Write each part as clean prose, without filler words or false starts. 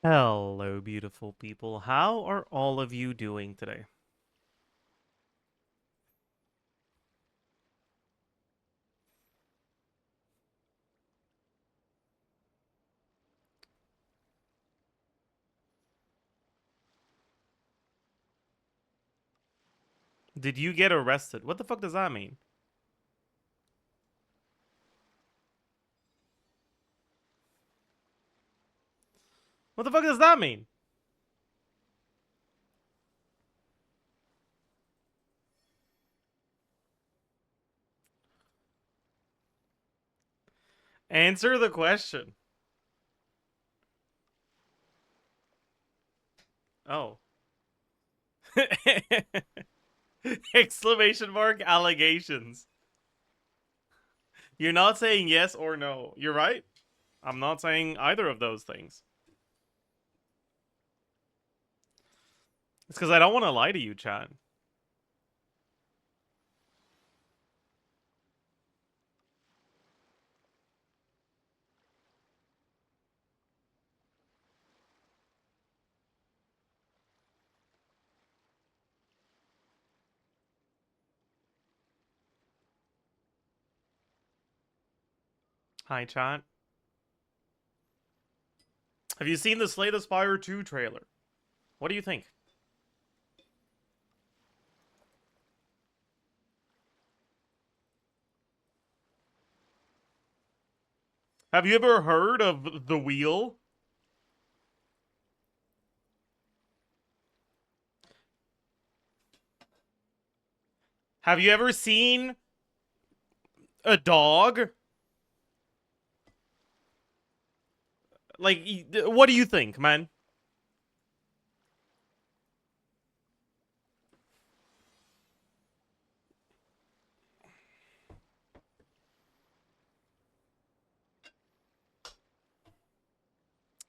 Hello, beautiful people. How are all of you doing today? Did you get arrested? What the fuck does that mean? What the fuck does that mean? Answer the question. Oh. Exclamation mark allegations. You're not saying yes or no. You're right. I'm not saying either of those things. It's because I don't want to lie to you, chat. Hi, chat. Have you seen the Slay the Spire 2 trailer? What do you think? Have you ever heard of The Wheel? Have you ever seen a dog? Like, what do you think, man?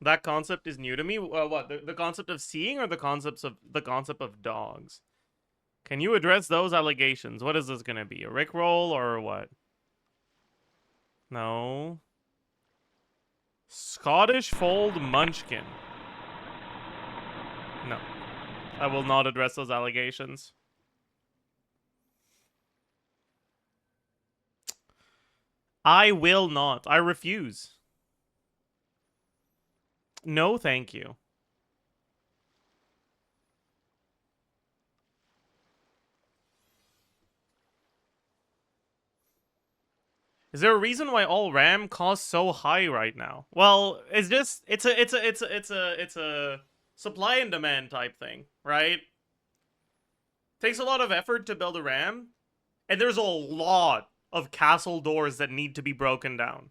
That concept is new to me. What the concept of seeing or the concept of dogs? Can you address those allegations? What is this gonna be? A rickroll or what? No. Scottish Fold Munchkin. No. I will not address those allegations. I will not. I refuse. No, thank you. Is there a reason why all RAM costs so high right now? Well, it's just it's a supply and demand type thing, right? Takes a lot of effort to build a RAM, and there's a lot of castle doors that need to be broken down.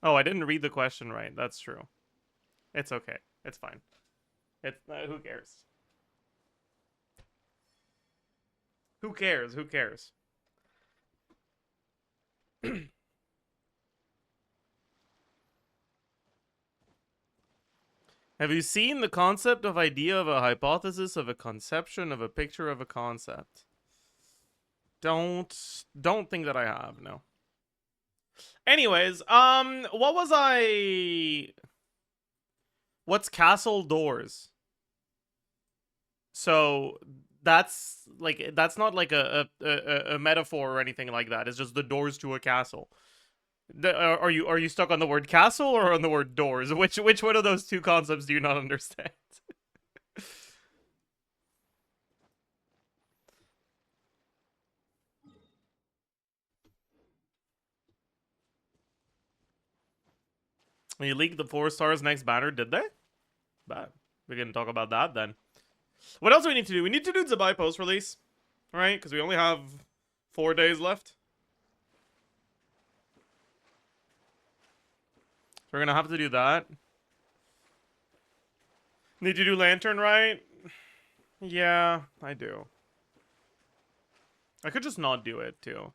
Oh, I didn't read the question right. That's true. It's okay. It's fine. It's who cares? Who cares? Who cares? Have you seen the concept of idea of a hypothesis of a conception of a picture of a concept? Don't think that I have, no. Anyways, what was I what's castle doors? So that's like that's not like a metaphor or anything like that. It's just the doors to a castle. Are you stuck on the word castle or on the word doors? Which one of those two concepts do you not understand? You leaked the 4 stars next banner, did they? Bad. We can talk about that then. What else do we need to do? We need to do Zabai post release, right? Because we only have 4 days left. So we're gonna have to do that. Need to do Lantern, right? Yeah, I do. I could just not do it, too.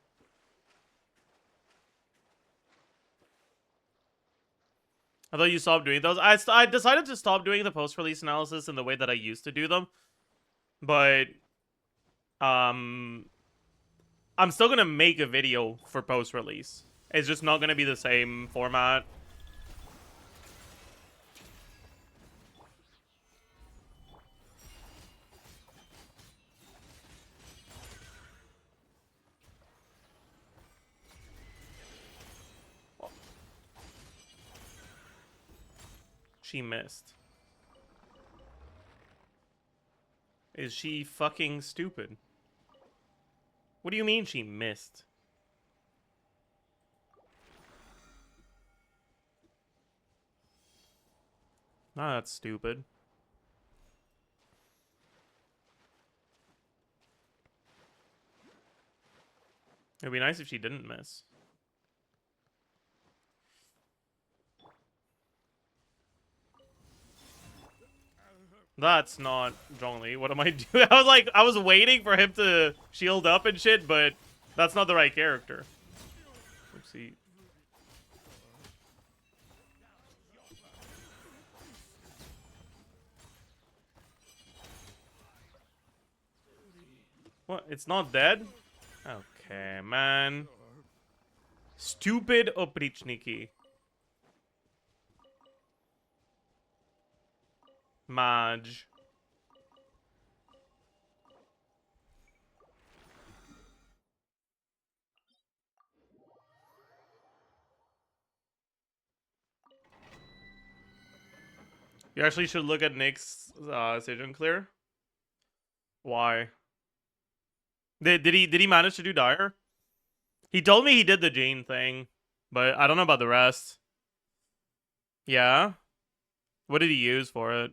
I thought you stopped doing those. I decided to stop doing the post-release analysis in the way that I used to do them. But I'm still gonna make a video for post-release. It's just not gonna be the same format. She missed. Is she fucking stupid? What do you mean she missed? Nah, that's stupid. It'd be nice if she didn't miss. That's not Zhongli. What am I doing? I was waiting for him to shield up and shit, but that's not the right character. Oopsie. What? It's not dead? Okay, man. Stupid oprichniki. Maj. You actually should look at Nick's Decision Clear. Why? Did he manage to do Dire? He told me he did the Jane thing, but I don't know about the rest. Yeah? What did he use for it?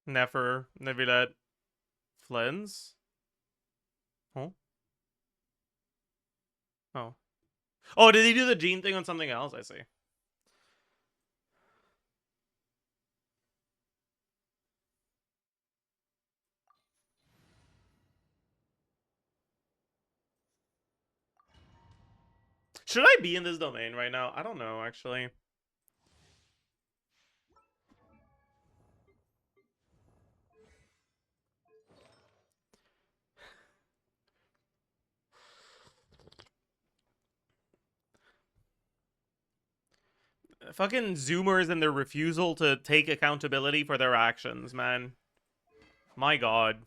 Nefer, Nevilet, Flens? Oh? Oh. Oh, did he do the gene thing on something else? I see. Should I be in this domain right now? I don't know, actually. Fucking Zoomers and their refusal to take accountability for their actions, man. My god.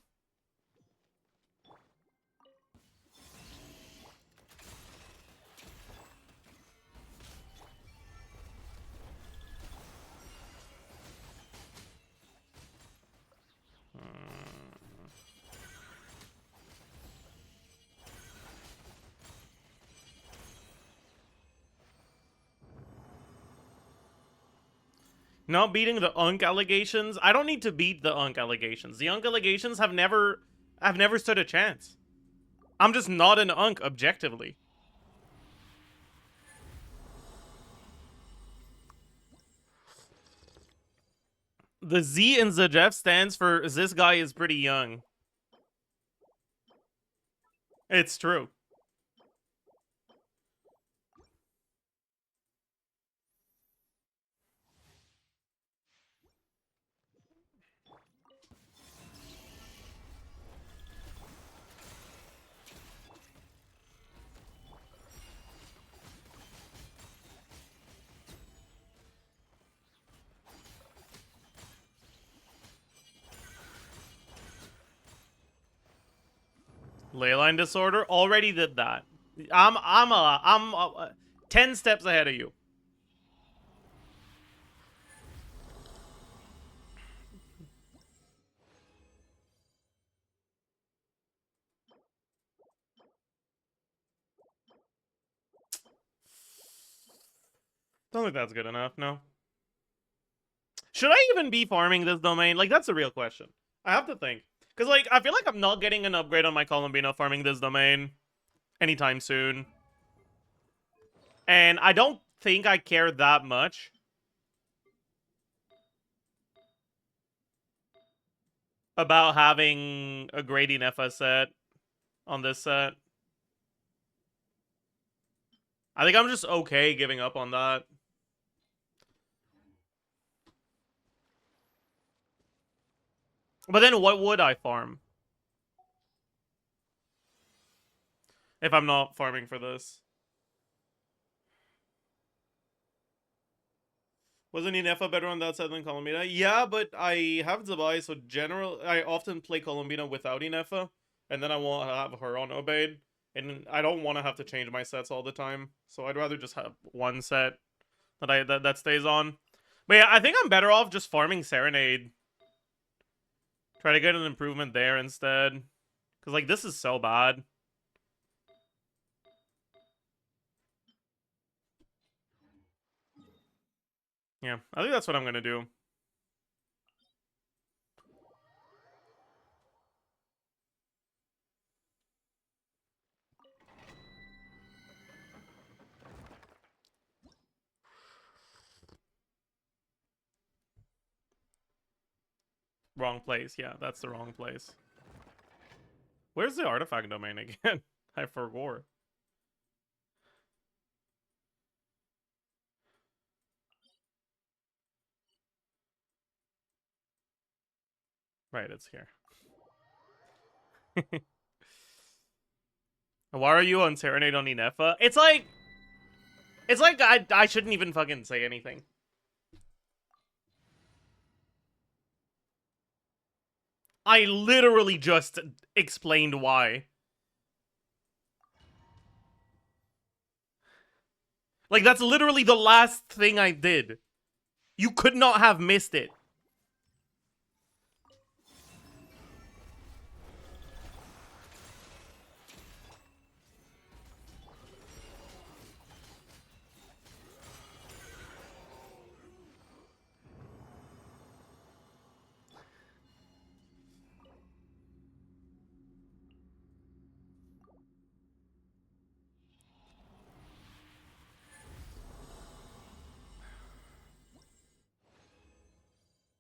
Not beating the Unk allegations? I don't need to beat the Unk allegations. The Unk allegations have never stood a chance. I'm just not an Unk objectively. The Z in Zajef stands for this guy is pretty young. It's true. Leyline disorder already did that. I'm 10 steps ahead of you. Don't think that's good enough, no. Should I even be farming this domain? Like, that's a real question. I have to think. Because, like, I feel like I'm not getting an upgrade on my Columbino farming this domain anytime soon. And I don't think I care that much about having a grading FS set on this set. I think I'm just okay giving up on that. But then what would I farm? If I'm not farming for this. Wasn't Inefa better on that side than Colombina? Yeah, but I have Zabai, so I often play Colombina without Inefa, and then I want to have her on Obeyed, and I don't want to have to change my sets all the time, so I'd rather just have one set that stays on. But yeah, I think I'm better off just farming Serenade. Try to get an improvement there instead. Because, like, this is so bad. Yeah, I think that's what I'm gonna do. Wrong place. Yeah, that's the wrong place. Where's the artifact domain again? I forgot. Right, it's here. Why are you on Serenade on Inefa? It's like I shouldn't even fucking say anything. I literally just explained why. Like, that's literally the last thing I did. You could not have missed it.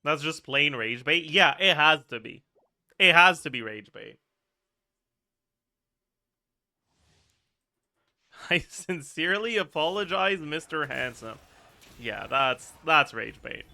That's just plain rage bait. Yeah, it has to be. It has to be rage bait. I sincerely apologize, Mr. Handsome. Yeah, that's rage bait.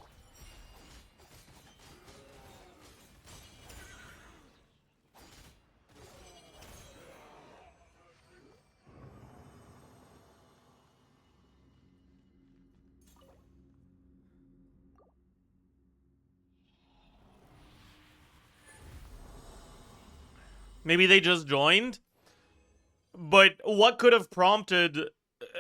Maybe they just joined? But what could have prompted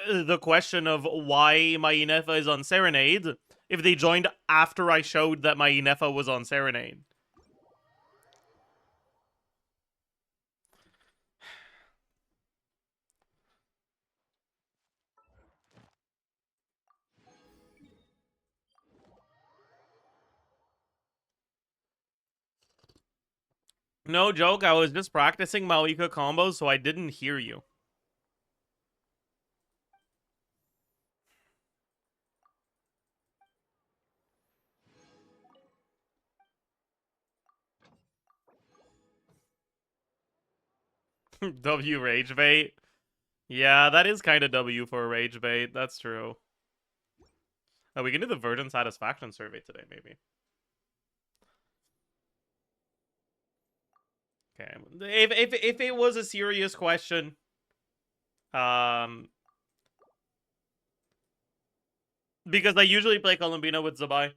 the question of why my Inefa is on Serenade if they joined after I showed that my Inefa was on Serenade? No joke, I was just practicing Malika combos, so I didn't hear you. W rage bait. Yeah, that is kind of W for rage bait. That's true. Oh, we can do the virgin satisfaction survey today, maybe. Okay. If it was a serious question, because I usually play Columbina with Zabai,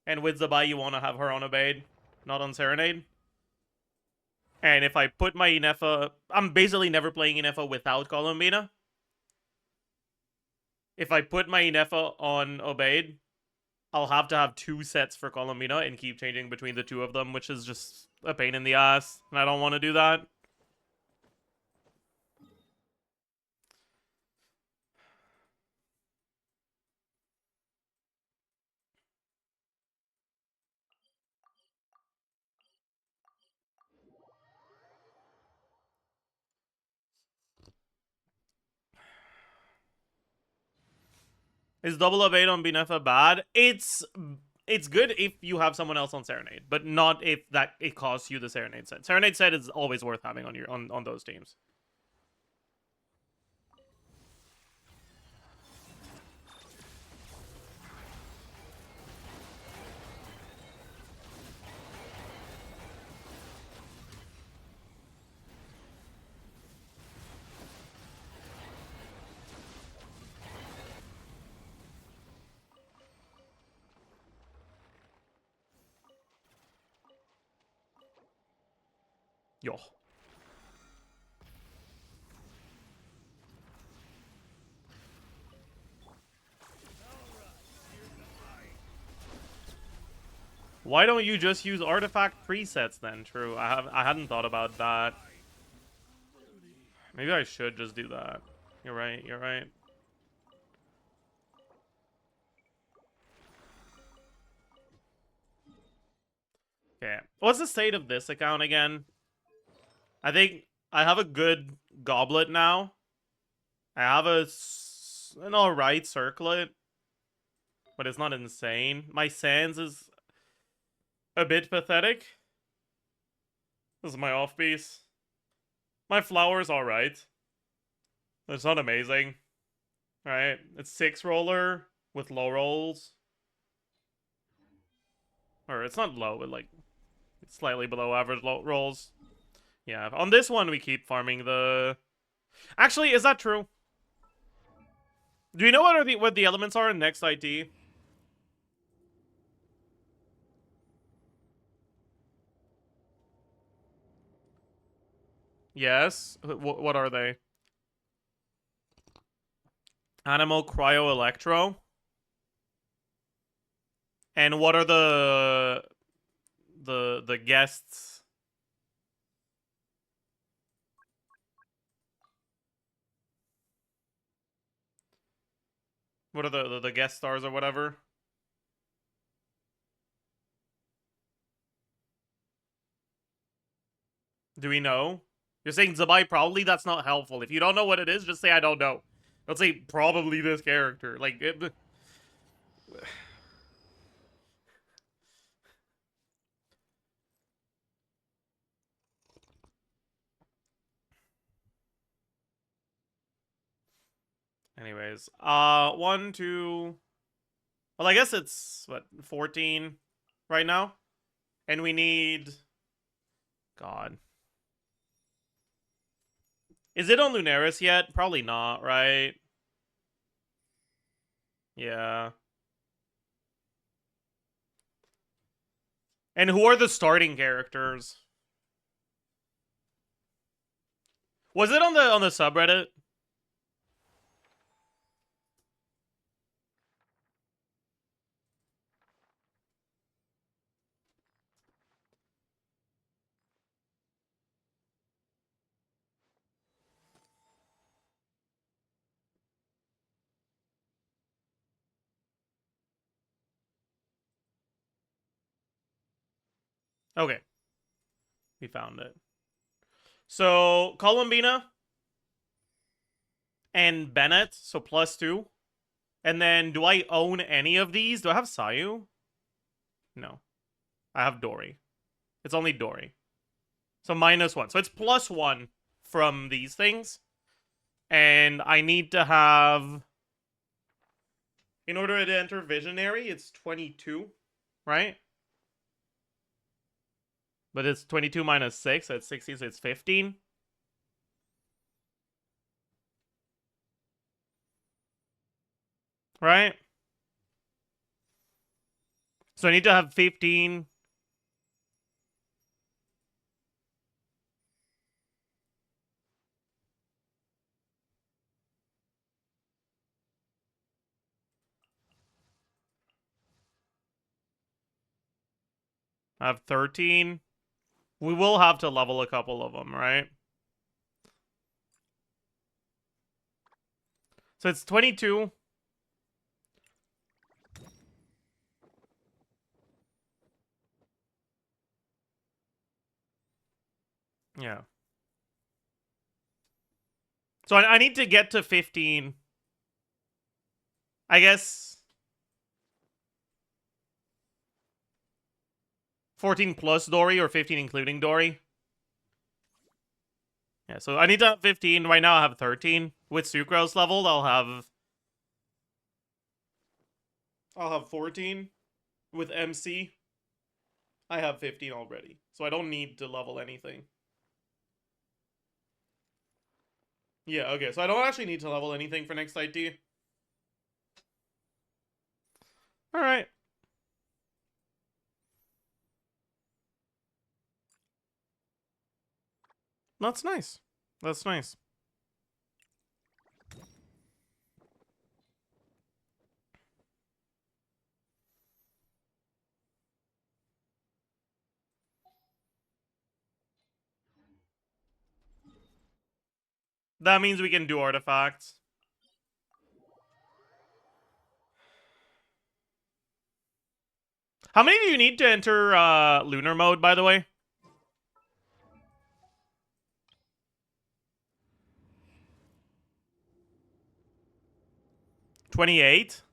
and with Zabai you want to have her on Obeyed, not on Serenade. And if I put my Inefa, I'm basically never playing Inefa without Columbina. If I put my Inefa on Obeyed, I'll have to have two sets for Columbina and keep changing between the two of them, which is just a pain in the ass, and I don't want to do that. Is double Obeyed on Binefa bad? It's good if you have someone else on Serenade, but not if that it costs you the Serenade set. Serenade set is always worth having on your on those teams. Yo. Why don't you just use artifact presets then? True, I hadn't thought about that. Maybe I should just do that. You're right, you're right. Okay, what's the state of this account again? I think I have a good goblet now. I have an alright circlet, but it's not insane. My sands is a bit pathetic. This is my off piece. My flower's alright. It's not amazing. Right? It's 6 roller with low rolls. Or it's not low, but like it's slightly below average low rolls. Yeah, on this one we keep farming the... Actually, is that true? Do you know what the elements are in next IT? Yes. What are they? Animal, cryo, electro. And what are the guests? What are the guest stars or whatever? Do we know? You're saying Zabai probably? That's not helpful. If you don't know what it is, just say I don't know. Don't say probably this character. Like, anyways. 1, 2... Well, I guess it's, what, 14 right now? And we need... God. Is it on Lunaris yet? Probably not, right? Yeah. And who are the starting characters? Was it on the subreddit? Okay. We found it. So, Columbina and Bennett, so +2. And then, do I own any of these? Do I have Sayu? No. I have Dory. It's only Dory. So -1. So it's +1 from these things. And I need to have... In order to enter Visionary, it's 22, right? But it's 22 minus 6, so it's 16, so it's 15. Right? So I need to have 15. I have 13. We will have to level a couple of them, right? So it's 22. Yeah. So I need to get to 15. I guess 14 plus Dory or 15 including Dory. Yeah, so I need to have 15. Right now I have 13. With Sucrose leveled, I'll have 14. With MC, I have 15 already. So I don't need to level anything. Yeah, okay. So I don't actually need to level anything for next IT. Alright. That's nice. That's nice. That means we can do artifacts. How many do you need to enter lunar mode, by the way? 28?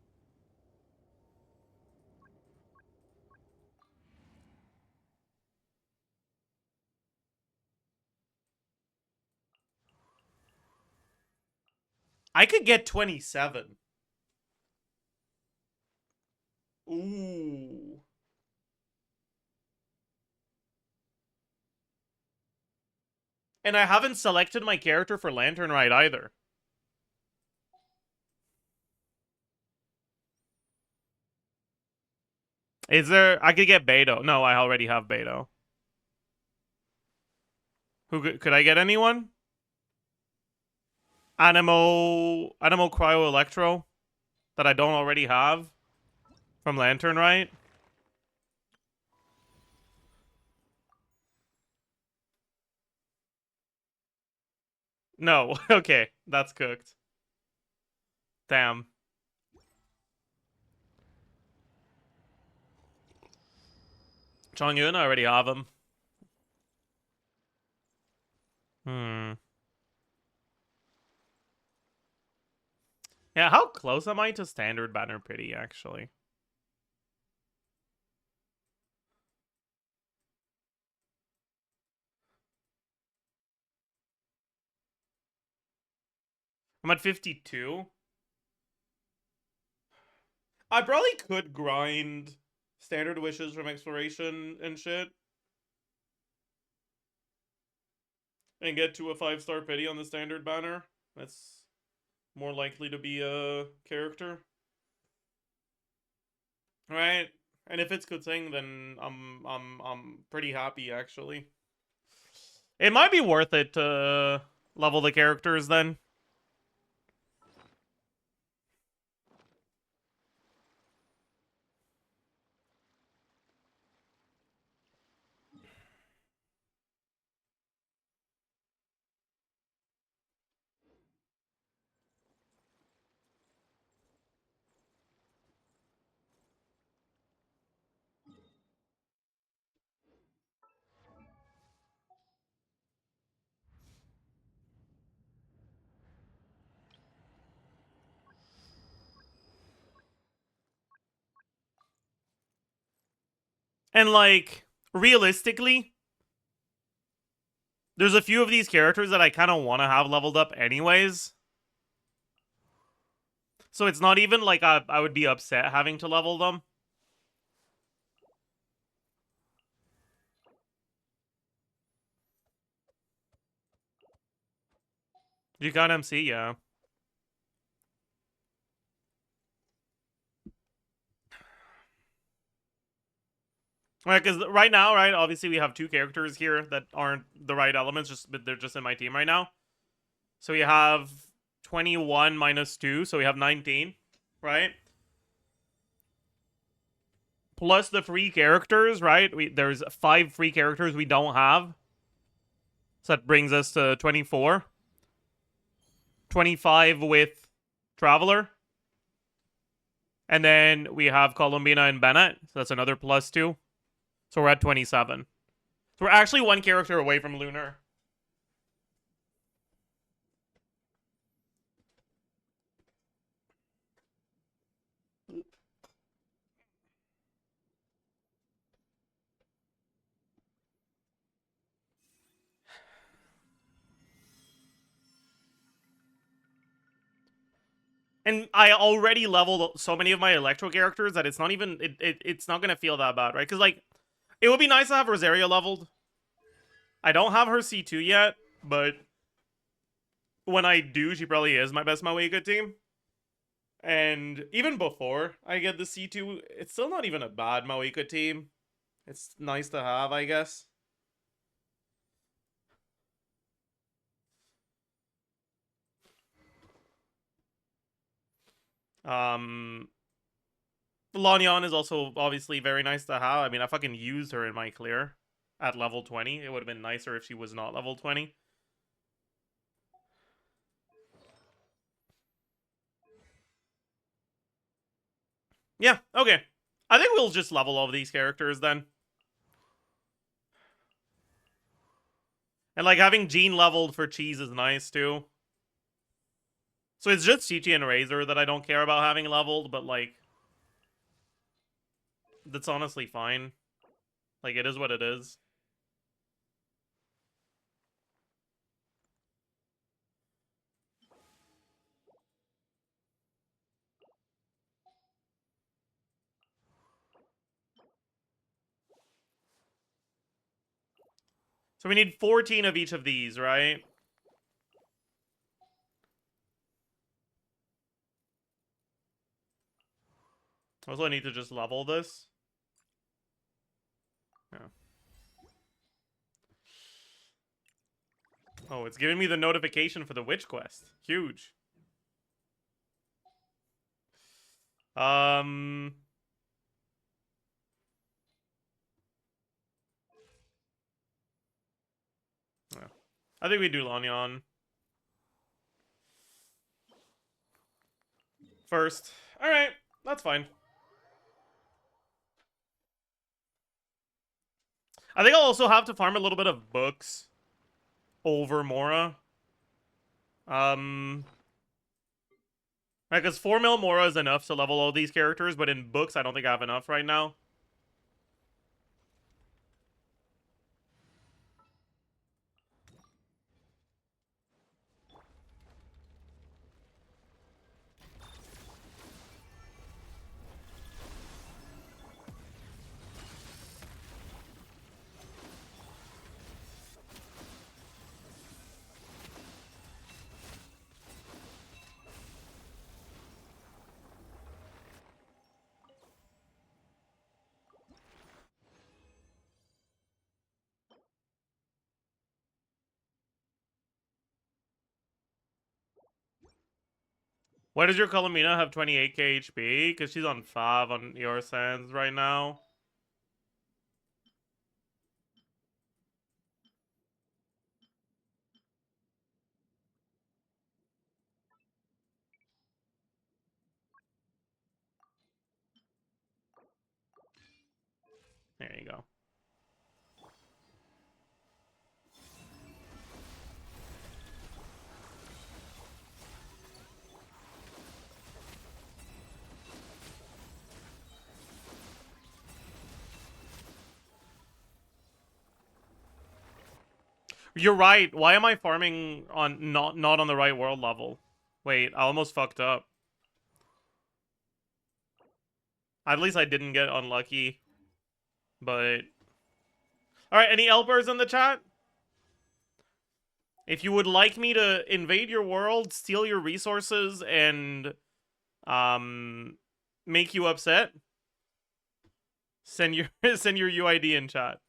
I could get 27. Ooh. And I haven't selected my character for Lantern Rite either. Is there... I could get Beto. No, I already have Beto. Who could I get anyone? Animo Cryo Electro that I don't already have from Lantern Rite. No. Okay, that's cooked. Damn. Chongyun, I already have him. Yeah, how close am I to standard banner pity, actually? I'm at 52. I probably could grind standard wishes from exploration and shit. And get to a 5-star pity on the standard banner. That's more likely to be a character. Right? And if it's good thing, then I'm pretty happy actually. It might be worth it to level the characters then. And like, realistically, there's a few of these characters that I kind of want to have leveled up anyways. So it's not even like I would be upset having to level them. You got MC, yeah. Right, because right now, right, obviously we have two characters here that aren't the right elements, but they're just in my team right now. So we have 21 minus 2, so we have 19, right? Plus the free characters, right? There's 5 free characters we don't have. So that brings us to 24. 25 with Traveler. And then we have Columbina and Bennett. So that's another plus 2. So we're at 27. So we're actually one character away from Lunar. And I already leveled so many of my Electro characters that it's not even... It's not going to feel that bad, right? Because, like, it would be nice to have Rosaria leveled. I don't have her C2 yet, but when I do, she probably is my best Maweka team. And even before I get the C2, it's still not even a bad Maweka team. It's nice to have, I guess. Lanyan is also obviously very nice to have. I mean, I fucking used her in my clear at level 20. It would have been nicer if she was not level 20. Yeah, okay. I think we'll just level all of these characters then. And like having Jean leveled for cheese is nice too. So it's just Chi-Chi and Razor that I don't care about having leveled, but like that's honestly fine. Like it is what it is. So we need 14 of each of these, right? Also, I need to just level this. Yeah. Oh, it's giving me the notification for the witch quest. Huge. Um... Yeah. I think we do Lanyan first. Alright, that's fine. I think I'll also have to farm a little bit of books over Mora. Because 4 mil Mora is enough to level all these characters, but in books I don't think I have enough right now. Why does your Colomina have 28k HP? Because she's on 5 on your sands right now. There you go. You're right. Why am I farming on not on the right world level? Wait, I almost fucked up. At least I didn't get unlucky. But alright, any Elpers in the chat? If you would like me to invade your world, steal your resources, and make you upset, send your send your UID in chat.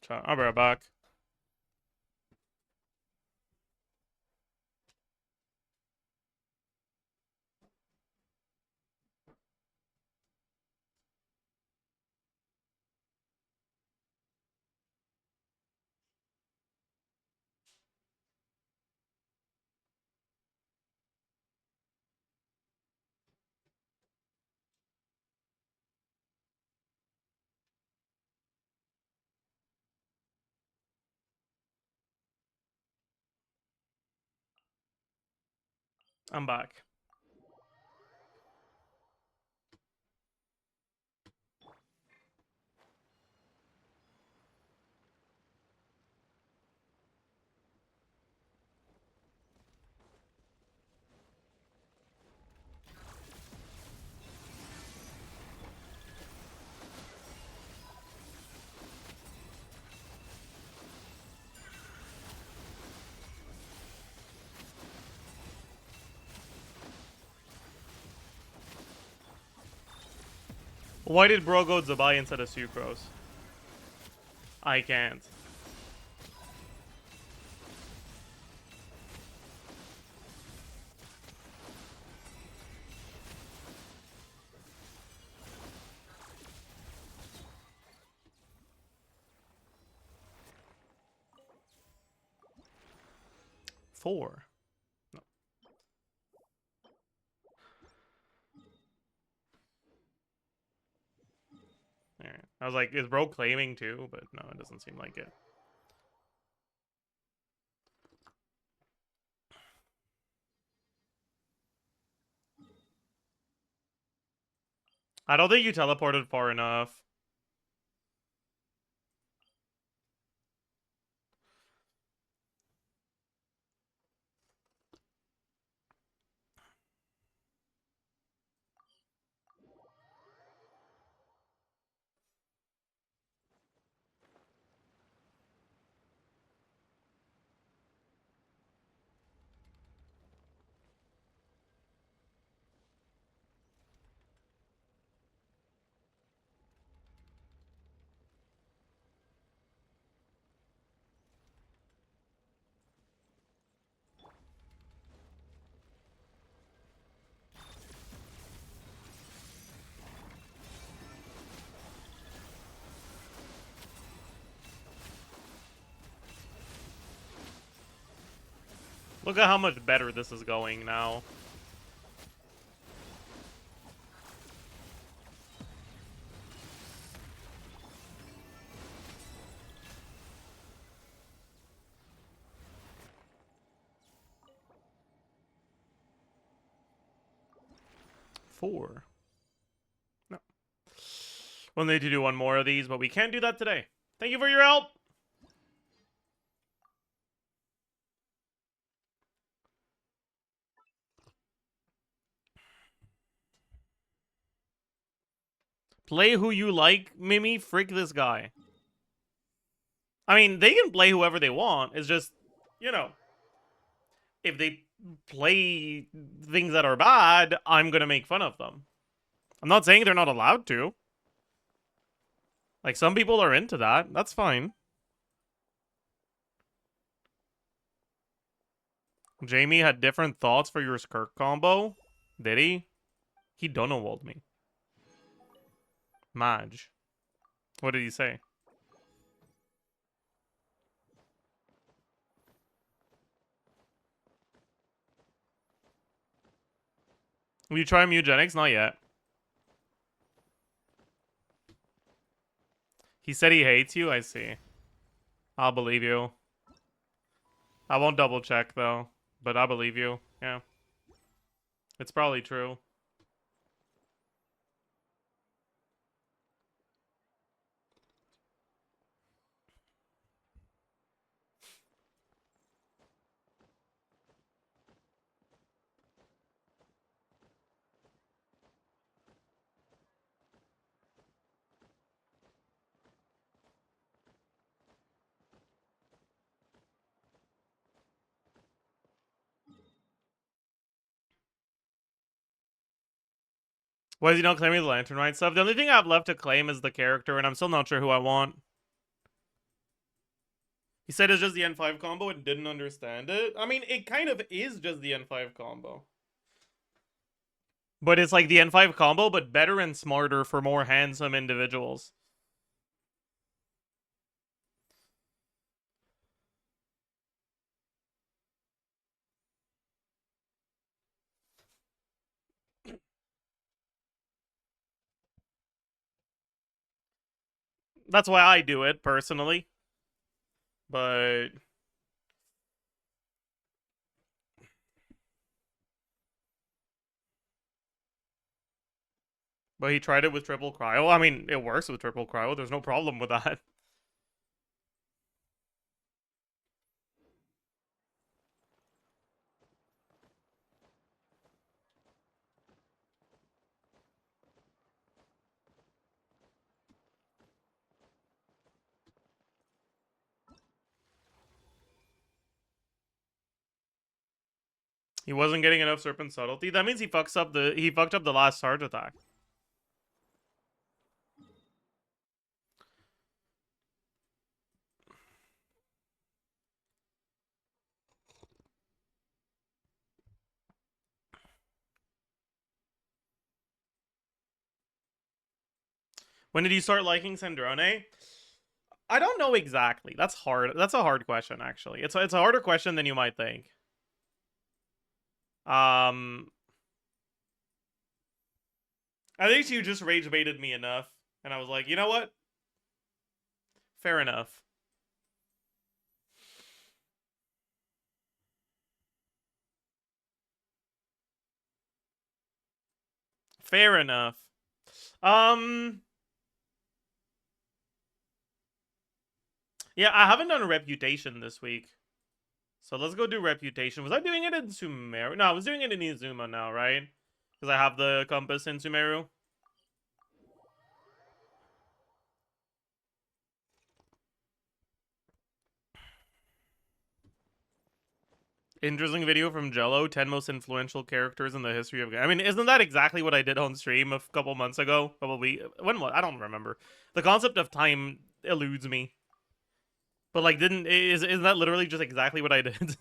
Chat. I'll be right back. I'm back. Why did bro go Zabai instead of Sucrose? I can't. Four. No. Alright. I was like, is bro claiming too? But no, it doesn't seem like it. I don't think you teleported far enough. Look at how much better this is going now. Four. No. We'll need to do one more of these, but we can't do that today. Thank you for your help. Play who you like, Mimi. Frick this guy. I mean, they can play whoever they want. It's just, you know, if they play things that are bad, I'm gonna make fun of them. I'm not saying they're not allowed to. Like, some people are into that. That's fine. Jamie had different thoughts for your skirt combo. Did he? He Donald me. Maj. What did he say? Will you try mutagenics? Not yet. He said he hates you? I see. I'll believe you. I won't double check, though. But I believe you. Yeah. It's probably true. Why is he not claiming the Lantern Rite stuff? The only thing I have left to claim is the character, and I'm still not sure who I want. He said it's just the N5 combo and didn't understand it. I mean, it kind of is just the N5 combo. But it's like the N5 combo, but better and smarter for more handsome individuals. That's why I do it, personally. But he tried it with triple cryo. I mean, it works with triple cryo. There's no problem with that. He wasn't getting enough serpent subtlety. That means he fucked up the last charge attack. When did you start liking Sandrone? I don't know exactly. That's hard. That's a hard question, actually. It's a harder question than you might think. I think you just rage baited me enough, and I was like, you know what? Fair enough. Fair enough. Yeah, I haven't done a reputation this week. So let's go do reputation. Was I doing it in Sumeru? No, I was doing it in Izuma now, right? Because I have the compass in Sumeru. Interesting video from Jello, 10 most influential characters in the history of... I mean, isn't that exactly what I did on stream a couple months ago? Probably. When was... I don't remember. The concept of time eludes me. But, like, isn't that literally just exactly what I did?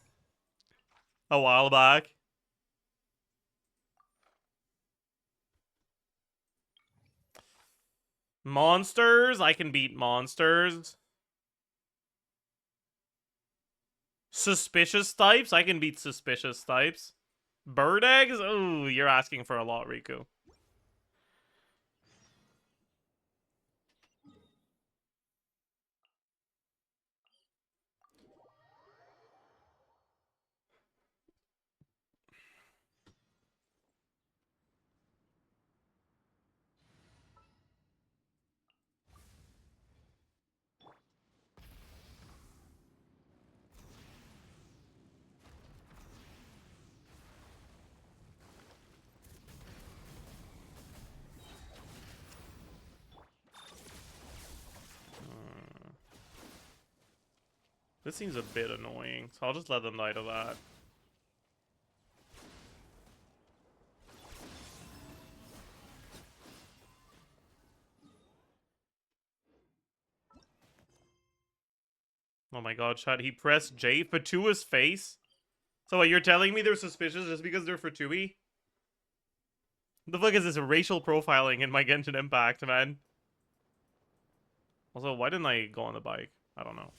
A while back? Monsters? I can beat monsters. Suspicious types? I can beat suspicious types. Bird eggs? Oh, you're asking for a lot, Riku. This seems a bit annoying, so I'll just let them die to that. Oh my god, chat, he pressed J for Tua's face? So what, you're telling me they're suspicious just because they're for Tui? The fuck is this racial profiling in my Genshin Impact, man? Also, why didn't I go on the bike? I don't know.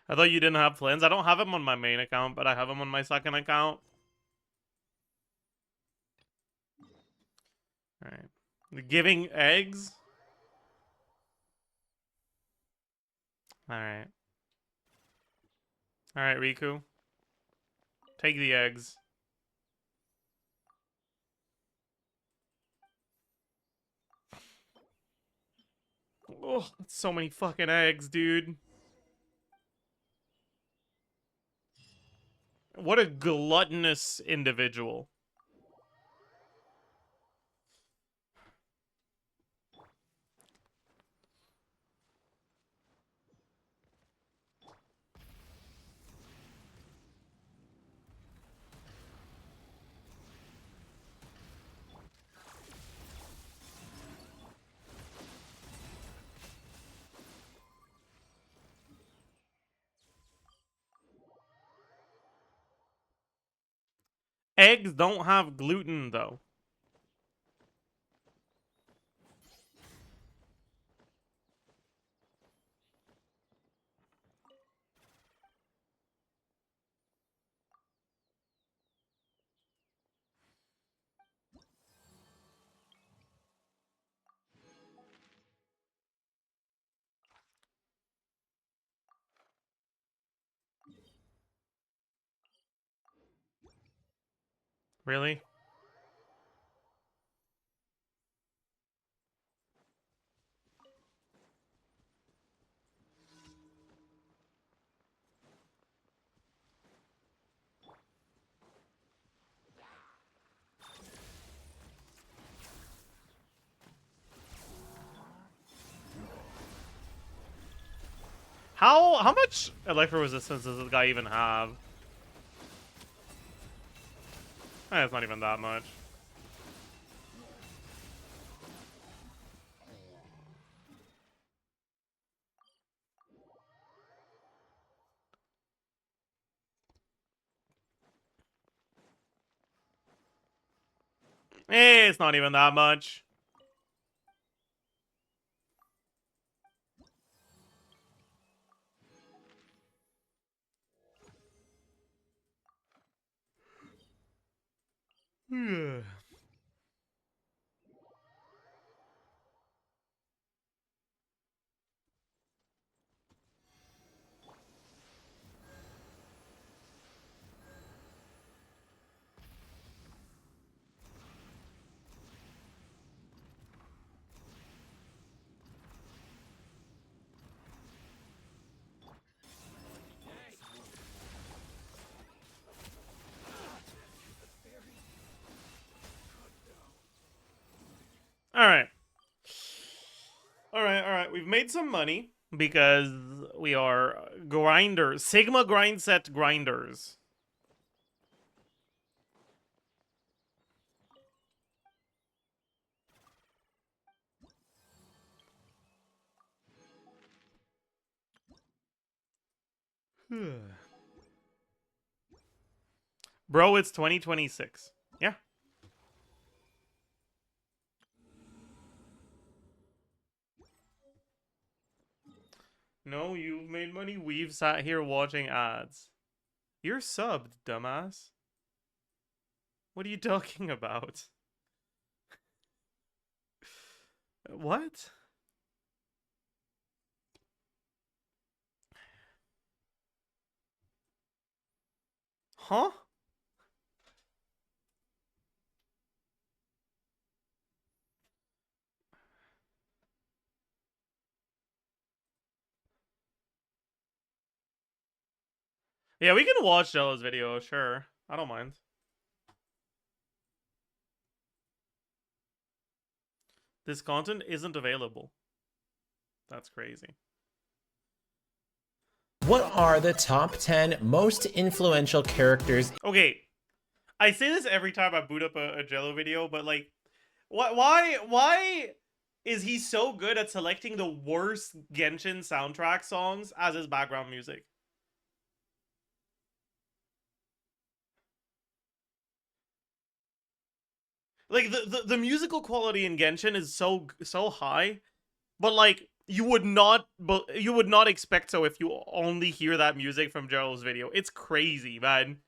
I thought you didn't have Flins. I don't have him on my main account, but I have him on my second account. Alright. Giving eggs? Alright. Alright, Riku. Take the eggs. Oh, that's so many fucking eggs, dude. What a gluttonous individual. Eggs don't have gluten, though. Really? How much electro resistance does this guy even have? It's not even that much. It's not even that much. Alright. Alright. We've made some money because we are grinders. Sigma grind set grinders. Bro, it's 2026. Yeah. No, you've made money. We've sat here watching ads. You're subbed, dumbass. What are you talking about? What? Huh? Yeah, we can watch Jello's video, sure. I don't mind. This content isn't available. That's crazy. What are the top 10 most influential characters? Okay, I say this every time I boot up a Jello video, but like, why is he so good at selecting the worst Genshin soundtrack songs as his background music? Like the musical quality in Genshin is so high, but like you would not expect so if you only hear that music from Jello's video. It's crazy, man.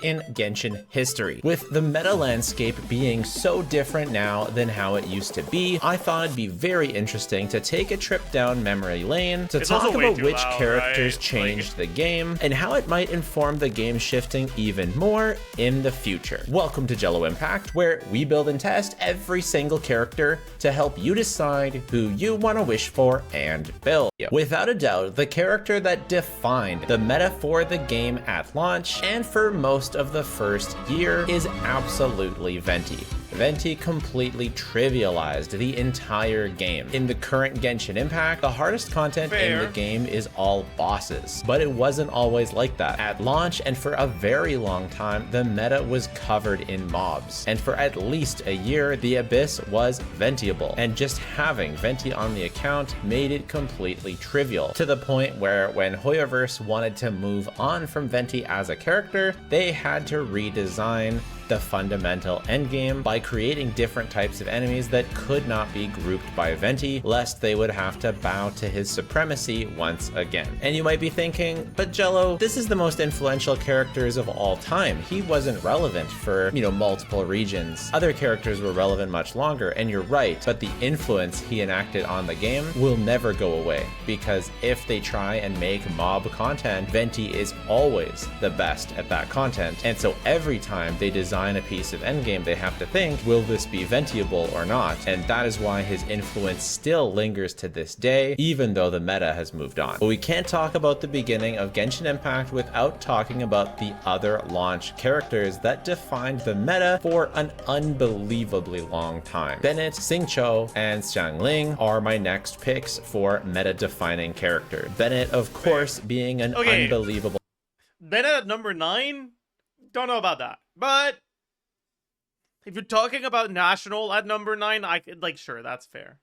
In Genshin history. With the meta landscape being so different now than how it used to be, I thought it'd be very interesting to take a trip down memory lane to talk about which characters changed the game and how it might inform the game shifting even more in the future. Welcome to Jello Impact, where we build and test every single character to help you decide who you want to wish for and build. Without a doubt, the character that defined the meta for the game at launch and for most of the first year is absolutely Venti. Venti completely trivialized the entire game. In the current Genshin Impact, the hardest content in the game is all bosses, but it wasn't always like that. At launch and for a very long time, the meta was covered in mobs, and for at least a year, the Abyss was Ventiable, and just having Venti on the account made it completely trivial, to the point where when Hoyoverse wanted to move on from Venti as a character, they had to redesign the fundamental endgame by creating different types of enemies that could not be grouped by Venti, lest they would have to bow to his supremacy once again. And you might be thinking, but Jello, this is the most influential characters of all time. He wasn't relevant for, multiple regions. Other characters were relevant much longer, and you're right, but the influence he enacted on the game will never go away, because if they try and make mob content, Venti is always the best at that content, and so every time they design design a piece of endgame, they have to think, will this be ventiable or not? And that is why his influence still lingers to this day, even though the meta has moved on. But we can't talk about the beginning of Genshin Impact without talking about the other launch characters that defined the meta for an unbelievably long time. Bennett, Xingqiu, and Xiangling are my next picks for meta-defining characters. Bennett, of course, being an unbelievable... Bennett at number 9? Don't know about that. But if you're talking about National at number 9, I could, like, sure, that's fair.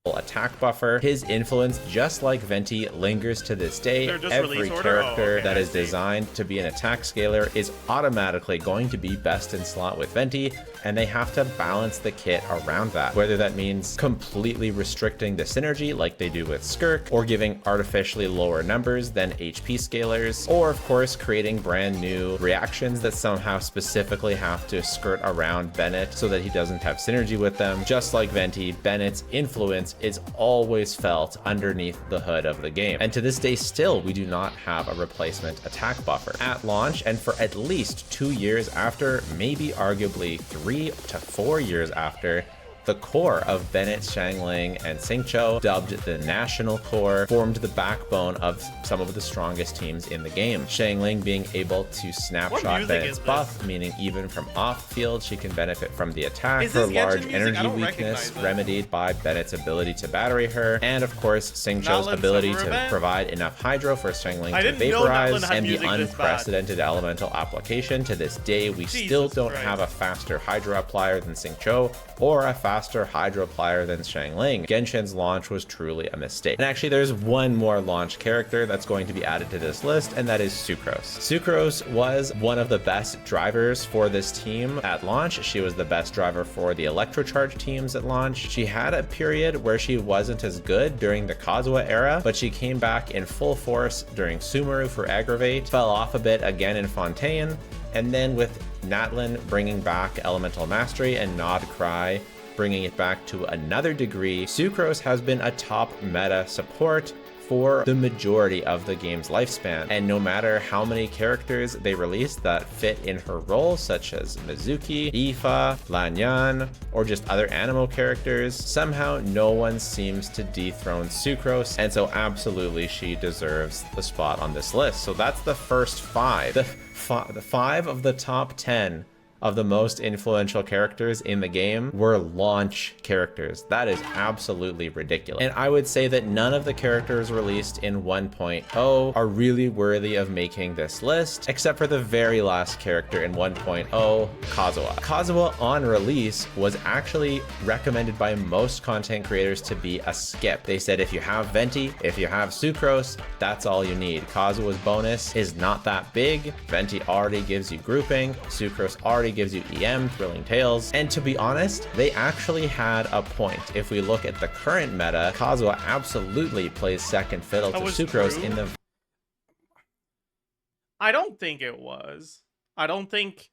Attack buffer. His influence, just like Venti, lingers to this day. Every character that is designed to be an attack scaler is automatically going to be best in slot with Venti, and they have to balance the kit around that. Whether that means completely restricting the synergy like they do with Skirk, or giving artificially lower numbers than HP scalers, or of course creating brand new reactions that somehow specifically have to skirt around Bennett so that he doesn't have synergy with them. Just like Venti, Bennett's influence is always felt underneath the hood of the game. And to this day still, we do not have a replacement attack buffer. At launch, and for at least 2 years after, maybe arguably 3 to 4 years after, the core of Bennett, Xiangling, and Xingqiu, dubbed the National Core, formed the backbone of some of the strongest teams in the game. Xiangling being able to snapshot Bennett's buff, meaning even from off-field, she can benefit from the attack. Her large energy weakness remedied by Bennett's ability to battery her, and of course, Xingqiu's ability to provide enough hydro for Xiangling to vaporize, and the unprecedented elemental application. To this day, we still don't have a faster hydro applier than Xingqiu, or a faster hydro applier than Xiangling. Genshin's launch was truly a mistake. And actually, there's one more launch character that's going to be added to this list, and that is Sucrose. Sucrose was one of the best drivers for this team at launch. She was the best driver for the Electrocharge teams at launch. She had a period where she wasn't as good during the Kazuha era, but she came back in full force during Sumeru for Aggravate, fell off a bit again in Fontaine, and then with Natlin bringing back Elemental Mastery and Nod Cry bringing it back to another degree, Sucrose has been a top meta support for the majority of the game's lifespan. And no matter how many characters they release that fit in her role, such as Mizuki, Aoife, Lanyan, or just other Anemo characters, somehow no one seems to dethrone Sucrose, and so absolutely she deserves the spot on this list. So that's the first 5. The 5 of the top 10 of the most influential characters in the game were launch characters. That is absolutely ridiculous. And I would say that none of the characters released in 1.0 are really worthy of making this list, except for the very last character in 1.0, Kazuha. Kazuha on release was actually recommended by most content creators to be a skip. They said if you have Venti, if you have Sucrose, that's all you need. Kazuha's bonus is not that big. Venti already gives you grouping. Sucrose already gives you EM, Thrilling Tales, and to be honest, they actually had a point. If we look at the current meta, Kazuha absolutely plays second fiddle to Sucrose in the... I don't think it was. I don't think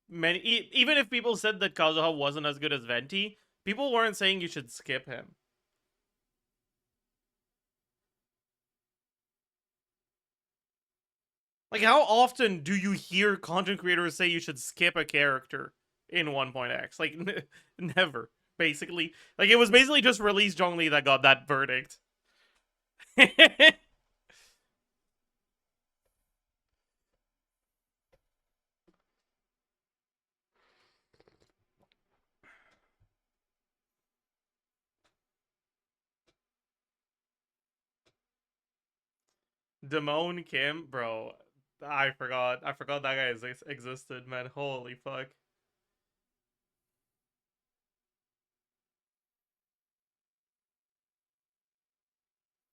many... Even if people said that Kazuha wasn't as good as Venti, people weren't saying you should skip him. Like, how often do you hear content creators say you should skip a character in 1.x? Like, never, basically. Like, it was basically just Release Zhongli that got that verdict. Damone Kim, bro. I forgot that guy existed, man. Holy fuck.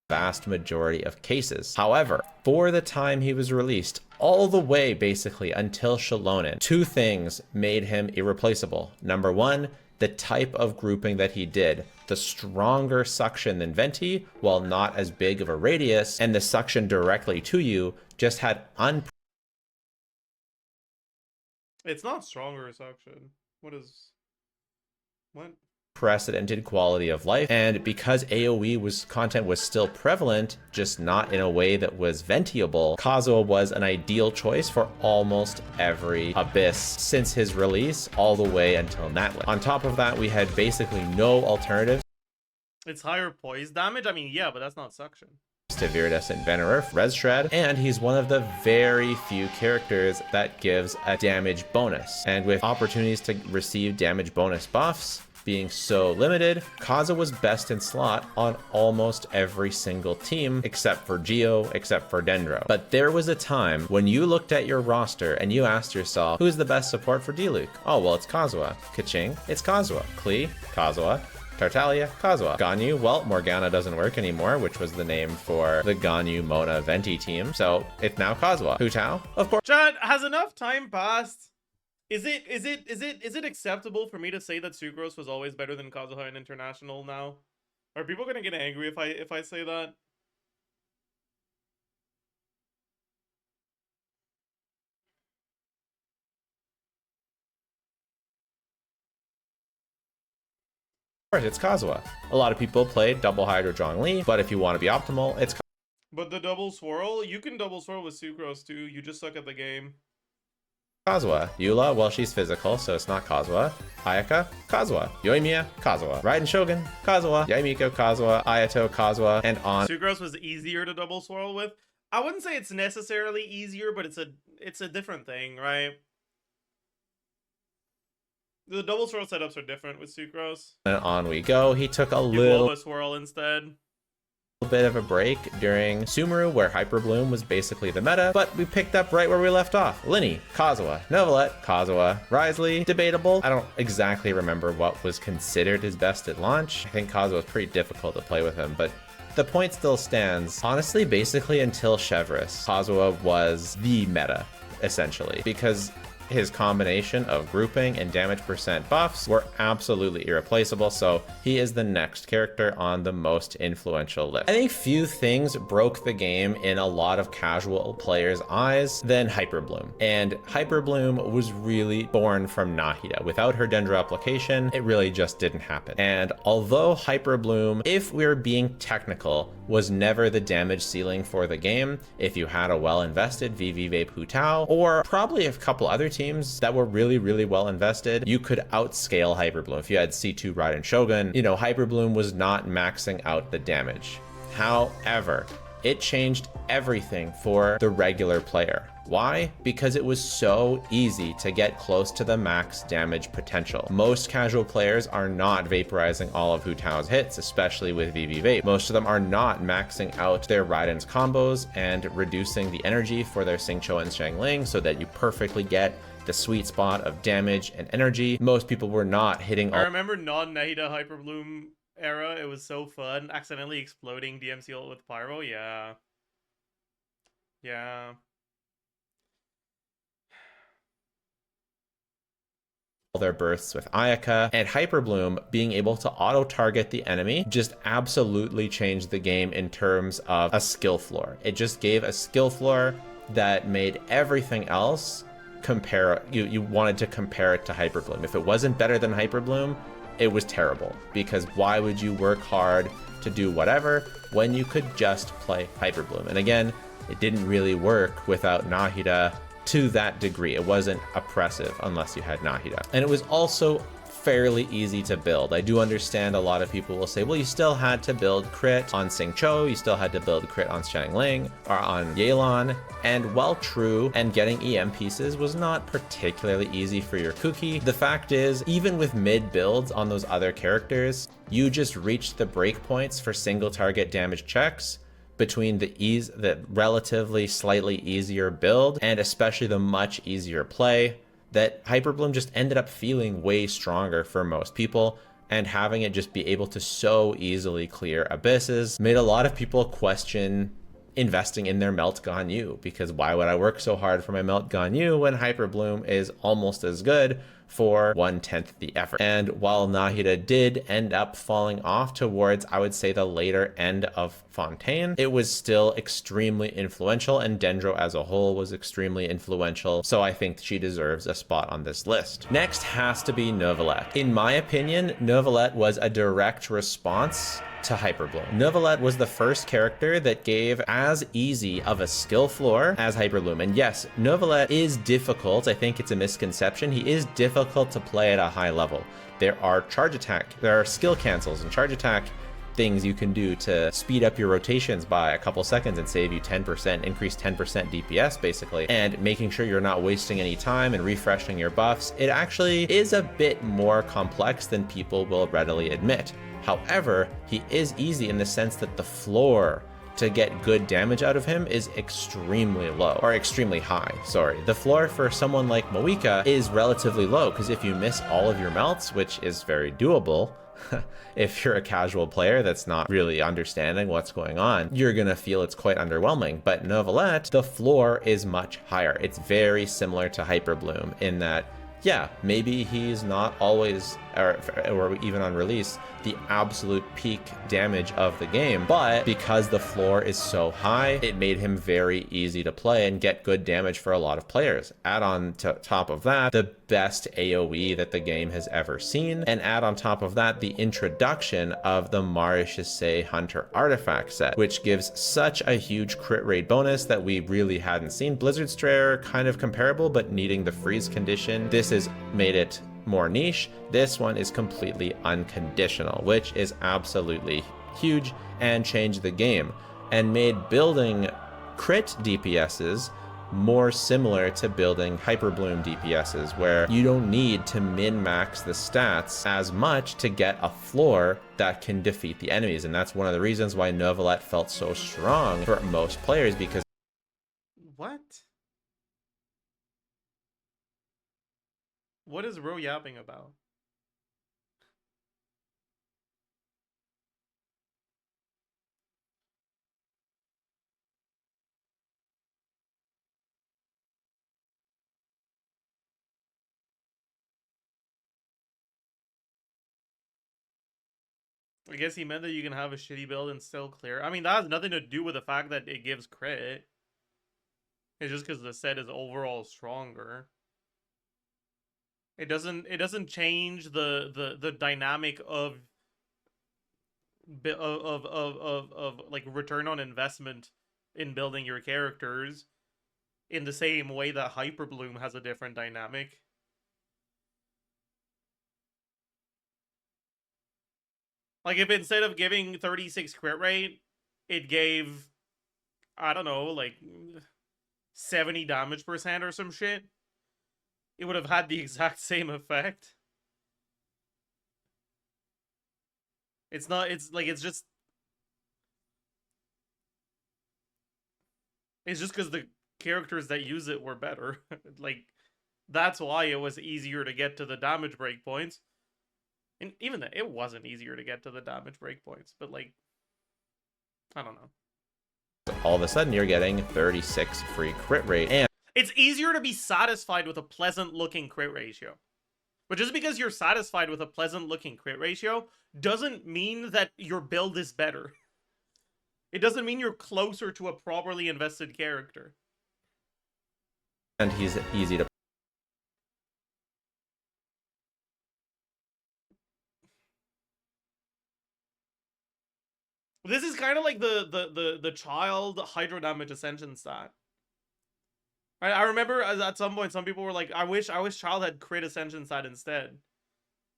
Vast majority of cases. However, for the time he was released, all the way basically until Shalonen, 2 things made him irreplaceable. Number 1, the type of grouping that he did. The stronger suction than Venti, while not as big of a radius, and the suction directly to you just had It's not stronger suction. What? unprecedented quality of life. And because AoE content was still prevalent, just not in a way that was ventiable, Kazuha was an ideal choice for almost every abyss since his release all the way until Natlet. On top of that, we had basically no alternatives It's higher poise damage? I mean, yeah, but that's not suction. to Viridescent Venerer, Res Shred, and he's one of the very few characters that gives a damage bonus. And with opportunities to receive damage bonus buffs being so limited, Kazuha was best in slot on almost every single team except for Geo, except for Dendro. But there was a time when you looked at your roster and you asked yourself, who's the best support for Diluc? Oh, well, it's Kazuha. Kaching, it's Kazuha. Klee, Kazuha. Tartaglia, Kazuha. Ganyu, well, Morgana doesn't work anymore, which was the name for the Ganyu Mona Venti team, so it's now Kazuha. Hu Tao, of course. Chat, has enough time passed? Is it acceptable for me to say that Sucrose was always better than Kazuha in International now? Are people gonna get angry if I say that? It's Kazuha. A lot of people played double Hydro Zhongli, but if you want to be optimal, it's But the double swirl? You can double swirl with Sucrose too, you just suck at the game. Kazuha. Eula, well, she's physical, so it's not Kazuha. Ayaka, Kazuha. Yoimiya, Kazuha. Raiden Shogun, Kazuha. Yaimiko, Kazuha. Ayato, Kazuha, and on. Sucrose was easier to double swirl with. I wouldn't say it's necessarily easier, but it's a different thing, right? The double swirl setups are different with Sucrose. And on we go. He took a You little blow a swirl instead. bit of a break during Sumeru, where Hyper Bloom was basically the meta, but we picked up right where we left off. Linny, Kazuha. Novalet, Kazuha. Wriothesley, debatable. I don't exactly remember what was considered his best at launch. I think Kazuha was pretty difficult to play with him, but the point still stands. Honestly, basically until Chevreuse, Kazuha was the meta, essentially, because his combination of grouping and damage percent buffs were absolutely irreplaceable, so he is the next character on the most influential list. I think few things broke the game in a lot of casual players' eyes than Hyper Bloom. And Hyper Bloom was really born from Nahida. Without her Dendro application, it really just didn't happen. And although Hyper Bloom, if we're being technical, was never the damage ceiling for the game, if you had a well-invested VV Vape Hu Tao, or probably a couple other teams that were really, really well invested, you could outscale Hyper Bloom. If you had C2 Raiden Shogun, you know, Hyper Bloom was not maxing out the damage. However, it changed everything for the regular player. Why? Because it was so easy to get close to the max damage potential. Most casual players are not vaporizing all of Hu Tao's hits, especially with VV Vape. Most of them are not maxing out their Raiden's combos and reducing the energy for their Xingqiu and Xiangling so that you perfectly get the sweet spot of damage and energy. Most people were not hitting all— I remember non-Nahida Hyper Bloom era, it was so fun. Accidentally exploding DMC ult with Pyro, yeah. Yeah. their bursts with Ayaka, and Hyper Bloom being able to auto-target the enemy just absolutely changed the game in terms of a skill floor. It just gave a skill floor that made everything else compare. You wanted to compare it to Hyper Bloom. If it wasn't better than Hyper Bloom, it was terrible, because why would you work hard to do whatever when you could just play Hyper Bloom? And again, it didn't really work without Nahida to that degree. It wasn't oppressive unless you had Nahida. And it was also fairly easy to build. I do understand a lot of people will say, well, you still had to build crit on Xingqiu, you still had to build crit on Xiangling or on Yelan, and while true, and getting EM pieces was not particularly easy for your Kuki, the fact is, even with mid builds on those other characters, you just reached the breakpoints for single target damage checks between the relatively slightly easier build and especially the much easier play, that Hyper Bloom just ended up feeling way stronger for most people, and having it just be able to so easily clear abysses made a lot of people question investing in their Melt Ganyu, because why would I work so hard for my Melt Ganyu when Hyper Bloom is almost as good for 1/10 the effort. And while Nahida did end up falling off towards, I would say, the later end of Fontaine, it was still extremely influential, and Dendro as a whole was extremely influential, so I think she deserves a spot on this list. Next has to be Neuvillette. In my opinion, Neuvillette was a direct response to Hyperbloom. Neuvillette was the first character that gave as easy of a skill floor as Hyperbloom. And yes, Neuvillette is difficult. I think it's a misconception. He is difficult to play at a high level. There are charge attack, there are skill cancels and charge attack things you can do to speed up your rotations by a couple seconds and save you 10%, increase 10% DPS basically, and making sure you're not wasting any time and refreshing your buffs. It actually is a bit more complex than people will readily admit. However, he is easy in the sense that the floor to get good damage out of him is extremely low, or extremely high, sorry. The floor for someone like Moika is relatively low, because if you miss all of your melts, which is very doable, if you're a casual player that's not really understanding what's going on, you're gonna feel it's quite underwhelming. But Neuvillette, the floor is much higher. It's very similar to Hyperbloom in that, yeah, maybe he's not always, or even on release, the absolute peak damage of the game, but because the floor is so high, it made him very easy to play and get good damage for a lot of players. Add on to top of that, the best AoE that the game has ever seen, and add on top of that the introduction of the Maréchaussée Hunter artifact set, which gives such a huge crit rate bonus that we really hadn't seen. Blizzard Strayer kind of comparable, but needing the freeze condition. This has made it more niche. This one is completely unconditional, which is absolutely huge and changed the game and made building crit DPSs more similar to building Hyperbloom DPSs, where you don't need to min-max the stats as much to get a floor that can defeat the enemies. And that's one of the reasons why Neuvillette felt so strong for most players, because What? What is Ro yapping about? I guess he meant that you can have a shitty build and still clear. I mean, that has nothing to do with the fact that it gives crit. It's just because the set is overall stronger. It doesn't change the dynamic of like return on investment in building your characters in the same way that Hyperbloom has a different dynamic. Like, if instead of giving 36 crit rate, it gave, I don't know, like 70 damage percent or some shit, it would have had the exact same effect. It's not, it's like, it's just because the characters that use it were better. Like, that's why it was easier to get to the damage breakpoints. And even that, it wasn't easier to get to the damage breakpoints, but like, I don't know. all of a sudden you're getting 36 free crit rate. And it's easier to be satisfied with a pleasant looking crit ratio. But just because you're satisfied with a pleasant looking crit ratio doesn't mean that your build is better. It doesn't mean you're closer to a properly invested character. and he's easy to This is kind of like the child hydro damage ascension stat. I remember at some point some people were like, I wish child had crit ascension stat instead.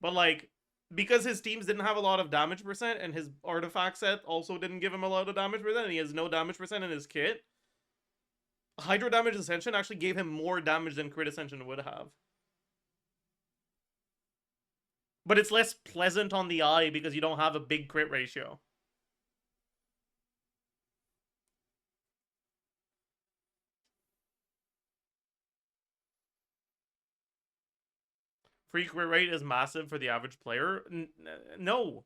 But like, because his teams didn't have a lot of damage percent and his artifact set also didn't give him a lot of damage percent and he has no damage percent in his kit, hydro damage ascension actually gave him more damage than crit ascension would have. But it's less pleasant on the eye because you don't have a big crit ratio. Free crit rate is massive for the average player? No.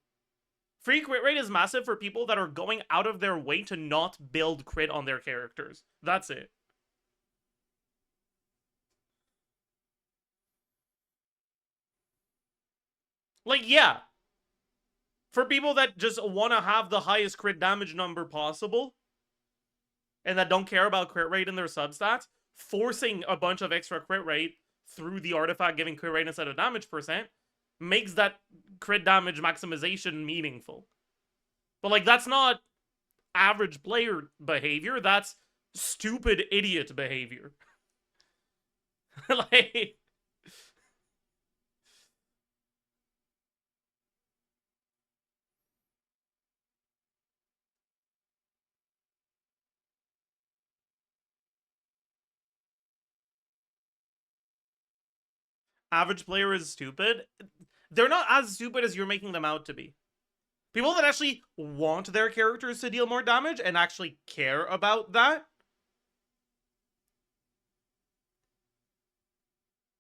Free crit rate is massive for people that are going out of their way to not build crit on their characters. That's it. Like, yeah, for people that just want to have the highest crit damage number possible and that don't care about crit rate in their substats, forcing a bunch of extra crit rate through the artifact giving crit rate instead of damage percent makes that crit damage maximization meaningful. But, like, that's not average player behavior, that's stupid idiot behavior. Like, average player is stupid. They're not as stupid as you're making them out to be. People that actually want their characters to deal more damage and actually care about that,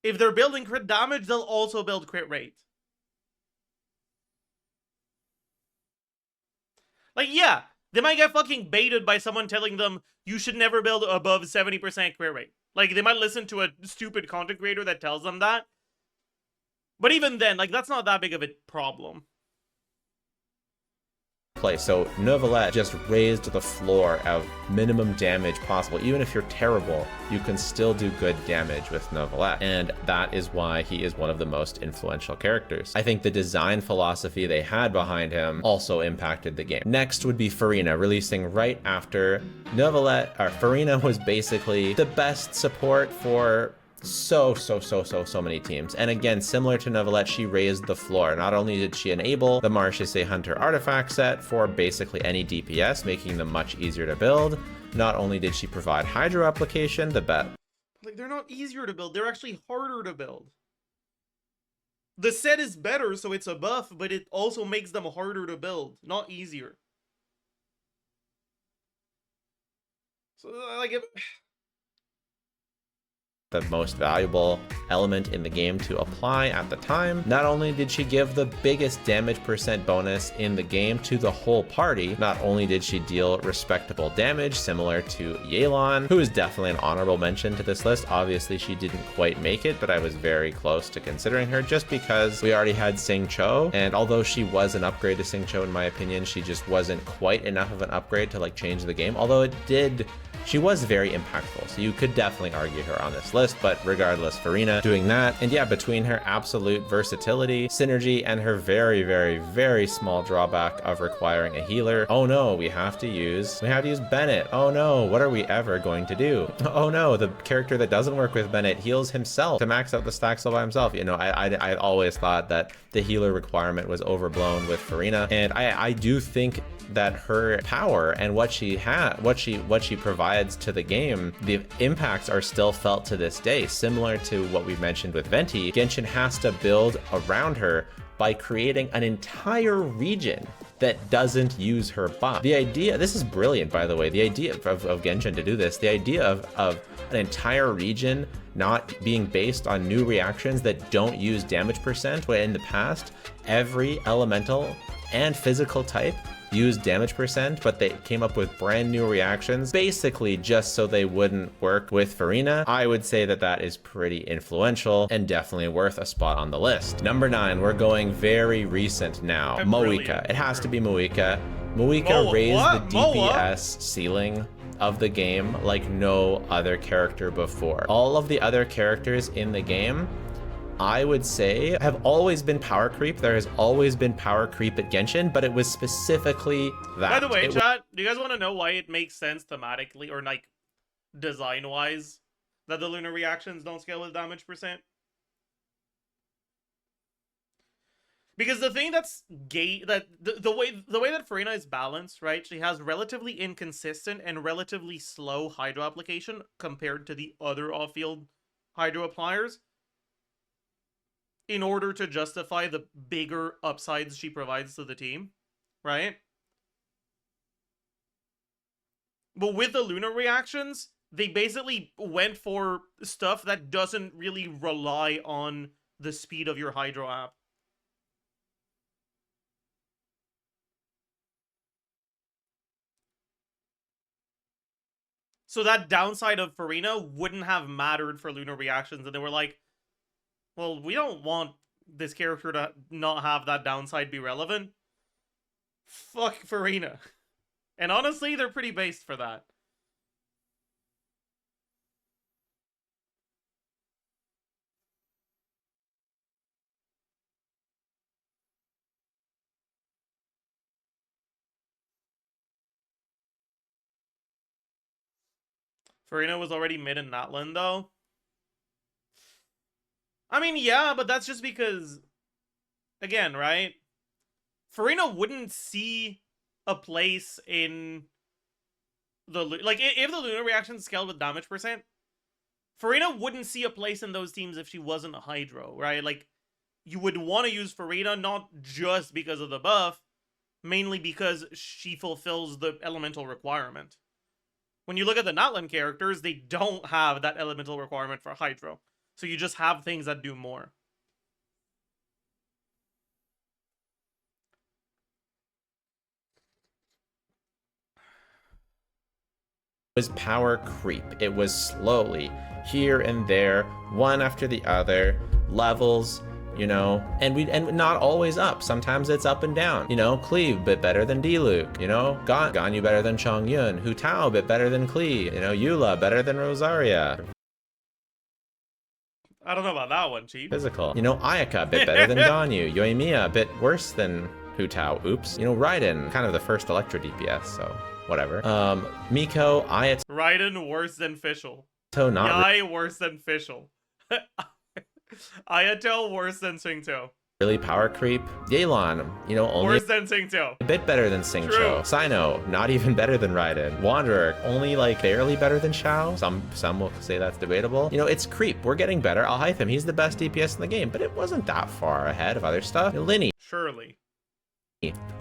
if they're building crit damage, they'll also build crit rate. Like, yeah, they might get fucking baited by someone telling them you should never build above 70% crit rate. Like, they might listen to a stupid content creator that tells them that. But even then, like, that's not that big of a problem. Play. So Neuvillette just raised the floor of minimum damage possible. Even if you're terrible, you can still do good damage with Neuvillette. And that is why he is one of the most influential characters. I think the design philosophy they had behind him also impacted the game. Next would be Furina, releasing right after Neuvillette. Furina was basically the best support for so many teams. And again, similar to Neuvillette, she raised the floor. Not only did she enable the Marchese Hunter artifact set for basically any DPS, making them much easier to build, not only did she provide Hydro application, the bet. Like, they're not easier to build, they're actually harder to build. The set is better, so it's a buff, but it also makes them harder to build, not easier. So, like, the most valuable element in the game to apply at the time. Not only did she give the biggest damage percent bonus in the game to the whole party, not only did she deal respectable damage similar to Yelan, who is definitely an honorable mention to this list. Obviously she didn't quite make it, but I was very close to considering her just because we already had Xingqiu, and although she was an upgrade to Xingqiu in my opinion, she just wasn't quite enough of an upgrade to like change the game, although it did. She was very impactful, so you could definitely argue her on this list, but regardless, Furina doing that. And yeah, between her absolute versatility, synergy, and her very small drawback of requiring a healer, oh no, we have to use Bennett. Oh no, what are we ever going to do? Oh no, the character that doesn't work with Bennett heals himself to max out the stacks all by himself. You know, I always thought that the healer requirement was overblown with Furina, and I do think that her power and what she provides to the game, the impacts are still felt to this day. Similar to what we mentioned with Venti, Genshin has to build around her by creating an entire region that doesn't use her buff. The idea, this is brilliant by the way, the idea of Genshin to do this, the idea of an entire region not being based on new reactions that don't use damage percent, when in the past, every elemental and physical type used damage percent, but they came up with brand new reactions, basically just so they wouldn't work with Furina. I would say that that is pretty influential and definitely worth a spot on the list. Number 9, we're going very recent now. Moika. It has to be Moika. Moika raised the DPS ceiling of the game like no other character before. All of the other characters in the game, I would say, have always been power creep. There has always been power creep at Genshin, but it was specifically that. By the way, chat, do you guys want to know why it makes sense thematically or like design-wise that the lunar reactions don't scale with damage percent? Because the thing that's the way that Furina is balanced, right? She has relatively inconsistent and relatively slow hydro application compared to the other off-field hydro appliers, in order to justify the bigger upsides she provides to the team, right? But with the lunar reactions, they basically went for stuff that doesn't really rely on the speed of your hydro app. So that downside of Furina wouldn't have mattered for lunar reactions, and they were like, well, we don't want this character to not have that downside be relevant, fuck Farina. And honestly, they're pretty based for that. Farina was already mid in Natlan, though. I mean, yeah, but that's just because, again, right? Farina wouldn't see a place in the... Like, if the Luna reaction scaled with damage percent, Farina wouldn't see a place in those teams if she wasn't a Hydro, right? Like, you would want to use Farina not just because of the buff, mainly because she fulfills the elemental requirement. When you look at the Natlan characters, they don't have that elemental requirement for Hydro. So you just have things that do more. Was power creep. It was slowly, here and there, one after the other, levels, you know, and not always up. Sometimes it's up and down. You know, Cleve a bit better than Diluc. You know, Ganyu better than Chongyun. Hu Tao a bit better than Cleve. You know, Eula better than Rosaria. I don't know about that one, Chief. Physical. You know, Ayaka a bit better than Ganyu. Yoimiya a bit worse than Hu Tao. Oops. You know, Raiden, kind of the first Electro DPS, so whatever. Miko, Ayato. Raiden worse than Fischl. Not Yai worse than Fischl. Ayato worse than Singto. Really power creep. Yelan, you know, only worse than Singto. A bit better than Xingqiu. Sino, not even better than Raiden. Wanderer, only like barely better than Xiao. Some will say that's debatable. You know, it's creep. We're getting better. Alhaitham, he's the best DPS in the game, but it wasn't that far ahead of other stuff. You know, Linny. Surely.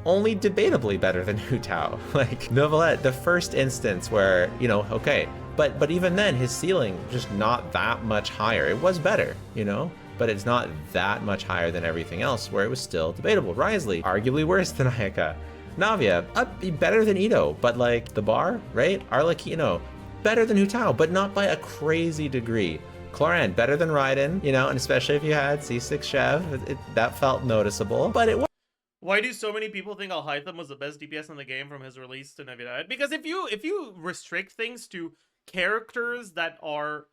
Only debatably better than Hu Tao. Like, Novelette, the first instance where, you know, okay, but even then, his ceiling just not that much higher. It was better, you know, but it's not that much higher than everything else where it was still debatable. Risley, arguably worse than Ayaka. Navia, better than Ito, but like the bar, right? Arlecchino, better than Hu Tao, but not by a crazy degree. Cloran, better than Raiden, you know, and especially if you had C6 Chev, that felt noticeable, but it was. Why do so many people think Alhaitham was the best DPS in the game from his release to Navidad? Because if you restrict things to characters that are...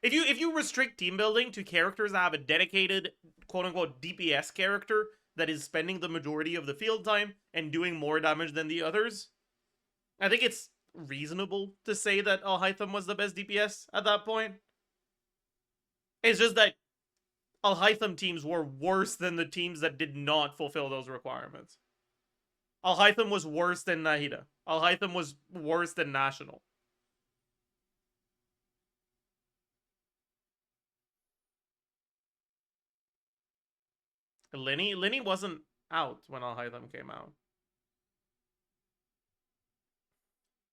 If you restrict team building to characters that have a dedicated, quote-unquote, DPS character that is spending the majority of the field time and doing more damage than the others, I think it's reasonable to say that Alhaitham was the best DPS at that point. It's just that Alhaitham teams were worse than the teams that did not fulfill those requirements. Alhaitham was worse than Nahida. Alhaitham was worse than National. Linny wasn't out when Alhaitham came out.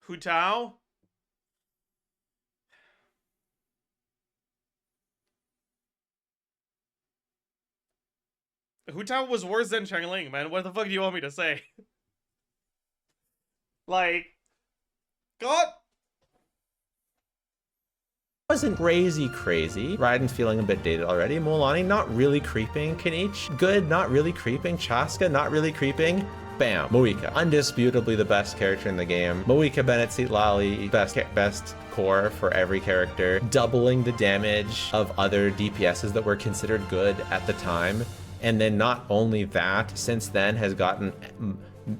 Hu Tao? Hu Tao was worse than Changling, man. What the fuck do you want me to say? Like, God. Wasn't crazy. Raiden feeling a bit dated already. Molani not really creeping. Kanich, good, not really creeping. Chaska, not really creeping. Bam. Moika, undisputably the best character in the game. Moika Bennett Seat Lally, best core for every character. Doubling the damage of other DPSs that were considered good at the time. And then not only that, since then has gotten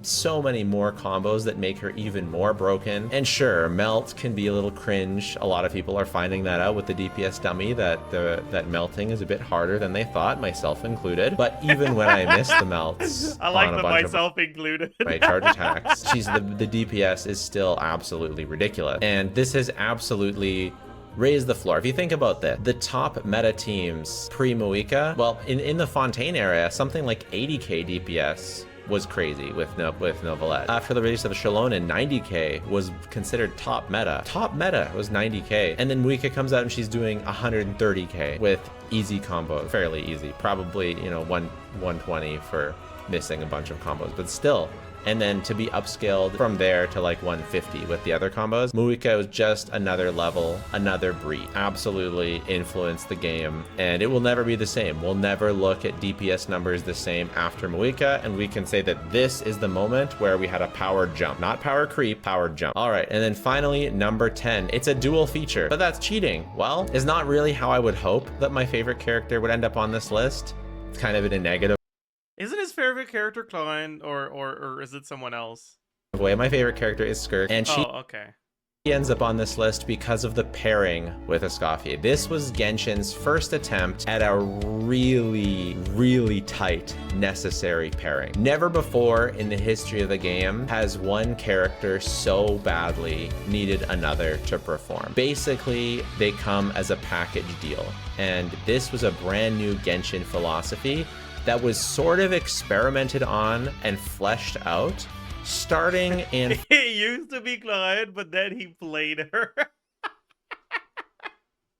so many more combos that make her even more broken. And sure, melt can be a little cringe. A lot of people are finding that out with the DPS dummy, that melting is a bit harder than they thought, myself included. But even when I miss the melts, I like the myself included. Right, charge attacks. The DPS is still absolutely ridiculous. And this has absolutely raise the floor. If you think about that, the top meta teams pre-Moika, well, in the Fontaine era, something like 80k DPS was crazy with Novelette. After the release of Shallonen, 90k was considered top meta. Top meta was 90k. And then Moika comes out and she's doing 130k with easy combos. Fairly easy. Probably, you know, 120 for missing a bunch of combos. But still, and then to be upscaled from there to like 150 with the other combos. Muika was just another level, another breed. Absolutely influenced the game, and it will never be the same. We'll never look at DPS numbers the same after Muika, and we can say that this is the moment where we had a power jump. Not power creep, power jump. All right, and then finally, number 10. It's a dual feature, but that's cheating. Well, it's not really how I would hope that my favorite character would end up on this list. It's kind of in a negative Isn't his favorite character Klein, or is it someone else? way. My favorite character is Skirk, and she okay. ends up on this list because of the pairing with Escoffier. This was Genshin's first attempt at a really, really tight, necessary pairing. Never before in the history of the game has one character so badly needed another to perform. Basically, they come as a package deal, and this was a brand new Genshin philosophy that was sort of experimented on and fleshed out starting in It used to be Klein, but then he played her.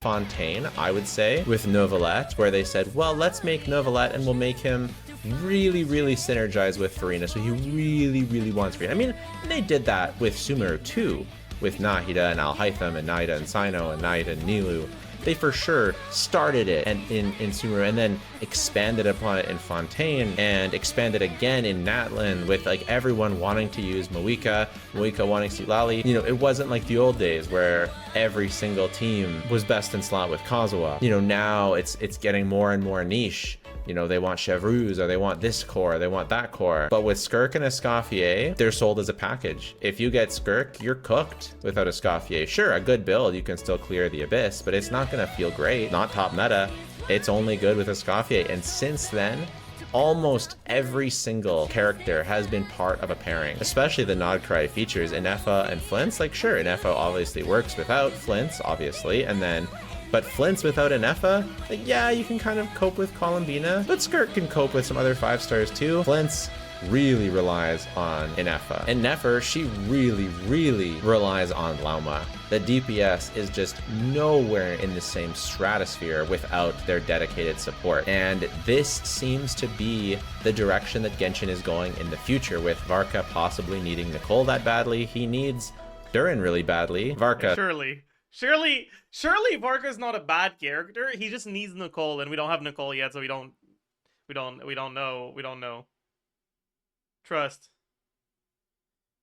Fontaine, I would say, with Novelette, where they said, well, let's make Novelette and we'll make him really, really synergize with Farina. So he really, really wants Farina. I mean, they did that with Sumeru too, with Nahida and Alhaitham and Naida and Sino and Naida and Nilu. They for sure started it and in Sumeru and then expanded upon it in Fontaine and expanded again in Natlan with like everyone wanting to use Moika wanting to see Lali. You know, it wasn't like the old days where every single team was best in slot with Kazuha. You know, now it's getting more and more niche. You know, they want Chevreuse, or they want this core, they want that core. But with Skirk and Escoffier, they're sold as a package. If you get Skirk, you're cooked without Escoffier. Sure, a good build, you can still clear the Abyss, but it's not gonna feel great. Not top meta. It's only good with Escoffier. And since then, almost every single character has been part of a pairing, especially the Nodcry features. Inefa and Flints, like sure, Inefa obviously works without Flints, obviously, and then but Flints without Inefa, like, yeah, you can kind of cope with Columbina, but Skirk can cope with some other 5 stars too. Flints really relies on Inefa. And Nefer, she really, really relies on Lauma. The DPS is just nowhere in the same stratosphere without their dedicated support. And this seems to be the direction that Genshin is going in the future, with Varka possibly needing Nicole that badly. He needs Durin really badly. Varka. Surely Varka's not a bad character. He just needs Nicole, and we don't have Nicole yet, so we don't know. Trust.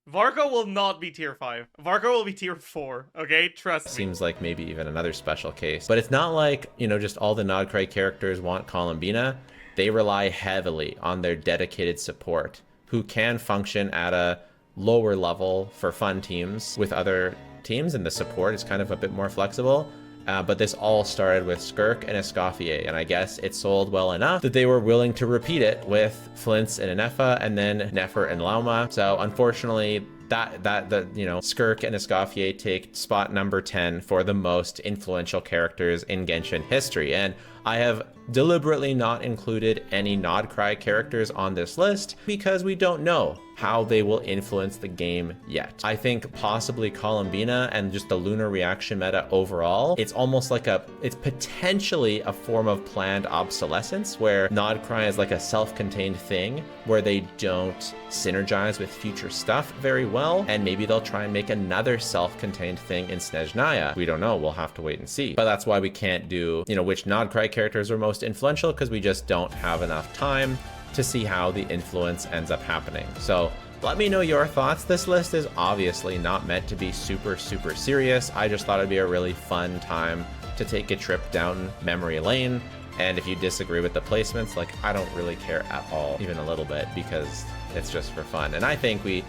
Varka will not be tier 5. Varka will be tier 4, okay? Trust me. Seems like maybe even another special case. But it's not like, you know, just all the Nodcry characters want Columbina. They rely heavily on their dedicated support, who can function at a lower level for fun teams with other teams, and the support is kind of a bit more flexible. But this all started with Skirk and Escoffier, and I guess it sold well enough that they were willing to repeat it with Flints and Inefa, and then Nefer and Lauma. So unfortunately, you know, Skirk and Escoffier take spot number 10 for the most influential characters in Genshin history. And I have deliberately not included any Nodcry characters on this list because we don't know how they will influence the game yet. I think possibly Columbina and just the lunar reaction meta overall, it's almost like it's potentially a form of planned obsolescence where Nodcry is like a self-contained thing where they don't synergize with future stuff very well, and maybe they'll try and make another self-contained thing in Snezhnaya. We don't know, we'll have to wait and see. But that's why we can't do, you know, which Nodcry characters are most influential, because we just don't have enough time to see how the influence ends up happening. So let me know your thoughts. This list is obviously not meant to be super serious. I just thought it'd be a really fun time to take a trip down memory lane. And if you disagree with the placements, like, I don't really care at all, even a little bit, because it's just for fun. And I think we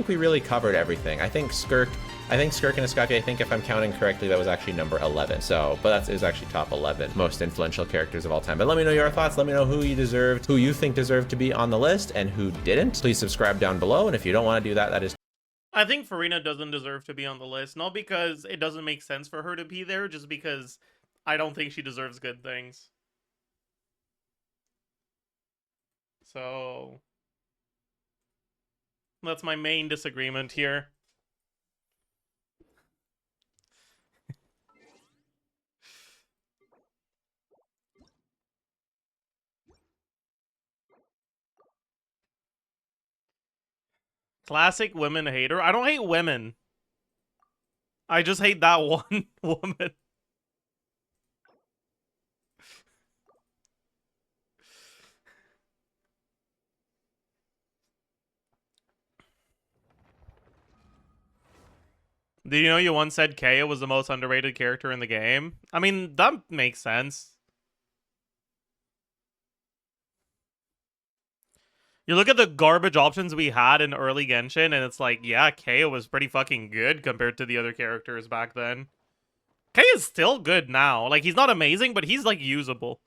really covered everything. I think Skirk and Escoffier, I think if I'm counting correctly, that was actually number 11. So, but it was actually top 11 most influential characters of all time. But let me know your thoughts. Let me know who you think deserved to be on the list and who didn't. Please subscribe down below. And if you don't want to do that, that is. I think Farina doesn't deserve to be on the list, not because it doesn't make sense for her to be there, just because I don't think she deserves good things. So that's my main disagreement here. Classic women hater. I don't hate women. I just hate that one woman. Do you know you once said Kaya was the most underrated character in the game? I mean, that makes sense. You look at the garbage options we had in early Genshin, and it's like, yeah, Kaya was pretty fucking good compared to the other characters back then. Kaya's still good now. Like, he's not amazing, but he's like usable.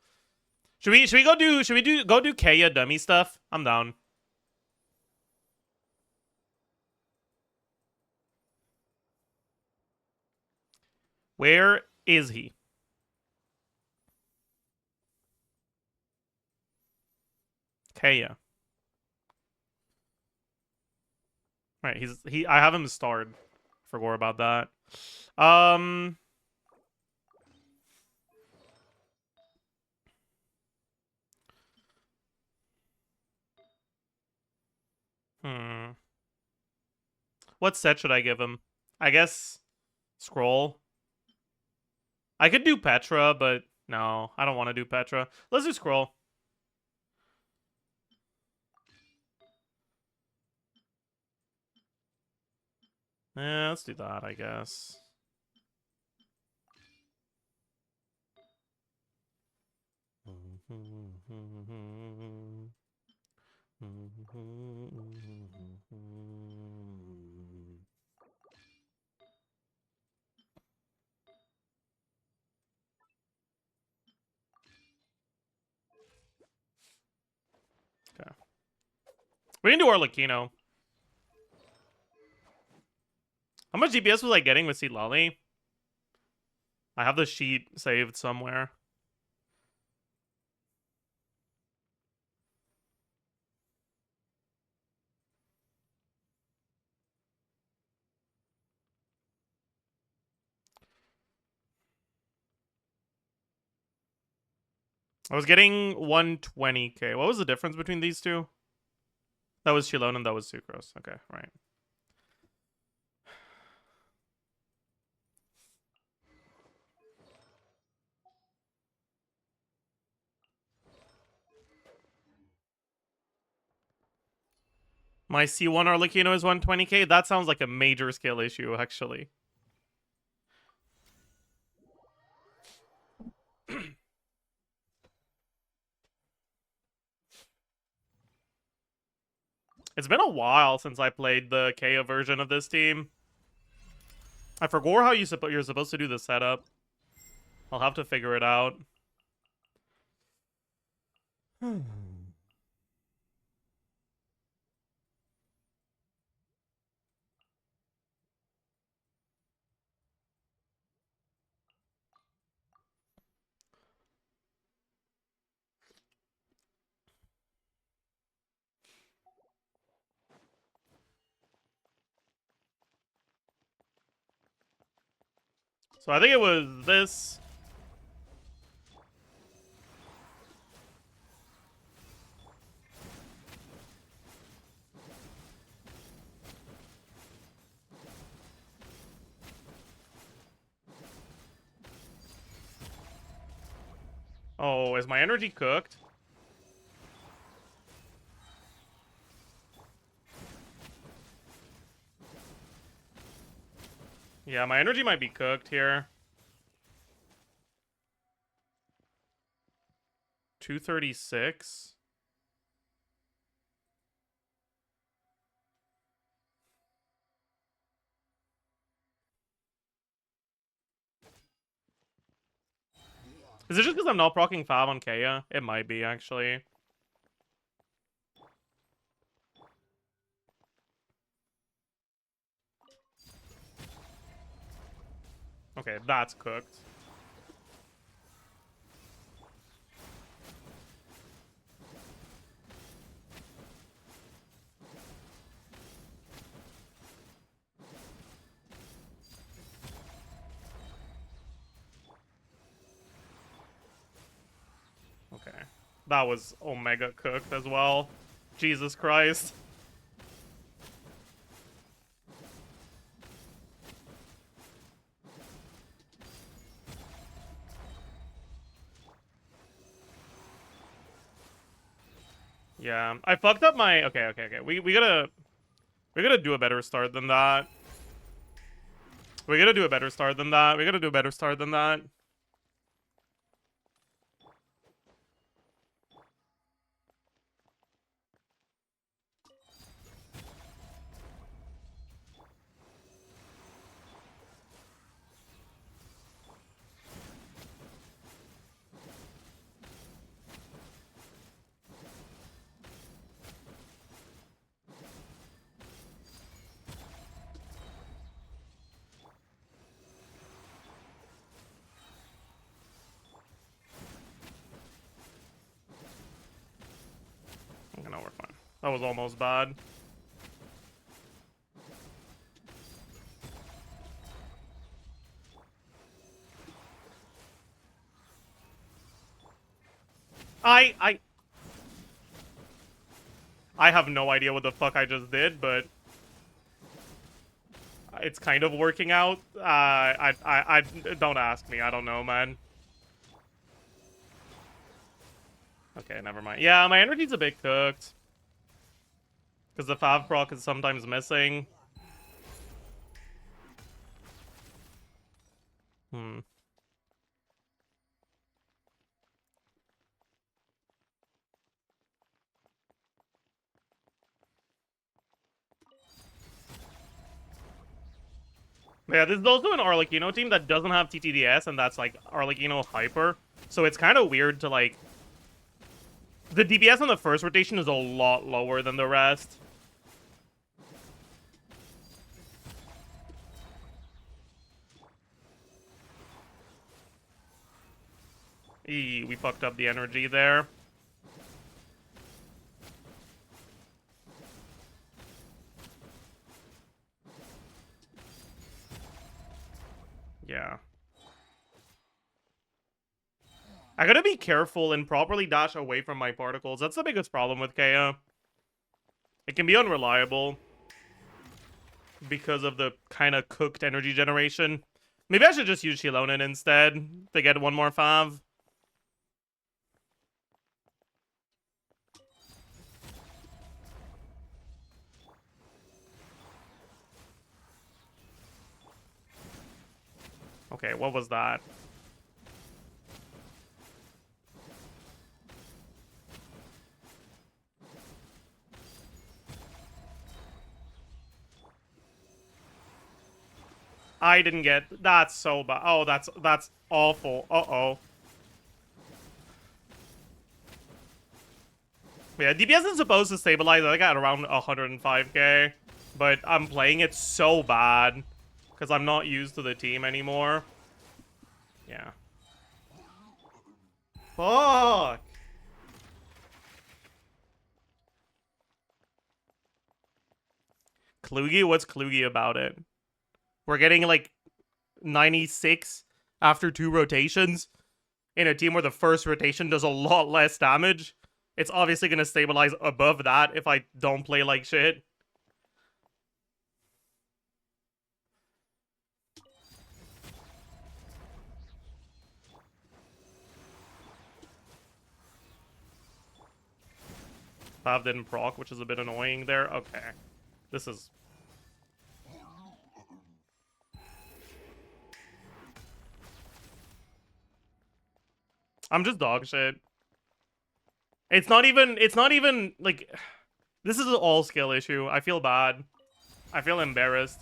Should we go do Kaya dummy stuff? I'm down. Where is he? Kaya. Right, I have him starred. Forgot about that. Um hmm. What set should I give him? I guess Scroll. I could do Petra, but no, I don't want to do Petra. Let's do Scroll. Yeah, let's do that, I guess. Okay. We can do Arlecchino. How much DPS was I getting with Seed Lolly? I have the sheet saved somewhere. I was getting 120k. What was the difference between these two? That was Chilone and that was Sucrose. Okay, right. My C1 Arlecchino is 120k? That sounds like a major skill issue, actually. It's been a while since I played the KO version of this team. I forgot how you're supposed to do the setup. I'll have to figure it out. So I think it was this. Oh, is my energy cooked? Yeah, my energy might be cooked here. 236. Is it just because I'm not proccing 5 on Kaya? It might be, actually. Okay, that's cooked. Okay. That was Omega cooked as well. Jesus Christ. Yeah, I fucked up my... Okay. We gotta do a better start than that. We gotta do a better start than that. We gotta do a better start than that. Okay, no, we're fine. That was almost bad. I have no idea what the fuck I just did, but it's kind of working out. I don't ask me. I don't know, man. Okay, never mind. Yeah, my energy's a bit cooked. Because the Fav proc is sometimes missing. Hmm. Yeah, this is also an Arlecchino team that doesn't have TTDS, and that's, like, Arlecchino Hyper. So it's kind of weird to, like... The DPS on the first rotation is a lot lower than the rest. Eee, we fucked up the energy there. Yeah. I gotta be careful and properly dash away from my particles. That's the biggest problem with Kea. It can be unreliable because of the kind of cooked energy generation. Maybe I should just use Shilonen instead to get one more fav. Okay, what was that? I didn't get... That's so bad. Oh, that's awful. Uh-oh. Yeah, DPS is supposed to stabilize, I got around 105k. But I'm playing it so bad. Because I'm not used to the team anymore. Yeah. Fuck! Klugi? What's Klugi about it? We're getting, like, 96 after 2 rotations in a team where the first rotation does a lot less damage. It's obviously going to stabilize above that if I don't play like shit. Fav didn't proc, which is a bit annoying there. Okay. This is... I'm just dog shit. It's not even, like... This is an all skill issue. I feel bad. I feel embarrassed.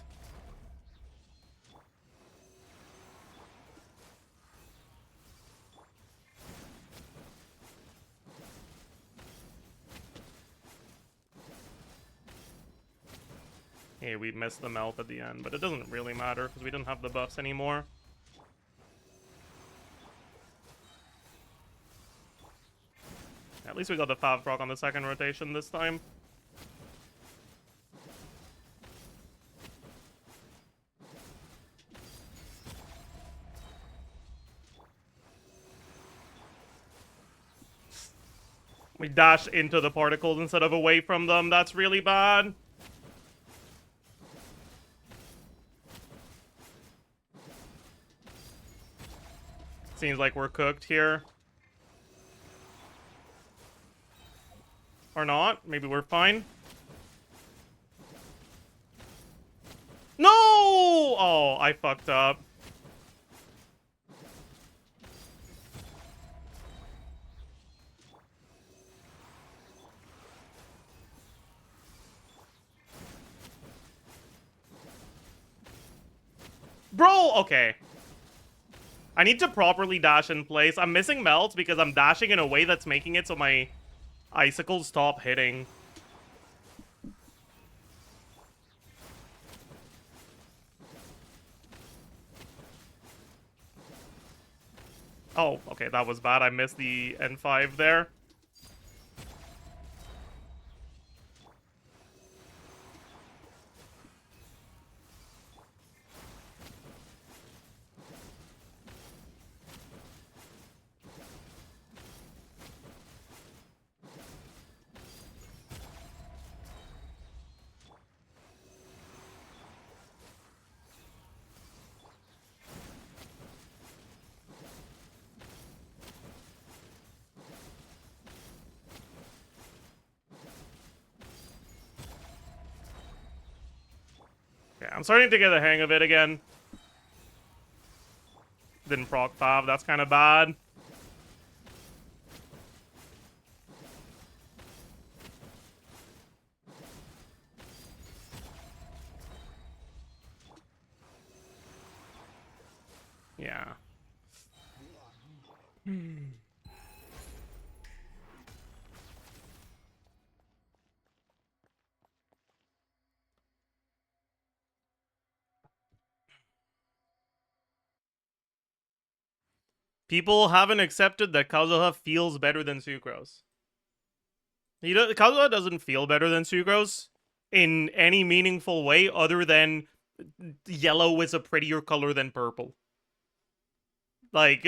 Hey, we missed the melt at the end, but it doesn't really matter because we didn't have the buffs anymore. At least we got the Fav proc on the second rotation this time. We dash into the particles instead of away from them. That's really bad. Seems like we're cooked here. Or not. Maybe we're fine. No! Oh, I fucked up. Bro, okay. I need to properly dash in place. I'm missing melt because I'm dashing in a way that's making it so my icicles stop hitting. Oh, okay, that was bad. I missed the N5 there. Okay, I'm starting to get the hang of it again. Didn't proc 5, that's kind of bad. Yeah. People haven't accepted that Kazuha feels better than Sucrose. Kazuha doesn't feel better than Sucrose in any meaningful way other than yellow is a prettier color than purple. Like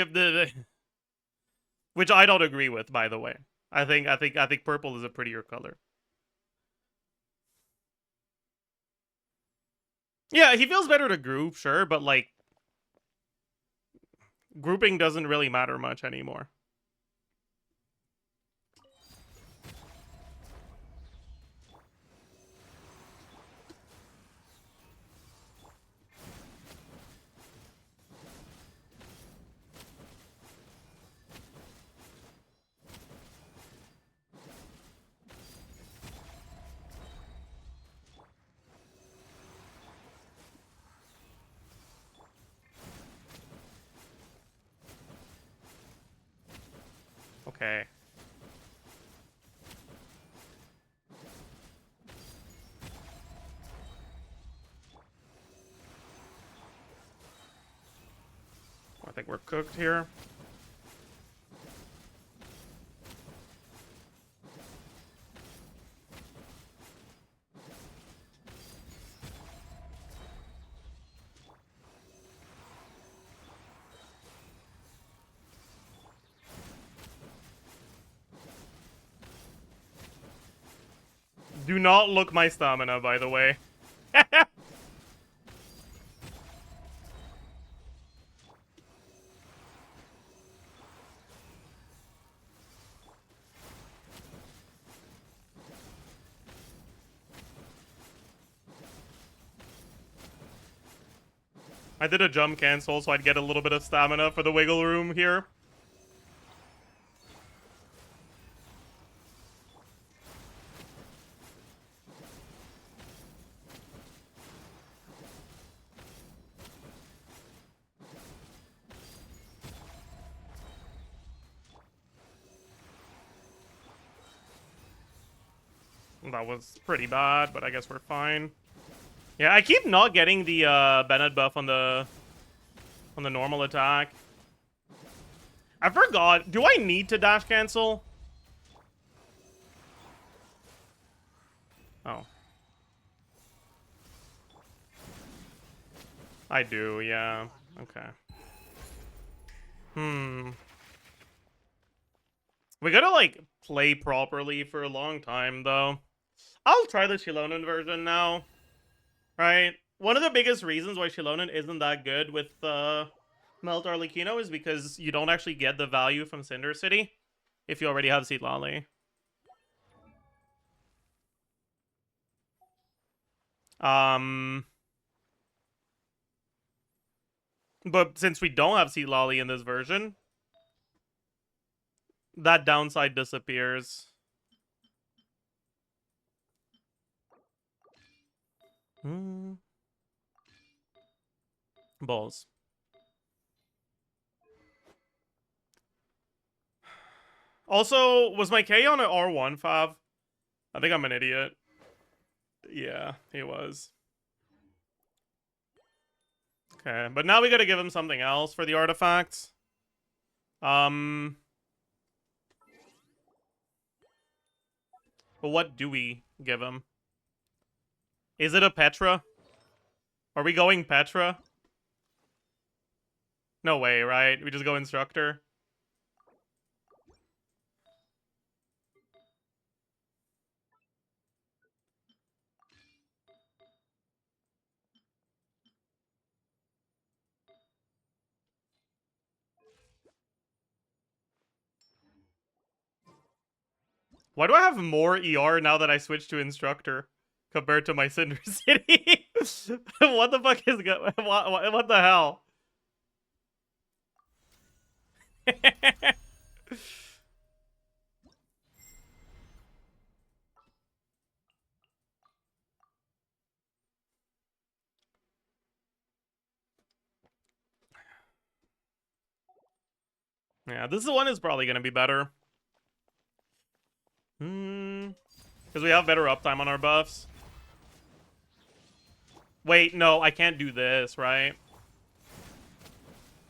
which I don't agree with, by the way. I think purple is a prettier color. Yeah, he feels better to group, sure, but like grouping doesn't really matter much anymore. Okay. I think we're cooked here. Do not look my stamina, by the way. I did a jump cancel so I'd get a little bit of stamina for the wiggle room here. That was pretty bad, but I guess we're fine. Yeah, I keep not getting the Bennett buff on the normal attack. I forgot. Do I need to dash cancel? Oh. I do, yeah. Okay. We gotta, like, play properly for a long time, though. I'll try the Shilonen version now. Right? One of the biggest reasons why Shilonen isn't that good with Melt Arlecchino is because you don't actually get the value from Cinder City if you already have Seed Lolly. But since we don't have Seat Lolly in this version, that downside disappears. Balls. Also, was my K on an R1, Fav? I think I'm an idiot. Yeah, he was. Okay, but now we gotta give him something else for the artifacts. But what do we give him? Is it a Petra? Are we going Petra? No way, right? We just go Instructor? Why do I have more ER now that I switched to Instructor compared to my Cinder City? What the fuck is what the hell? Yeah, this one is probably gonna be better. Because we have better uptime on our buffs. Wait, no, I can't do this, right?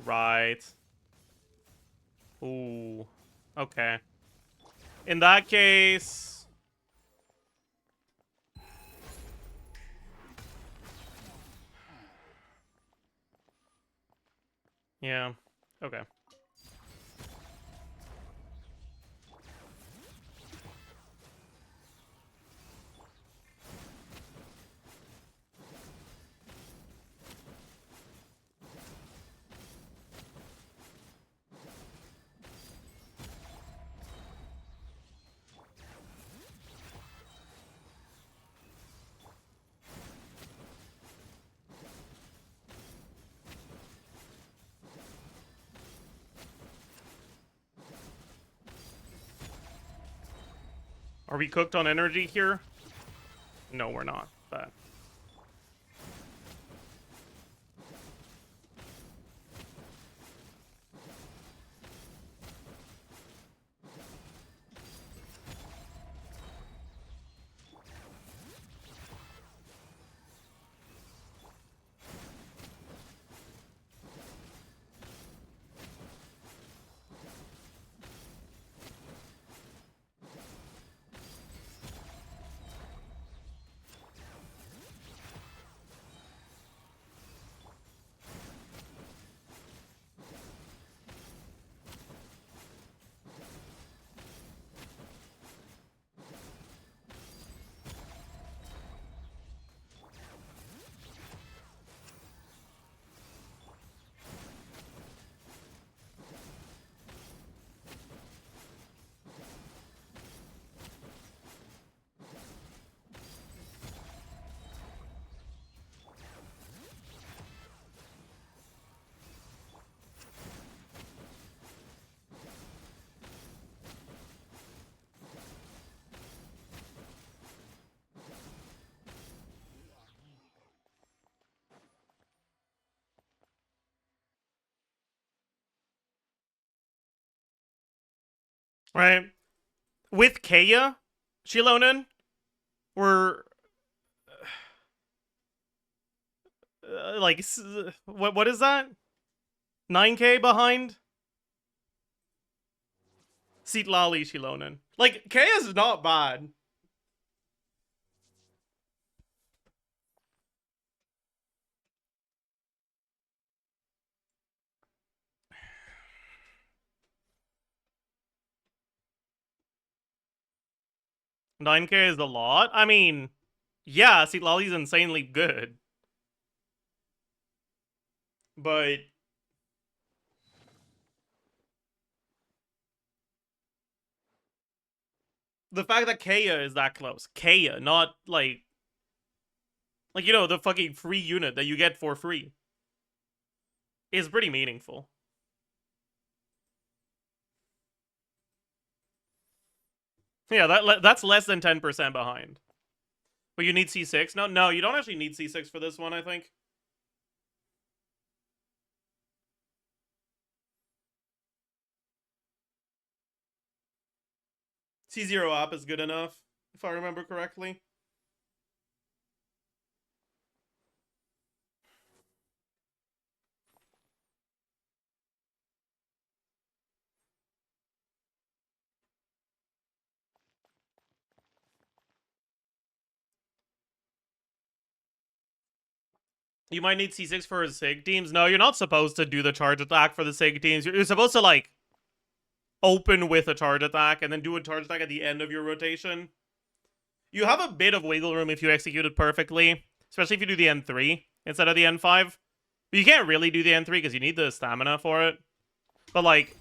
Right. Ooh. Okay. In that case... Yeah. Okay. Are we cooked on energy here? No, we're not. But... Right. With Kaya, Shilonen, we're... like, what is that? 9k behind? Seat Lali Shilonen. Like, Kaya's not bad. Nine K is a lot. I mean, yeah, Seat Lali's insanely good. But the fact that Kaya is that close. Kaya, not like... Like, you know, the fucking free unit that you get for free is pretty meaningful. Yeah, that's less than 10% behind. But you need C6? No, you don't actually need C6 for this one, I think. C0 up is good enough, if I remember correctly. You might need C6 for his SIG teams. No, you're not supposed to do the charge attack for the SIG teams. You're supposed to, like, open with a charge attack and then do a charge attack at the end of your rotation. You have a bit of wiggle room if you execute it perfectly, especially if you do the N3 instead of the N5. But you can't really do the N3 because you need the stamina for it. But, like...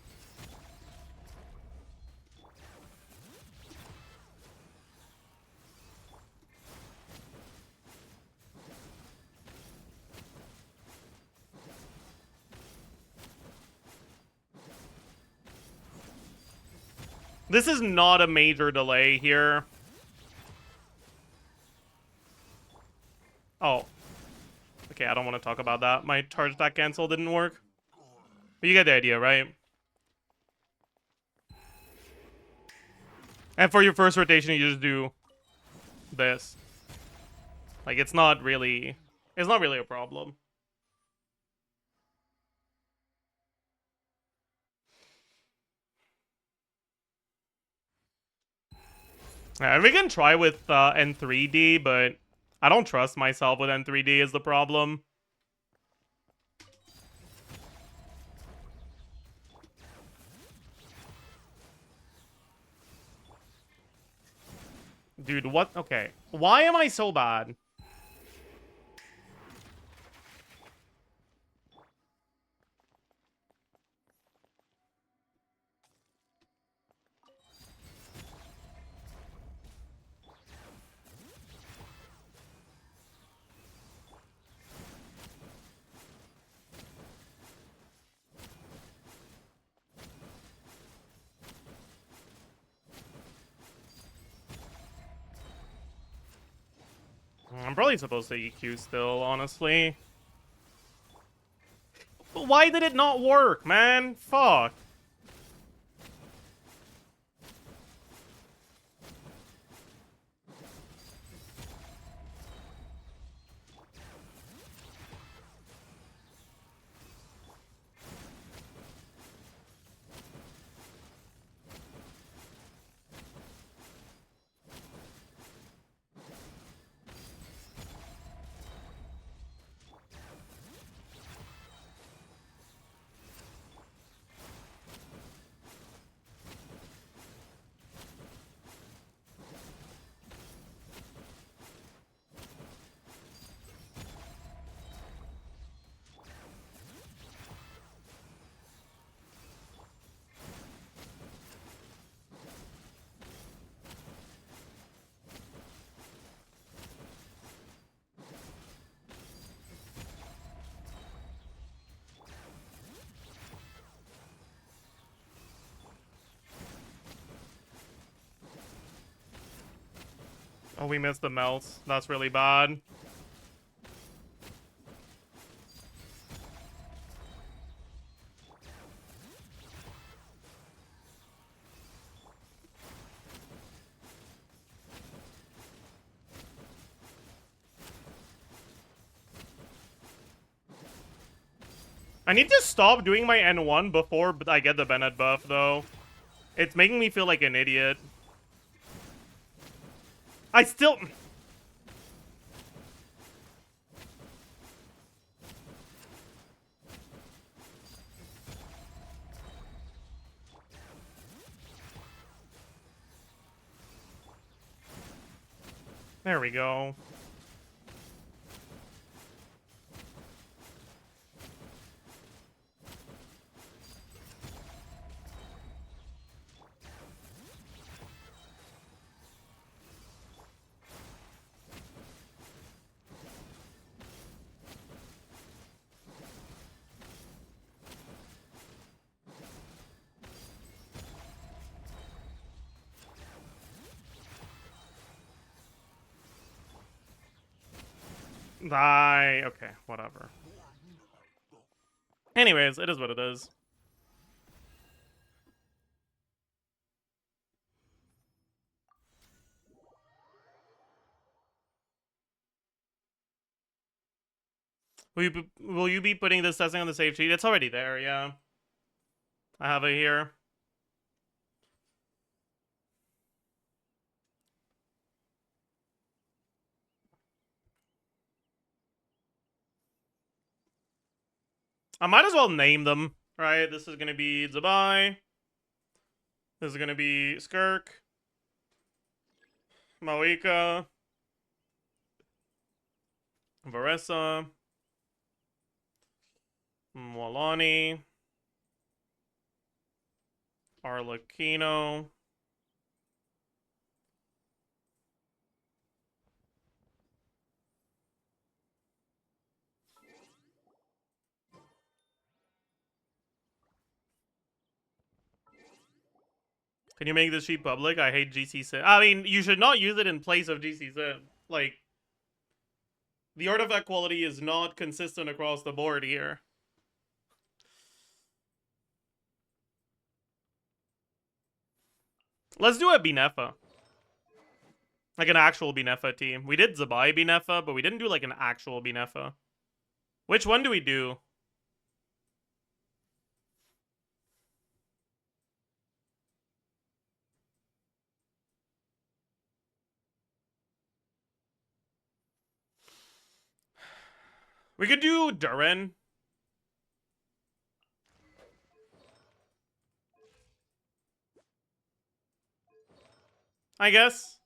This is not a major delay here. Oh. Okay, I don't want to talk about that. My charge attack cancel didn't work. But you get the idea, right? And for your first rotation, you just do this. Like, it's not really a problem. Yeah, we can try with N3D, but I don't trust myself with N3D is the problem. Dude, what? Okay. Why am I so bad? I'm probably supposed to EQ still, honestly. But why did it not work, man? Fuck. Oh, we missed the melts. That's really bad. I need to stop doing my N1 before I get the Bennett buff, though. It's making me feel like an idiot. I still... There we go. Okay, whatever. Anyways, it is what it is. Will you be putting this testing on the save sheet? It's already there, yeah. I have it here. I might as well name them, right? This is gonna be Zabai. This is gonna be Skirk. Moika. Varessa. Mwalani. Arlecchino. Can you make this sheet public? I hate GC6. I mean, you should not use it in place of GC6. Like, the artifact quality is not consistent across the board here. Let's do a Binefa. Like an actual Binefa team. We did Zabai Binefa, but we didn't do like an actual Binefa. Which one do we do? We could do Durin. I guess.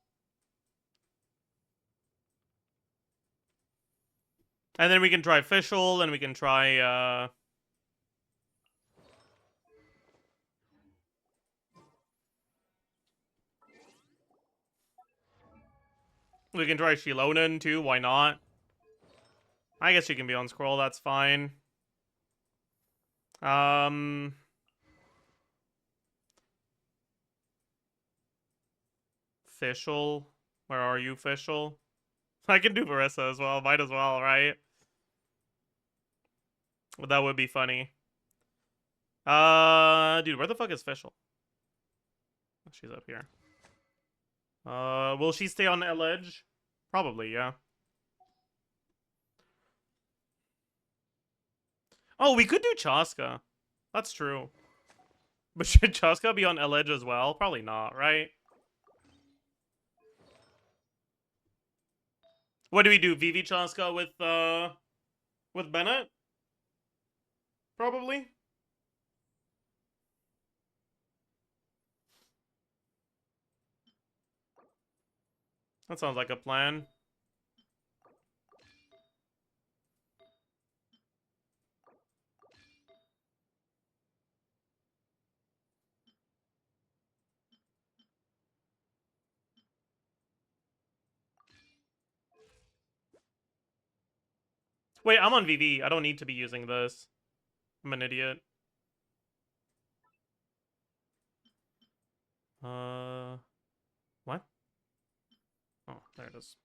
And then we can try Fischl, and we can try, we can try Shilonen, too. Why not? I guess she can be on scroll. That's fine. Fischl. Where are you, Fischl? I can do Marissa as well. Might as well, right? Well, that would be funny. Dude, where the fuck is Fischl? She's up here. Will she stay on L edge? Probably, yeah. Oh, we could do Chaska. That's true. But should Chaska be on L edge as well? Probably not, right? What do we do? Vivi Chaska with Bennett? Probably. That sounds like a plan. Wait, I'm on VV. I don't need to be using this. I'm an idiot. What? Oh, there it is.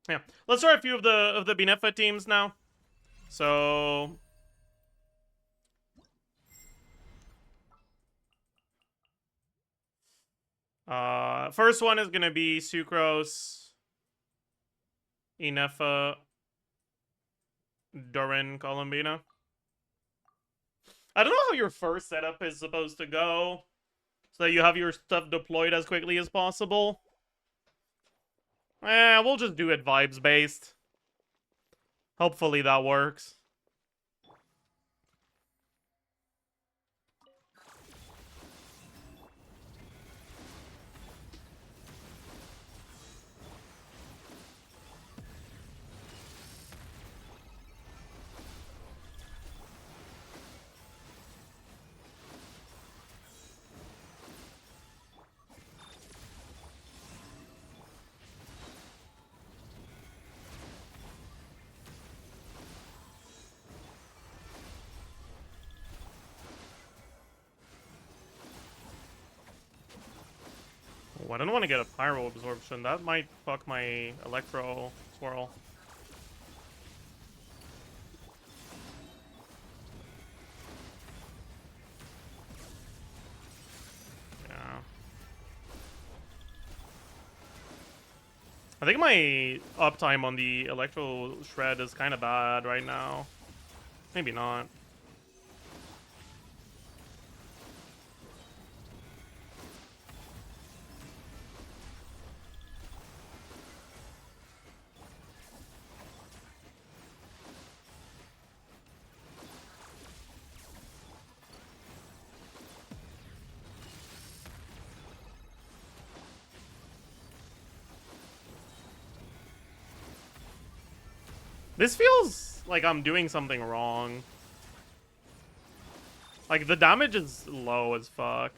Yeah. Let's try a few of the Binefa teams now. So first one is gonna be Sucrose, Inefa, Durin, Columbina. I don't know how your first setup is supposed to go, so that you have your stuff deployed as quickly as possible. We'll just do it vibes based. Hopefully that works. Oh, I don't want to get a pyro absorption. That might fuck my electro swirl. Yeah. I think my uptime on the electro shred is kind of bad right now. Maybe not. This feels like I'm doing something wrong. Like, the damage is low as fuck.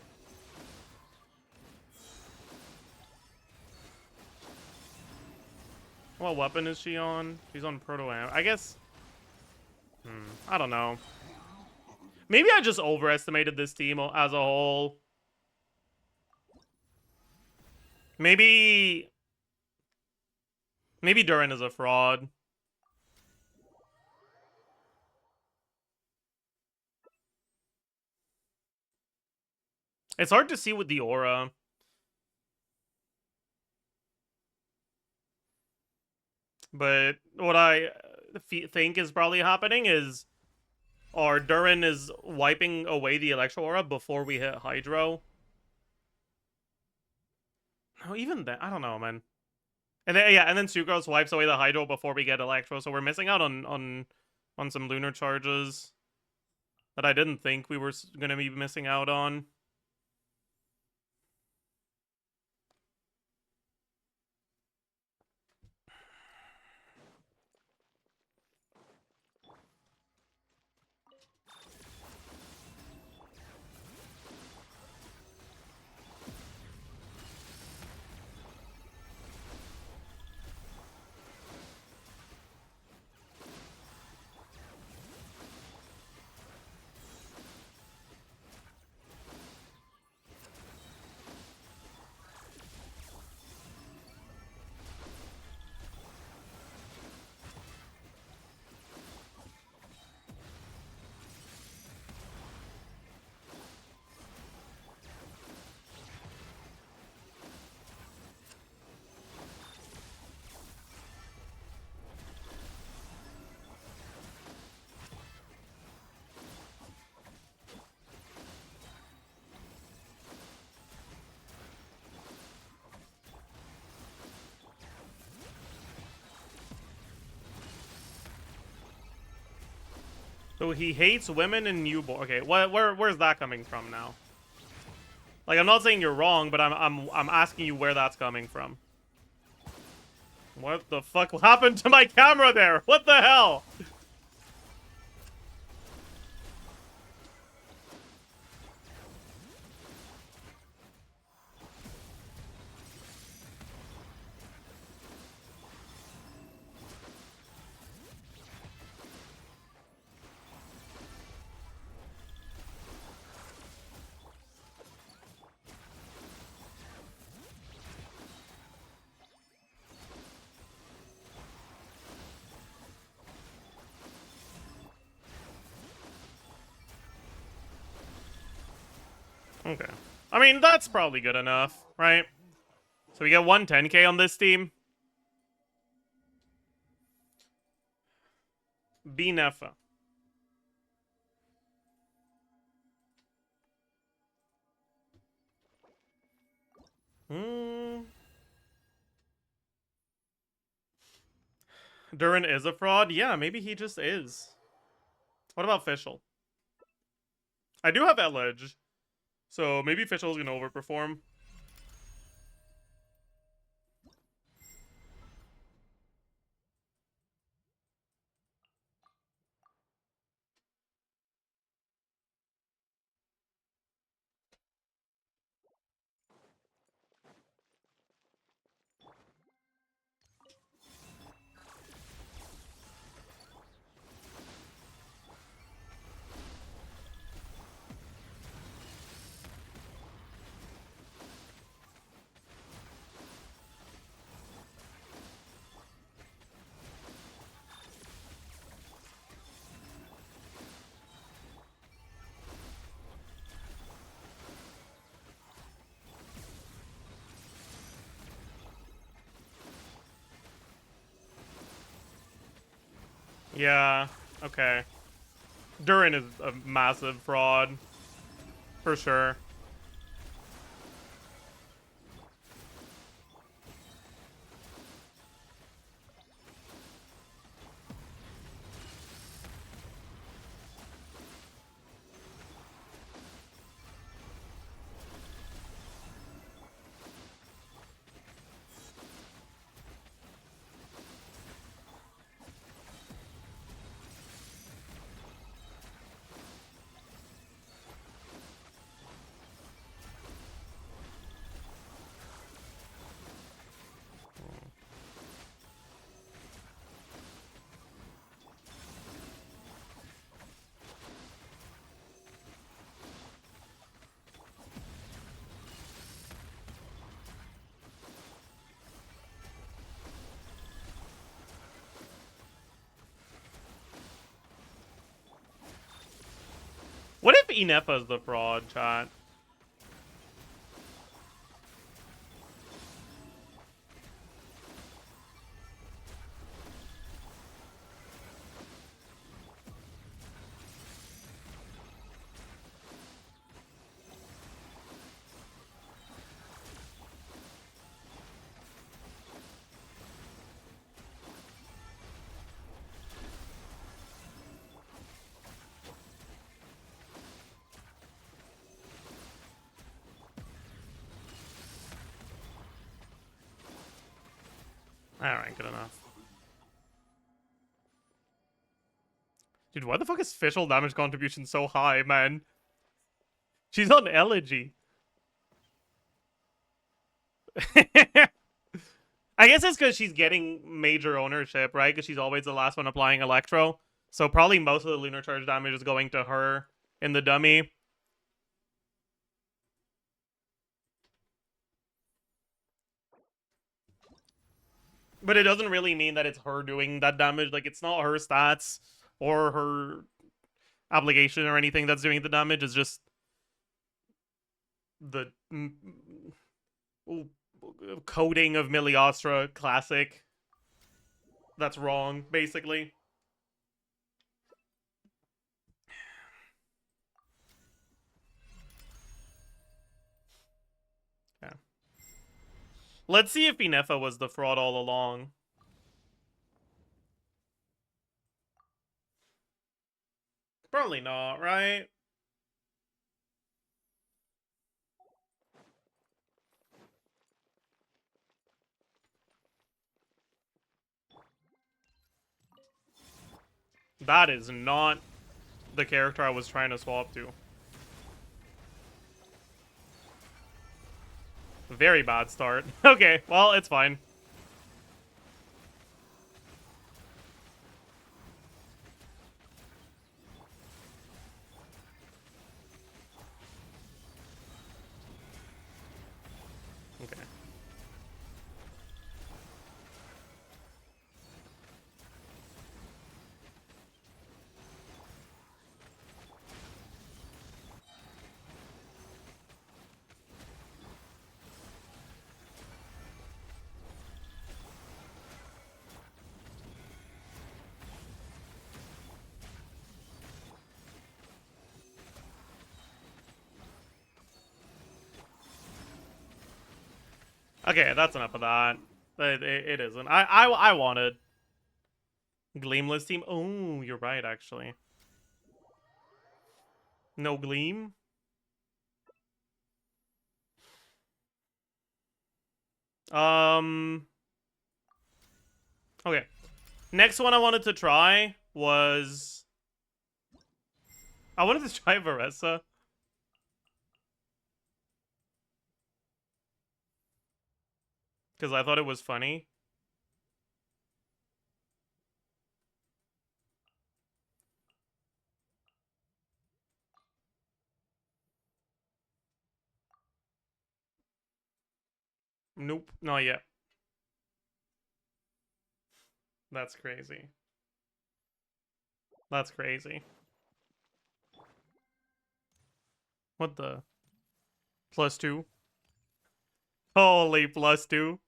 What weapon is she on? She's on Proto-Am. I guess... I don't know. Maybe I just overestimated this team as a whole. Maybe Durin is a fraud. It's hard to see with the aura. But what I think is probably happening is our Durin is wiping away the Electro Aura before we hit Hydro. No, even then, I don't know, man. And then, yeah, and then Sucrose wipes away the Hydro before we get Electro, so we're missing out on some lunar charges that I didn't think we were gonna be missing out on. So he hates women and newborn. Okay, where's that coming from now? Like, I'm not saying you're wrong, but I'm asking you where that's coming from. What the fuck happened to my camera there? What the hell? Okay. I mean, that's probably good enough, right? So we get 110k on this team. B Nefa. Durin is a fraud? Yeah, maybe he just is. What about Fischl? I do have that ledge. So maybe Fischl's gonna overperform. Yeah, okay. Durin is a massive fraud. For sure. What if Inepa's the fraud, chat? Alright, good enough. Dude, why the fuck is Fischl damage contribution so high, man? She's on Elegy. I guess it's because she's getting major ownership, right? Because she's always the last one applying Electro. So probably most of the Lunar Charge damage is going to her in the dummy. But it doesn't really mean that it's her doing that damage. Like, it's not her stats or her obligation or anything that's doing the damage. It's just the coding of Miliostra Classic that's wrong, basically. Yeah. Let's see if Inefa was the fraud all along. Probably not, right? That is not the character I was trying to swap to. Very bad start. Okay, well, it's fine. Okay. Okay, that's enough of that. It isn't. I wanted Gleamless team. Oh, you're right, actually. No Gleam? Okay. Next one I wanted to try was... I wanted to try Varessa. Because I thought it was funny. Nope, not yet. That's crazy. That's crazy. What the? +2? Holy +2.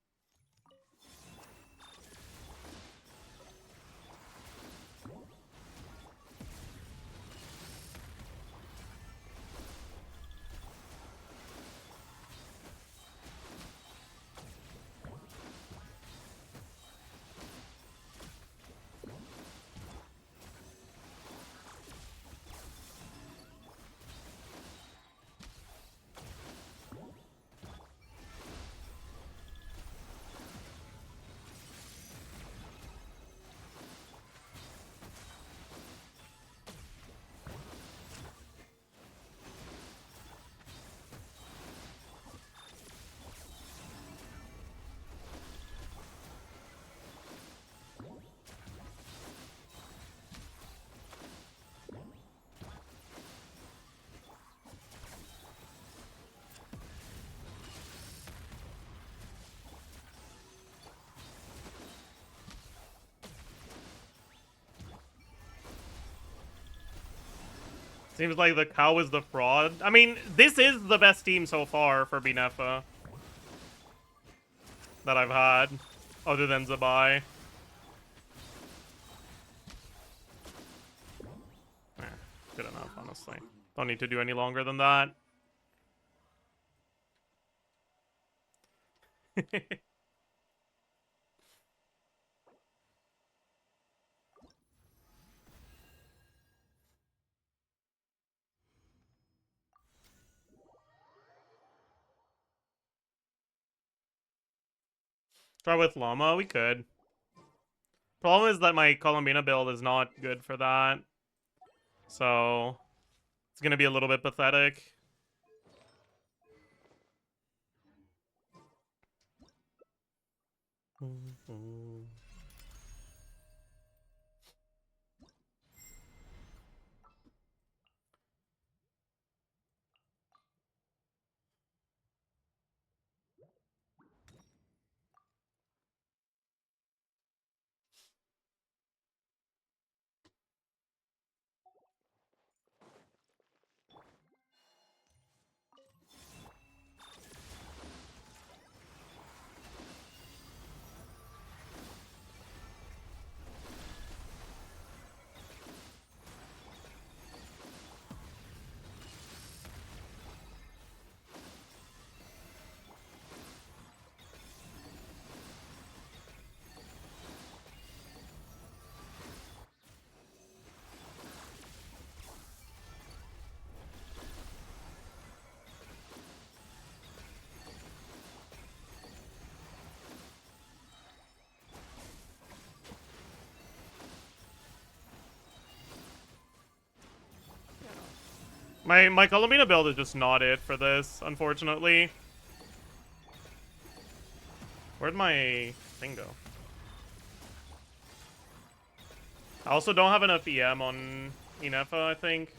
Seems like the cow is the fraud. I mean, this is the best team so far for Binefa that I've had, other than Zabai. Good enough, honestly. Don't need to do any longer than that. Try with Llama, we could. Problem is that my Columbina build is not good for that. So, it's gonna be a little bit pathetic. My Columbina build is just not it for this, unfortunately. Where'd my thing go? I also don't have enough EM on Inefa, I think.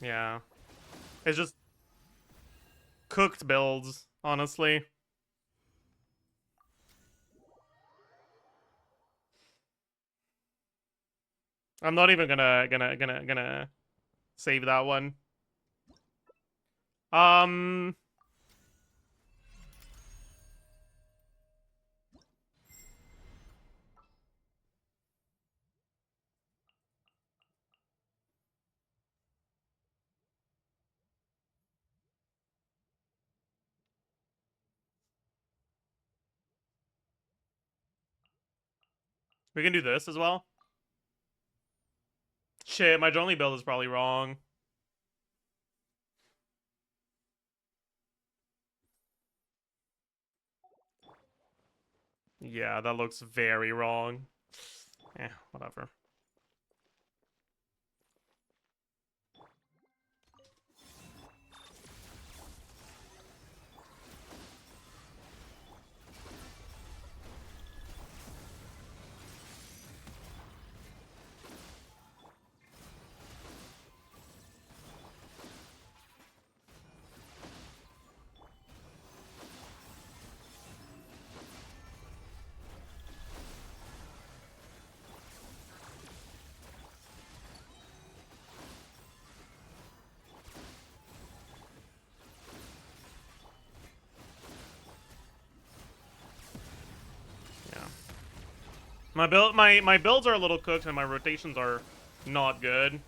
Yeah. It's just cooked builds, honestly. I'm not even gonna save that one. We can do this as well. Shit, my Jonli build is probably wrong. Yeah, that looks very wrong. Whatever. My builds are a little cooked and my rotations are not good.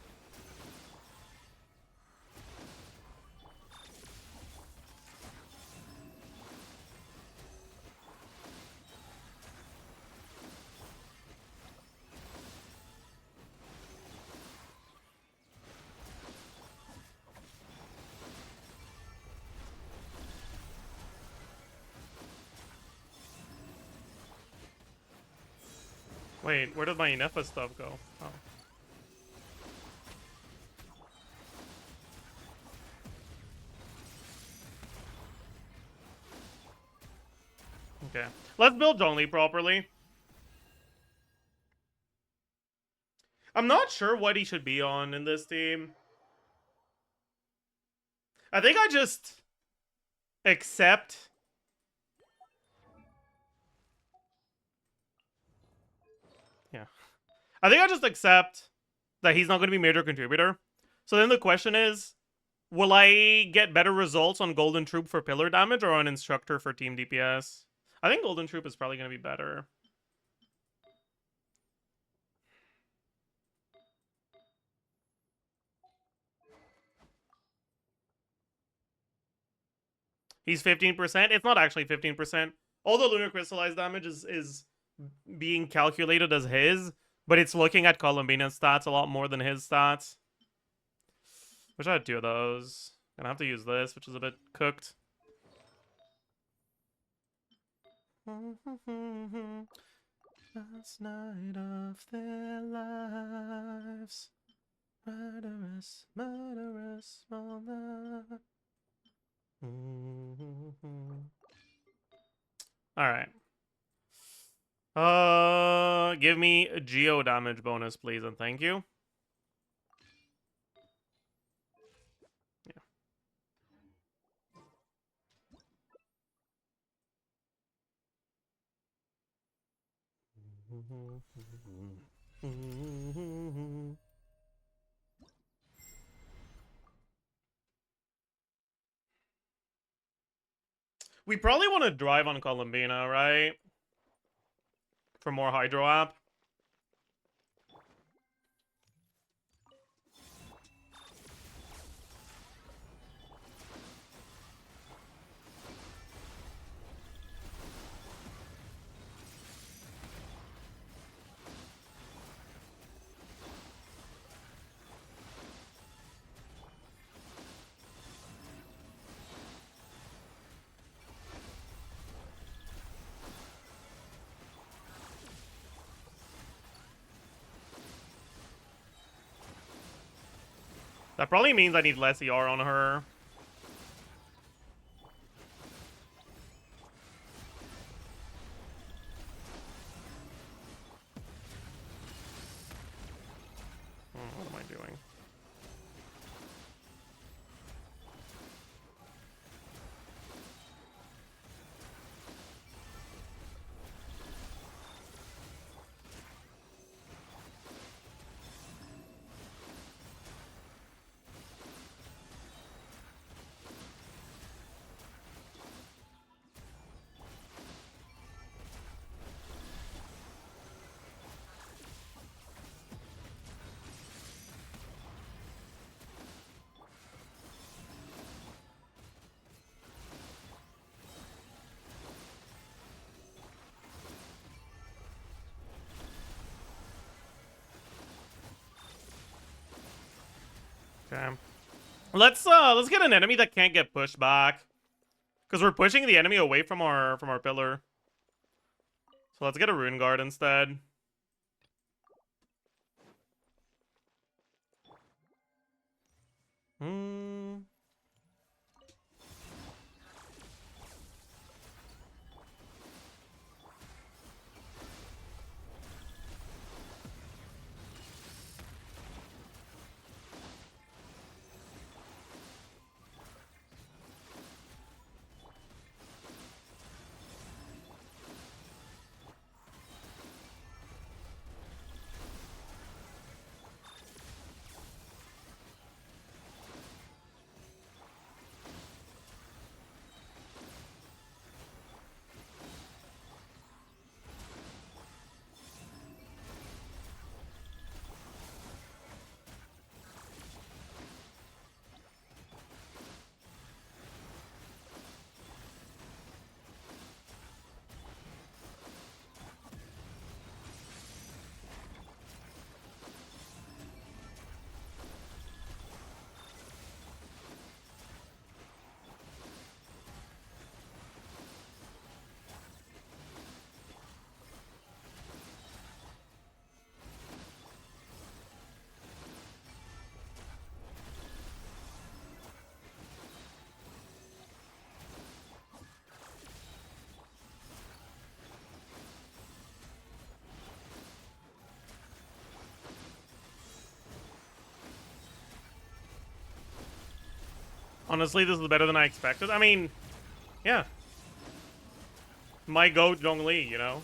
Wait, where did my Inefa stuff go? Oh. Okay. Let's build Jonli properly. I'm not sure what he should be on in this team. I think I just accept. Yeah. I think I just accept that he's not going to be a major contributor. So then the question is, will I get better results on Golden Troop for pillar damage or on Instructor for team DPS? I think Golden Troop is probably going to be better. He's 15%. It's not actually 15%. All the Lunar Crystallized damage is being calculated as his, but it's looking at Columbina's stats a lot more than his stats. Wish I had 2 of those. Gonna have to use this, which is a bit cooked. Last night of their lives, murderous, murderous, mother. Alright. Give me a geo damage bonus, please, and thank you. Yeah. We probably want to drive on Columbina, right? For more Hydro App. That probably means I need less ER on her. What am I doing? Okay. Let's get an enemy that can't get pushed back. Because we're pushing the enemy away from our pillar. So let's get a Rune Guard instead. Honestly, this is better than I expected. I mean, yeah. My goat Zhongli, you know?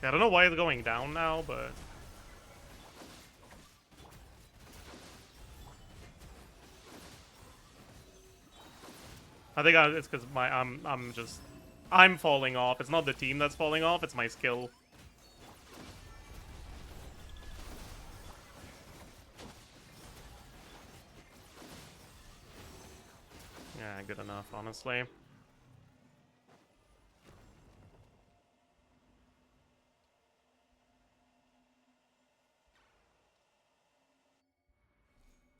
I don't know why it's going down now, but I think it's because I'm falling off. It's not the team that's falling off, it's my skill. Yeah, good enough, honestly.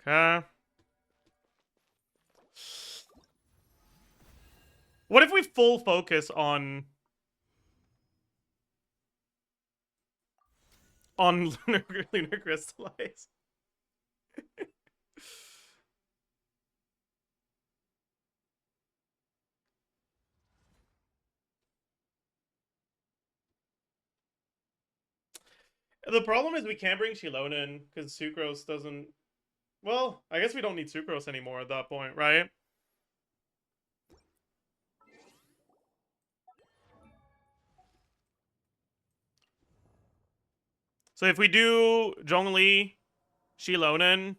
Okay. What if we full focus on lunar crystallize? The problem is we can't bring Shilona in because Sucrose doesn't. Well, I guess we don't need Sucrose anymore at that point, right? So if we do Zhongli, Shilonen,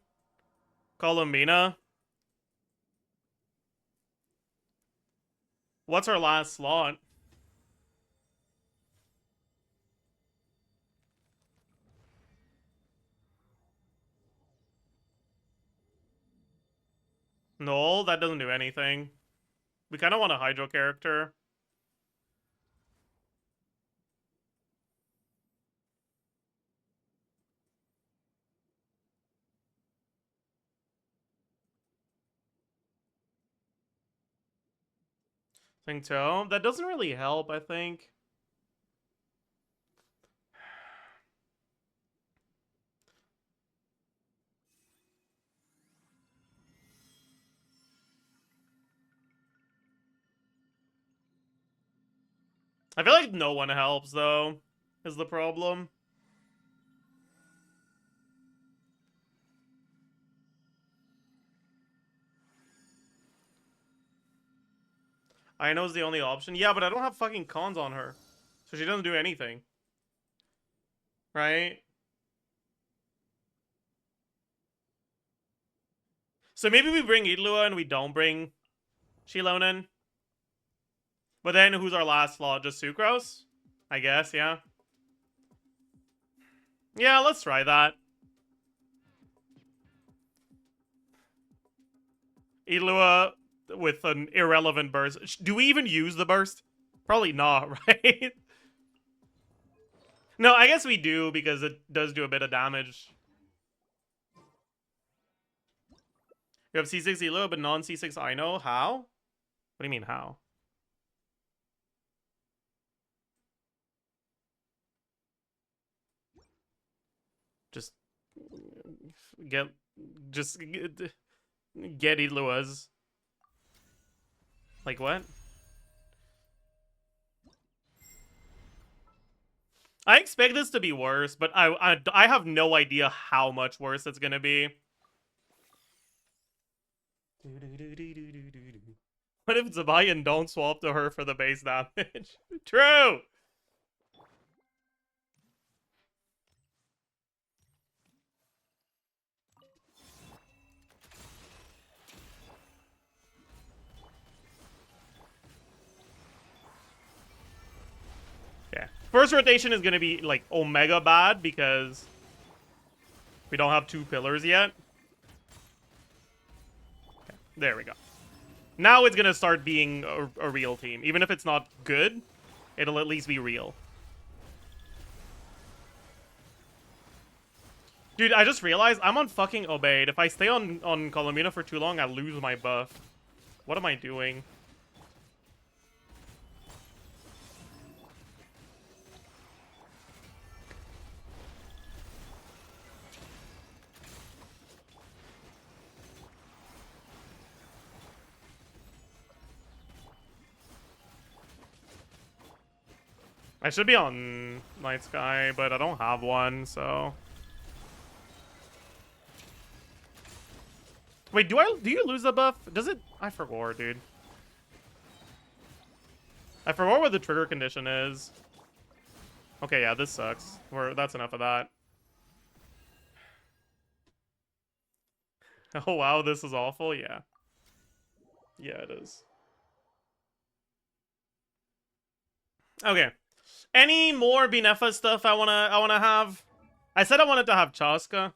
Columbina, what's our last slot? No, that doesn't do anything. We kind of want a Hydro character. Think so. That doesn't really help, I think. I feel like no one helps, though, is the problem. I know is the only option. Yeah, but I don't have fucking cons on her. So she doesn't do anything. Right? So maybe we bring Idlua and we don't bring Shilonen. But then who's our last slot? Just Sucrose? I guess, yeah. Yeah, let's try that. Idlua with an irrelevant burst. Do we even use the burst? Probably not, right? No, I guess we do because it does do a bit of damage. You have C6 Idlua, but non-C6 Ino. How? What do you mean, how? Just get Idlua's. Like what? I expect this to be worse, but I have no idea how much worse it's gonna be. What if Zabayan don't swap to her for the base damage? True! Yeah. First rotation is gonna be, like, Omega bad because we don't have 2 pillars yet. Okay, there we go. Now it's gonna start being a real team. Even if it's not good, it'll at least be real. Dude, I just realized I'm on fucking Obeyed. If I stay on Columbina for too long, I lose my buff. What am I doing? I should be on Night Sky, but I don't have one, so... Wait, do you lose the buff? Does it? I forgot, dude. I forgot what the trigger condition is. Okay, yeah, this sucks. That's enough of that. Oh wow, this is awful. Yeah. Yeah, it is. Okay. Any more Binefa stuff I wanna have? I said I wanted to have Chaska.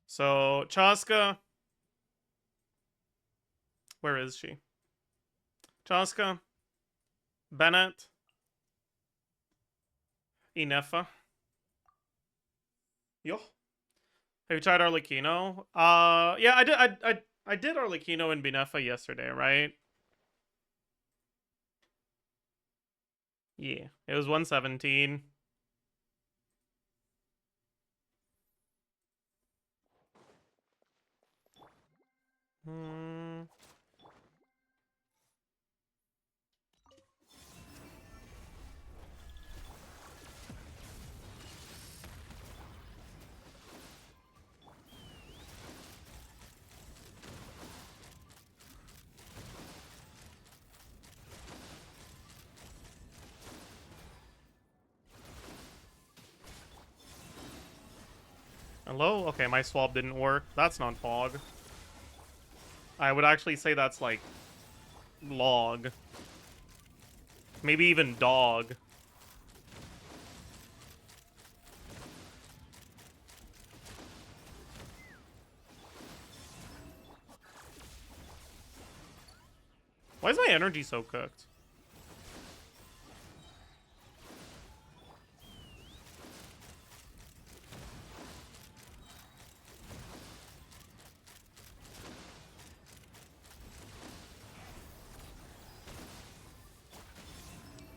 So Chaska, where is she? Chaska, Bennett, Inefa. Yo. Have you tried Arlecchino? Yeah, I did Arlecchino in Binefa yesterday, right? Yeah, it was 117. Hmm. Hello? Okay, my swap didn't work. That's not Pog. I would actually say that's like log. Maybe even dog. Why is my energy so cooked?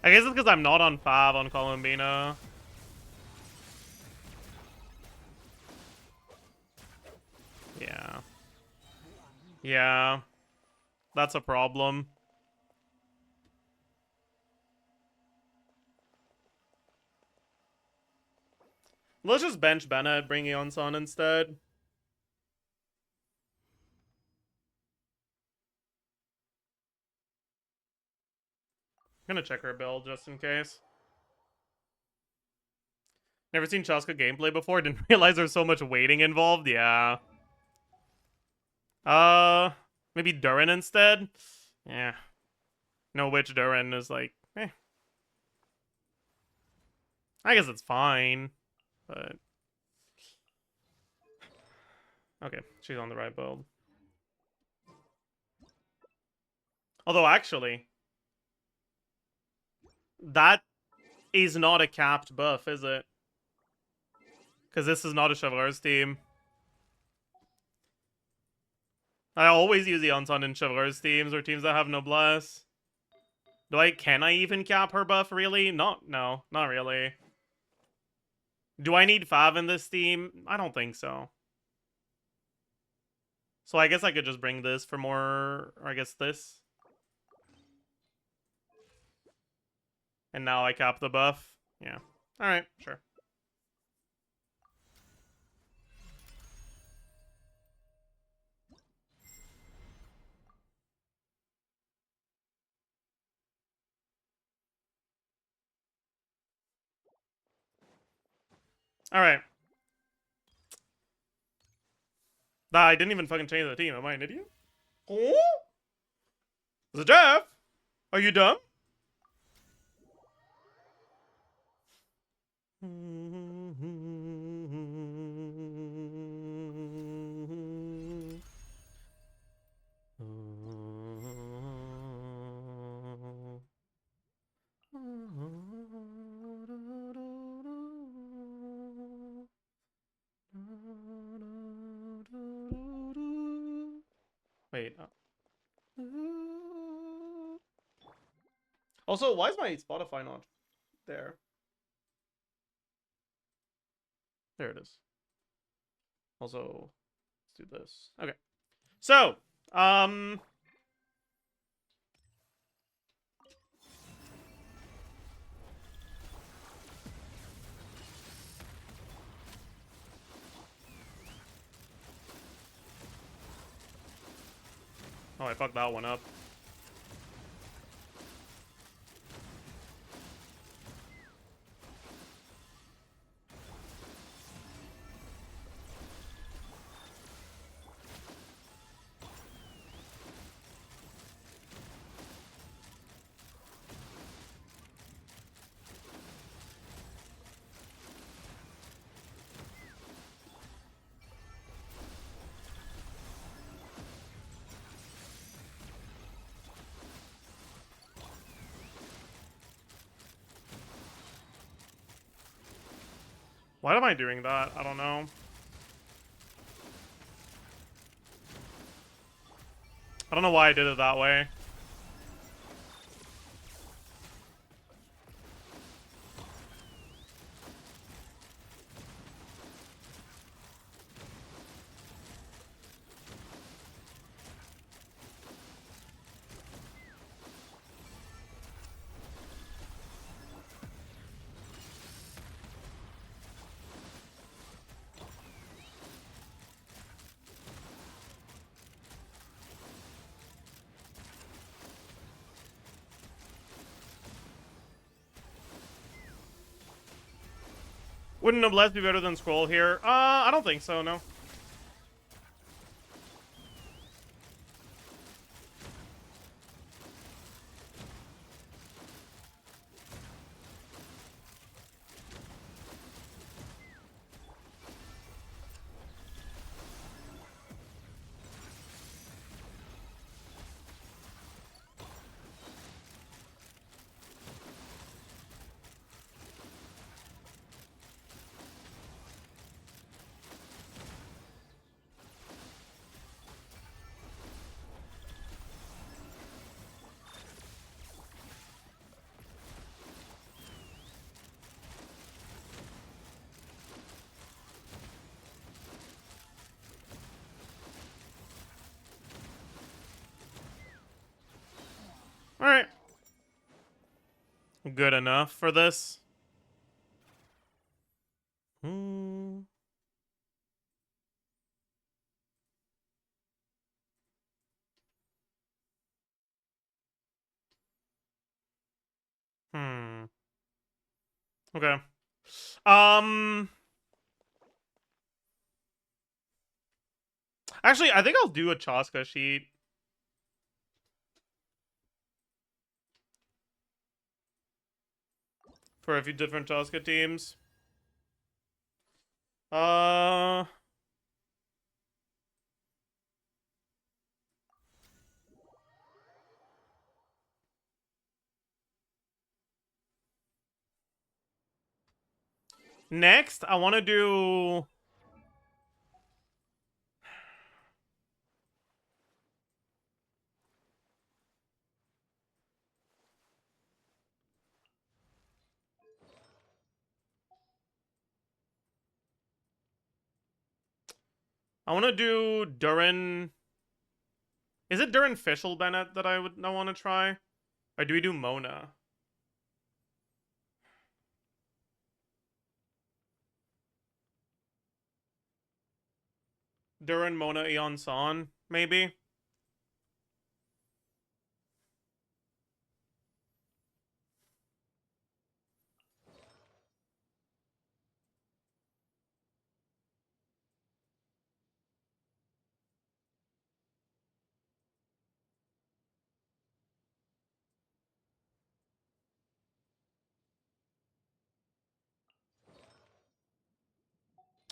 I guess it's because I'm not on 5 on Columbina. Yeah. Yeah. That's a problem. Let's just bench Bennett, bring Eonson instead. I'm gonna check her build just in case. Never seen Chaska gameplay before. Didn't realize there's so much waiting involved. Yeah. Maybe Durin instead? Yeah. No Witch Durin is like, eh. I guess it's fine. But okay, she's on the right build. Although actually, that is not a capped buff, is it? Because this is not a Chevaleur's team. I always use the Eonson in Chevaleur's teams or teams that have Noblesse. Can I even cap her buff, really? No, not really. Do I need 5 in this team? I don't think so. So I guess I could just bring this for more, or I guess this. And now I cap the buff. Yeah. Alright, sure. Alright. Nah, I didn't even fucking change the team. Am I an idiot? Oh? Zajef? Are you dumb? Wait. Also, why is my Spotify not there? There it is. Also, let's do this. Okay. So, Oh, I fucked that one up. Why am I doing that? I don't know. I don't know why I did it that way. Wouldn't Noblesse be better than Scroll here? I don't think so, no. Alright. Good enough for this. Hmm. Okay. Actually, I think I'll do a Chaska sheet. For a few different Chaska teams. Next, I want to do... I want to do Durin... Is it Durin Fischl Bennett that I want to try? Or do we do Mona? Durin, Mona, Eon San, maybe?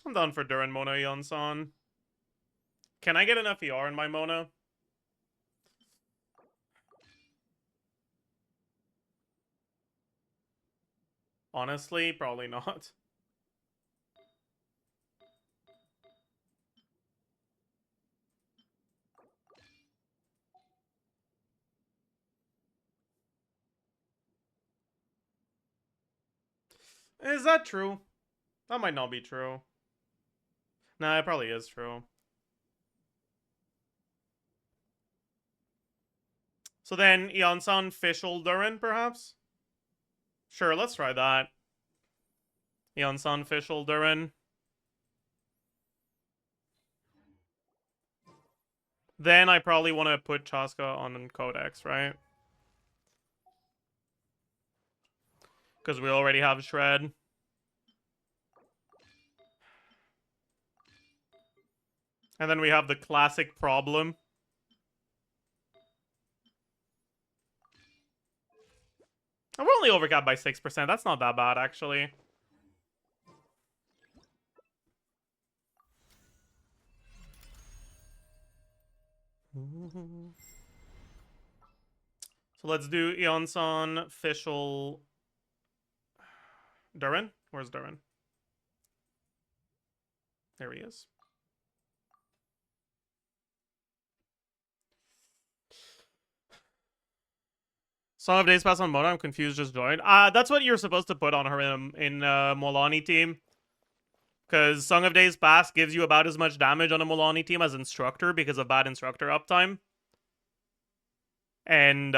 I'm down for Durin, Mona, Eon San. Can I get enough ER in my Mona? Honestly, probably not. Is that true? That might not be true. Nah, it probably is true. So then, Eon-san, Fischl, Durin, perhaps? Sure, let's try that. Eon-san, Fischl, Durin. Then I probably want to put Chaska on Codex, right? Because we already have Shred. And then we have the classic problem. And we're only overcapped by 6%. That's not that bad, actually. So let's do Eonson, Fischl, Durin? Where's Durin? There he is. Song of Days Pass on Mona. I'm confused. Just joined. That's what you're supposed to put on her in Molani team. Because Song of Days Pass gives you about as much damage on a Molani team as Instructor because of bad Instructor uptime. And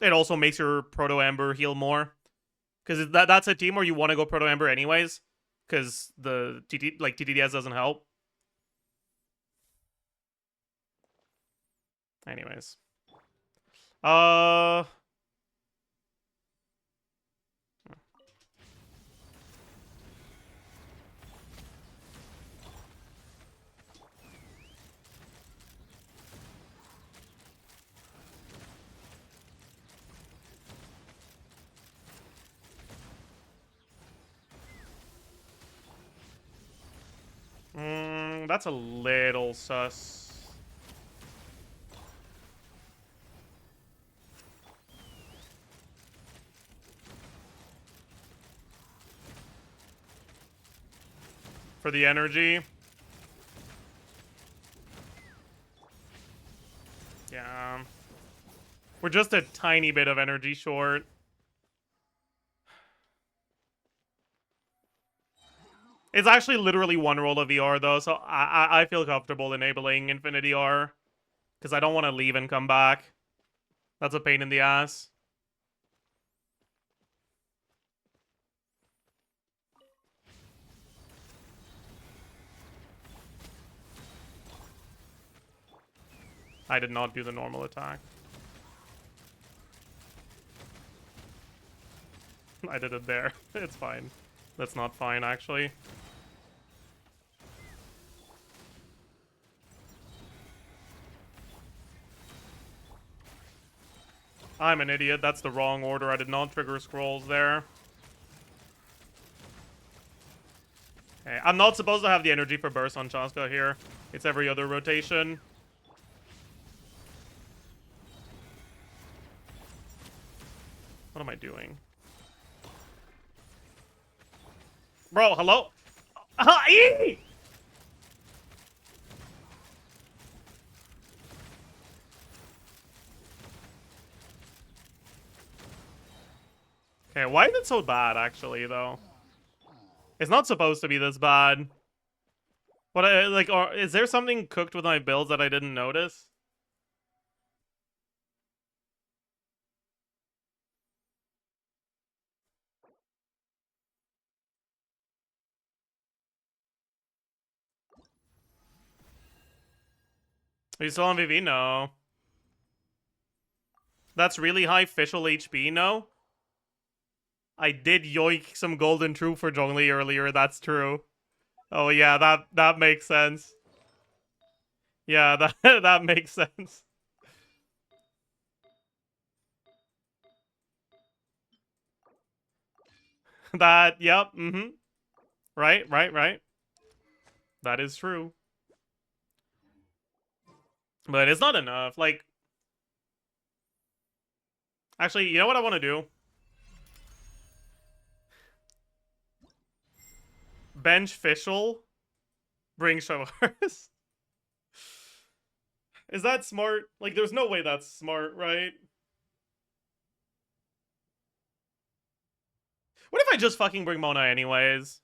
it also makes your Proto Amber heal more. Because that's a team where you want to go Proto Amber anyways. Because the TTDS doesn't help. Anyways. That's a little sus. For the energy. Yeah. We're just a tiny bit of energy short. It's actually literally one roll of ER though, so I feel comfortable enabling Infinity R. Because I don't want to leave and come back. That's a pain in the ass. I did not do the normal attack. I did it there. It's fine. That's not fine, actually. I'm an idiot. That's the wrong order. I did not trigger scrolls there. Okay, I'm not supposed to have the energy for burst on Chaska here. It's every other rotation. What am I doing? Bro, hello? Okay, why is it so bad, actually, though? It's not supposed to be this bad. What, is there something cooked with my builds that I didn't notice? Are you still on VV? No. That's really high Fischl HP, no? I did yoink some golden troop for Zhongli earlier, that's true. Oh yeah, that makes sense. Yeah, that makes sense. Yep, mm-hmm. Right. That is true. But it's not enough, like... Actually, you know what I want to do? Bench Fischl, bring Showers. Is that smart? Like, there's no way that's smart, right? What if I just fucking bring Mona anyways?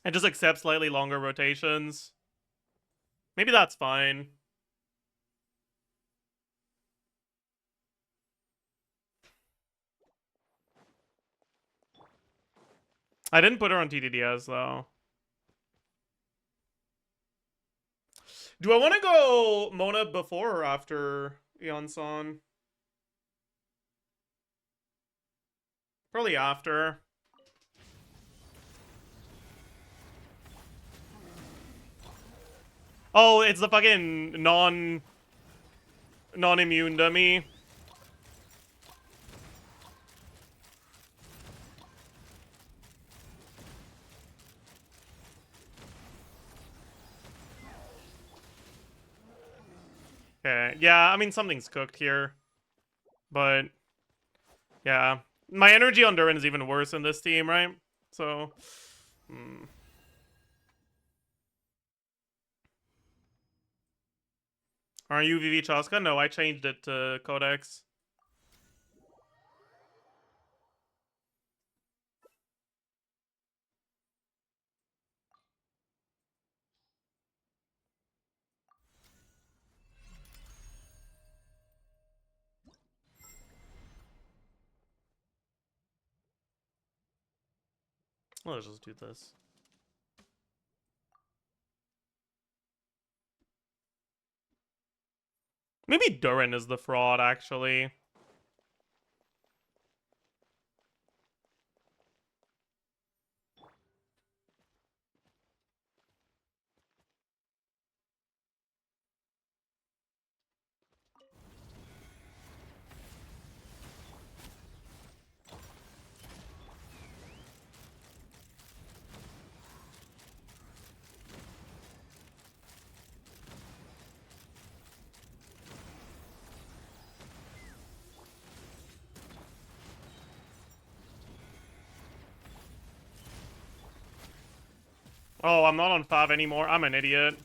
And just accept slightly longer rotations? Maybe that's fine. I didn't put her on TTDS, though. Do I want to go Mona before or after Yonsan? Probably after. Oh, it's the fucking non-immune dummy. Okay, yeah, I mean, something's cooked here. But, yeah. My energy on Durin is even worse in this team, right? So, Are you VV Chaska? No, I changed it to Codex. Let's just do this. Maybe Durin is the fraud, actually. Oh, I'm not on 5 anymore. I'm an idiot.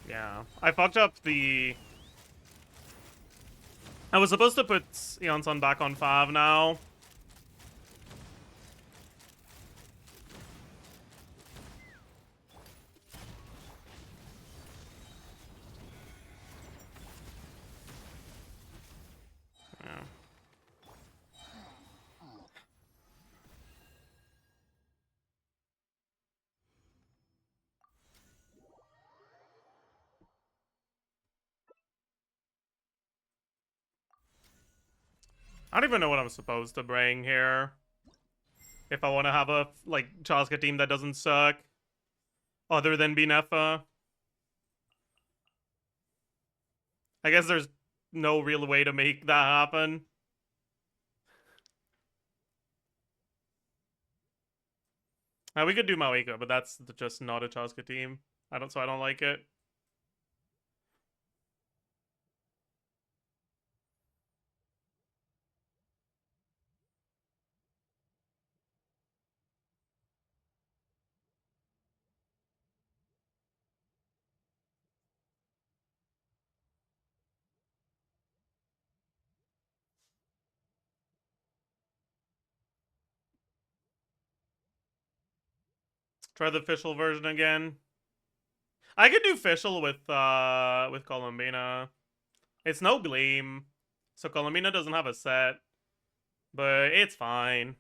Yeah. I fucked up the... I was supposed to put Yonsan back on 5 now. Yeah. I don't even know what I'm supposed to bring here. If I want to have a, like, Chaska team that doesn't suck. Other than Binefa. I guess there's no real way to make that happen. We could do Mawika, but that's just not a Chaska team. I don't like it. Try the official version again. I could do official with Columbina. It's no Gleam, so Columbina doesn't have a set, but it's fine.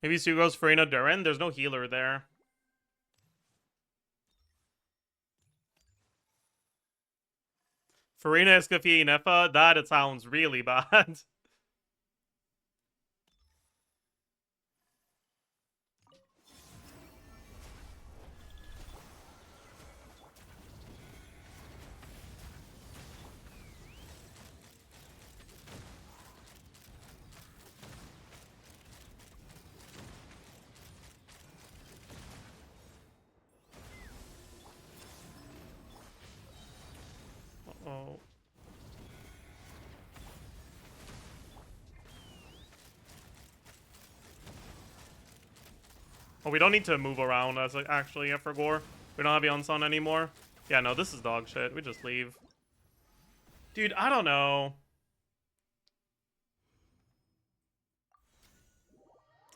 Maybe Sugos, Farina, Durin. There's no healer there. Farina, Escafie, Nefa. That it sounds really bad. Uh-oh. Oh, we don't need to move around as actually for Gore. We don't have Yonson anymore. Yeah, no, this is dog shit. We just leave. Dude, I don't know.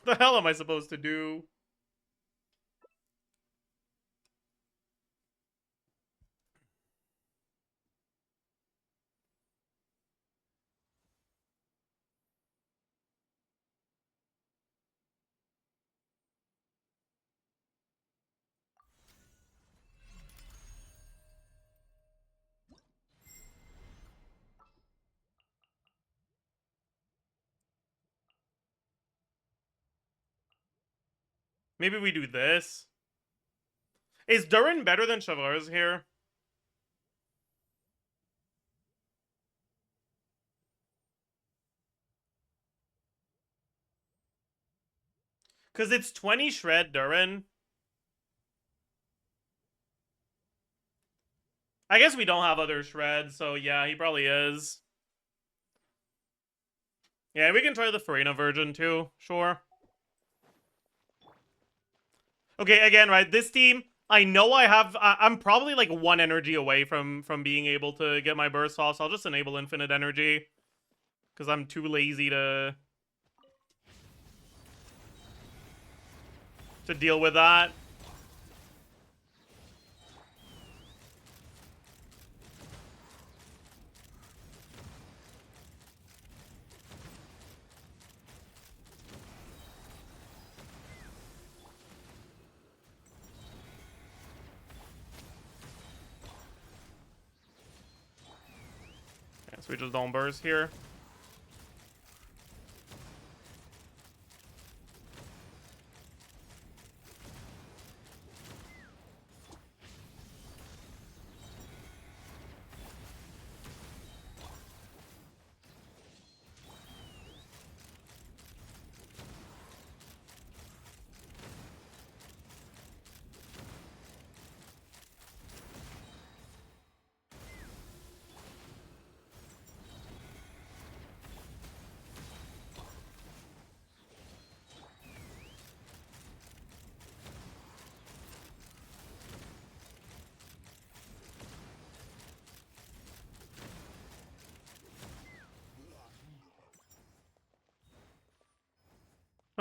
What the hell am I supposed to do? Maybe we do this. Is Durin better than Chevreuse here? Because it's 20 shred Durin. I guess we don't have other shreds, so yeah, he probably is. Yeah, we can try the Farina version too, sure. Okay, again, right, this team, I know I'm probably like 1 energy away from being able to get my burst off, so I'll just enable infinite energy. Because I'm too lazy to deal with that. Yeah, so we just don't burst here.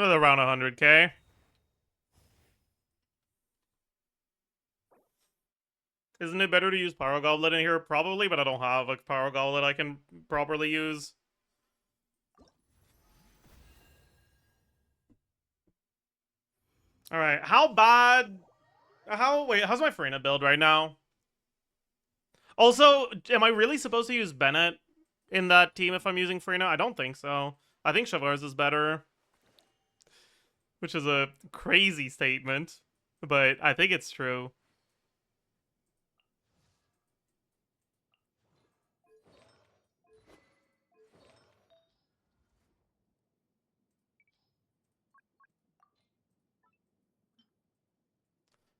Around 100k. Isn't it better to use Pyro Goblet in here? Probably, but I don't have a Pyro Goblet I can properly use. Alright, how bad... Wait, how's my Farina build right now? Also, am I really supposed to use Bennett in that team if I'm using Farina? I don't think so. I think Chevreuse is better. Which is a crazy statement, but I think it's true.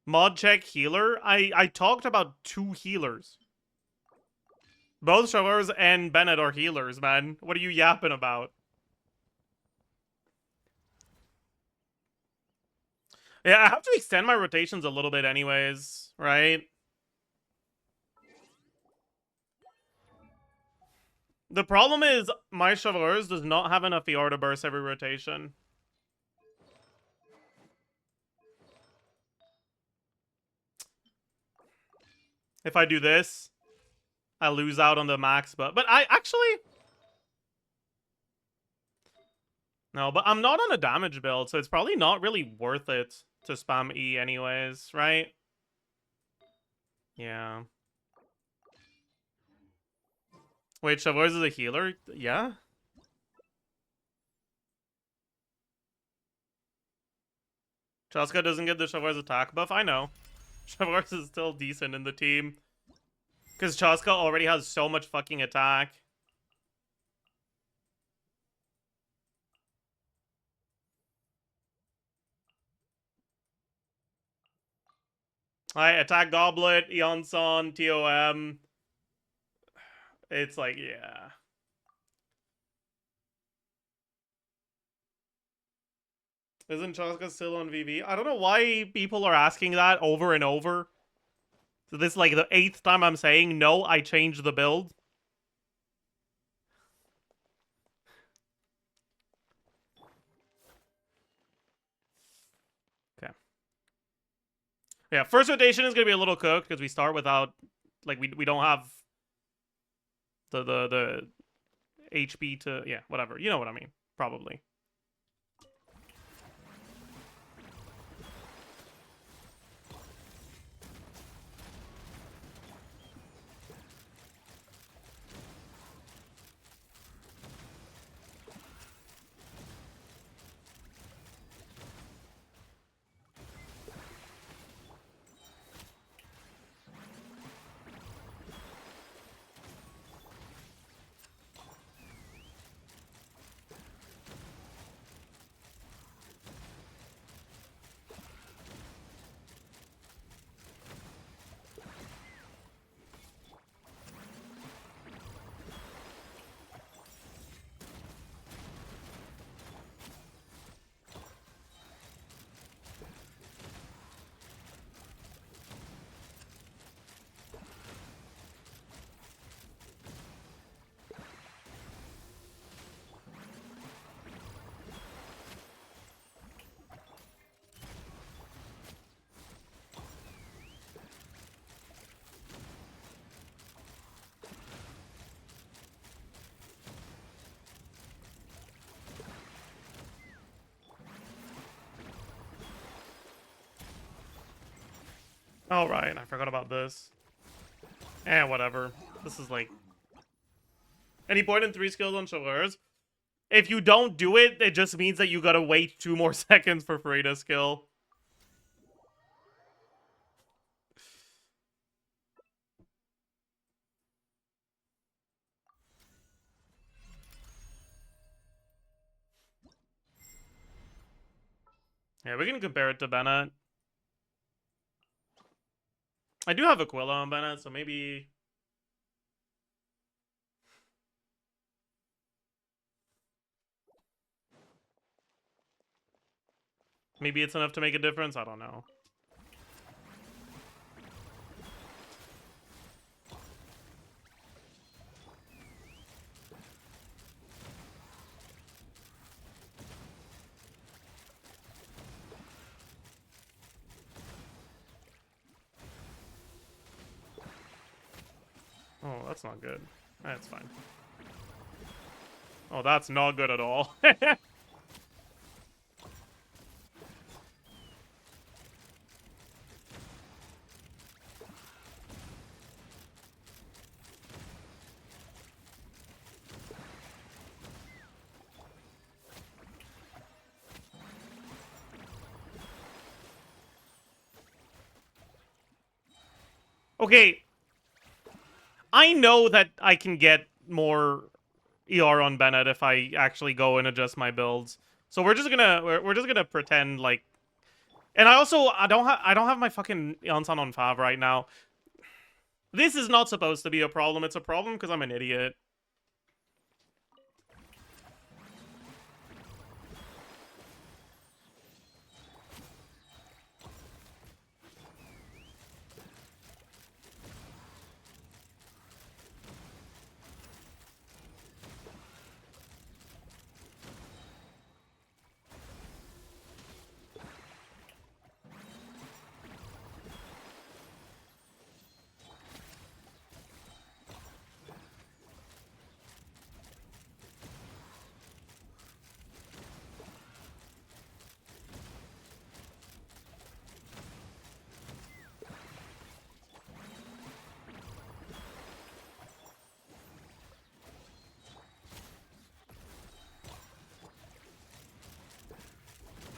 Mod check healer? I talked about 2 healers. Both Chevreuse and Bennett are healers, man. What are you yapping about? Yeah, I have to extend my rotations a little bit anyways, right? The problem is my Chevreuse does not have enough ER to burst every rotation. If I do this, I lose out on the max, but I actually... No, but I'm not on a damage build, so it's probably not really worth it to spam E anyways, right? Yeah. Wait, Chevreuse is a healer? Yeah? Chaska doesn't get the Chevreuse attack buff? I know. Chevreuse is still decent in the team. Because Chaska already has so much fucking attack. Alright, attack Goblet, Eonson, TOM. It's like, yeah. Isn't Chaska still on VV? I don't know why people are asking that over and over. So this is like the 8th time I'm saying, no, I changed the build. Okay. Yeah, first rotation is going to be a little cooked because we start without, like, we don't have the HP to, yeah, whatever. You know what I mean, probably. Oh, right, I forgot about this. Whatever. This is like... Any point in 3 skills on Chauffeurs? If you don't do it, it just means that you gotta wait 2 more seconds for free to skill. Yeah, we can compare it to Bennett. I do have Aquila on Bennett, so maybe... Maybe it's enough to make a difference? I don't know. Oh, that's not good. That's fine. Oh, that's not good at all. Okay. I know that I can get more ER on Bennett if I actually go and adjust my builds. So we're just gonna pretend like, and I don't have my fucking Yonsan on Fav right now. This is not supposed to be a problem. It's a problem because I'm an idiot.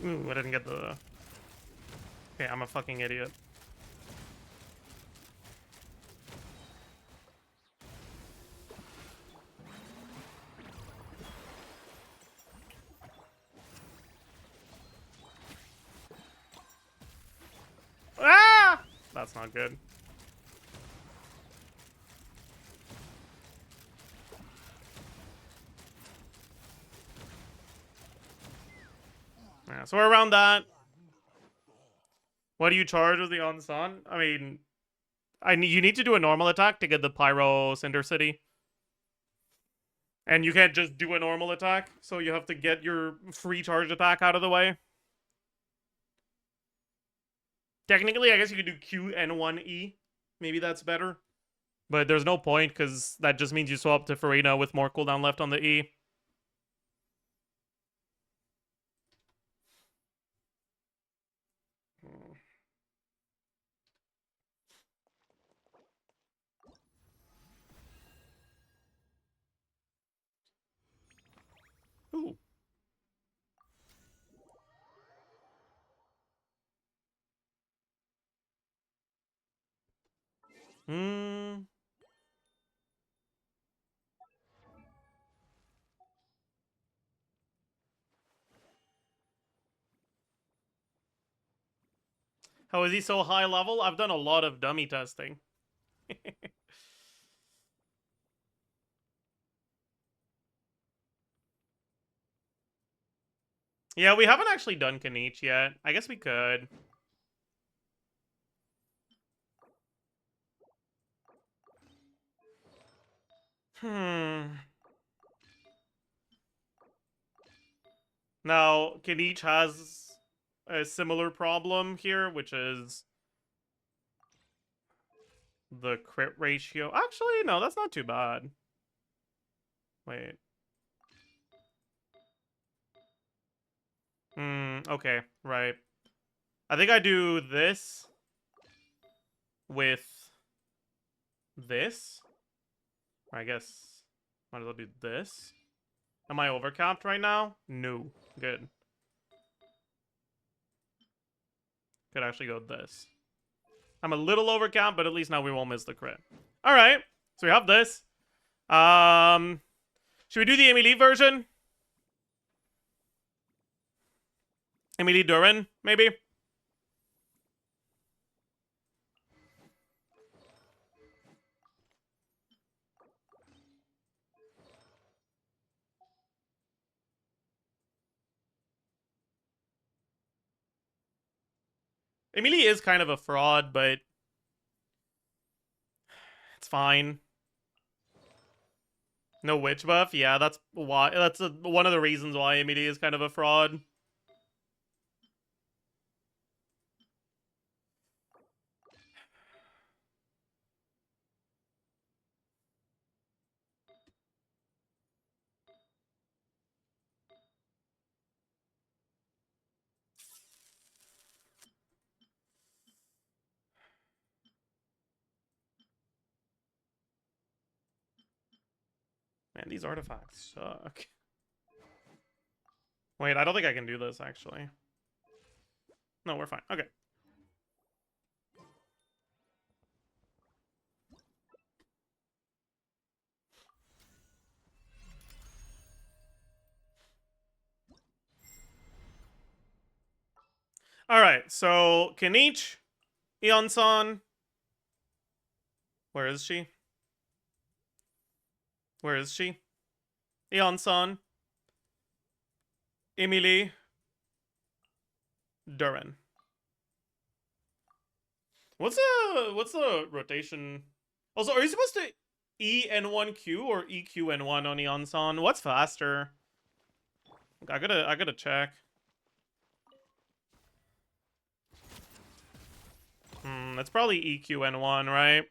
Ooh, I didn't get the... Okay, I'm a fucking idiot. Ah! That's not good. Yeah, so we're around that. What do you charge with the Onsan? I mean, you need to do a normal attack to get the Pyro Cinder City. And you can't just do a normal attack, so you have to get your free charged attack out of the way. Technically, I guess you could do Q and 1E. Maybe that's better. But there's no point, because that just means you swap to Farina with more cooldown left on the E. Ooh. Hmm. How is he so high level? I've done a lot of dummy testing. Yeah, we haven't actually done Kanich yet. I guess we could. Now, Kanich has a similar problem here, which is the crit ratio. Actually, no, that's not too bad. Wait. Okay, right. I think I do this with this. I guess might as well do this. Am I overcapped right now? No. Good. Could actually go this. I'm a little overcapped, but at least now we won't miss the crit. Alright. So we have this. Should we do the Emily version? Emily Durin, maybe? Emily is kind of a fraud, but it's fine. No witch buff? Yeah, that's why. That's one of the reasons why Emily is kind of a fraud. Man, these artifacts suck. Wait, I don't think I can do this, actually. No, we're fine. Okay. Alright, so Kanich, Eon-san. Where is she? Where is she? Eon-san. Emily. Durin. What's the rotation? Also, are you supposed to EN1Q or EQN1 on Eon-san? What's faster? I gotta check. It's probably EQN1, right?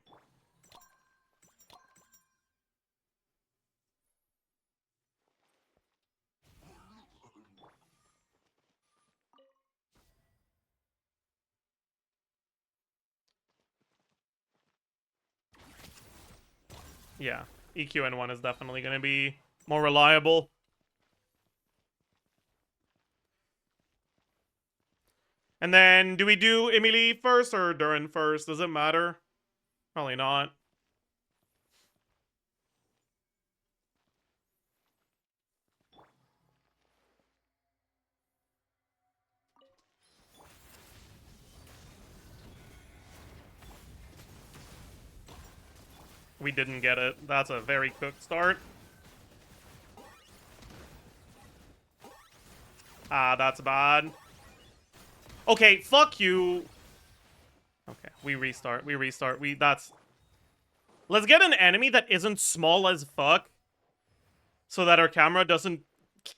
Yeah, EQN1 is definitely gonna be more reliable. And then, do we do Emily first or Durin first? Does it matter? Probably not. We didn't get it. That's a very cooked start. Ah, that's bad. Okay, fuck you. Okay, we restart. That's... Let's get an enemy that isn't small as fuck, so that our camera doesn't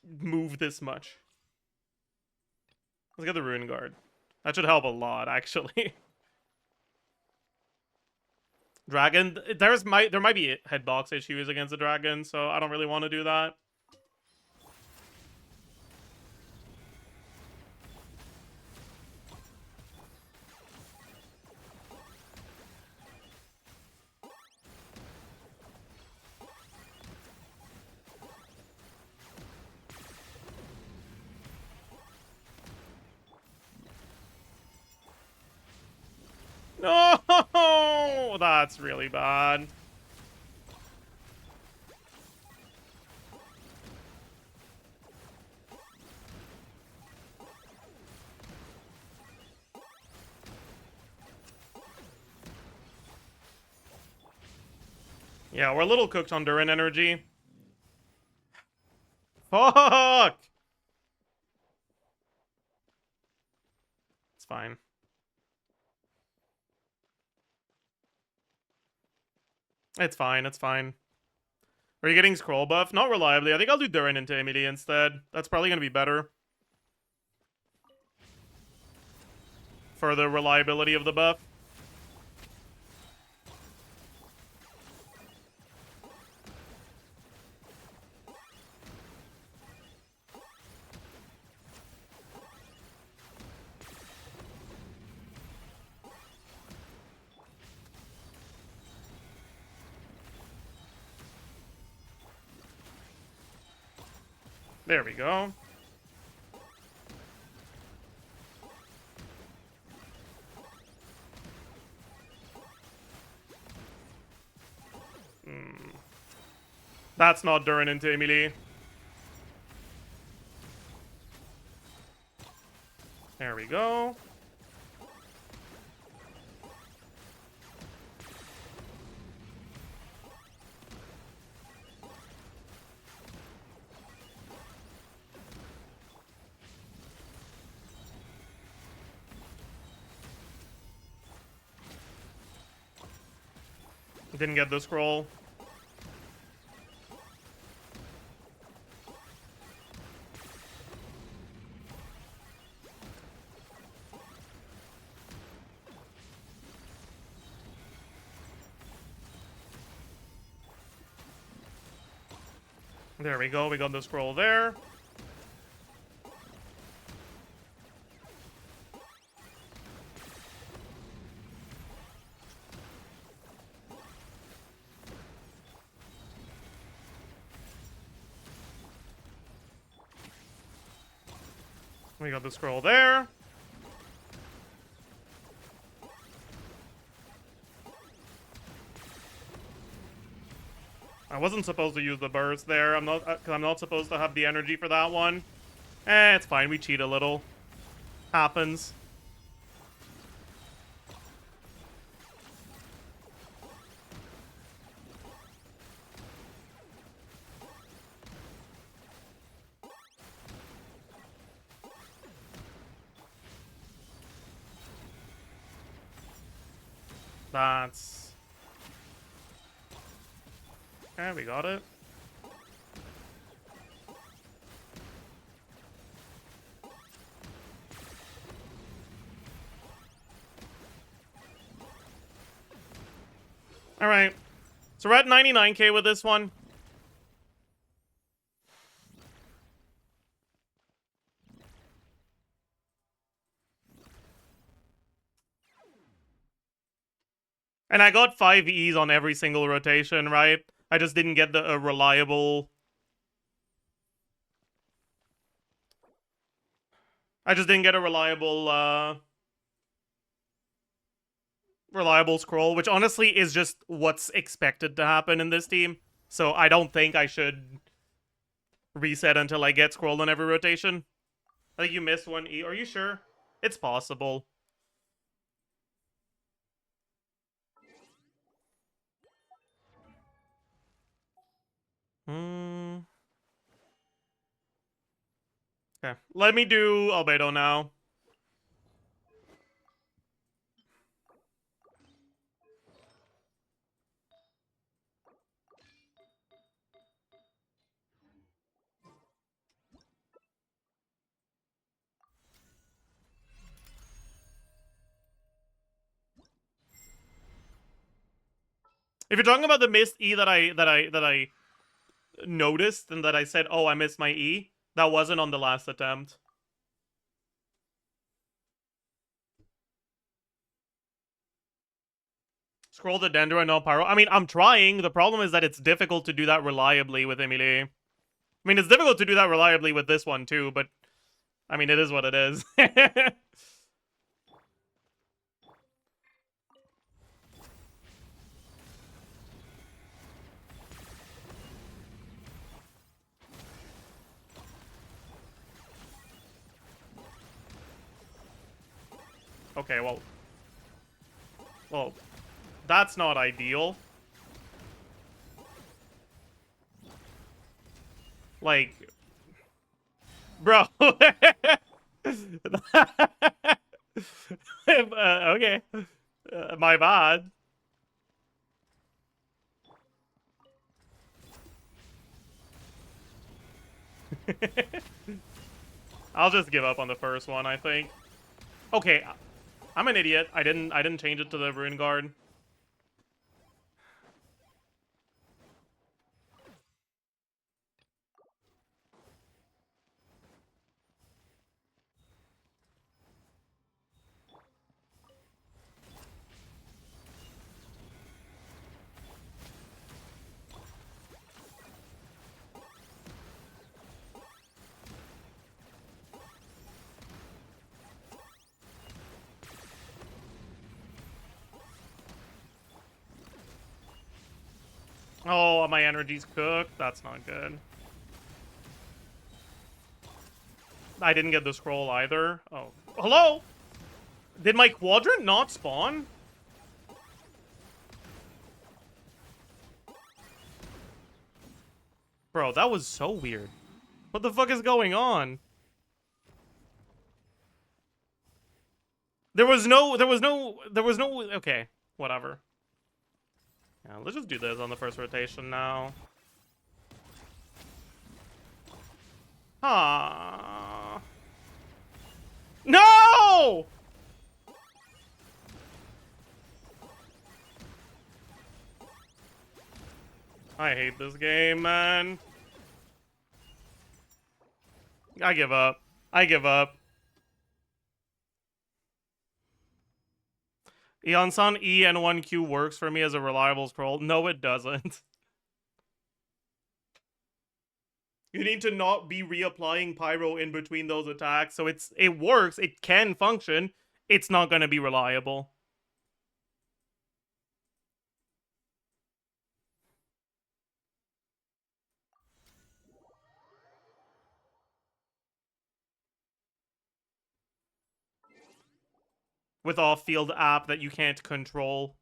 move this much. Let's get the Rune Guard. That should help a lot, actually. Dragon, there might be headbox issues against the dragon, so I don't really want to do that. No, that's really bad. Yeah, we're a little cooked on Durin energy. Fuck! It's fine. It's fine, it's fine. Are you getting scroll buff? Not reliably. I think I'll do Durin into Imidi instead. That's probably gonna be better. For the reliability of the buff. There we go. That's not Durin into Emily. There we go. Didn't get the scroll. There we go, we got the scroll there. We got the scroll there. I wasn't supposed to use the burst there. I'm not, because I'm not supposed to have the energy for that one. It's fine. We cheat a little. Happens. That's... Okay, we got it. Alright. So we're at 99k with this one. And I got 5 E's on every single rotation, right? I just didn't get the reliable... I just didn't get a reliable scroll, which honestly is just what's expected to happen in this team. So I don't think I should reset until I get scrolled on every rotation. I think you missed 1 E. Are you sure? It's possible. Okay, let me do Albedo now. If you're talking about the missed E that I noticed and that I said, oh, I missed my E, that wasn't on the last attempt. Scroll the Dendro and no Pyro. I mean, I'm trying. The problem is that it's difficult to do that reliably with Emily. I mean, it's difficult to do that reliably with this one too, but I mean, it is what it is. Okay, well, that's not ideal. Like, bro. Okay. My bad. I'll just give up on the first one, I think. Okay, I'm an idiot. I didn't change it to the Rune Guard. Oh, my energy's cooked. That's not good. I didn't get the scroll either. Oh. Hello? Did my quadrant not spawn? Bro, that was so weird. What the fuck is going on? There was no, okay, whatever. Yeah, let's just do this on the first rotation now. Ah. No! I hate this game, man. I give up. I give up. Eon-san E and 1Q works for me as a reliable scroll. No, it doesn't. You need to not be reapplying Pyro in between those attacks, so it works, it can function, it's not gonna be reliable. With off-field app that you can't control.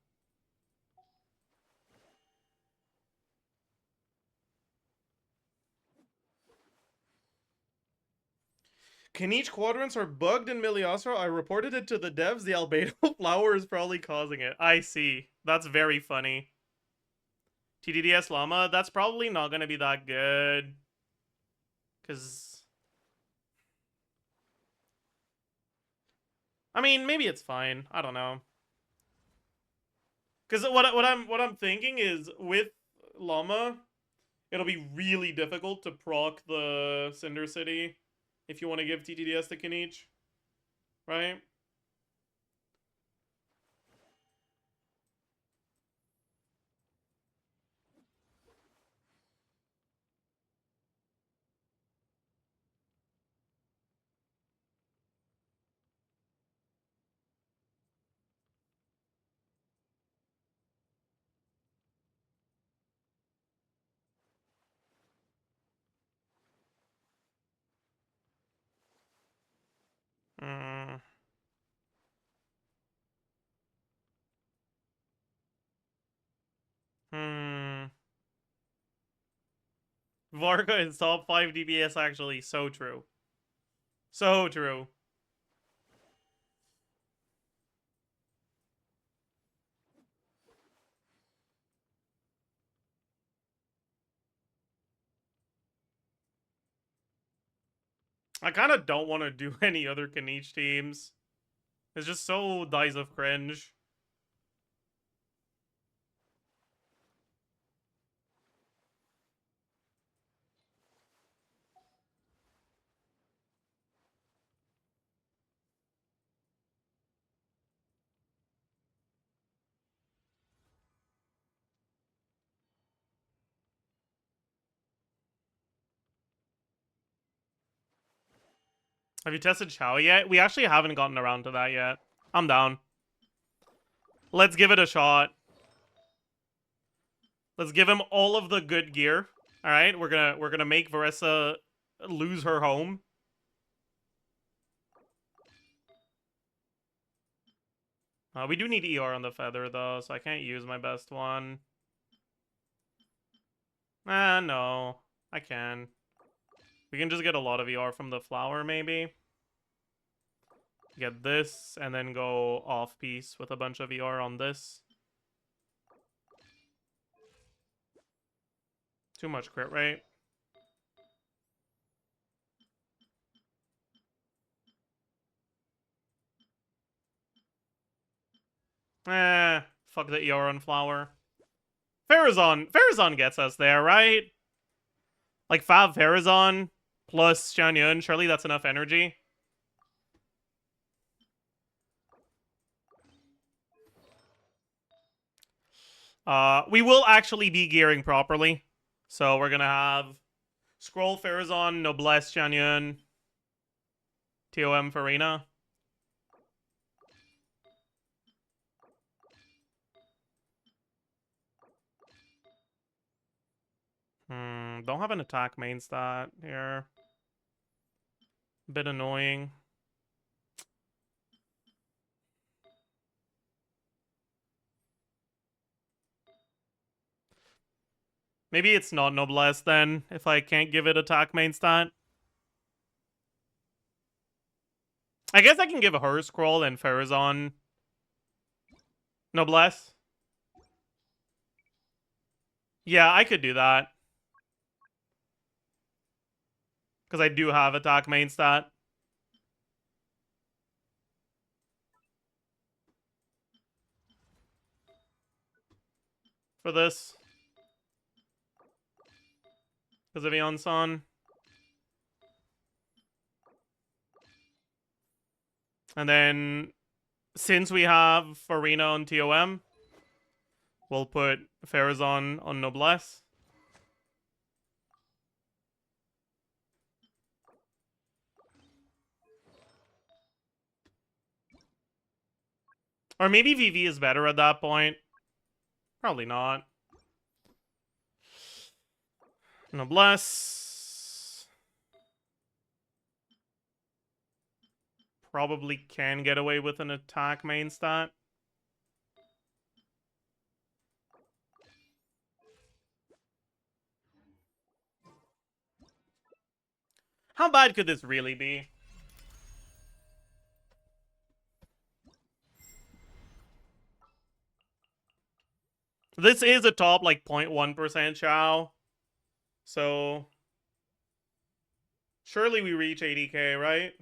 Kniche quadrants are bugged in Miliosra. I reported it to the devs. The albedo flower is probably causing it. I see. That's very funny. TDDS Llama, that's probably not going to be that good. Because... I mean, maybe it's fine. I don't know. Because what I'm thinking is, with Llama, it'll be really difficult to proc the Cinder City if you want to give TTDS to Kniche. Right? Hmm. Varka is top 5 DPS, actually. So true. So true. I kind of don't want to do any other Kaniche teams. It's just so dies of cringe. Have you tested Chow yet? We actually haven't gotten around to that yet. I'm down. Let's give it a shot. Let's give him all of the good gear. All right, we're gonna make Varessa lose her home. We do need ER on the feather though, so I can't use my best one. No, I can. We can just get a lot of ER from the flower, maybe. Get this, and then go off-piece with a bunch of ER on this. Too much crit rate. Fuck the ER on flower. Farazan gets us there, right? Like, Fab Farazan plus Xianyun, surely that's enough energy. We will actually be gearing properly. So we're gonna have Scroll Farazan, Noblesse Xianyun, TOM Farina. Don't have an attack main stat here. Bit annoying. Maybe it's not Noblesse then, if I can't give it attack main stat. I guess I can give her Scroll and Farazan Noblesse. Yeah, I could do that. Because I do have attack main stat. For this. Because of Eon-san. And then, since we have Farina on TOM, we'll put Farazan on Noblesse. Or maybe VV is better at that point. Probably not. Noblesse. Probably can get away with an attack main stat. How bad could this really be? This is a top, like, 0.1% Chow. So, surely we reach 80k, right?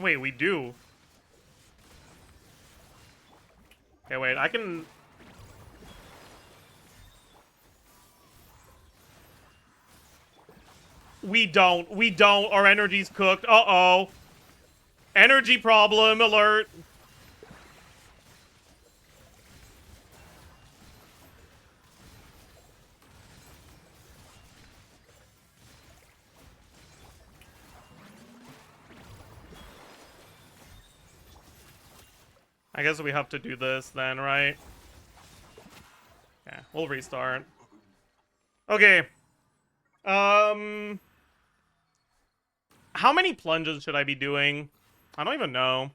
Wait, we do. Okay, wait, I can... We don't. Our energy's cooked. Uh-oh. Energy problem alert. I guess we have to do this then, right? Yeah, we'll restart. Okay. How many plunges should I be doing? I don't even know.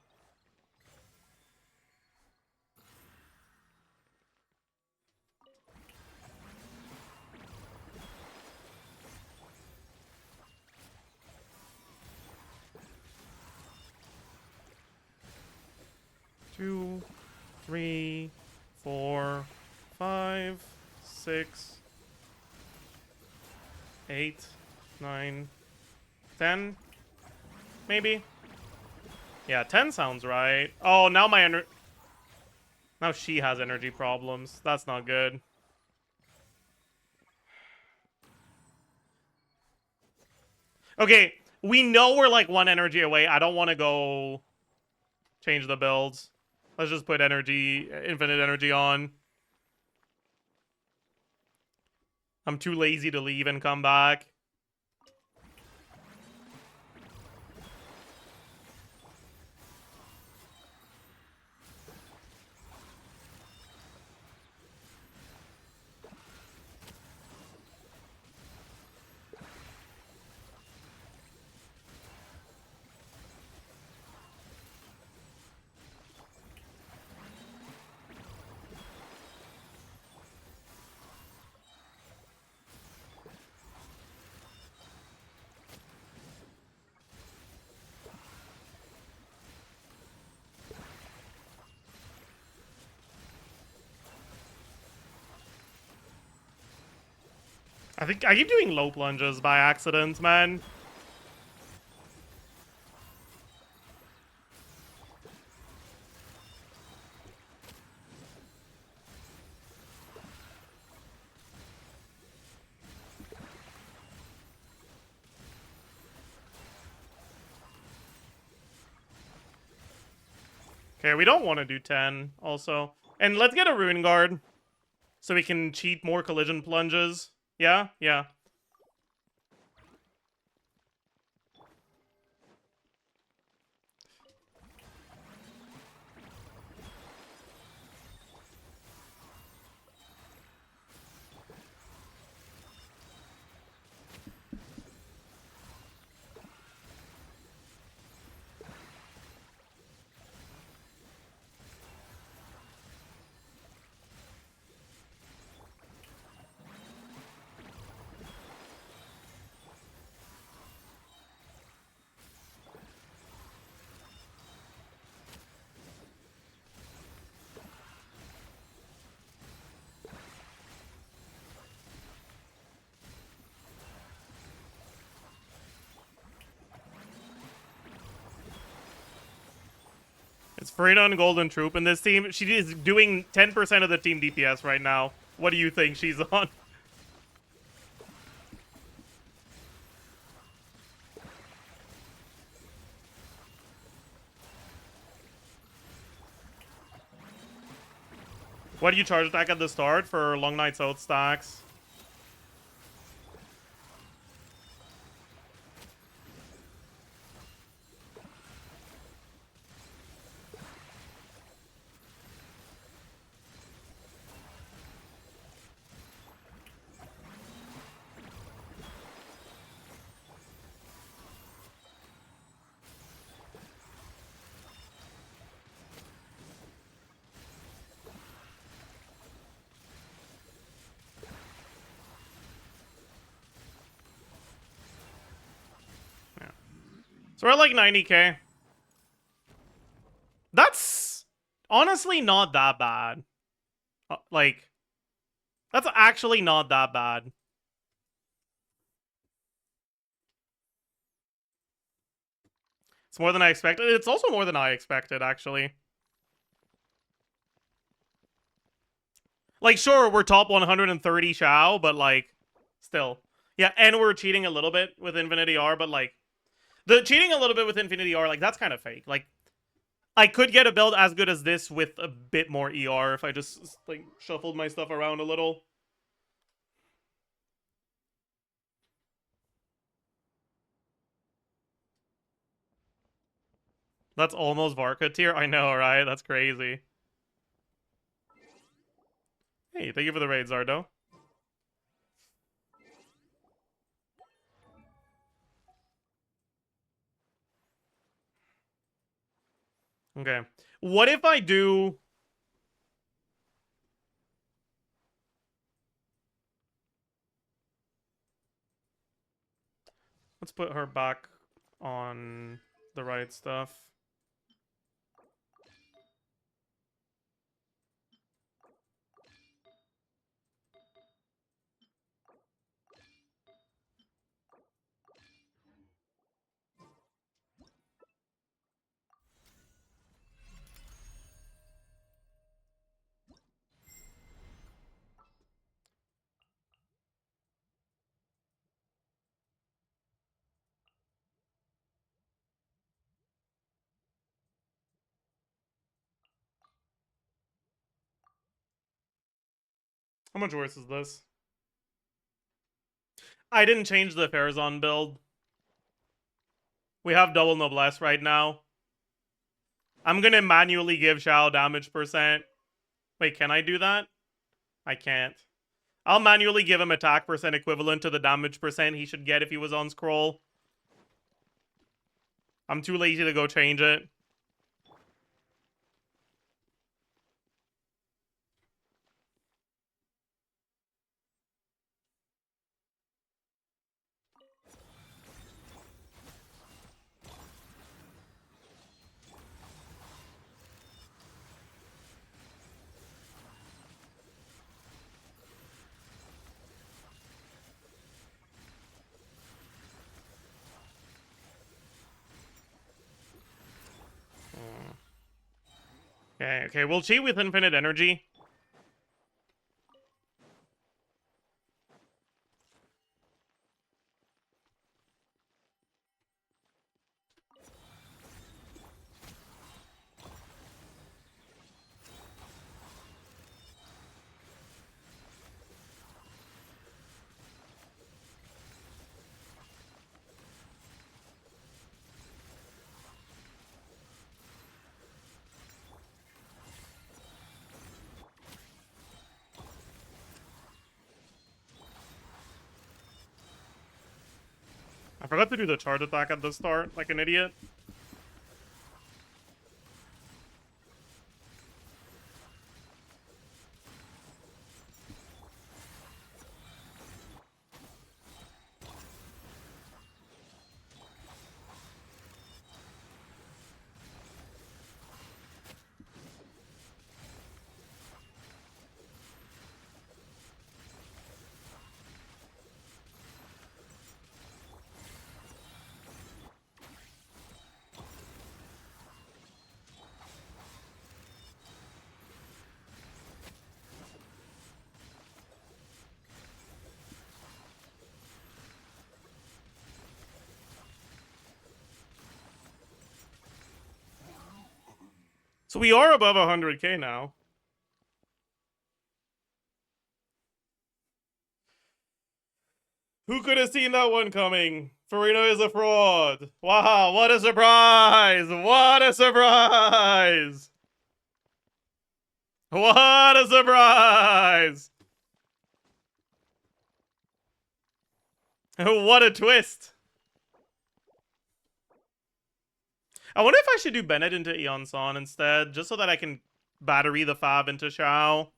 Two, 3, 4, 5, 6, 8, 9, 10, maybe? Yeah, 10 sounds right. Oh, now now she has energy problems. That's not good. Okay, we know we're like 1 energy away. I don't want to go change the builds. Let's just put infinite energy on. I'm too lazy to leave and come back. I think I keep doing low plunges by accident, man. Okay, we don't want to do 10 also. And let's get a Rune Guard so we can cheat more collision plunges. Yeah? Yeah. It's Frida and Golden Troop in this team. She is doing 10% of the team DPS right now. What do you think she's on? What do you charge attack at the start for Long Night's Oath stacks? So we're at like 90k. That's honestly not that bad. Like, that's actually not that bad. It's more than I expected. It's also more than I expected, actually. Like, sure, we're top 130 Shao, but like, still. Yeah, and we're cheating a little bit with Infinity R, but like, the cheating a little bit with Infinity R, like, that's kind of fake. Like, I could get a build as good as this with a bit more ER if I just, like, shuffled my stuff around a little. That's almost Varka tier. I know, right? That's crazy. Hey, thank you for the raid, Zardo. Okay. What if I do... Let's put her back on the right stuff. How much worse is this? I didn't change the Farazan build. We have double noblesse right now. I'm gonna manually give Shao damage percent. Wait, can I do that? I can't. I'll manually give him attack percent equivalent to the damage percent he should get if he was on scroll. I'm too lazy to go change it. Okay, we'll cheat with infinite energy. I forgot to do the charge attack at the start, like an idiot. So we are above 100k now. Who could have seen that one coming? Farino is a fraud. Wow, what a surprise! What a surprise! What a surprise! What a twist! I wonder if I should do Bennett into Eon Son instead, just so that I can battery the Fab into Shao.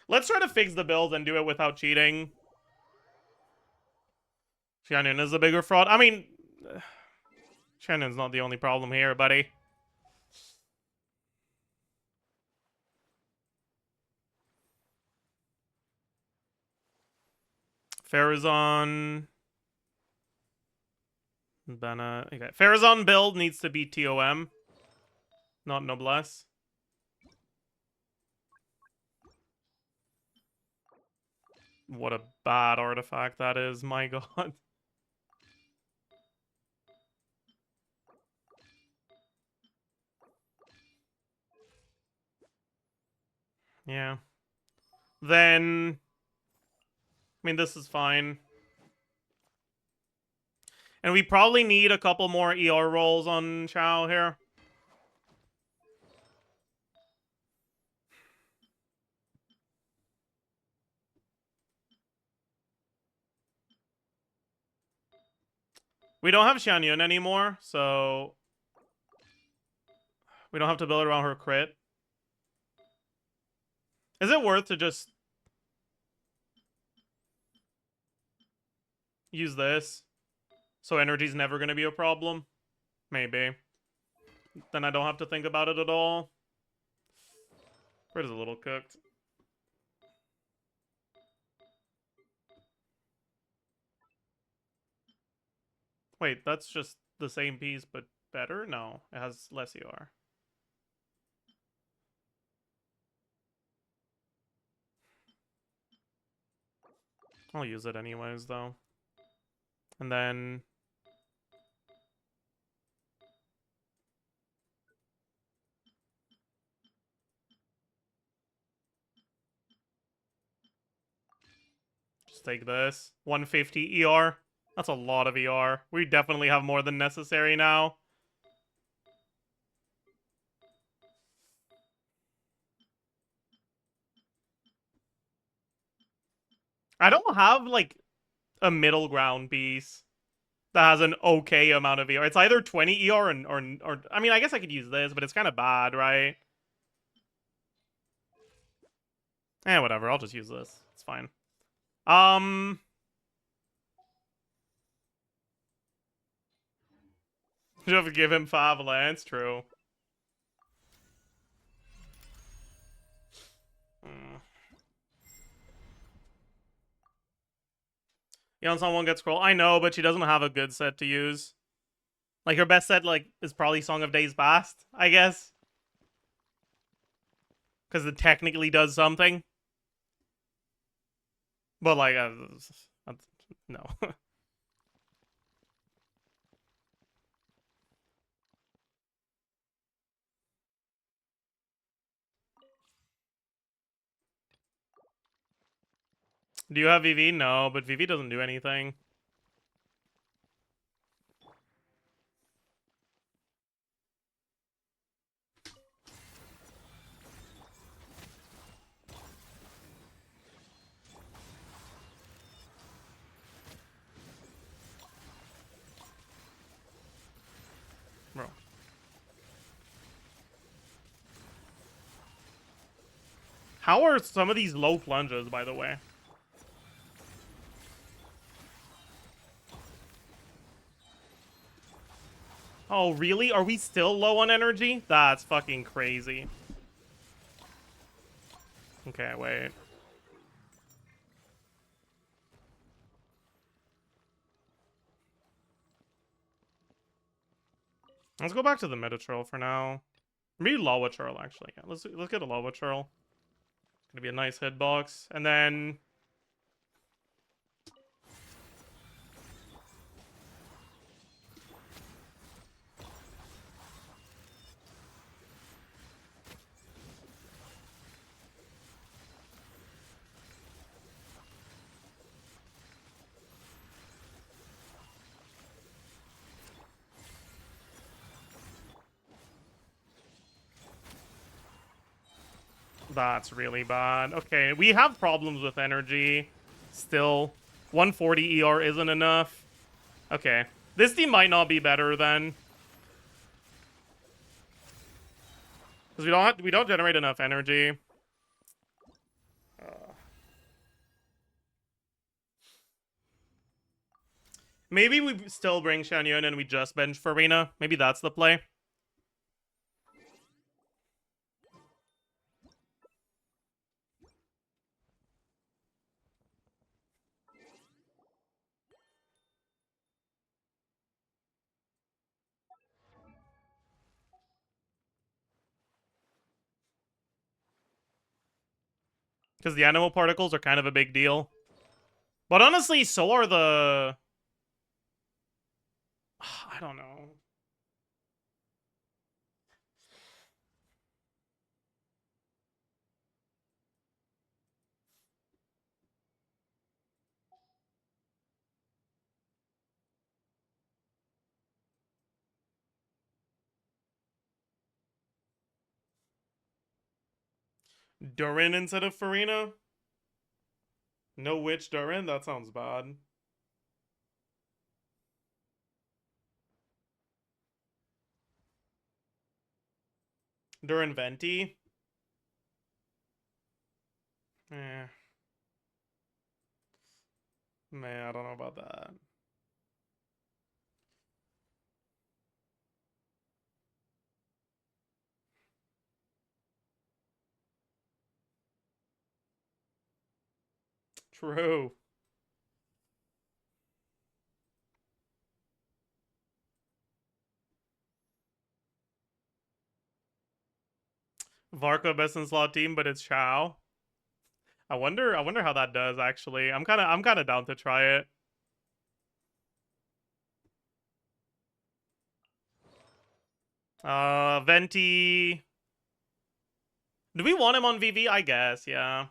Let's try to fix the build and do it without cheating. Shannon is a bigger fraud. I mean, Shannon's not the only problem here, buddy. Farazan. Bennett. Okay. Farazan build needs to be TOM, not Noblesse. What a bad artifact that is, my god. Yeah. Then... I mean, this is fine. And we probably need a couple more ER rolls on Chao here. We don't have Xianyun anymore, so we don't have to build around her crit. Is it worth to just use this? So energy's never going to be a problem? Maybe. Then I don't have to think about it at all. Crit is a little cooked. Wait, that's just the same piece, but better? No, it has less ER. I'll use it anyways, though. And then... just take this. 150 ER. That's a lot of ER. We definitely have more than necessary now. I don't have, like, a middle ground piece that has an okay amount of ER. It's either 20 ER or I mean, I guess I could use this, but it's kind of bad, right? Whatever. I'll just use this. It's fine. You have to give him 5 lands. True. Yeon-san won't get scroll. I know, but she doesn't have a good set to use. Like, her best set, like, is probably Song of Days Past, I guess. Because it technically does something. But, like, no. Do you have VV? No, but VV doesn't do anything. Bro. How are some of these low plunges, by the way? Oh, really? Are we still low on energy? That's fucking crazy. Okay, wait. Let's go back to the Metatrol for now. Maybe Lawachurl, actually. Yeah, let's get a Lawachurl. It's gonna be a nice hitbox. And then... that's really bad. Okay, we have problems with energy. Still. 140 ER isn't enough. Okay. This team might not be better then. Because we don't generate enough energy. Maybe we still bring Xianyun and we just bench Farina. Maybe that's the play. Because the animal particles are kind of a big deal. But honestly, so are the... I don't know. Durin instead of Farina? No witch Durin? That sounds bad. Durin Venti? Eh. Man, I don't know about that. True. Varka best in slot team, but it's Chow. I wonder how that does actually. I'm kinda down to try it. Venti. Do we want him on VV? I guess, yeah.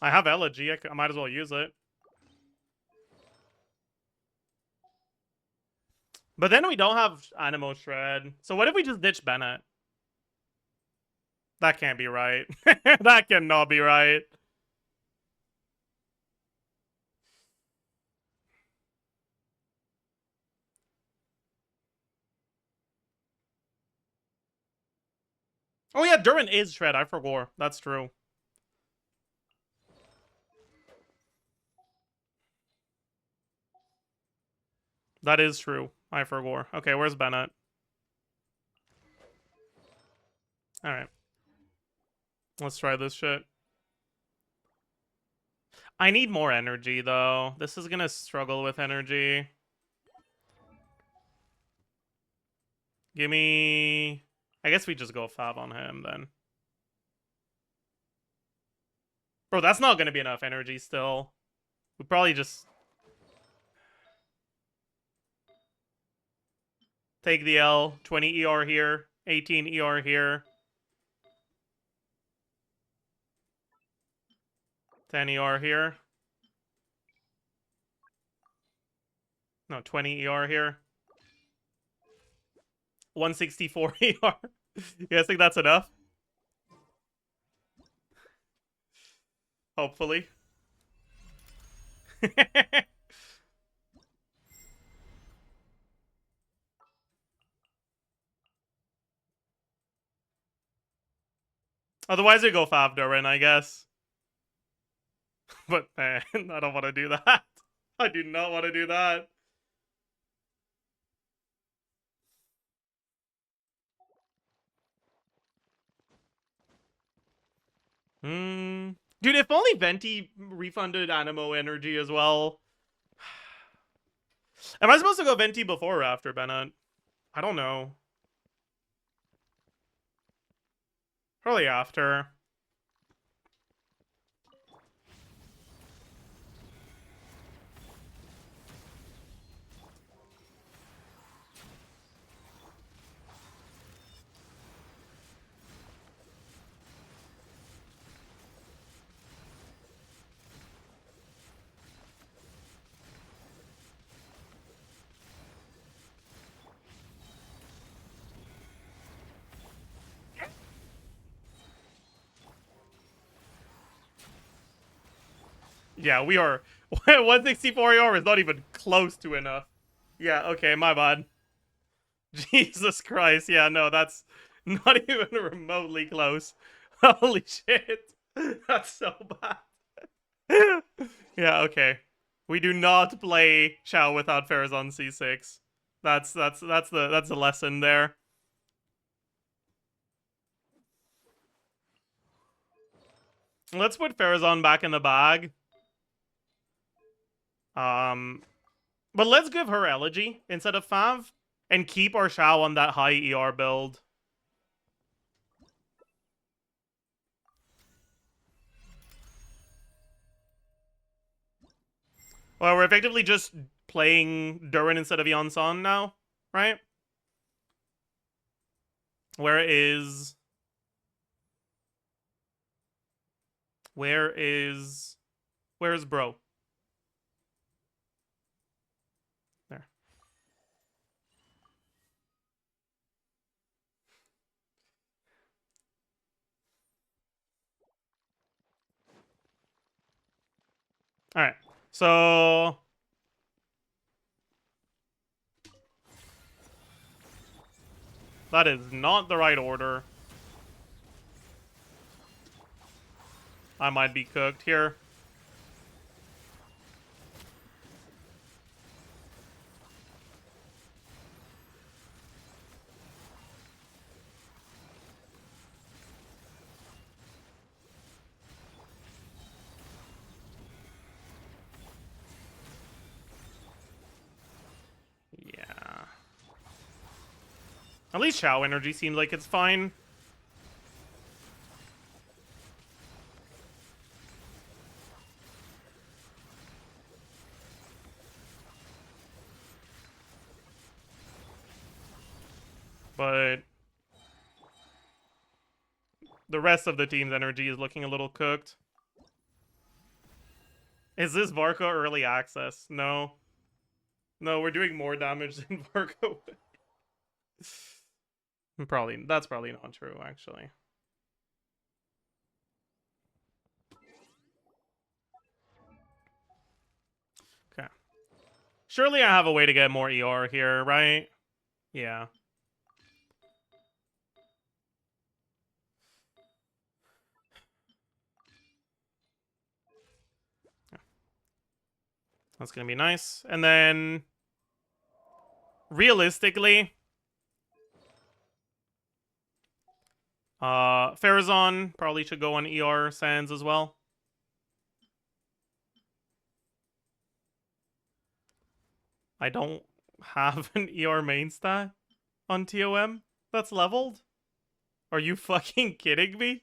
I have Elegy. I might as well use it. But then we don't have Animo Shred. So what if we just ditch Bennett? That can't be right. That cannot be right. Oh yeah, Durin is Shred. I forgot. That's true. That is true. I forgot. Okay, where's Bennett? Alright. Let's try this shit. I need more energy, though. This is gonna struggle with energy. Give me... I guess we just go Fab on him, then. Bro, that's not gonna be enough energy still. We probably just... take the L. 20 ER here. 18 ER here. 10 ER here. No, 20 ER here. 164 ER. You guys think that's enough? Hopefully. Otherwise, we go Fab Durin, I guess. But man, I don't want to do that. I do not want to do that. Dude, if only Venti refunded Animo energy as well. Am I supposed to go Venti before or after Bennett? I don't know. Probably after. Yeah, we are. 164 ER is not even close to enough. Yeah, okay, my bad. Jesus Christ. Yeah, no, that's not even remotely close. Holy shit. That's so bad. Yeah, okay. We do not play Chao without Farazan C6. That's the lesson there. Let's put Farazan back in the bag. But let's give her Elegy instead of Fav and keep our Chao on that high ER build. Well, we're effectively just playing Durin instead of Yonsan now, right? Where is bro? There. All right. So that is not the right order. I might be cooked here. Yeah. At least Shao energy seems like it's fine. But the rest of the team's energy is looking a little cooked. Is this Varka early access? No. No, we're doing more damage than Varka. That's probably not true, actually. Okay. Surely I have a way to get more ER here, right? Yeah. That's gonna be nice. And then realistically, Farazan probably should go on ER Sands as well. I don't have an ER main stat on TOM that's leveled. Are you fucking kidding me?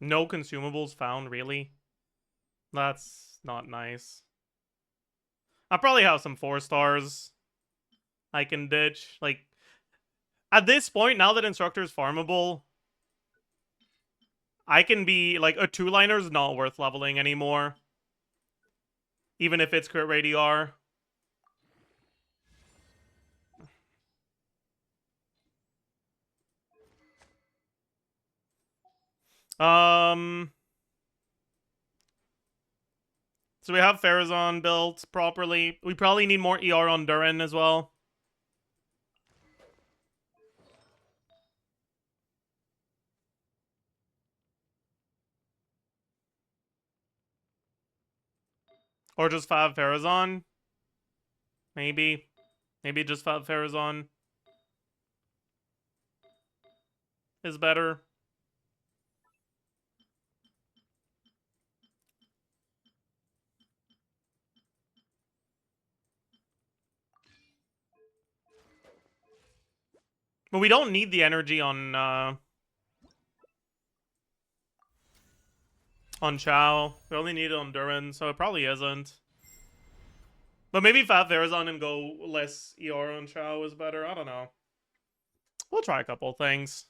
No consumables found, really? That's not nice. I probably have some 4 stars I can ditch. Like, at this point, now that Instructor's farmable, I can be, like, a 2-liner's not worth leveling anymore. Even if it's crit rate ER. So we have Farazan built properly. We probably need more ER on Durin as well. Or just Fav Farazan. Maybe. Maybe just Fav Farazan is better. But we don't need the energy on Chao. We only need it on Durin, so it probably isn't. But maybe Fav Farazan and go less ER on Chao is better. I don't know. We'll try a couple things.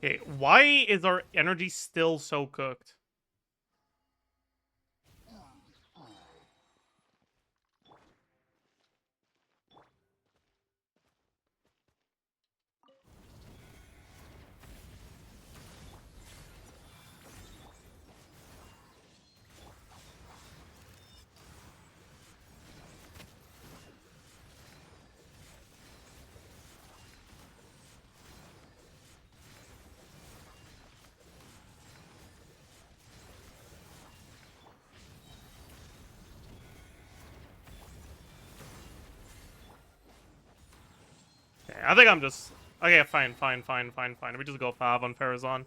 Okay, why is our energy still so cooked? I think I'm just... Okay, fine. We just go Fav on Farazan.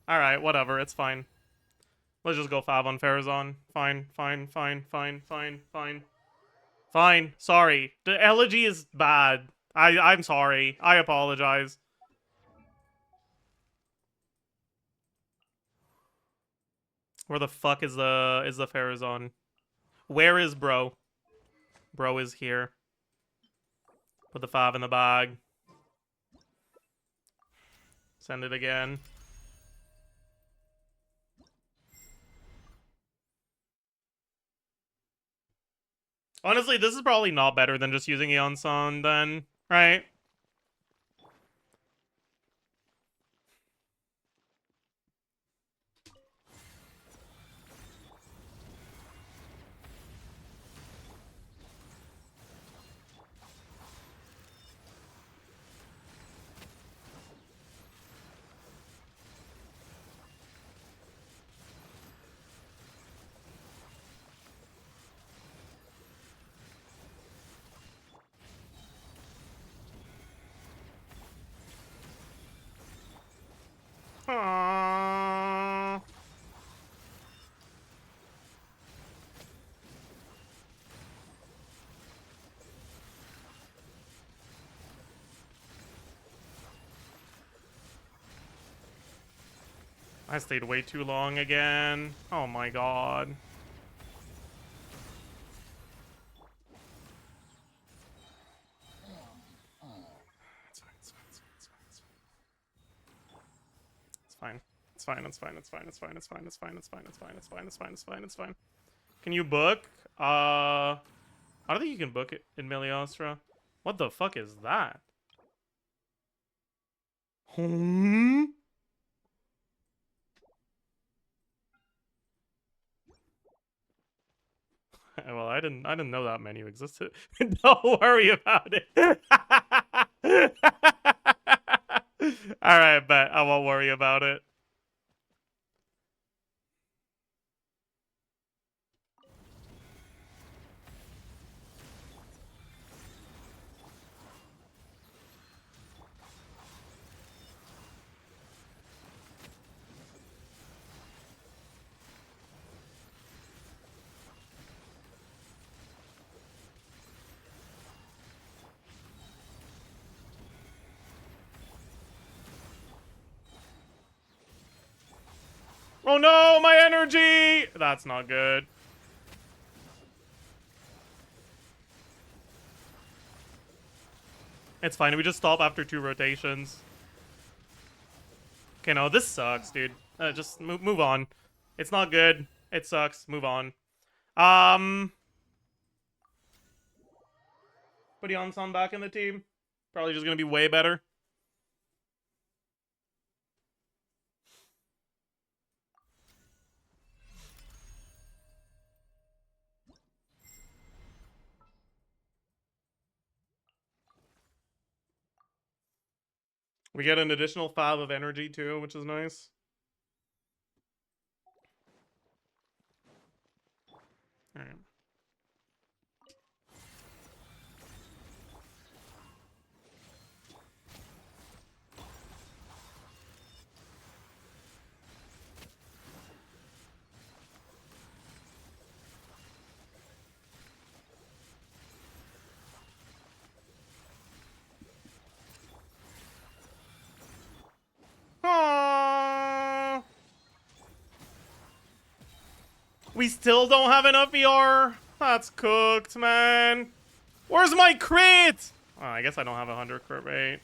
Alright, whatever, it's fine. Let's just go Fav on Farazan. Fine. Fine. Sorry. The elegy is bad. I'm sorry. I apologize. Where the fuck is the Farazan? Where is bro? Bro is here. Put the Fav in the bag. Send it again. Honestly, this is probably not better than just using Yeonsan then, right? Aww. I stayed way too long again. Oh my god. It's fine. Can you book? I don't think you can book it in Meliostra. What the fuck is that? Hmm? Well, I didn't know that menu existed. Don't worry about it. All right, bet I won't worry about it. Oh no, my energy! That's not good. It's fine. We just stop after 2 rotations. Okay, no, this sucks, dude. Just move on. It's not good. It sucks. Move on. Put Yeonsan back in the team. Probably just gonna be way better. We get an additional 5 of energy too, which is nice. Alright. Aww. We still don't have enough VR. That's cooked, man. Where's my crit? Oh, I guess I don't have 100 crit rate.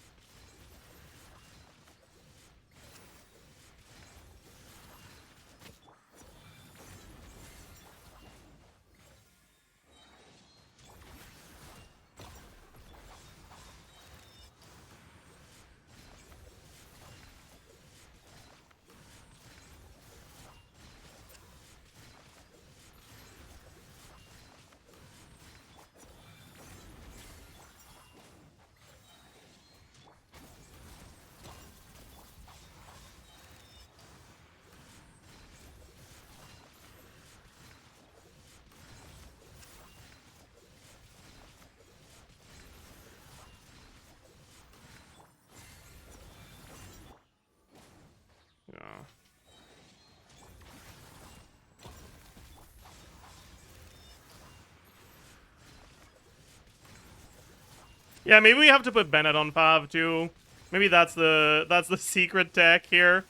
Yeah, maybe we have to put Bennett on 5 too. Maybe that's the secret tech here.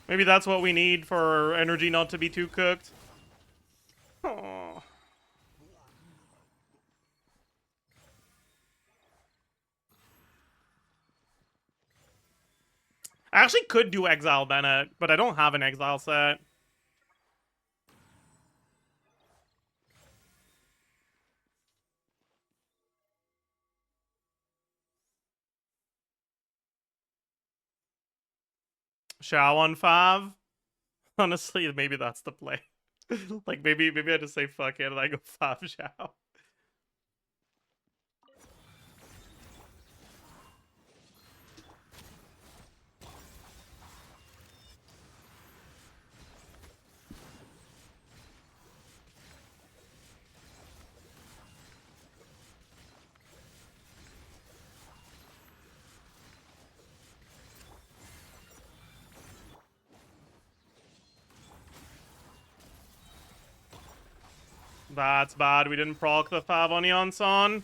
Maybe that's what we need for energy not to be too cooked. Oh. I actually could do Exile Bennett, but I don't have an Exile set. Shao on 5. Honestly, maybe that's the play. Like maybe I just say fuck it and I go 5 Shao. That's bad. We didn't proc the 5 on Yonson.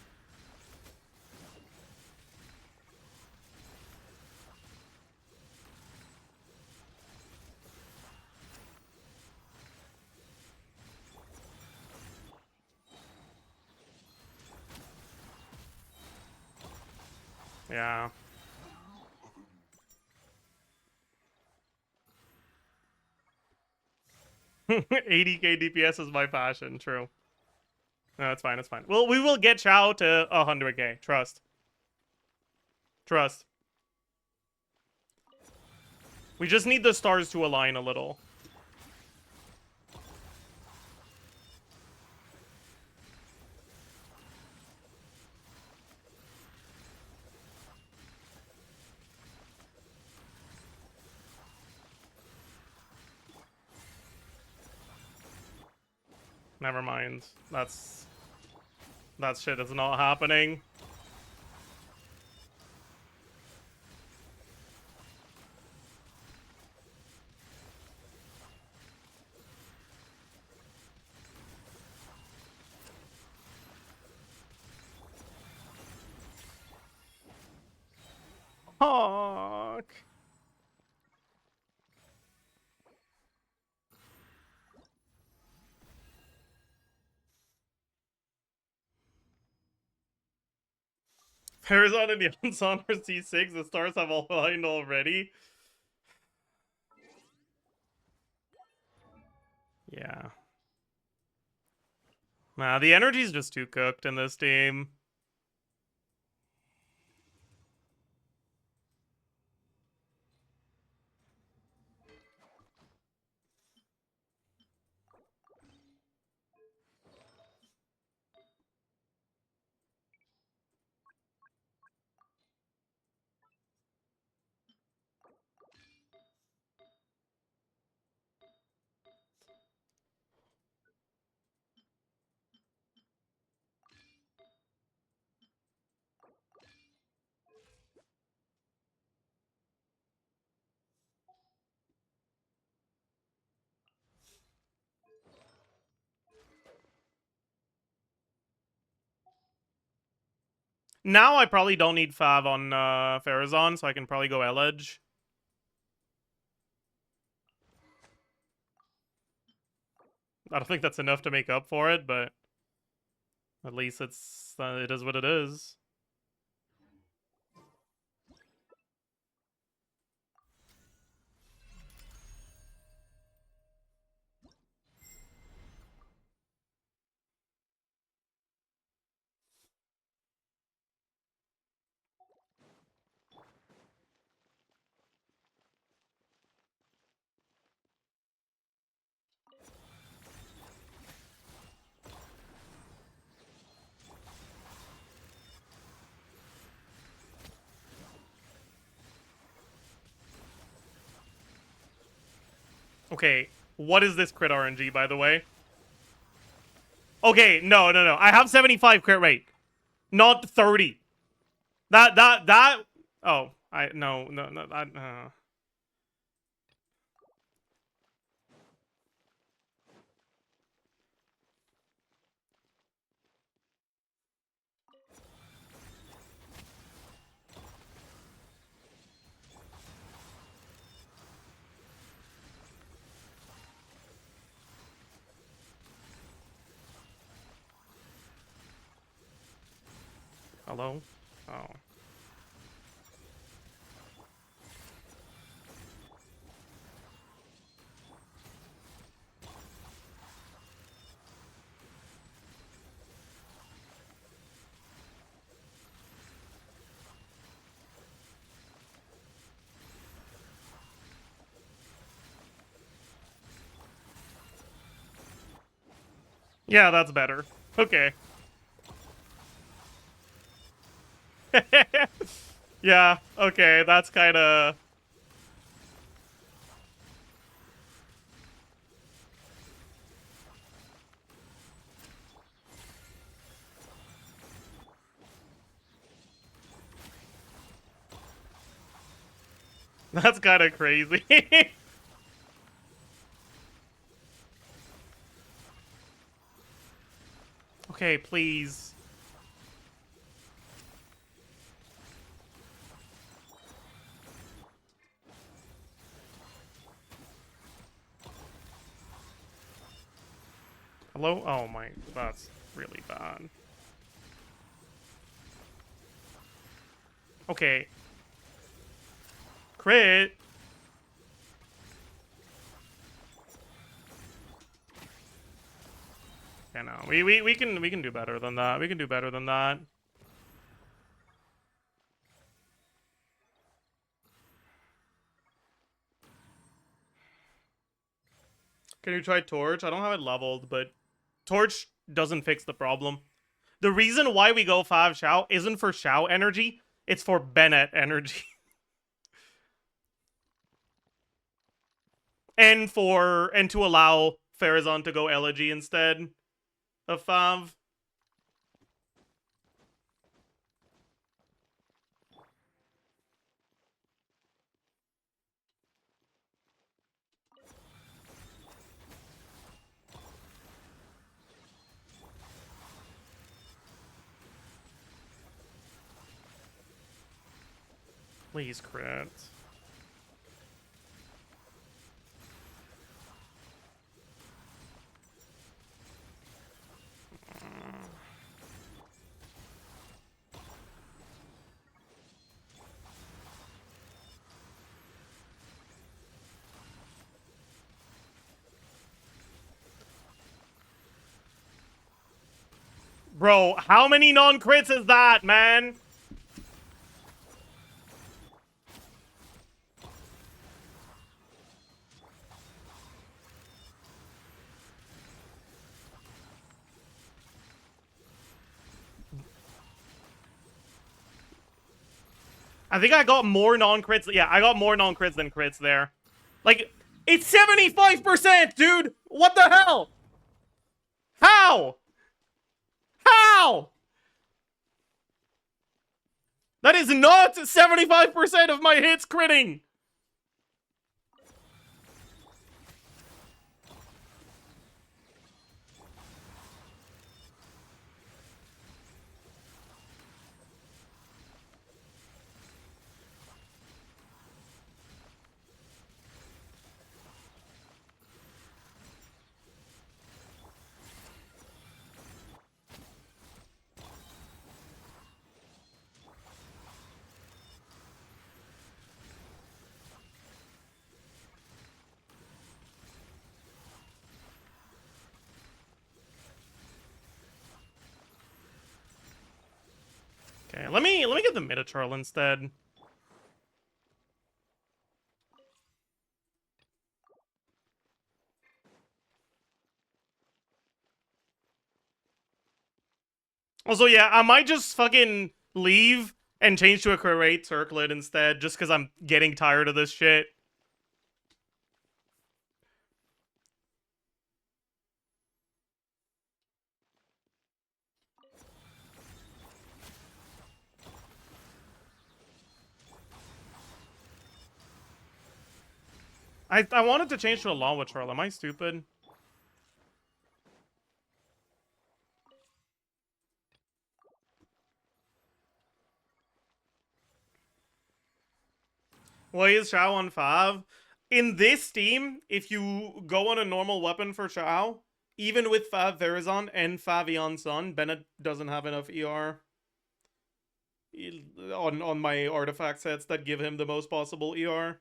Yeah. 80k DPS is my passion, true. No, it's fine, it's fine. Well, we will get Shao to 100k. Trust. Trust. We just need the stars to align a little. Never mind. That shit is not happening. Fuck. Parazon and Yonson are C6. The stars have all aligned already. Yeah. Nah, the energy's just too cooked in this team. Now I probably don't need Fav on Farazon, so I can probably go L-Edge. I don't think that's enough to make up for it, but at least it is what it is. Okay, what is this crit RNG, by the way? Okay, no. I have 75 crit rate, not 30. That. Oh, no. Hello? Oh. Yeah, that's better. Okay. Yeah, okay, that's kinda... That's kinda crazy. Okay, please. Hello? Oh my, that's really bad. Okay. Crit. Yeah, no, we can do better than that. We can do better than that. Can you try Torch? I don't have it leveled, but Torch doesn't fix the problem. The reason why we go 5 Shao isn't for Shao energy, it's for Bennett energy. and to allow Farazan to go Elegy instead of 5. Please crit. Bro, how many non-crits is that, man? I think I got more non-crits. Yeah, I got more non-crits than crits there. Like, it's 75%, dude! What the hell? How? How? That is not 75% of my hits critting! Okay, let me get the Minotaur instead. Also, yeah, I might just fucking leave and change to a Create Circlet instead, just because I'm getting tired of this shit. I wanted to change to a Lawa Troll. Am I stupid? Why is Shao on 5? In this team, if you go on a normal weapon for Shao, even with 5 Verizon and 5 Eon Sun, Bennett doesn't have enough ER. on my artifact sets that give him the most possible ER.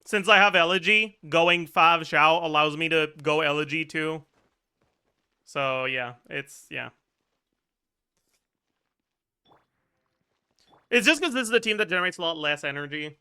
Since I have Elegy, going 5 Xiao allows me to go Elegy too. So yeah, yeah. It's just because this is a team that generates a lot less energy.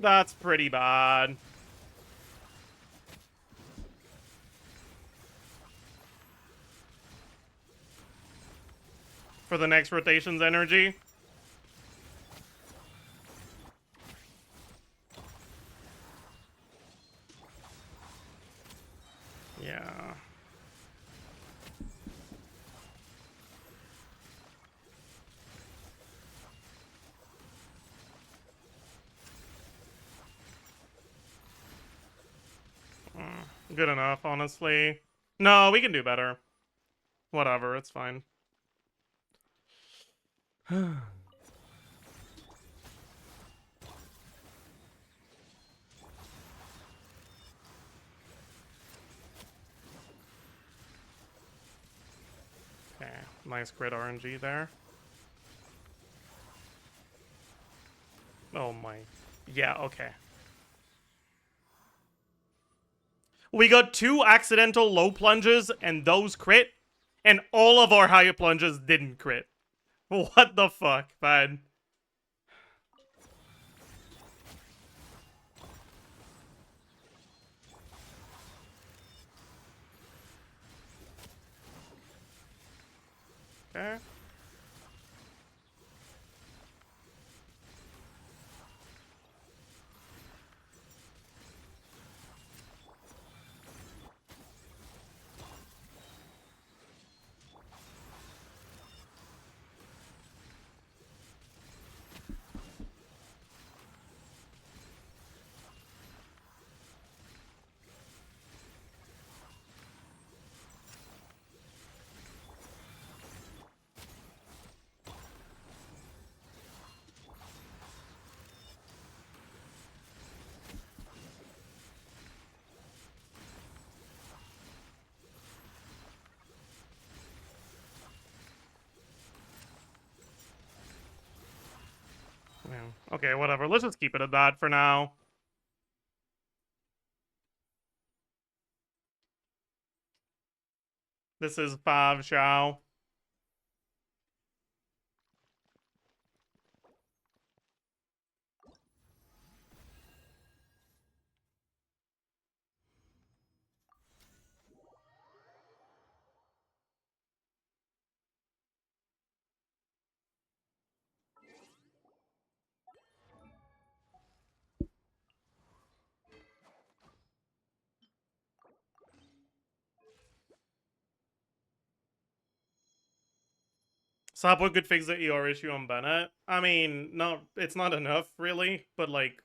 That's pretty bad. For the next rotation's energy. Yeah. Good enough, honestly. No, we can do better. Whatever, it's fine. Okay, nice crit RNG there. Oh my. Yeah, okay. We got 2 accidental low plunges, and those crit, and all of our higher plunges didn't crit. What the fuck, man? Okay. Yeah. Okay, whatever. Let's just keep it at that for now. This is 5 Xiao. Sapwood could fix the ER issue on Bennett. I mean, no, it's not enough, really, but like,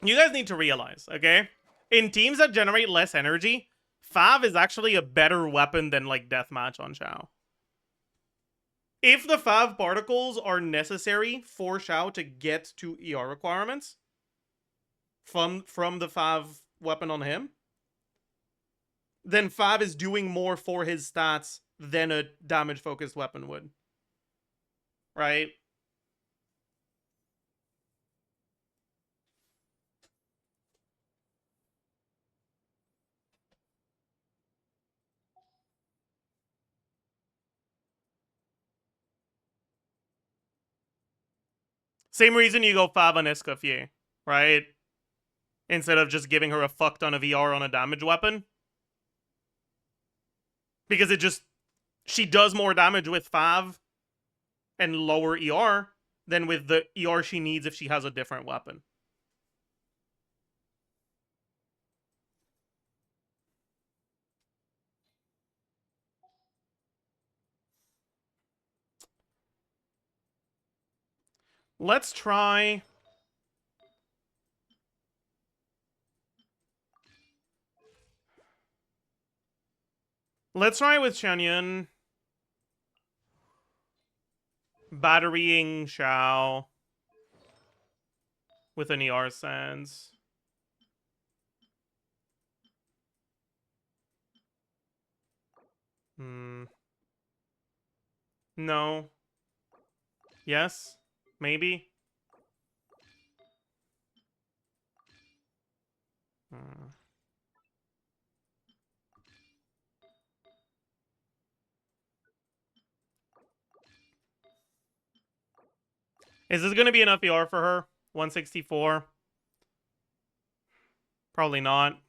you guys need to realize, okay? In teams that generate less energy, Fav is actually a better weapon than like Deathmatch on Xiao. If the Fav particles are necessary for Xiao to get to ER requirements from the Fav weapon on him, then Fav is doing more for his stats than a damage focused weapon would. Right? Same reason you go Fav on Escoffier, right? instead of just giving her a fuck ton of ER on a damage weapon. Because it just... She does more damage with Fav and lower ER than with the ER she needs if she has a different weapon. Let's try... Let's try with Shenyan. Batterying Xiao with an ER sense. No. Yes? Maybe? Is this gonna be enough ER for her? 164? Probably not.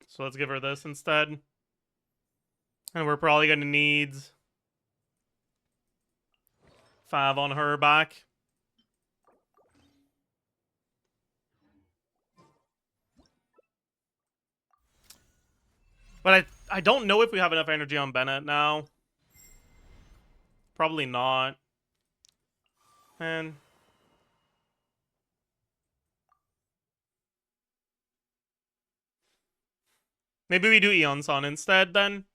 So let's give her this instead. And we're probably gonna need 5 on her back. But I don't know if we have enough energy on Bennett now. Probably not. And maybe we do Eon-san instead then.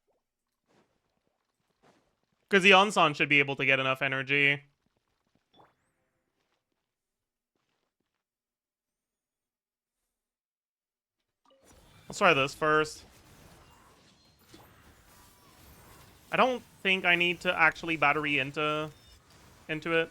Because Eon-san should be able to get enough energy. Let's try this first. I don't think I need to actually battery into it.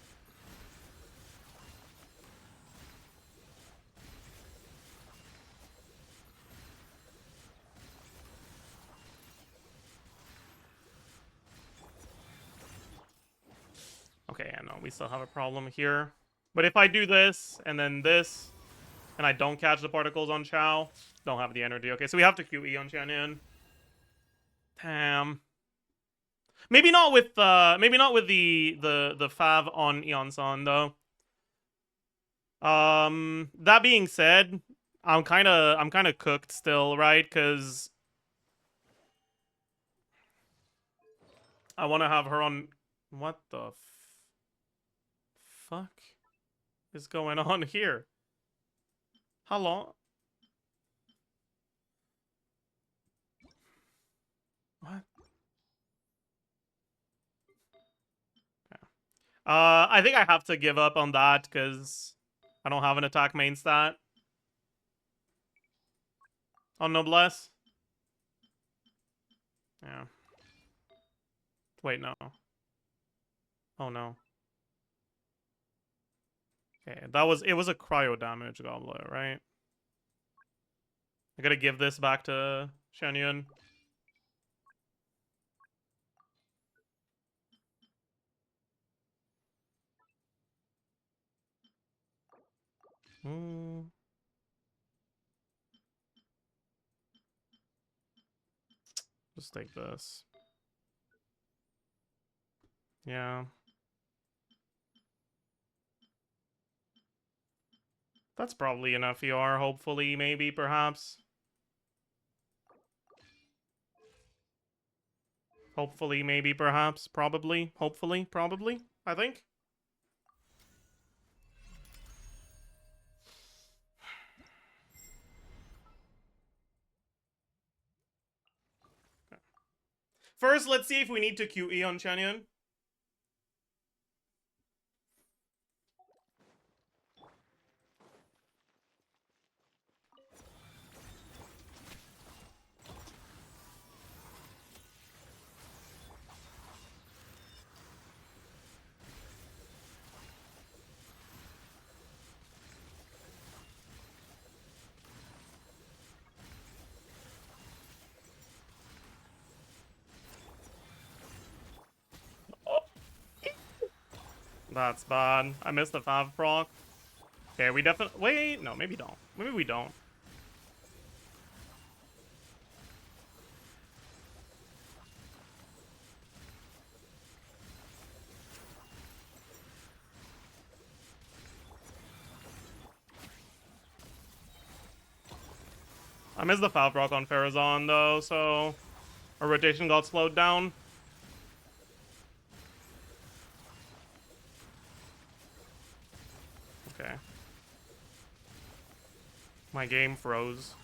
Okay, yeah, no, we still have a problem here. But if I do this, and then this, and I don't catch the particles on Xiao, don't have the energy. Okay, so we have to QE on Xianyan. Damn. Maybe not with the Fav on Eon-san though. That being said, I'm kind of cooked still, right? Cuz I want to have her on... What the fuck is going on here? How long? What? I think I have to give up on that because I don't have an attack main stat on Noblesse. Yeah. Wait, no. Oh no. Okay, it was a cryo damage goblet, right? I gotta give this back to Shenyun. Just take this. Yeah. That's probably enough ER, hopefully, maybe, perhaps. Hopefully, maybe, perhaps, probably, hopefully, probably, I think. First, let's see if we need to QE on Shenyun. That's bad. I missed the 5 proc. Okay, we definitely... Wait, no, maybe don't. Maybe we don't. I missed the 5 proc on Farazan, though, so... Our rotation got slowed down. Okay. My game froze.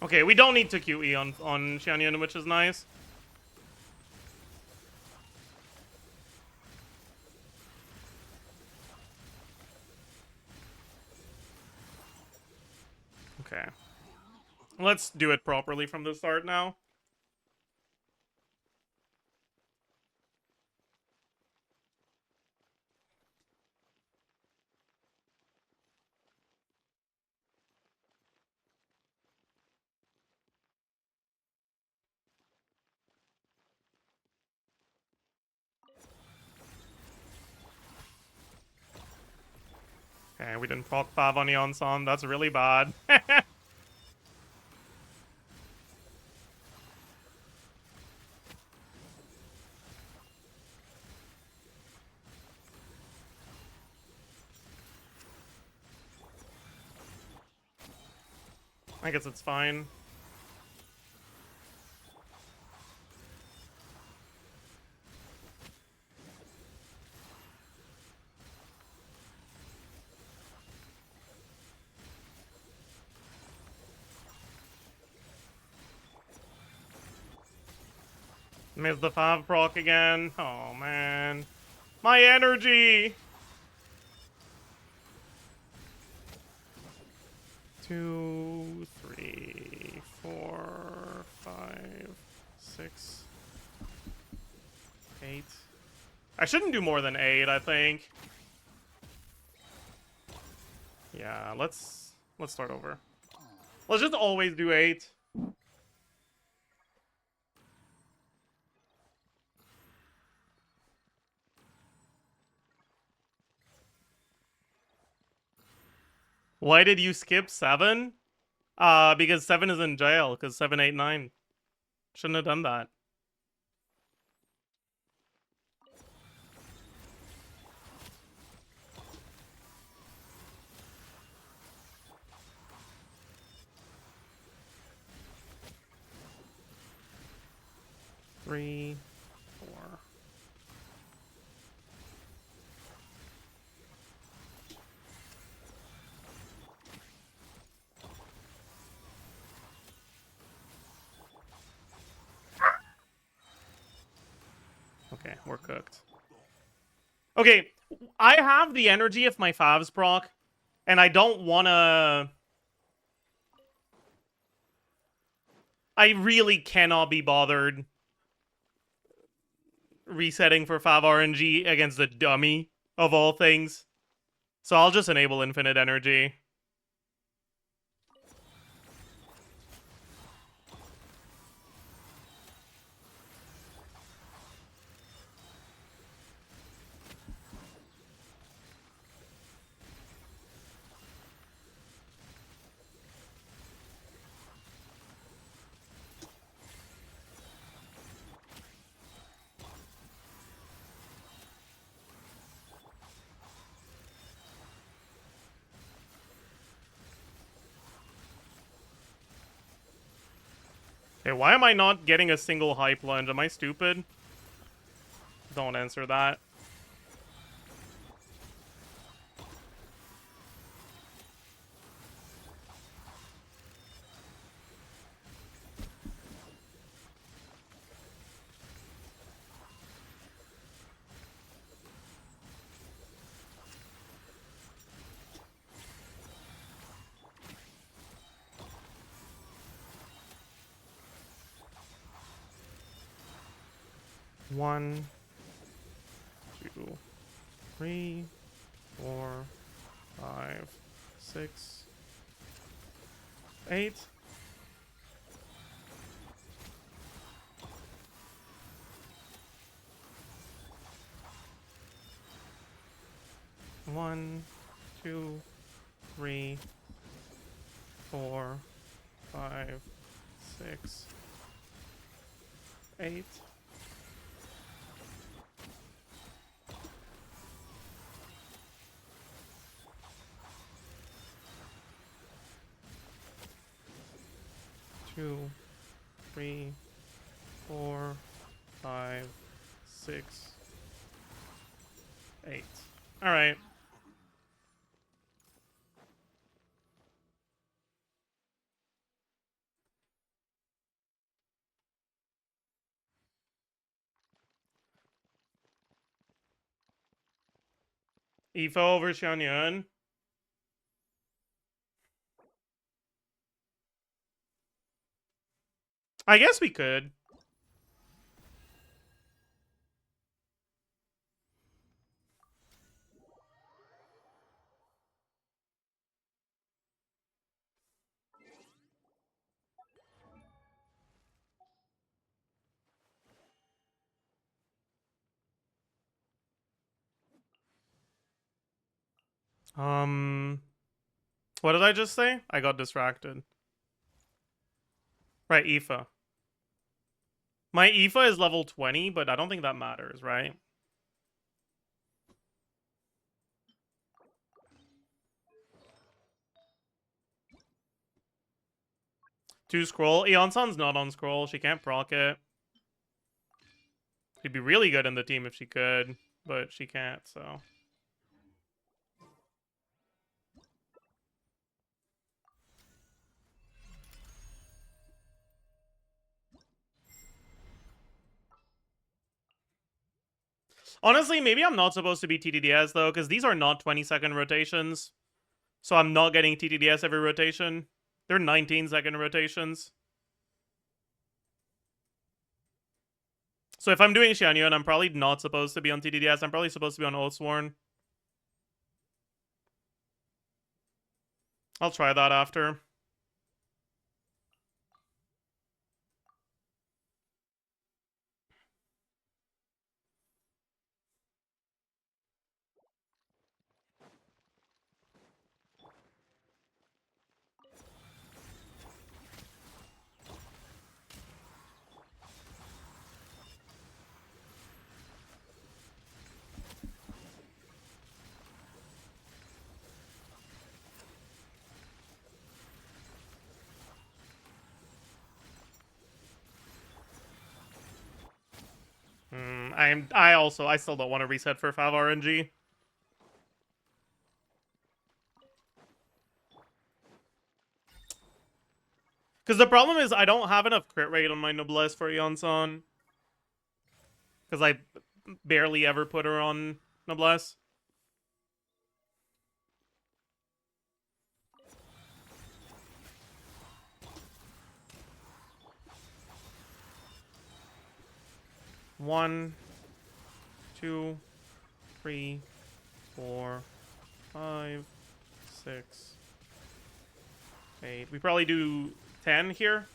Okay, we don't need to QE on Xianyan, which is nice. Okay. Let's do it properly from the start now. Okay, we didn't proc 5 on Yonsan. That's really bad. I guess it's fine. Missed the 5 proc again. Oh, man. My energy! 2, 3, 4, 5, 6, 8. I shouldn't do more than 8, I think. Yeah, let's start over. Let's just always do 8. Why did you skip 7? Because 7 is in jail, because 7, 8, 9. Shouldn't have done that. Three, 4. Okay, we're cooked. Okay, I have the energy if my favs proc, and I don't wanna... I really cannot be bothered resetting for 5 RNG against a dummy, of all things. So I'll just enable infinite energy. Okay, why am I not getting a single high plunge? Am I stupid? Don't answer that. One, 2, 3, 4, 5, 6, 8. 1, 2, 3, 4, 5, 6, 8. Two, 3, 4, 5, 6, 8. All right. Ifo over Xianyun. I guess we could. What did I just say? I got distracted. Right, Aoife. My Aoife is level 20, but I don't think that matters, right? Two scroll. Eonsan's not on scroll. She can't proc it. She'd be really good in the team if she could, but she can't, so. Honestly, maybe I'm not supposed to be TTDS, though, because these are not 20-second rotations. So I'm not getting TTDS every rotation. They're 19-second rotations. So if I'm doing Xianyun, I'm probably not supposed to be on TTDS. I'm probably supposed to be on Oathsworn. I'll try that after. I still don't want to reset for 5 RNG. Because the problem is I don't have enough crit rate on my Noblesse for Eonsan. Because I barely ever put her on Noblesse. One, 2, 3, 4, 5, 6, 8. We probably do 10 here.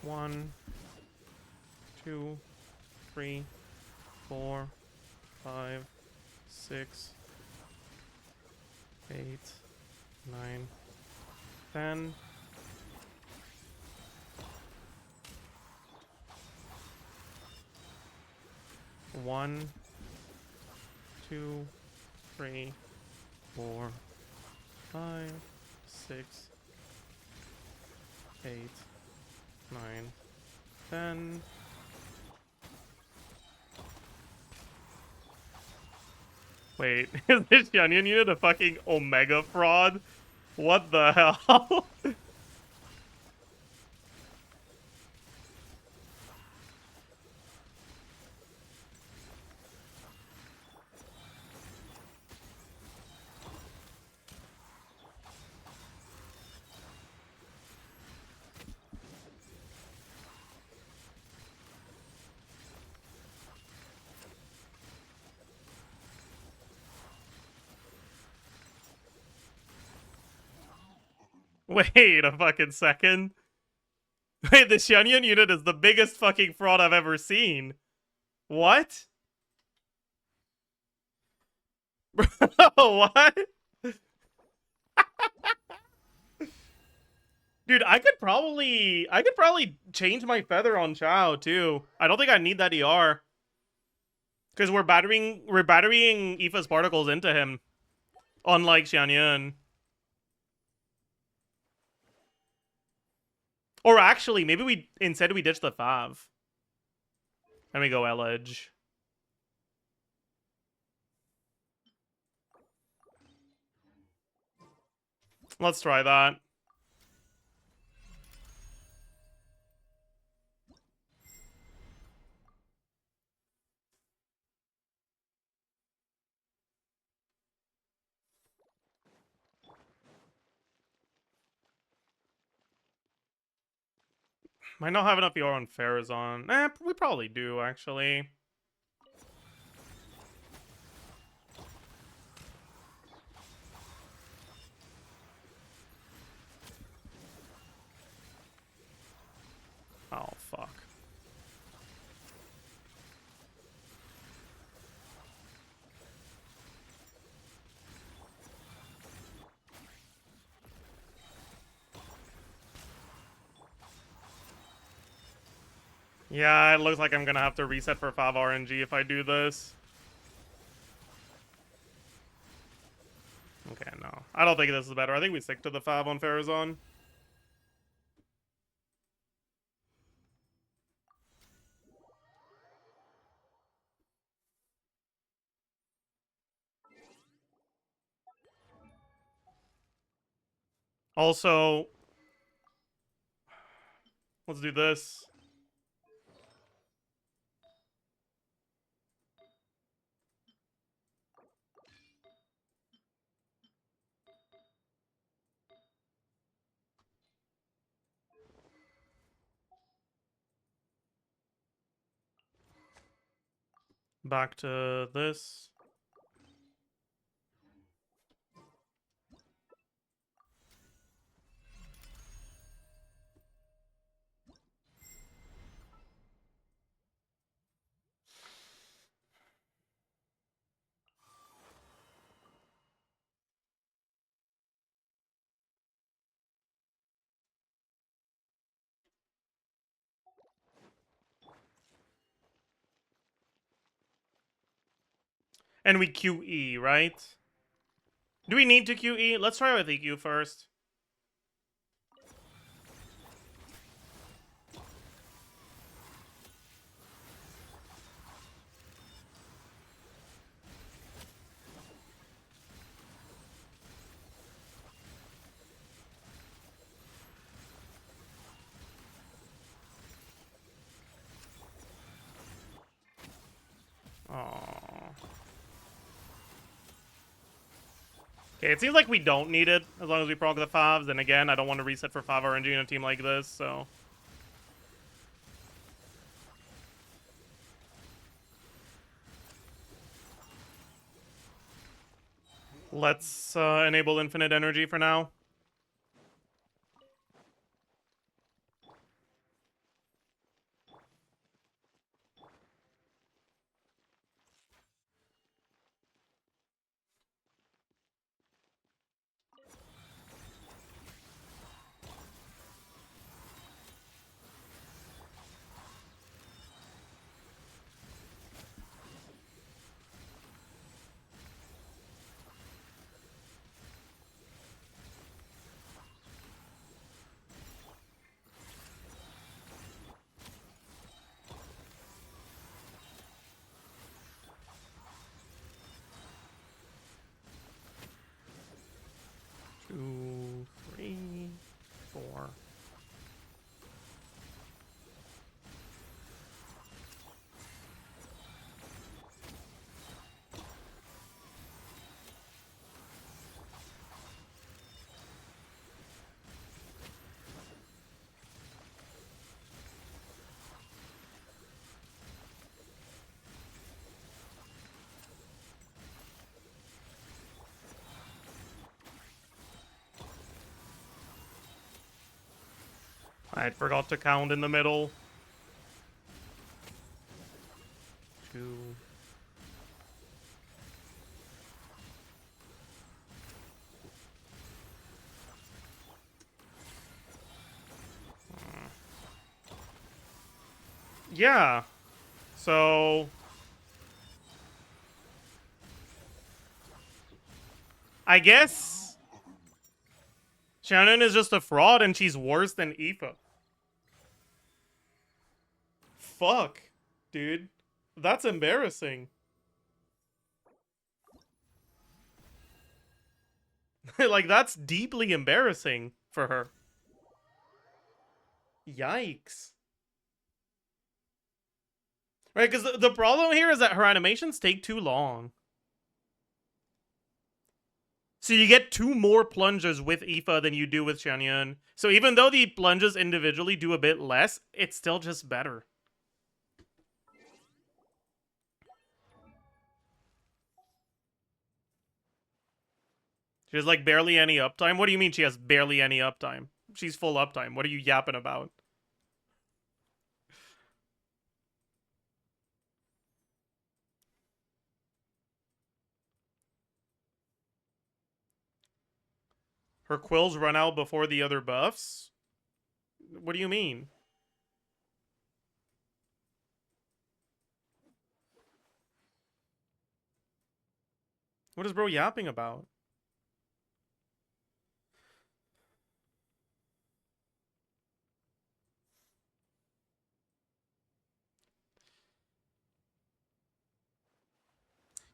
One, 2, 3, 4, 5, 6, 8, 9, 10. One, 2, 3, 4, 5, 6, 8, 9, 10. Wait, is this Onion Unit a fucking Omega fraud? What the hell? Wait a fucking second. Wait, the Xianyun unit is the biggest fucking fraud I've ever seen. What? Bro, what? Dude, I could probably change my feather on Chao too. I don't think I need that ER. Because we're battering Aoife's particles into him. Unlike Xianyun. Or actually, maybe instead we ditch the Fav. And we go L-Edge. Let's try that. Might not have enough ER on Farazan. We probably do, actually. Oh, fuck. Yeah, it looks like I'm gonna have to reset for 5 RNG if I do this. Okay, no. I don't think this is better. I think we stick to the 5 on Farazan. Also, let's do this. Back to this. And we QE, right? Do we need to QE? Let's try with EQ first. Aww. Okay, it seems like we don't need it as long as we proc the 5s. And again, I don't want to reset for 5 RNG in a team like this, so... Let's enable infinite energy for now. I forgot to count in the middle. 2. Yeah. So I guess Shannon is just a fraud and she's worse than Aoife. Fuck, dude. That's embarrassing. Like, that's deeply embarrassing for her. Yikes. Right, because the problem here is that her animations take too long. So you get 2 more plunges with Aoife than you do with Xianyun. So even though the plunges individually do a bit less, it's still just better. She has like barely any uptime. What do you mean she has barely any uptime? She's full uptime. What are you yapping about? Her quills run out before the other buffs? What do you mean? What is bro yapping about?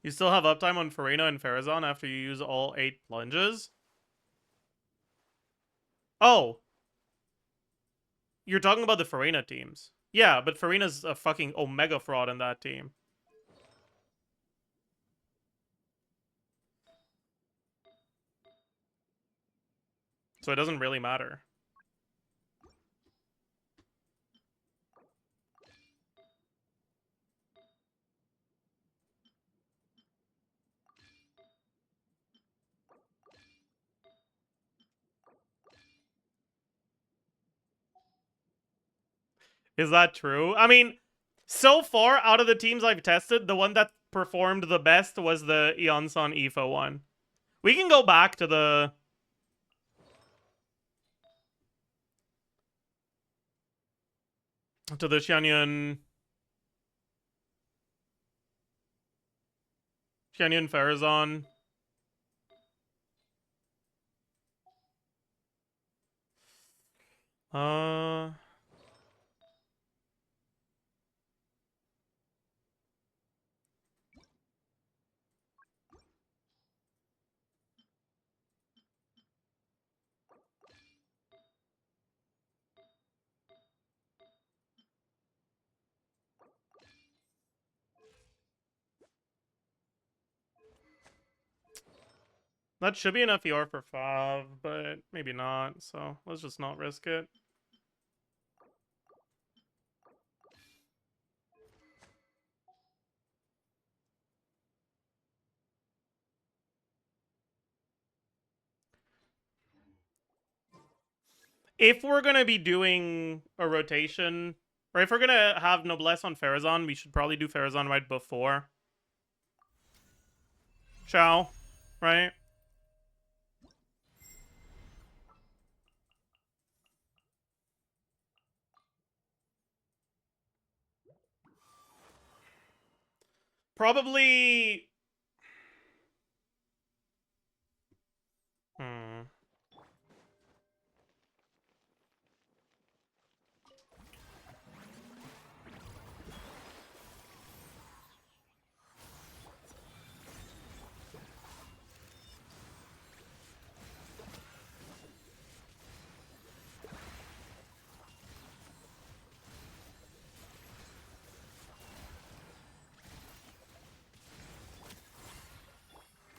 You still have uptime on Farina and Farazan after you use all 8 plunges? Oh! You're talking about the Farina teams. Yeah, but Farina's a fucking omega fraud in that team. So it doesn't really matter. Is that true? I mean, so far out of the teams I've tested, the one that performed the best was the Eonson Aoife one. We can go back to the... Xianyun Farazan. Uh... That should be enough ER for 5, but maybe not, so let's just not risk it. If we're gonna be doing a rotation, or if we're gonna have Noblesse on Farazan, we should probably do Farazan right before Chow, right? Probably...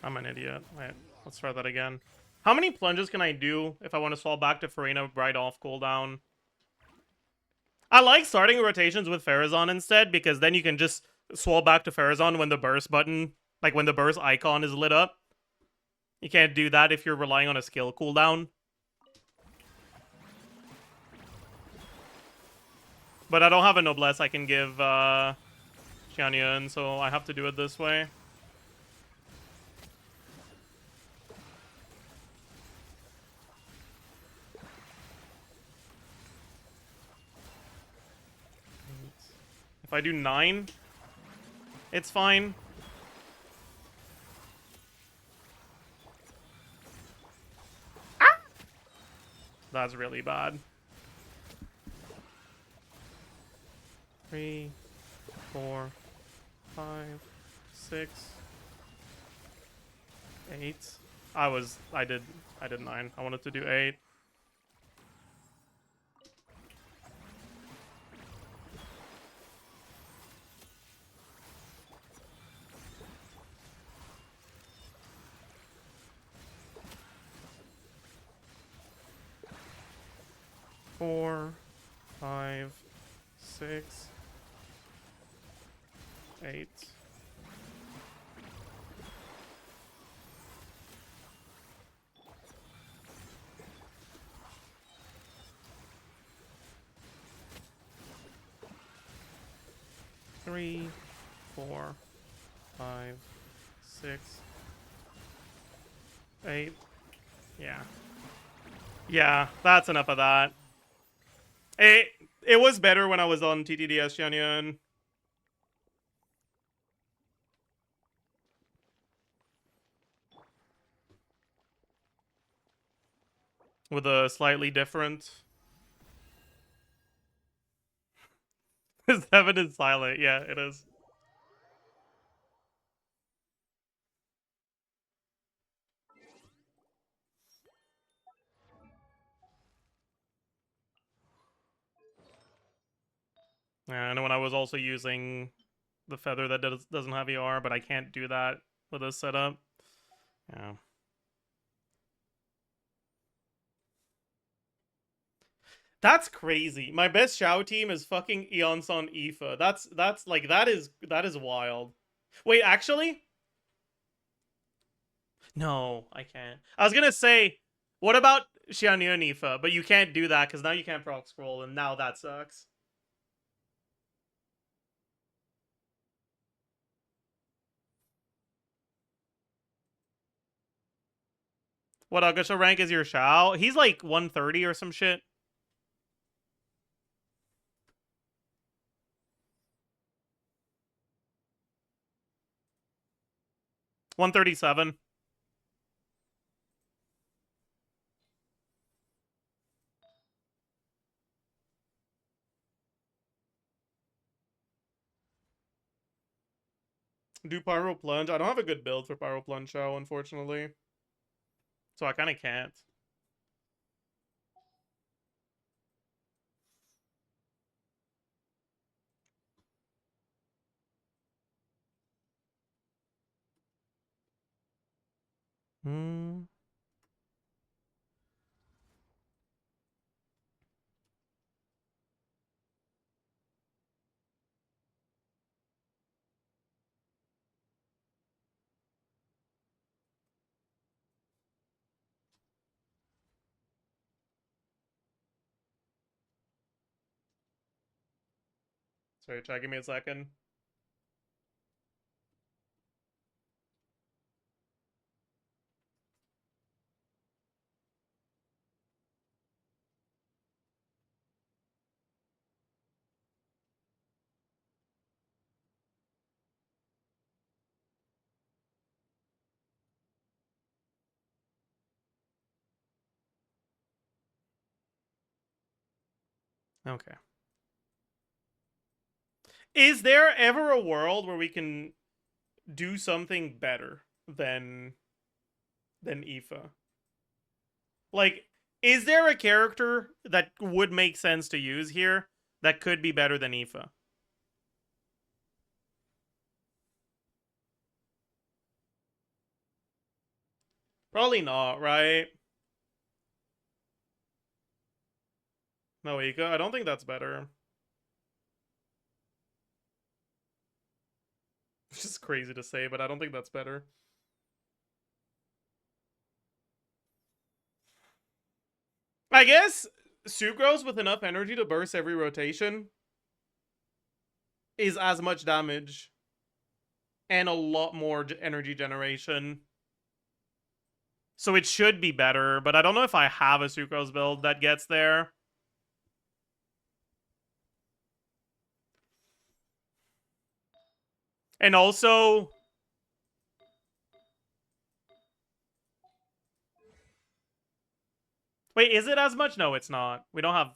I'm an idiot. Wait, let's try that again. How many plunges can I do if I want to swap back to Farina right off cooldown? I like starting rotations with Farazan instead, because then you can just swap back to Farazan when the burst button, like when the burst icon is lit up. You can't do that if you're relying on a skill cooldown. But I don't have a noblesse I can give Xianyun, so I have to do it this way. If I do 9, it's fine. Ah! That's really bad. 3, 4, 5, 6, 8. I did 9. I wanted to do 8. Four, 5, 6, 8. Three, 4, 5, 6, 8. Yeah. Yeah, that's enough of that. It was better when I was on TTDS Xianyun. With a slightly different. 7 is silent. Yeah, it is. And when I was also using the feather that doesn't have ER, but I can't do that with this setup. Yeah. That's crazy. My best Shao team is fucking Eonson Aoife. That's like that is wild. Wait, actually? No, I can't. I was gonna say, what about Xianyun Aoife? But you can't do that because now you can't proc scroll, and now that sucks. What Agusha rank is your Shao? He's like 130 or some shit. 137. Do Pyro Plunge. I don't have a good build for Pyro Plunge Shao, unfortunately. So I kind of can't. Hmm. Sorry, chat, give me a second. Okay. Is there ever a world where we can do something better than Aoife? Like, is there a character that would make sense to use here that could be better than Aoife? Probably not, right? No, Ika, I don't think that's better. It's just crazy to say, but I don't think that's better. I guess Sucrose with enough energy to burst every rotation is as much damage and a lot more energy generation. So it should be better, but I don't know if I have a Sucrose build that gets there. And also, wait, is it as much? No, it's not. We don't have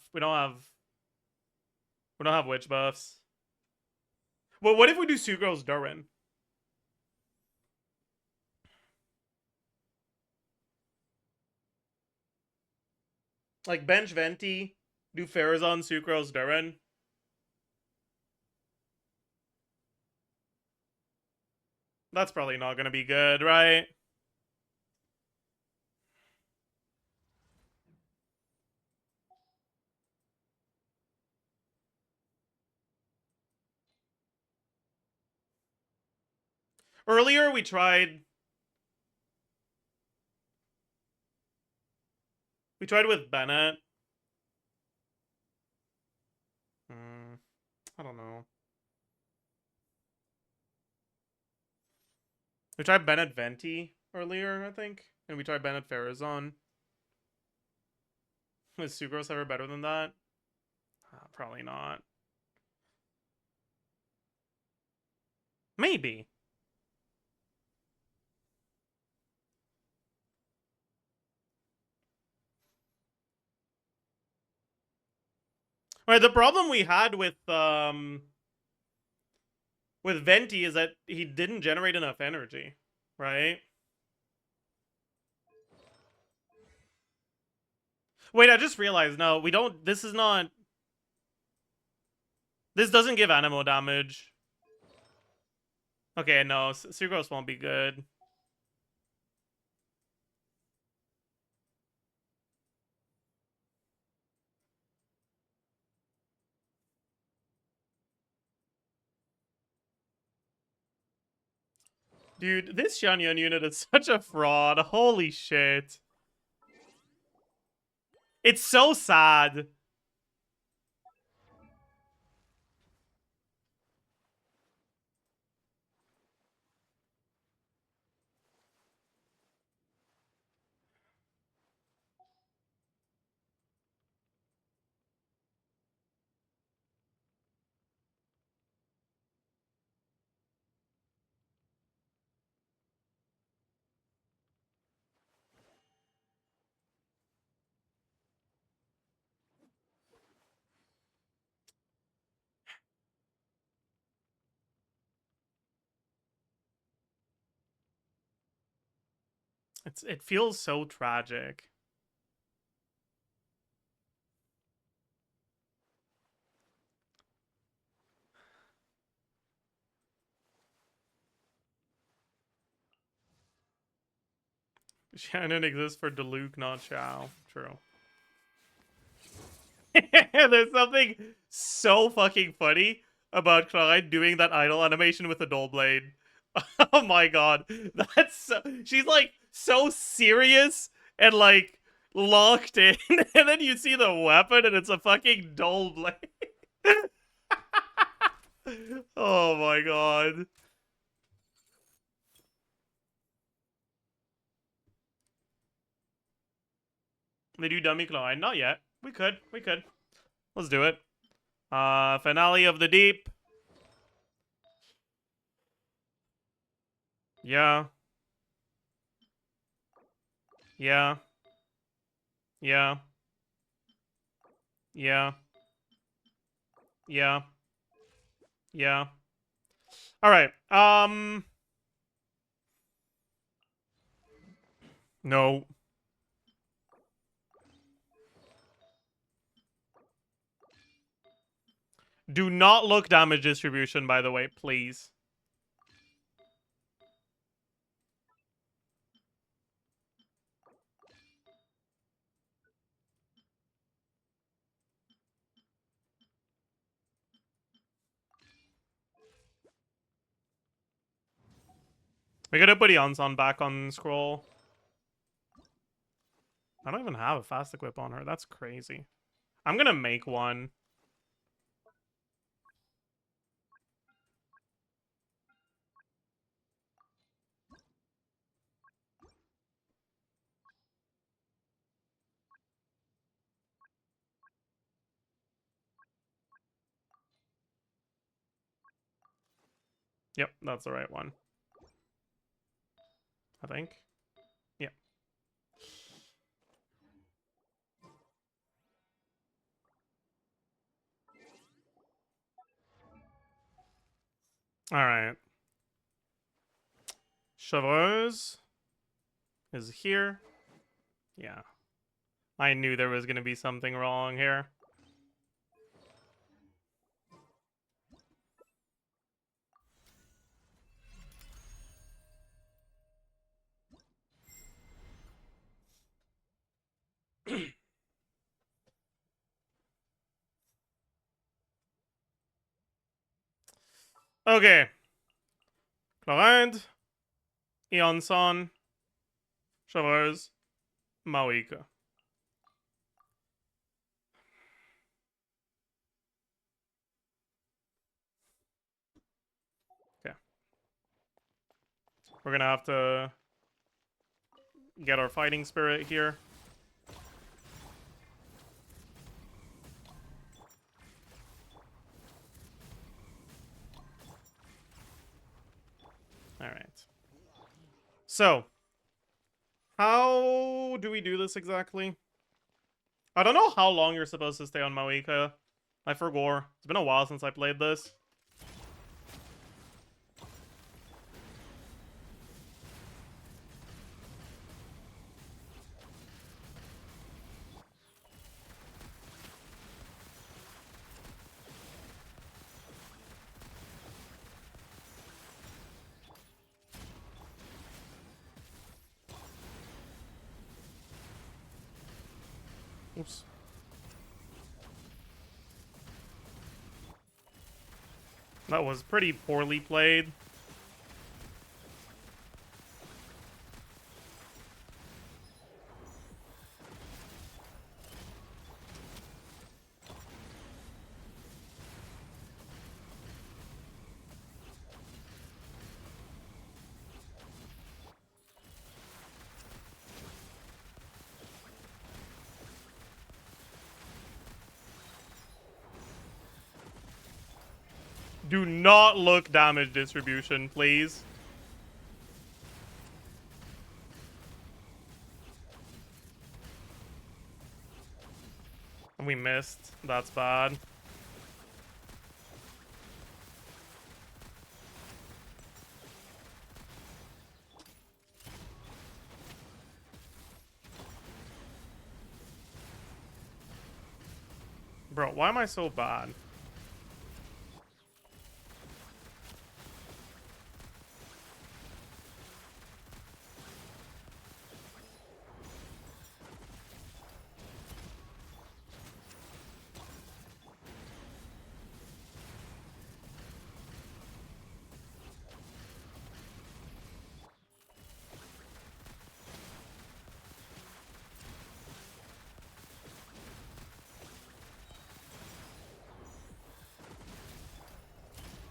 witch buffs. Well, what if we do Sucrose Durin? Like bench Venti, do Farazon, Sucrose, Durin. That's probably not gonna be good, right? Earlier we tried with Bennett. I don't know. We tried Bennett Venti earlier, I think. And we tried Bennett Farazon. Is Sucrose ever better than that? Probably not. Maybe. Right, the problem we had with Venti is that he didn't generate enough energy, right? Wait, I just realized, no, we don't, this is not, this doesn't give Animo damage. Okay, no, Sucrose won't be good. Dude, this Xianyun unit is such a fraud. Holy shit. It's so sad. It feels so tragic. Shannon exists for Diluc, not Chow. True. There's something so fucking funny about Clyde doing that idol animation with a dull blade. Oh my god. That's so, she's like so serious and like locked in, and then you see the weapon and it's a fucking dull blade. Oh my god. They do dummy Clyde? Not yet. We could. Let's do it. Finale of the Deep. Yeah. Yeah. Yeah. Yeah. Yeah. Yeah. Alright. No. Do not look damage distribution, by the way, please. We gotta put Yansan back on scroll. I don't even have a fast equip on her. That's crazy. I'm gonna make one. Yep, that's the right one. I think. Yeah. Alright. Chevreuse is here. Yeah. I knew there was going to be something wrong here. Okay. Chlorinde, Eonson, Chevreuse, Maoika. Okay. We're gonna have to get our fighting spirit here. Alright. So, how do we do this exactly? I don't know how long you're supposed to stay on Maoika. I forgot. It's been a while since I played this. Oops. That was pretty poorly played. Do not look damage distribution, please. We missed. That's bad. Bro, why am I so bad?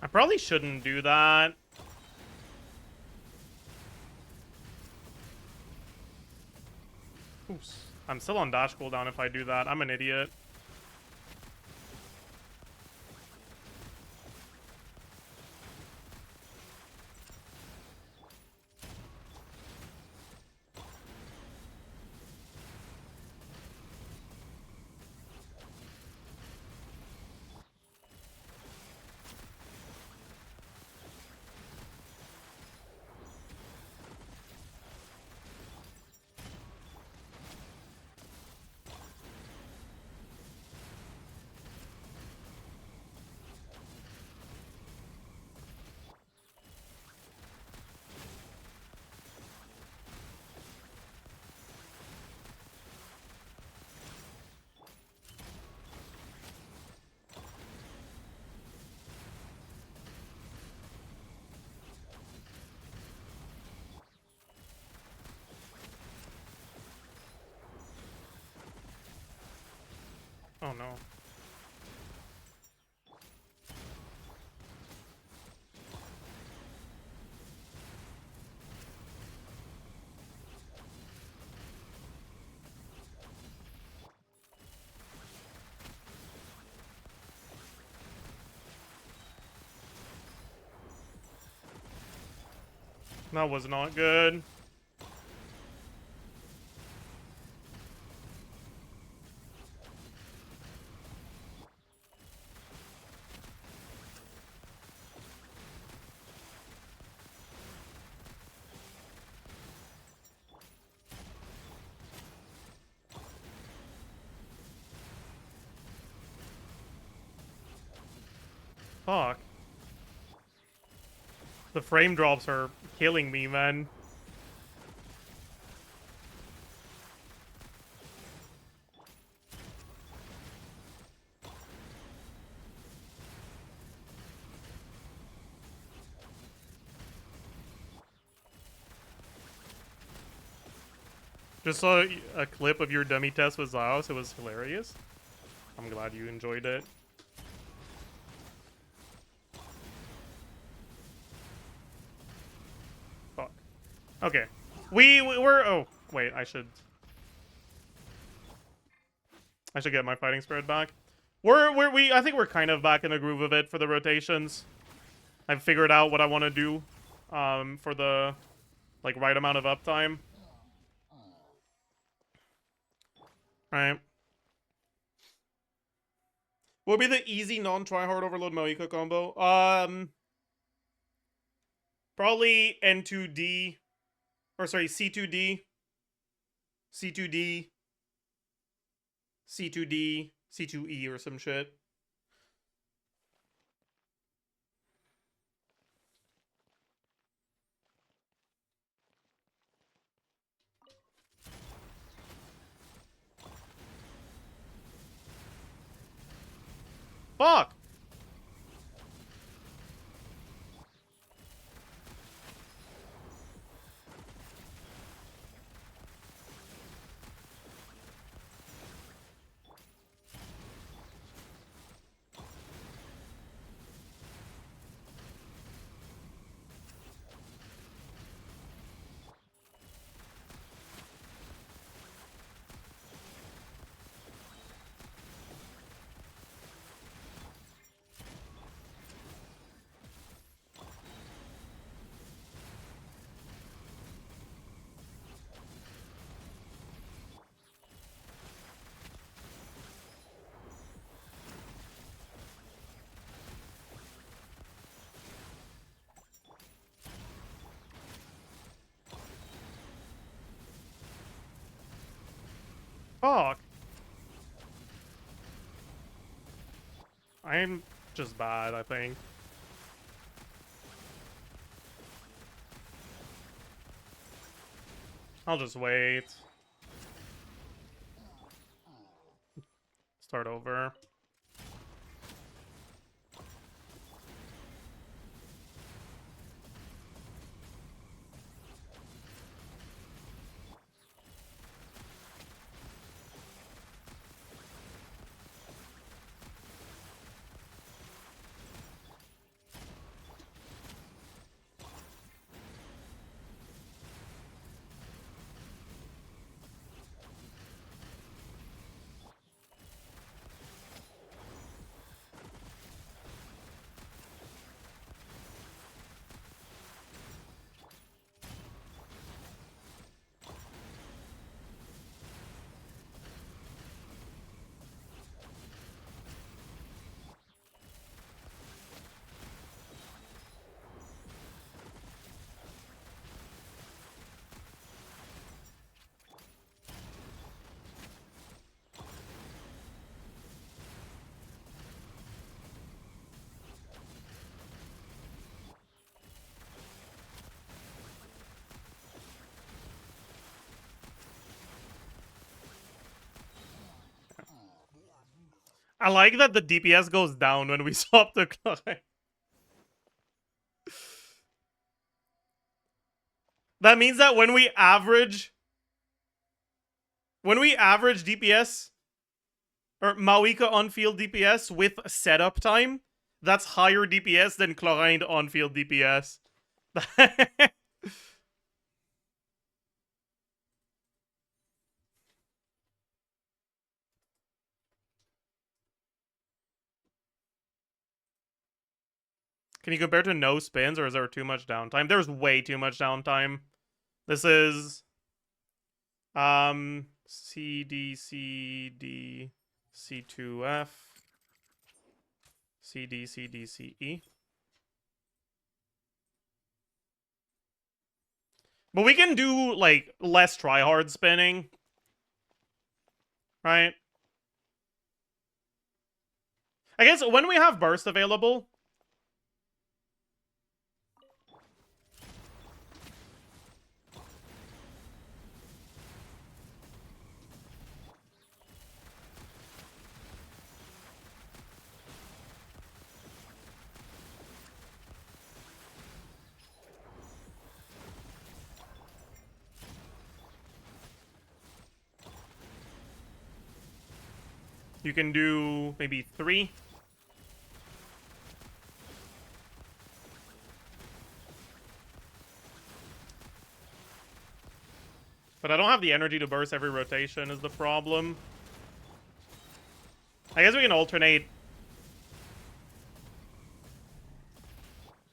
I probably shouldn't do that. Oops. I'm still on dash cooldown if I do that. I'm an idiot. Oh no. That was not good. Fuck. The frame drops are killing me, man. Just saw a clip of your dummy test with Zaos. It was hilarious. I'm glad you enjoyed it. Fuck. Okay. We're... Oh, wait. I should get my fighting spirit back. I think we're kind of back in the groove of it for the rotations. I've figured out what I want to do for the like right amount of uptime. Right. What would be the easy non-tryhard overload Moika combo? Probably N2D, or sorry, C2D, C2D, C2D, C2E or some shit. Fuck! Fuck! I'm just bad, I think. I'll just wait. Start over. I like that the DPS goes down when we swap the climb. That means that when we average DPS or Mawika on-field DPS with setup time, that's higher DPS than Chlorine on-field DPS. Can you compare to no spins, or is there too much downtime? There's way too much downtime. This is C D C D C2F C D C D C E. But we can do like less tryhard spinning, right? I guess when we have burst available, you can do maybe 3. But I don't have the energy to burst every rotation is the problem. I guess we can alternate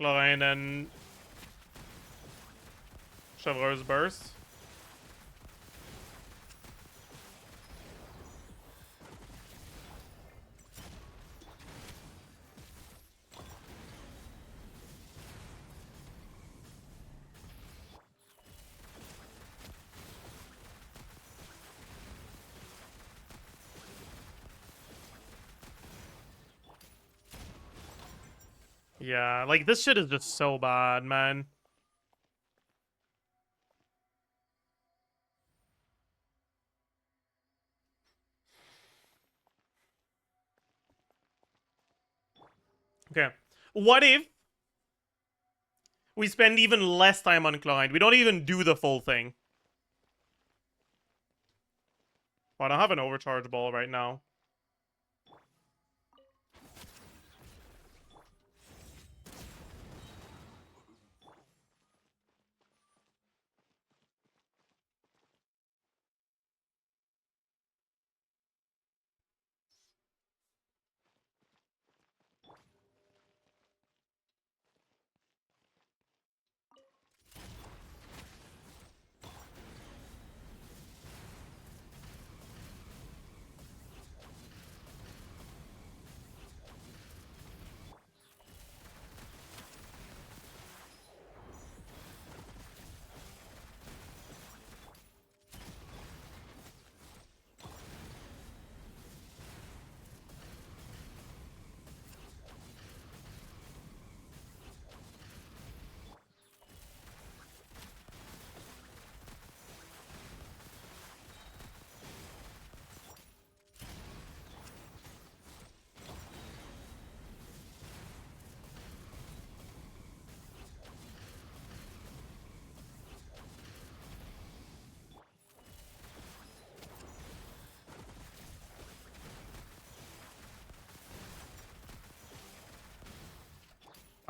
Lorraine and Chevreau's burst. Yeah, like this shit is just so bad, man. Okay. What if we spend even less time on Klein? We don't even do the full thing. Well, I don't have an overcharge ball right now.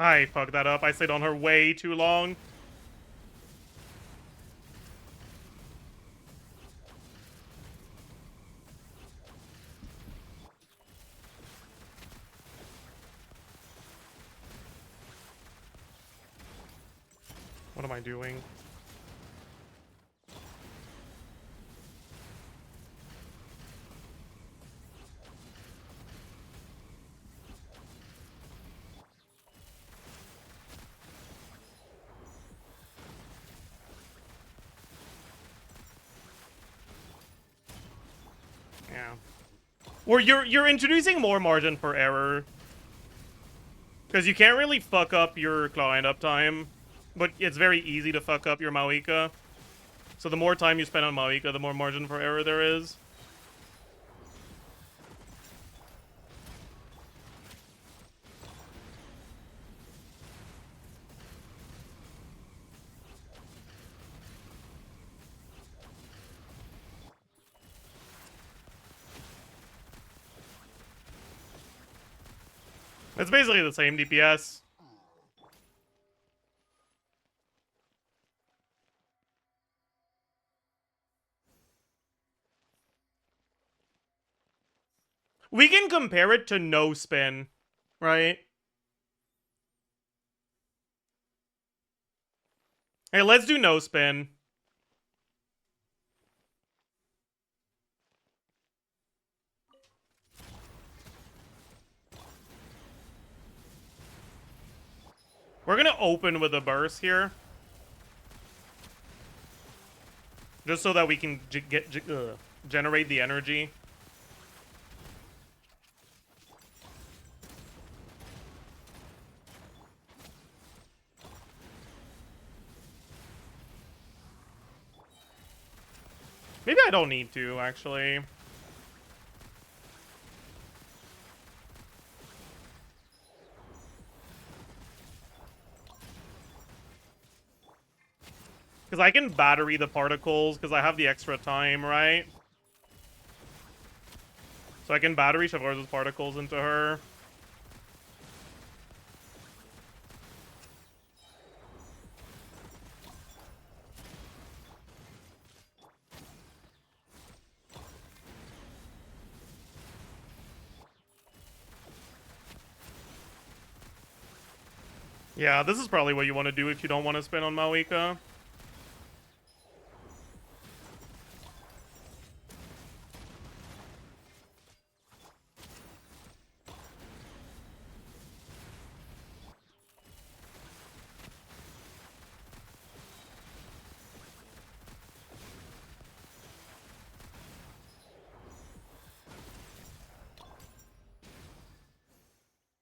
I fucked that up. I stayed on her way too long. What am I doing? Yeah. Or you're introducing more margin for error. Because you can't really fuck up your client uptime, but it's very easy to fuck up your Mawika. So the more time you spend on Mawika, the more margin for error there is. It's basically the same DPS. We can compare it to no spin, right? Hey, let's do no spin. We're gonna open with a burst here. Just so that we can generate the energy. Maybe I don't need to, actually. Because I can battery the particles, because I have the extra time, right? So I can battery Chevreau's particles into her. Yeah, this is probably what you want to do if you don't want to spin on Mawika.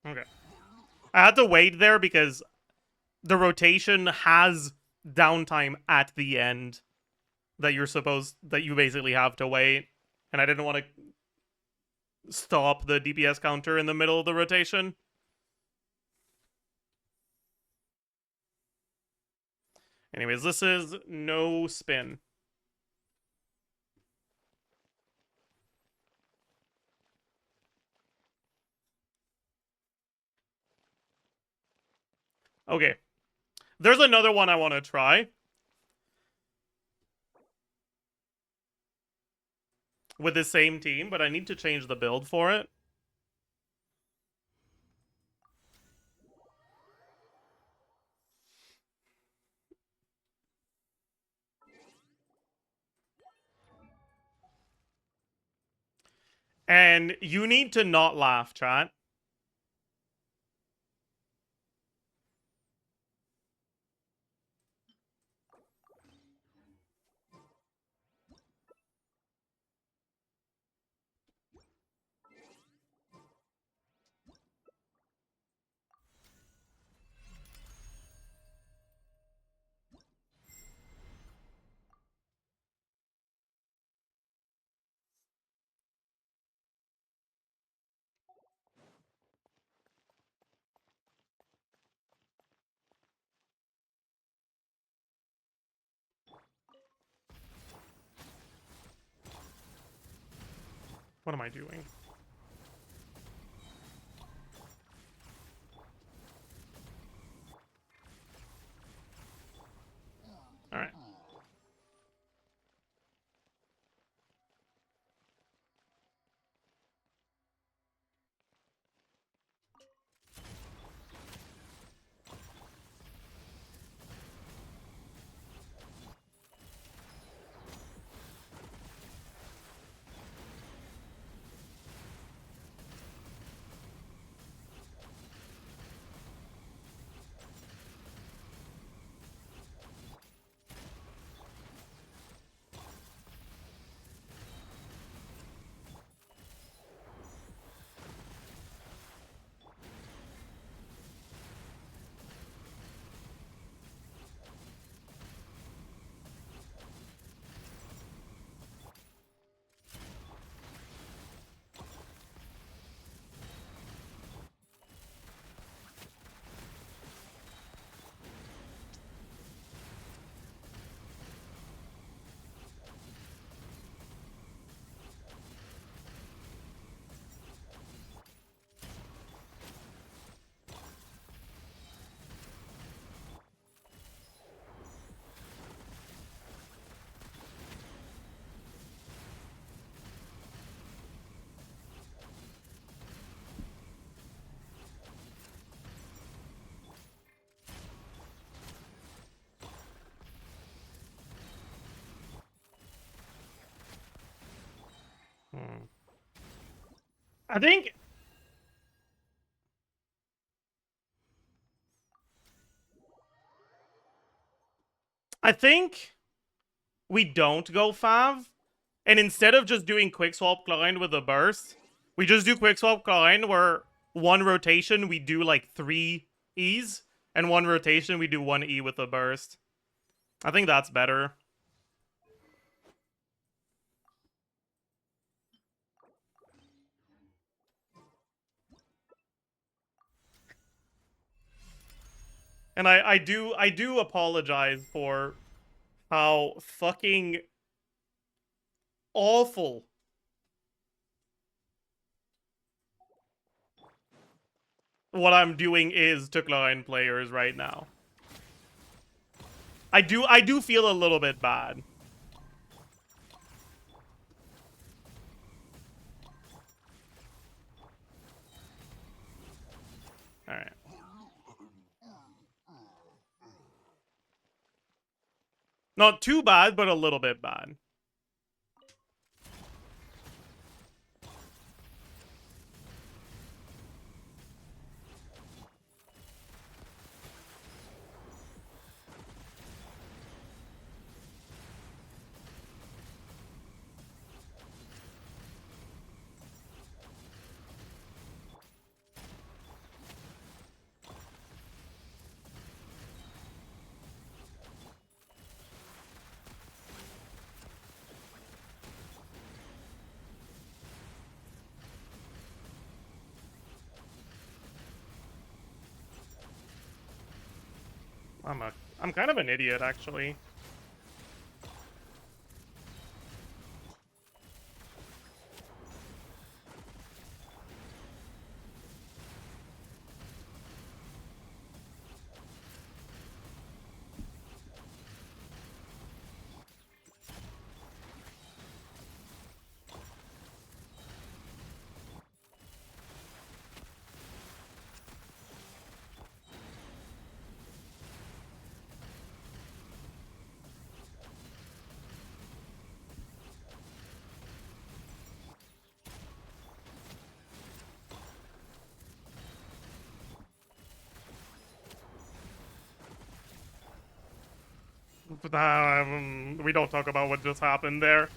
Okay. I had to wait there because the rotation has downtime at the end that you basically have to wait. And I didn't want to stop the DPS counter in the middle of the rotation. Anyways, this is no spin. Okay. There's another one I want to try. With the same team, but I need to change the build for it. And you need to not laugh, chat. What am I doing? Alright. I think we don't go Fav, and instead of just doing quick swap Klein with a burst, we just do quick swap Klein where one rotation we do like 3 E's, and one rotation we do 1 E with a burst. I think that's better. And I do apologize for how fucking awful what I'm doing is to Klein players right now. I do feel a little bit bad. All right. Not too bad, but a little bit bad. I'm kind of an idiot, actually. We don't talk about what just happened there.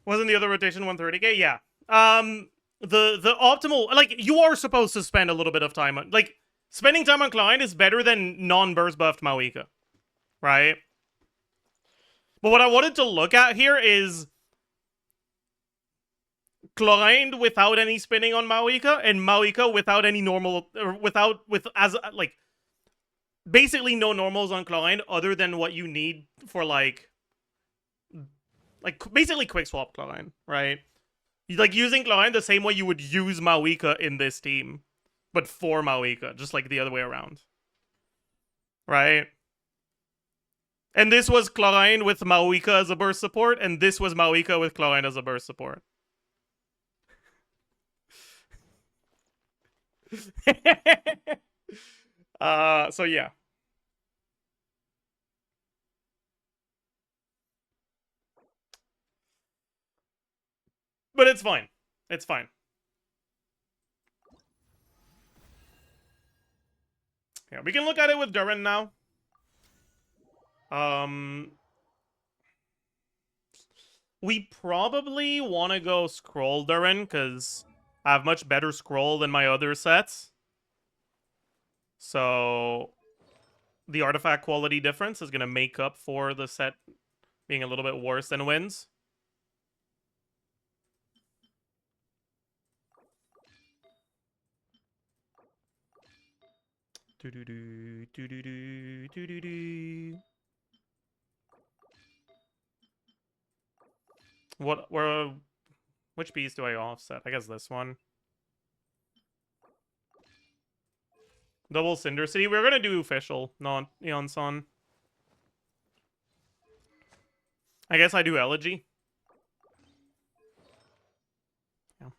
Wasn't the other rotation 130k? Yeah. The optimal, like, you are supposed to spend a little bit of time on, like, spending time on Klein is better than non-burst buffed Maoika, right? But what I wanted to look at here is Klein without any spinning on Maoika, and Maoika without any normal, or like, basically no normals on Klein other than what you need for, like basically quick swap Klein, right? Like, using Klein the same way you would use Maoika in this team, but for Maoika, just like the other way around, right? And this was Klein with Maoika as a burst support, and this was Maoika with Klein as a burst support. So yeah. But it's fine. It's fine. Yeah, we can look at it with Durin now. We probably want to go Scroll Durin, because I have much better Scroll than my other sets. So the artifact quality difference is going to make up for the set being a little bit worse than Wins. Which piece do I offset? I guess this one. Double Cinder City. We're gonna do official, not Eon Sun. I guess I do Elegy. Yeah.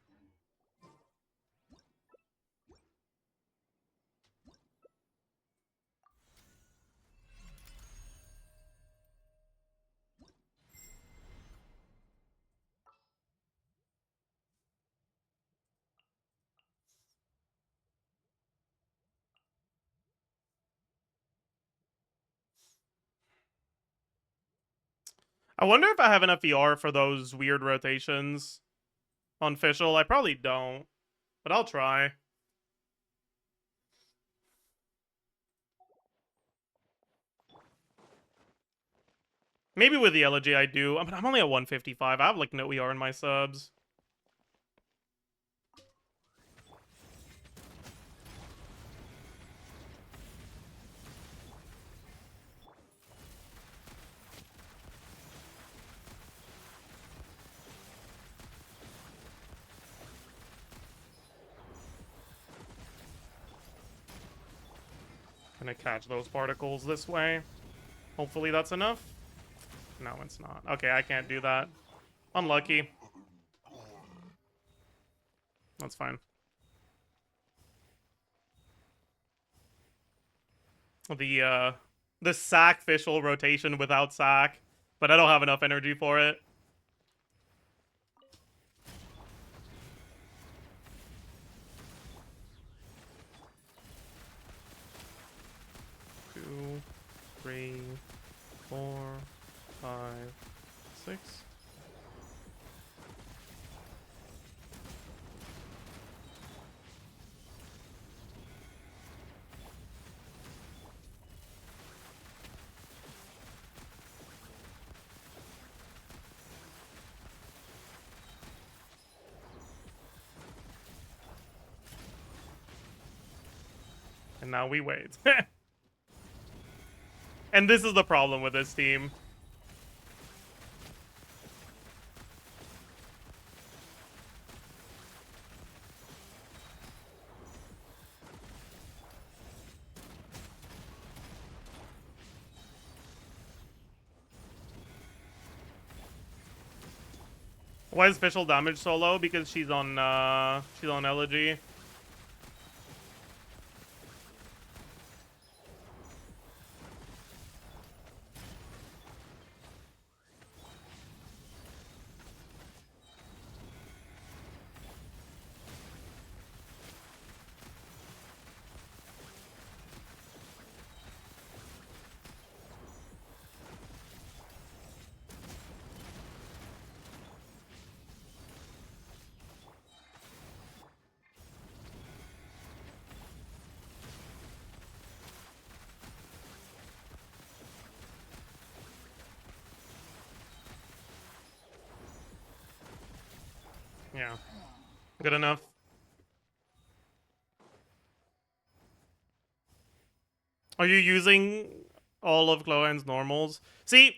I wonder if I have enough ER for those weird rotations on official. I probably don't, but I'll try. Maybe with the Elegy I do. I mean, I'm only at 155. I have like no ER in my subs. Gonna catch those particles this way. Hopefully that's enough. No, it's not. Okay, I can't do that. Unlucky. That's fine. The sack official rotation without sack, but I don't have enough energy for it. Two, 3, 4, 5, 6. And now we wait. And this is the problem with this team. Why is official damage so low? Because she's on Elegy. Yeah. Good enough. Are you using all of Chlorine's normals? See,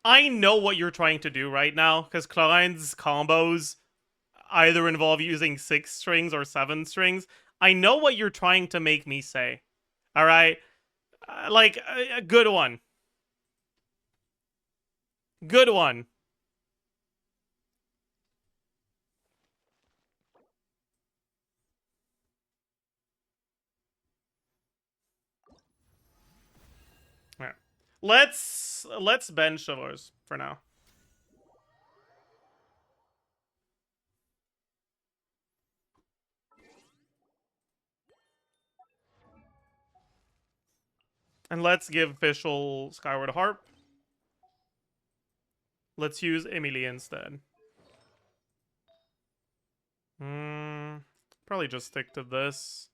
I know what you're trying to do right now, because Chlorine's combos either involve using 6 strings or 7 strings. I know what you're trying to make me say. Alright? Like, a good one. Good one. Yeah. Let's bench ours for now. And let's give Fischl Skyward Harp. Let's use Emily instead. Probably just stick to this.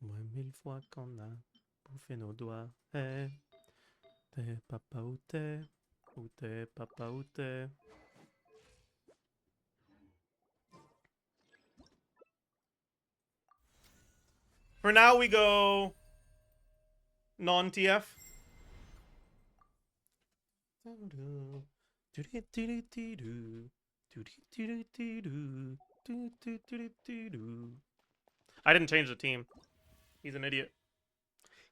Mille fois qu'on a bouffé nos doigts. Hey, t'es papa ou t'es papa ou t'es. For now, we go non-TF. I didn't change the team. He's an idiot.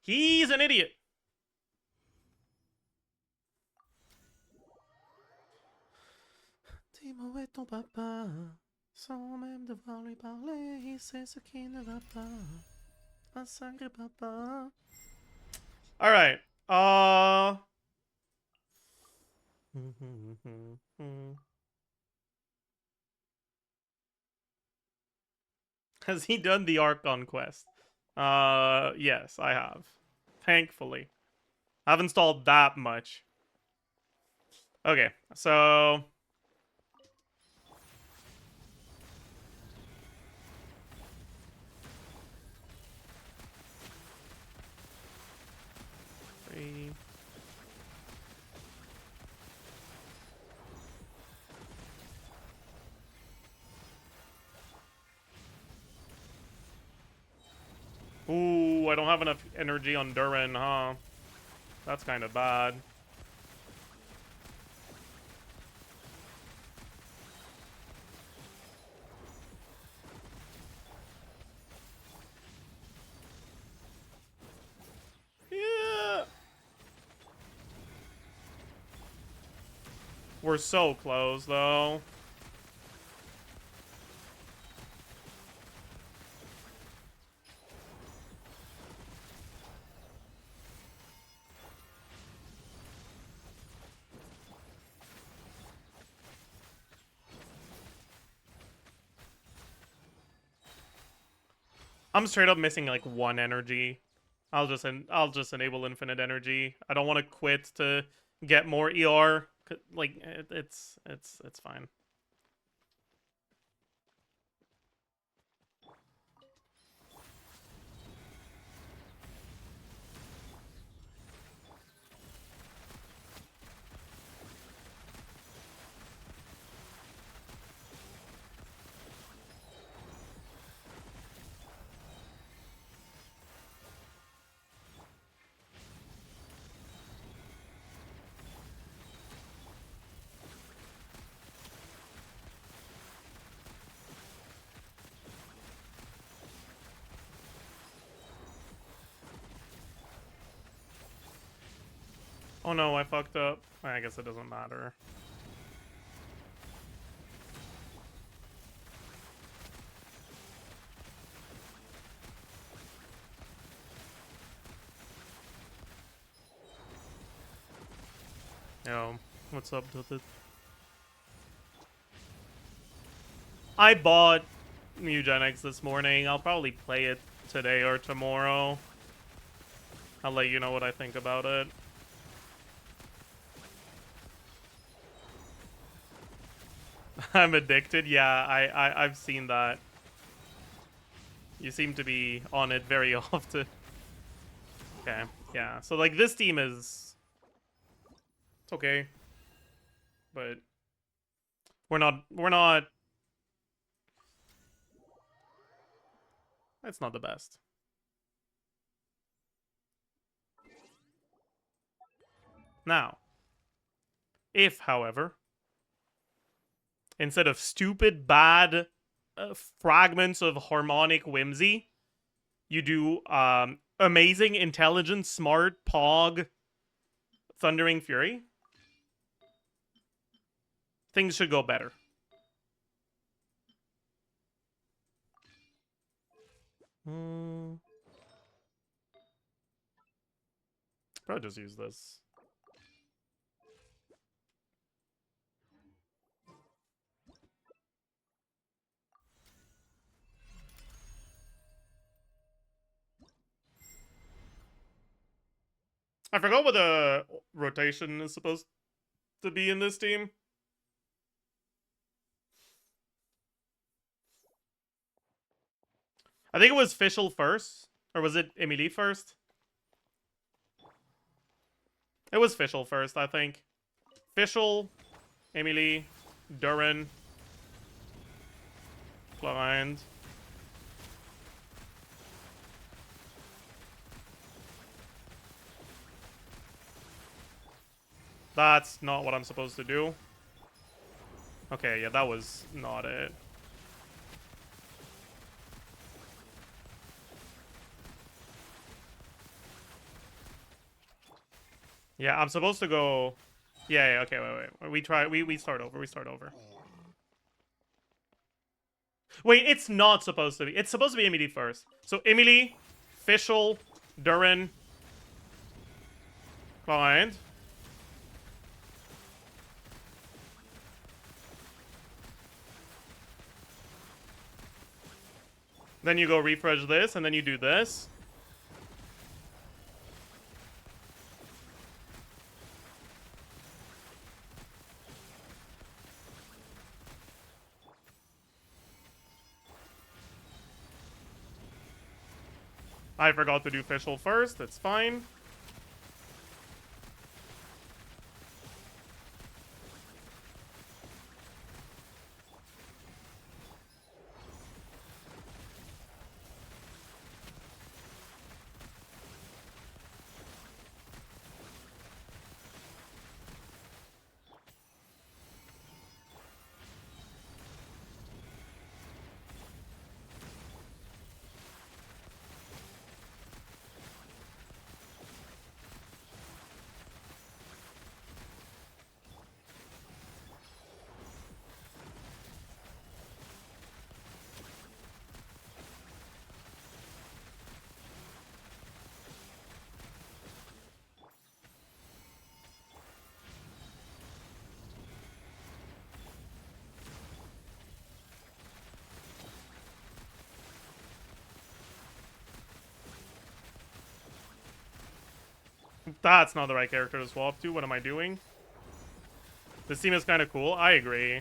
He's an idiot. Dis-moi où est ton papa? Sans même devoir lui parler, il sait ce qui ne va pas. Un sacré papa. Alright. Has he done the Archon quest? Yes, I have. Thankfully. I've installed that much. Okay, so... Three... Ooh, I don't have enough energy on Durin, huh? That's kind of bad. Yeah! We're so close, though. I'm straight up missing like 1 energy. I'll just enable infinite energy. I don't want to quit to get more ER. Like it's fine. Oh no, I fucked up. I guess it doesn't matter. Yo, what's up with it? I bought Eugenics this morning. I'll probably play it today or tomorrow. I'll let you know what I think about it. I'm addicted. Yeah, I've seen that. You seem to be on it very often. Okay, yeah. So like this team is, it's okay, but We're not. That's not the best. Now, if, however, instead of stupid, bad fragments of harmonic whimsy, you do amazing, intelligent, smart, pog, thundering fury, things should go better. Probably just use this. I forgot what the rotation is supposed to be in this team. I think it was Fischl first. Or was it Emily first? It was Fischl first, I think. Fischl, Emily, Duran, Florind. That's not what I'm supposed to do. Okay, yeah, that was not it. Yeah, I'm supposed to go... Yeah, okay, wait. We start over. Wait, it's not supposed to be. It's supposed to be Emily first. So Emily, Fischl, Duran, Client. Then you go refresh this, and then you do this. I forgot to do Fischl first. It's fine. That's not the right character to swap to. What am I doing? This team is kind of cool. I agree.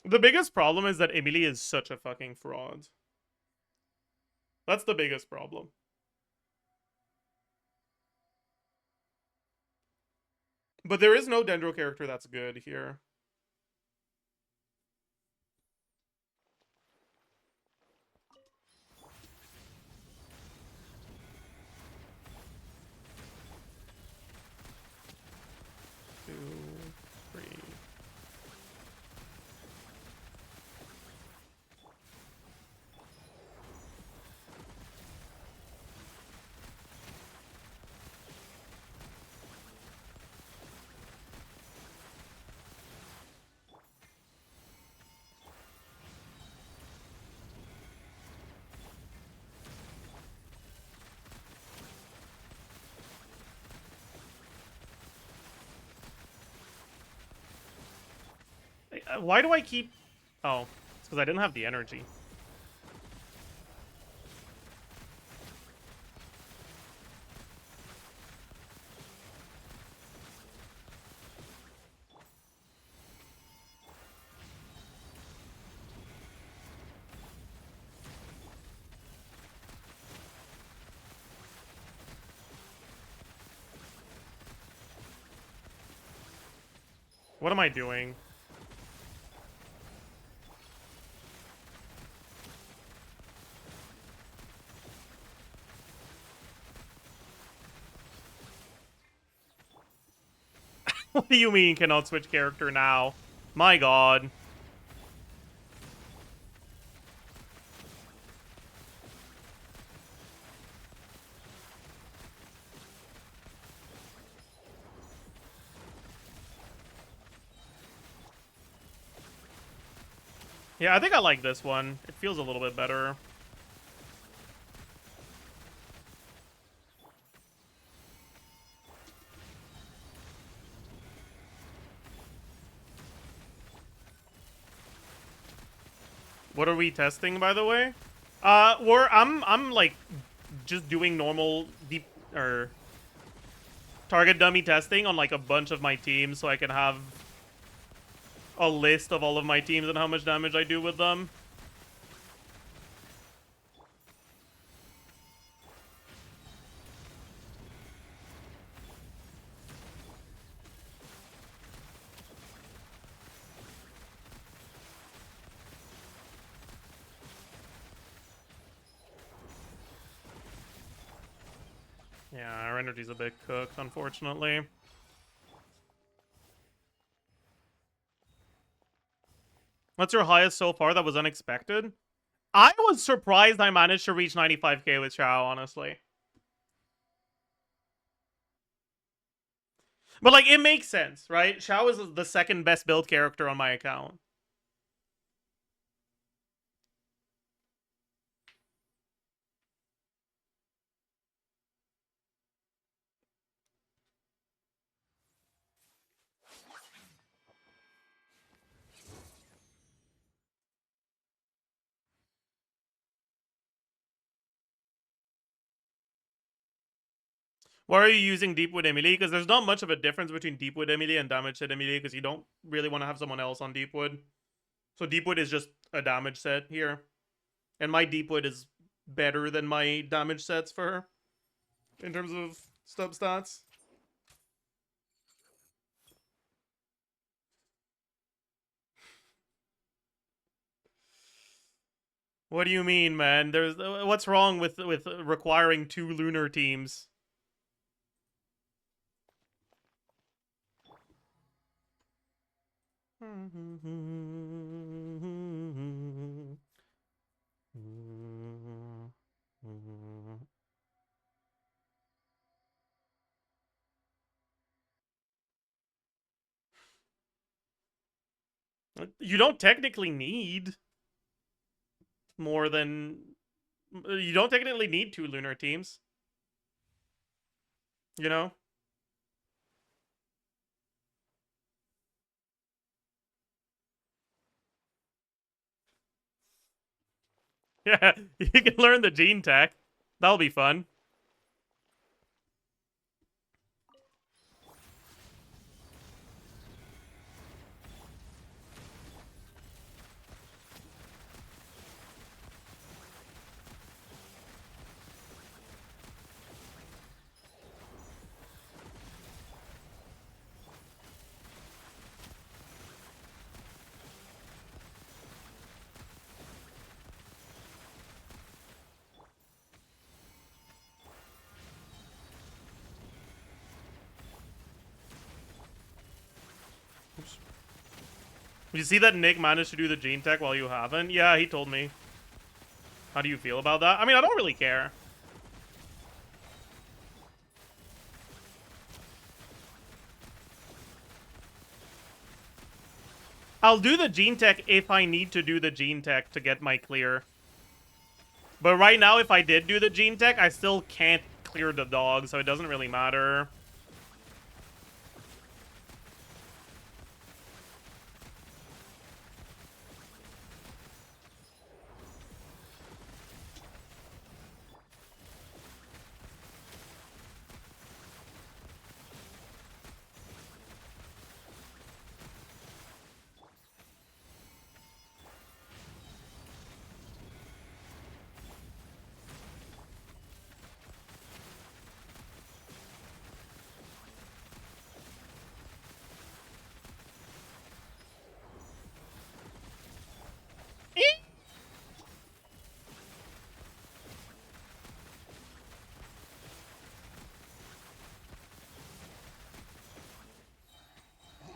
The biggest problem is that Emily is such a fucking fraud. That's the biggest problem. But there is no Dendro character that's good here. Two, three. Why do I keep... Oh, it's because I didn't have the energy. What am I doing? What do you mean cannot switch character now? My god. Yeah, I think I like this one. It feels a little bit better. What are we testing, by the way? I'm like just doing normal deep or target dummy testing on like a bunch of my teams so I can have a list of all of my teams and how much damage I do with them. Yeah, our energy's a bit cooked, unfortunately. What's your highest so far that was unexpected? I was surprised I managed to reach 95k with Shao, honestly. But, like, it makes sense, right? Shao is the second best build character on my account. Why are you using Deepwood Emily? Because there's not much of a difference between Deepwood Emily and Damage Set Emily because you don't really want to have someone else on Deepwood. So Deepwood is just a damage set here. And my Deepwood is better than my damage sets for her in terms of stub stats. What do you mean, man? There's what's wrong with requiring 2 lunar teams? You don't technically need more than... You don't technically need 2 lunar teams. You know? Yeah, you can learn the gene tech. That'll be fun. You see that Nick managed to do the gene tech while you haven't? Yeah, he told me. How do you feel about that? I mean, I don't really care. I'll do the gene tech if I need to do the gene tech to get my clear. But right now, if I did do the gene tech, I still can't clear the dog, so it doesn't really matter.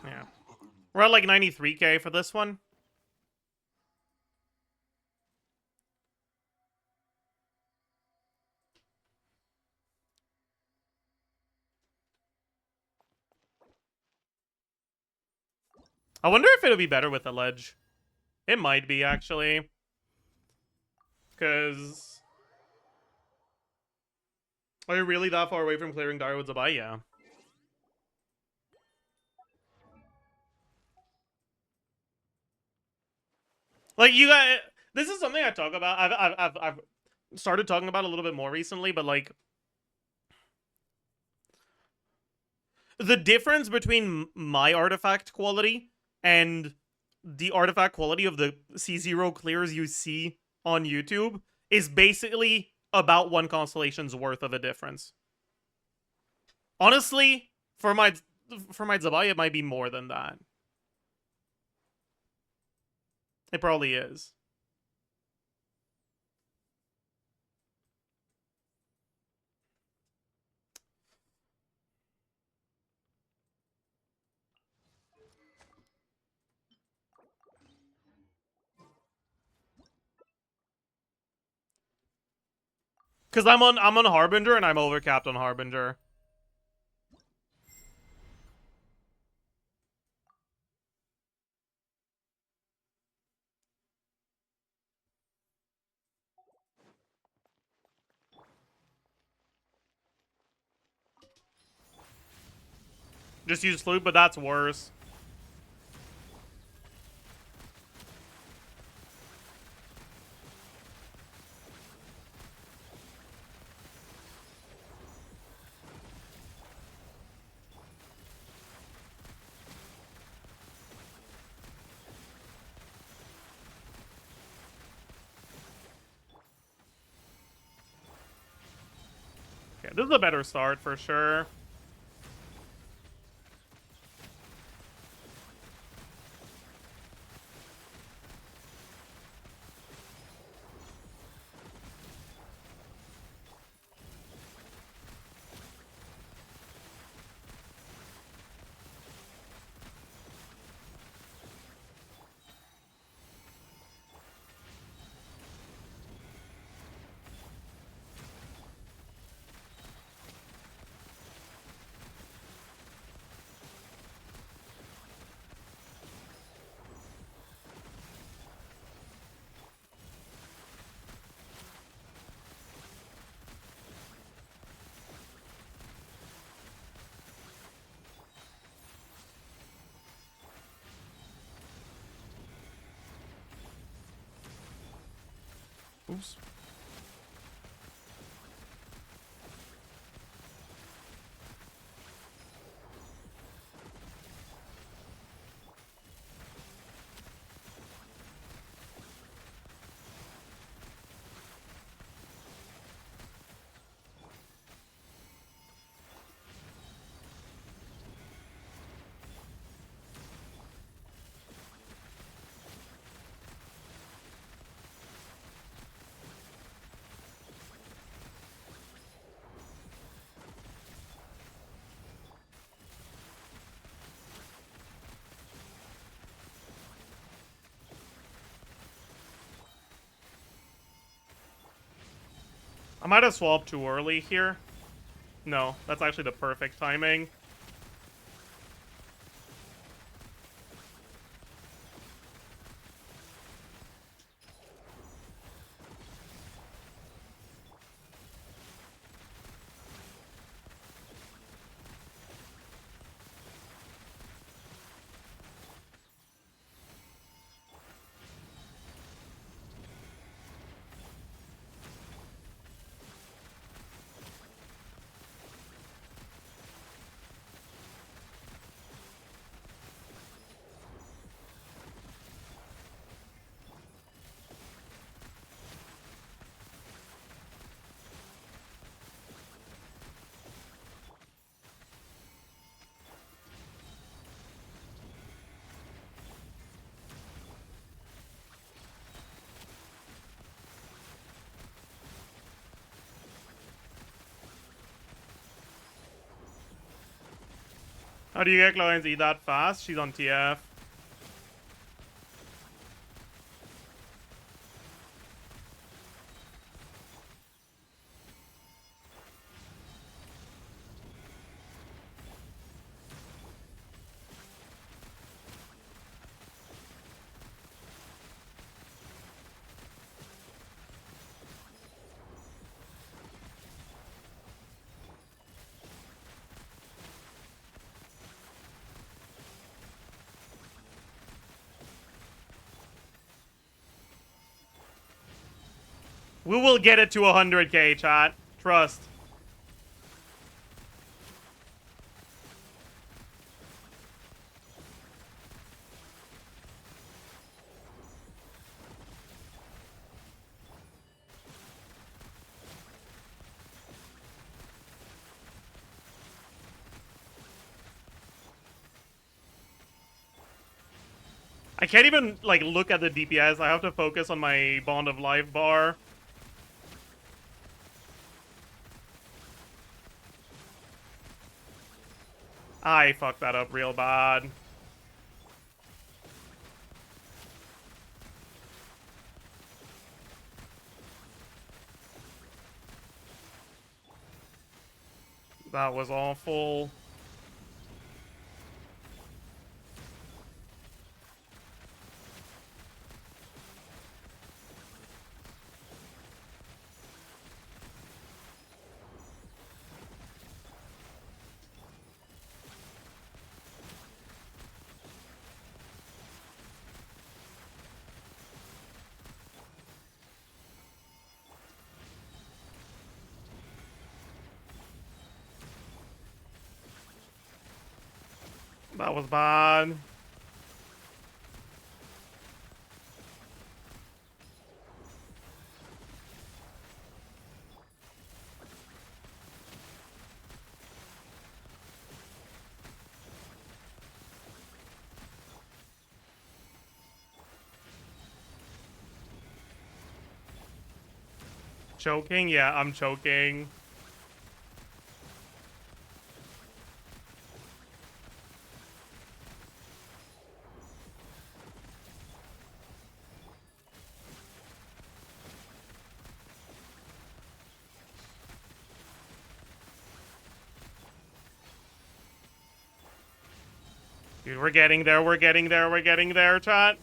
Yeah. We're at like 93k for this one. I wonder if it'll be better with the ledge. It might be, actually. Because... Are you really that far away from clearing Direwoods Abai? Yeah. Like, you got... This is something I talk about. I've started talking about a little bit more recently, but, like... The difference between my artifact quality and the artifact quality of the C0 clears you see on YouTube is basically about one constellation's worth of a difference. Honestly, for my Zabai, it might be more than that. It probably is. Cause I'm on Harbinger and I'm overcapped on Harbinger. Just use flute, but that's worse. Okay, this is a better start for sure. Oops. I might have swapped too early here. No, that's actually the perfect timing. How do you get Chloe's E that fast? She's on TF. We will get it to 100k, chat. Trust. I can't even, like, look at the DPS. I have to focus on my Bond of Life bar. I fucked that up real bad. That was awful. That was bad. Choking? Yeah, I'm choking. Dude, we're getting there, we're getting there, we're getting there, chat.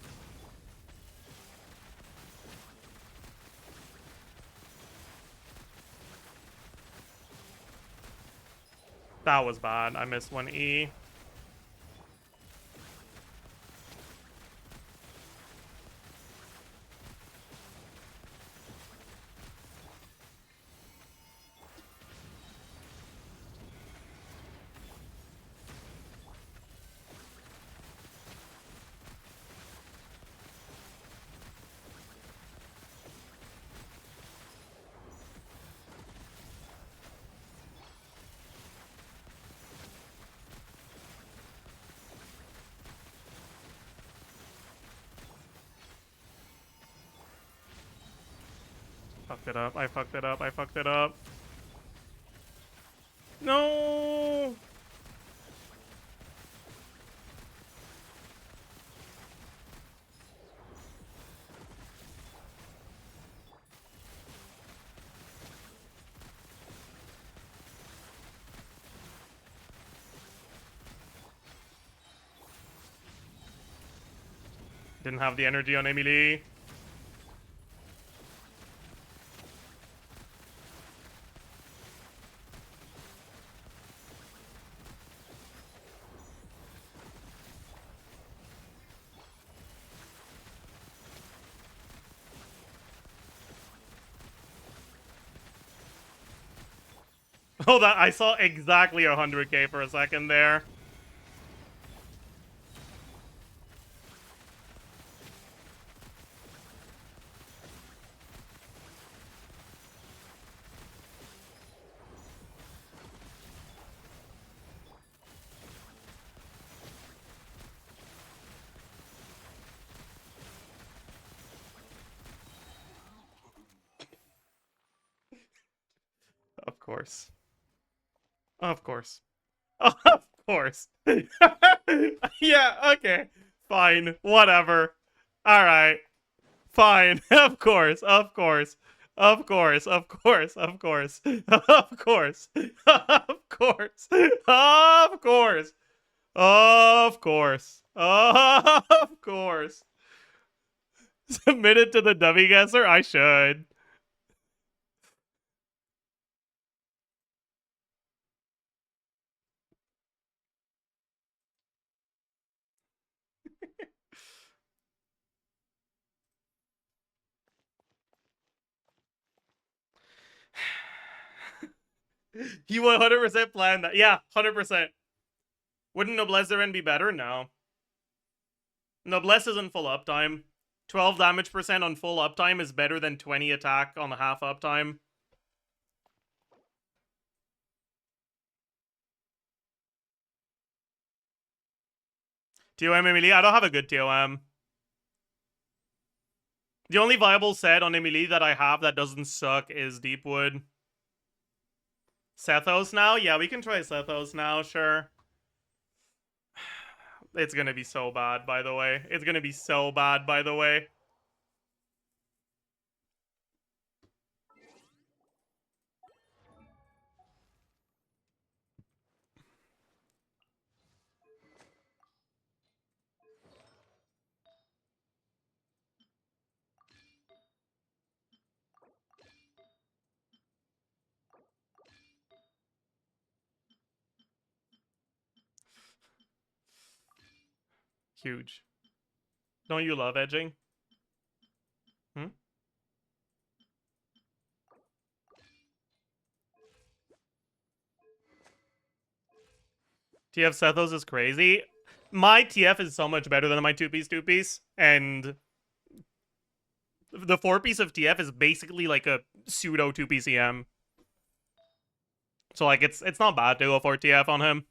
That was bad. I missed one E. Fucked it up. I fucked it up. I fucked it up. No! Didn't have the energy on Emily. Oh, that I saw exactly 100k for a second there. Of course. Of course. Of course. Yeah, okay. Fine. Whatever. Alright. Fine. Of course. Of course. Of course. Of course. Of course. Of course. Of course. Of course. Of course. Of course. Submit it to the dummy guesser? I should. You 100% planned that. Yeah, 100%. Wouldn't Noblesse Therein be better? No. Noblesse isn't full uptime. 12 damage percent on full uptime is better than 20 attack on the half uptime. TOM Emily? I don't have a good TOM. The only viable set on Emily that I have that doesn't suck is Deepwood. Sethos now? Yeah, we can try Sethos now, sure. It's gonna be so bad, by the way. It's gonna be so bad, by the way. Huge. Don't you love edging? Hmm? TF Sethos is crazy. My TF is so much better than my 2-piece, and the 4-piece of TF is basically like a pseudo 2-piece EM. So like it's not bad to go for TF on him.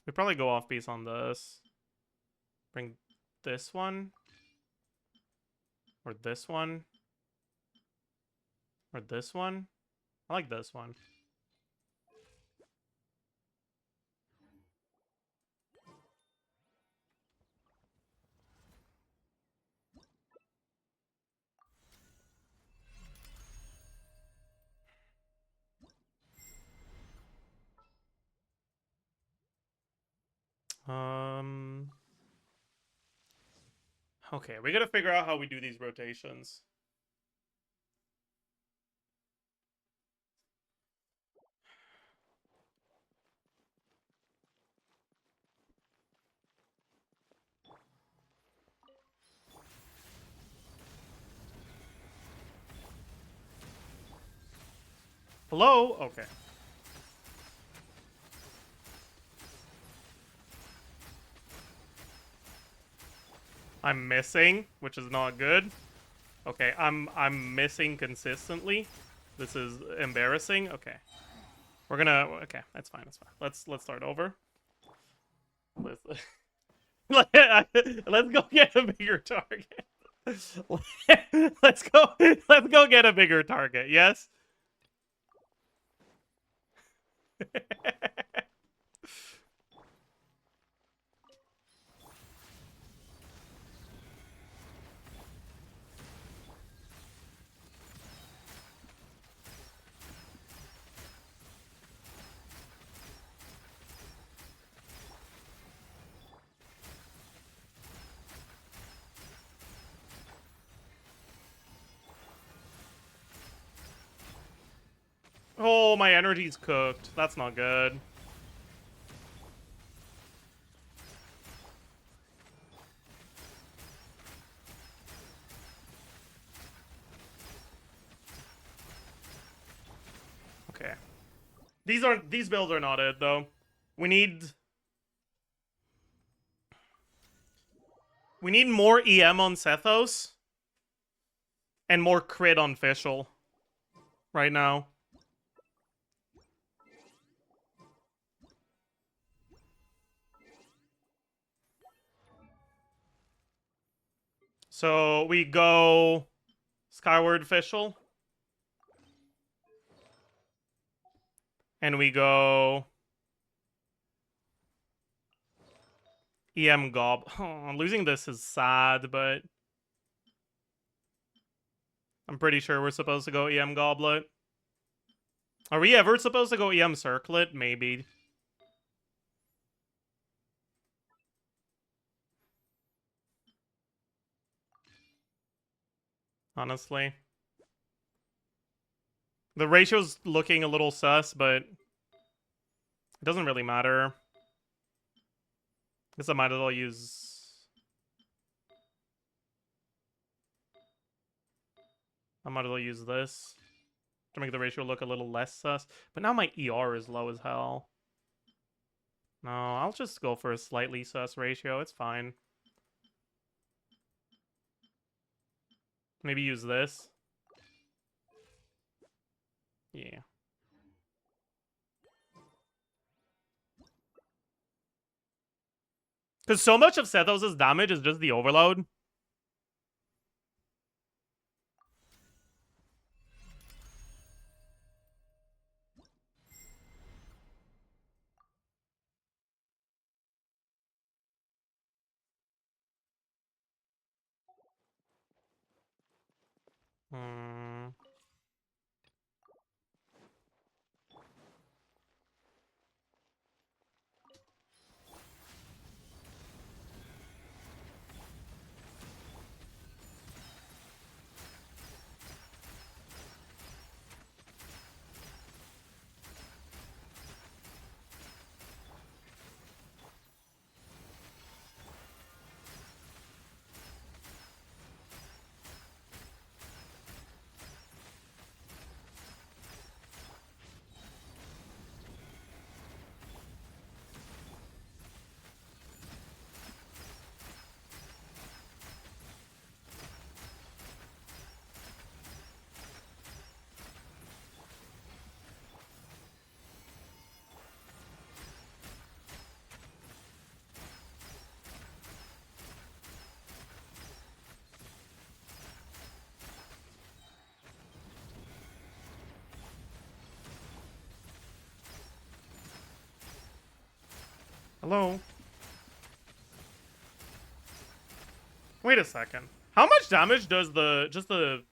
We probably go off piece on this. Bring this one. Or this one. Or this one. I like this one. Okay, we gotta figure out how we do these rotations. Hello? Okay. I'm missing, which is not good. Okay, I'm missing consistently. This is embarrassing. Okay. We're gonna okay, that's fine, that's fine. Let's start over. Let's let's go get a bigger target. Let's go get a bigger target, yes? Oh, my energy's cooked. That's not good. Okay. These builds are not it though. We need more EM on Sethos and more crit on Fischl right now. So we go Skyward Fischl. And we go EM Gob. Oh, losing this is sad, but I'm pretty sure we're supposed to go EM Goblet. Are we ever supposed to go EM Circlet? Maybe. Honestly. The ratio's looking a little sus, but it doesn't really matter. Guess I might as well use... I might as well use this to make the ratio look a little less sus. But now my ER is low as hell. No, I'll just go for a slightly sus ratio. It's fine. Maybe use this. Yeah. Because so much of Sethos' damage is just the overload. Hmm. Hello? Wait a second. How much damage does just the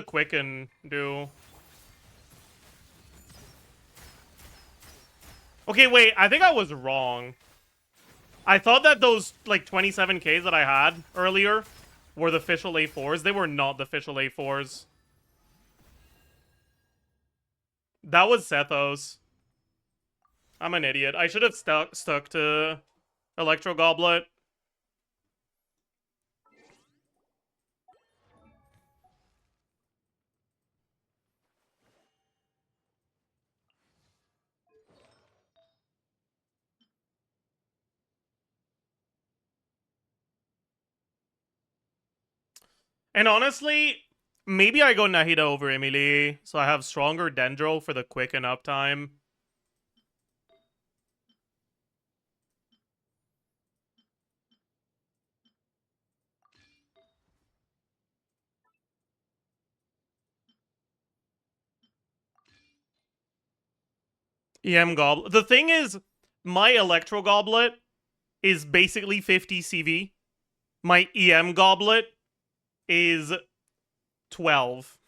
quicken do? Okay, wait, I think I was wrong. I thought that those, like, 27Ks that I had earlier were the official A4s. They were not the official A4s. That was Sethos. I'm an idiot. I should have stuck to Electro Goblet. And honestly, maybe I go Nahida over Emily, so I have stronger Dendro for the quicken up time. EM Goblet. The thing is, my Electro Goblet is basically 50 CV. My EM Goblet is 12.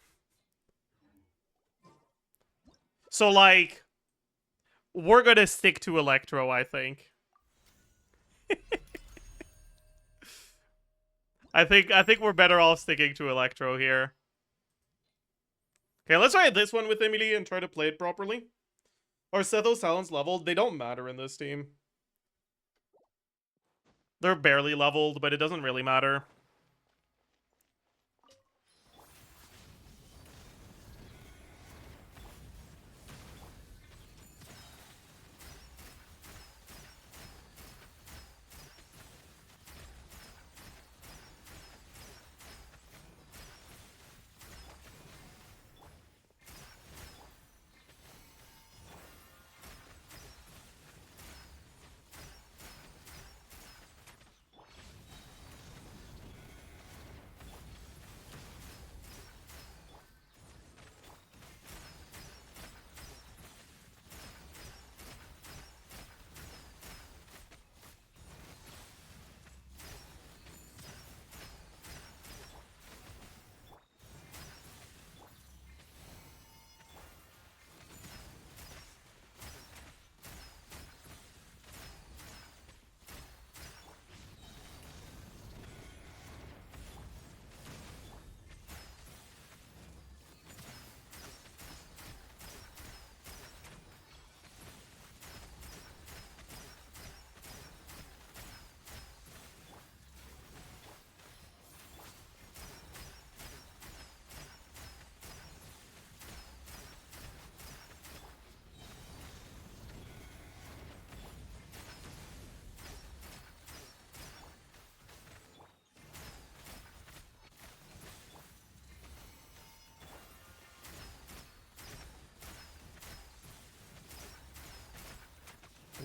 So, like, we're gonna stick to Electro, I think. I think we're better off sticking to Electro here. Okay, let's try this one with Emily and try to play it properly. Are Sethos talents leveled? They don't matter in this team. They're barely leveled, but it doesn't really matter.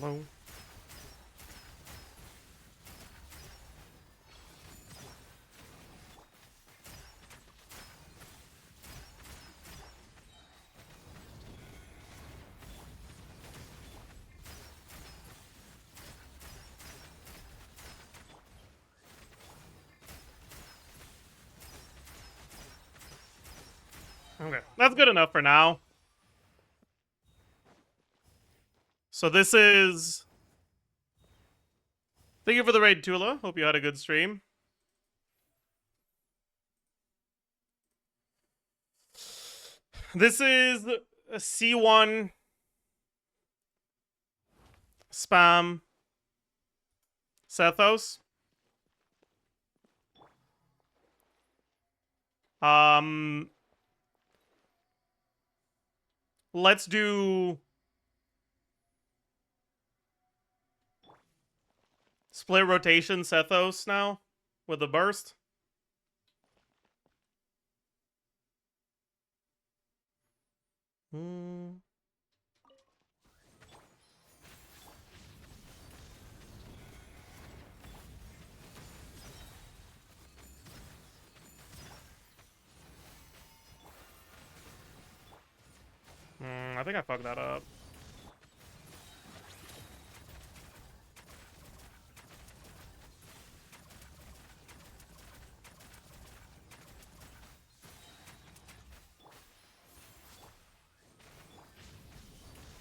Hello. Okay, that's good enough for now. So this is... Thank you for the raid, Tula. Hope you had a good stream. This is a C1 spam Sethos. Let's do split rotation Sethos now with a burst. I think I fucked that up.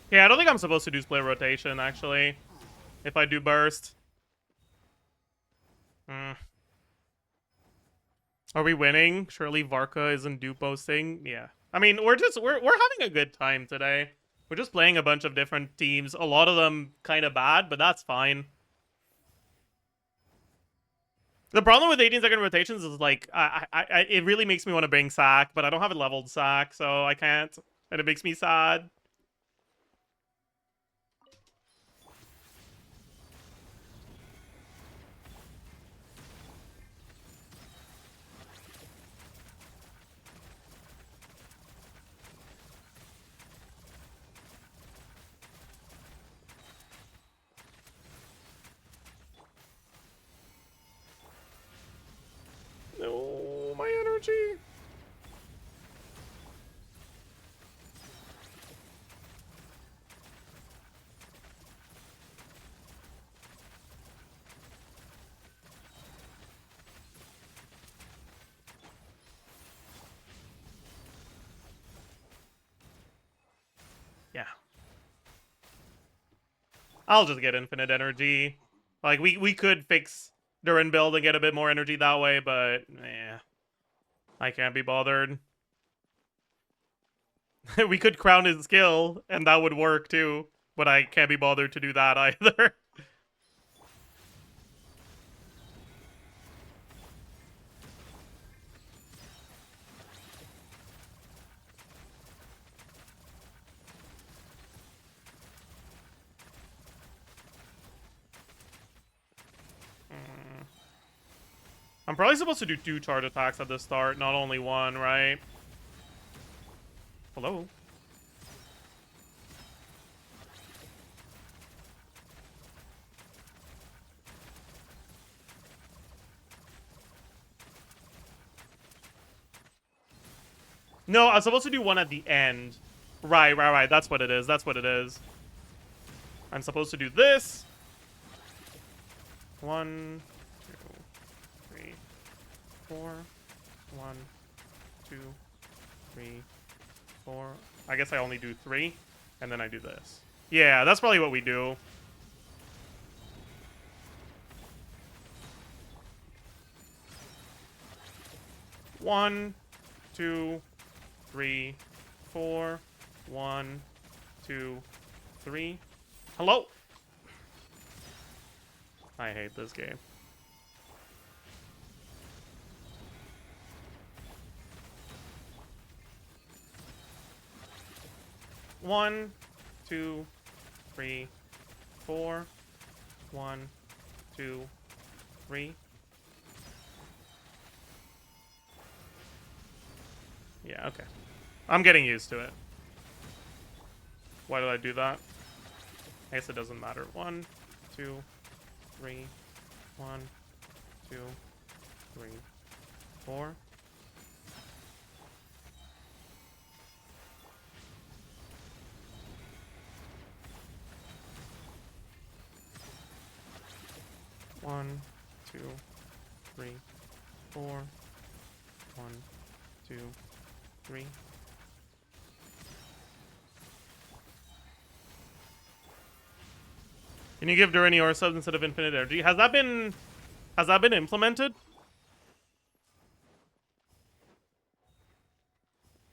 Yeah, I don't think I'm supposed to do split rotation, actually. If I do burst. Are we winning? Surely Varka isn't do posting. Yeah. I mean, we're having a good time today. We're just playing a bunch of different teams. A lot of them kind of bad, but that's fine. The problem with 18-second rotations is, like, it really makes me want to bring Sack, but I don't have a leveled Sack, so I can't. And it makes me sad. No, my energy. Yeah. I'll just get infinite energy. Like, we could fix Durin build and get a bit more energy that way, but yeah. I can't be bothered. We could crown his skill, and that would work too. But I can't be bothered to do that either. I'm probably supposed to do 2 charge attacks at the start, not only 1, right? Hello? No, I was supposed to do 1 at the end. Right. That's what it is. That's what it is. I'm supposed to do this. 1, 2, 3, 4. 1, 2, 3, 4. I guess I only do 3, and then I do this. Yeah, that's probably what we do. One, 2, 3, 4. 1, 2, 3. Hello? I hate this game. One, 2, 3, 4. 1, 2, 3. Yeah, okay. I'm getting used to it. Why did I do that? I guess it doesn't matter. 1, 2, 3, 1, 2, 3, 4. One, 2, 3, 4. 1, 2, 3. Can you give Durani or subs instead of infinite energy? Has that been implemented?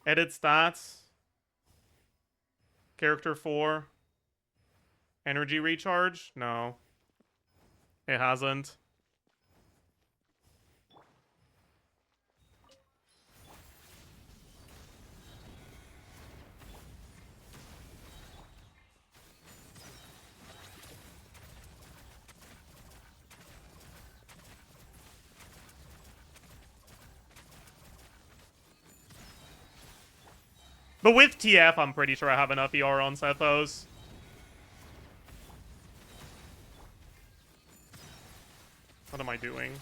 Edit stats. Character 4. Energy recharge? No. It hasn't. But with TF, I'm pretty sure I have enough ER on Sethos. What am I doing?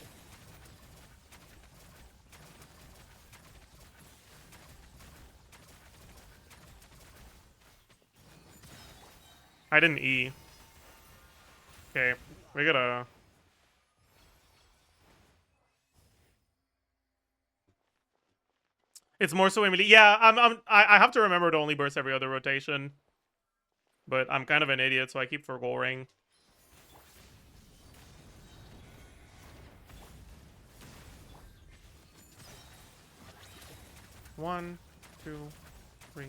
I didn't E. Okay, we gotta... It's more so immediate. Yeah, I have to remember to only burst every other rotation. But I'm kind of an idiot, so I keep forgoing. One, 2, 3,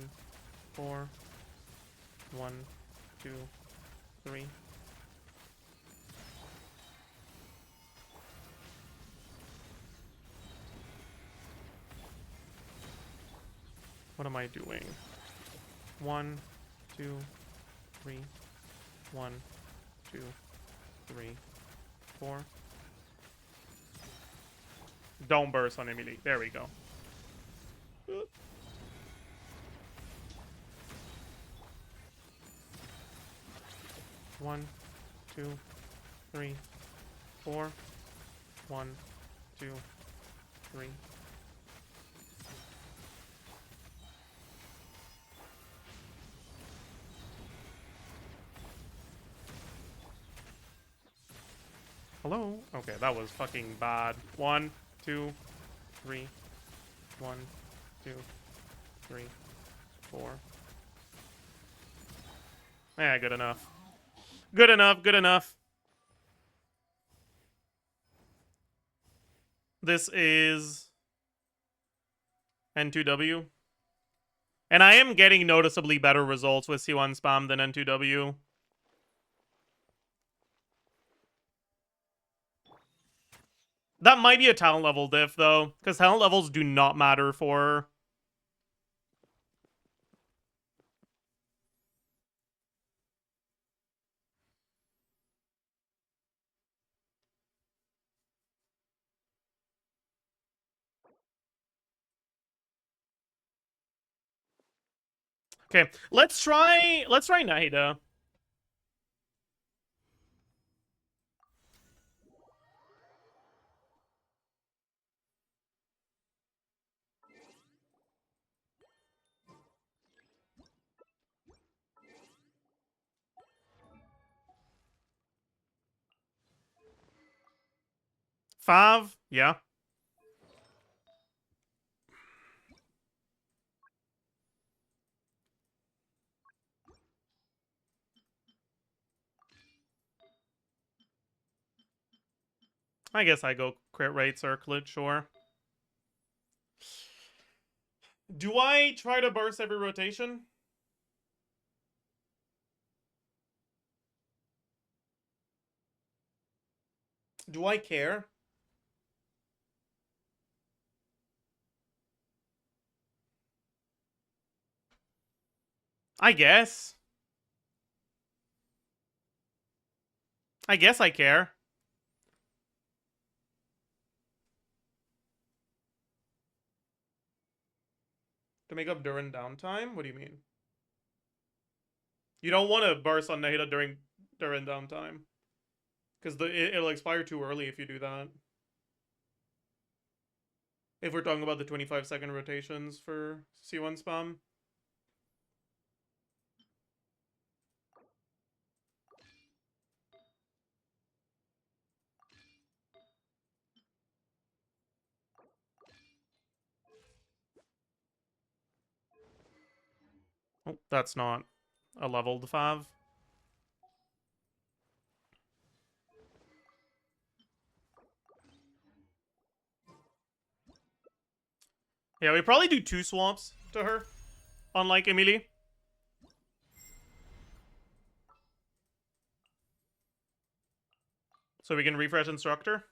4. 1, 2, 3. What am I doing? 1, 2, 3. 1, 2, 3, 4. Don't burst on Emily. There we go. One, 2, 3, 4. 1, 2, 3. Hello? Okay, that was fucking bad. 1, 2, 3. 1, 2, 3, 4. Yeah, good enough. Good enough, good enough. This is N2W. And I am getting noticeably better results with C1 spam than N2W. That might be a talent level diff, though, because talent levels do not matter for... Okay, let's try Nahida. Fav, yeah. I guess I go crit rate circlet, sure. Do I try to burst every rotation? Do I care? I guess. I guess I care. To make up during downtime? What do you mean? You don't want to burst on Nahida during downtime. Because it'll expire too early if you do that. If we're talking about the 25-second rotations for C1 spam. Oh, that's not a leveled fav. Yeah, we probably do 2 swamps to her, unlike Emily. So we can refresh Instructor.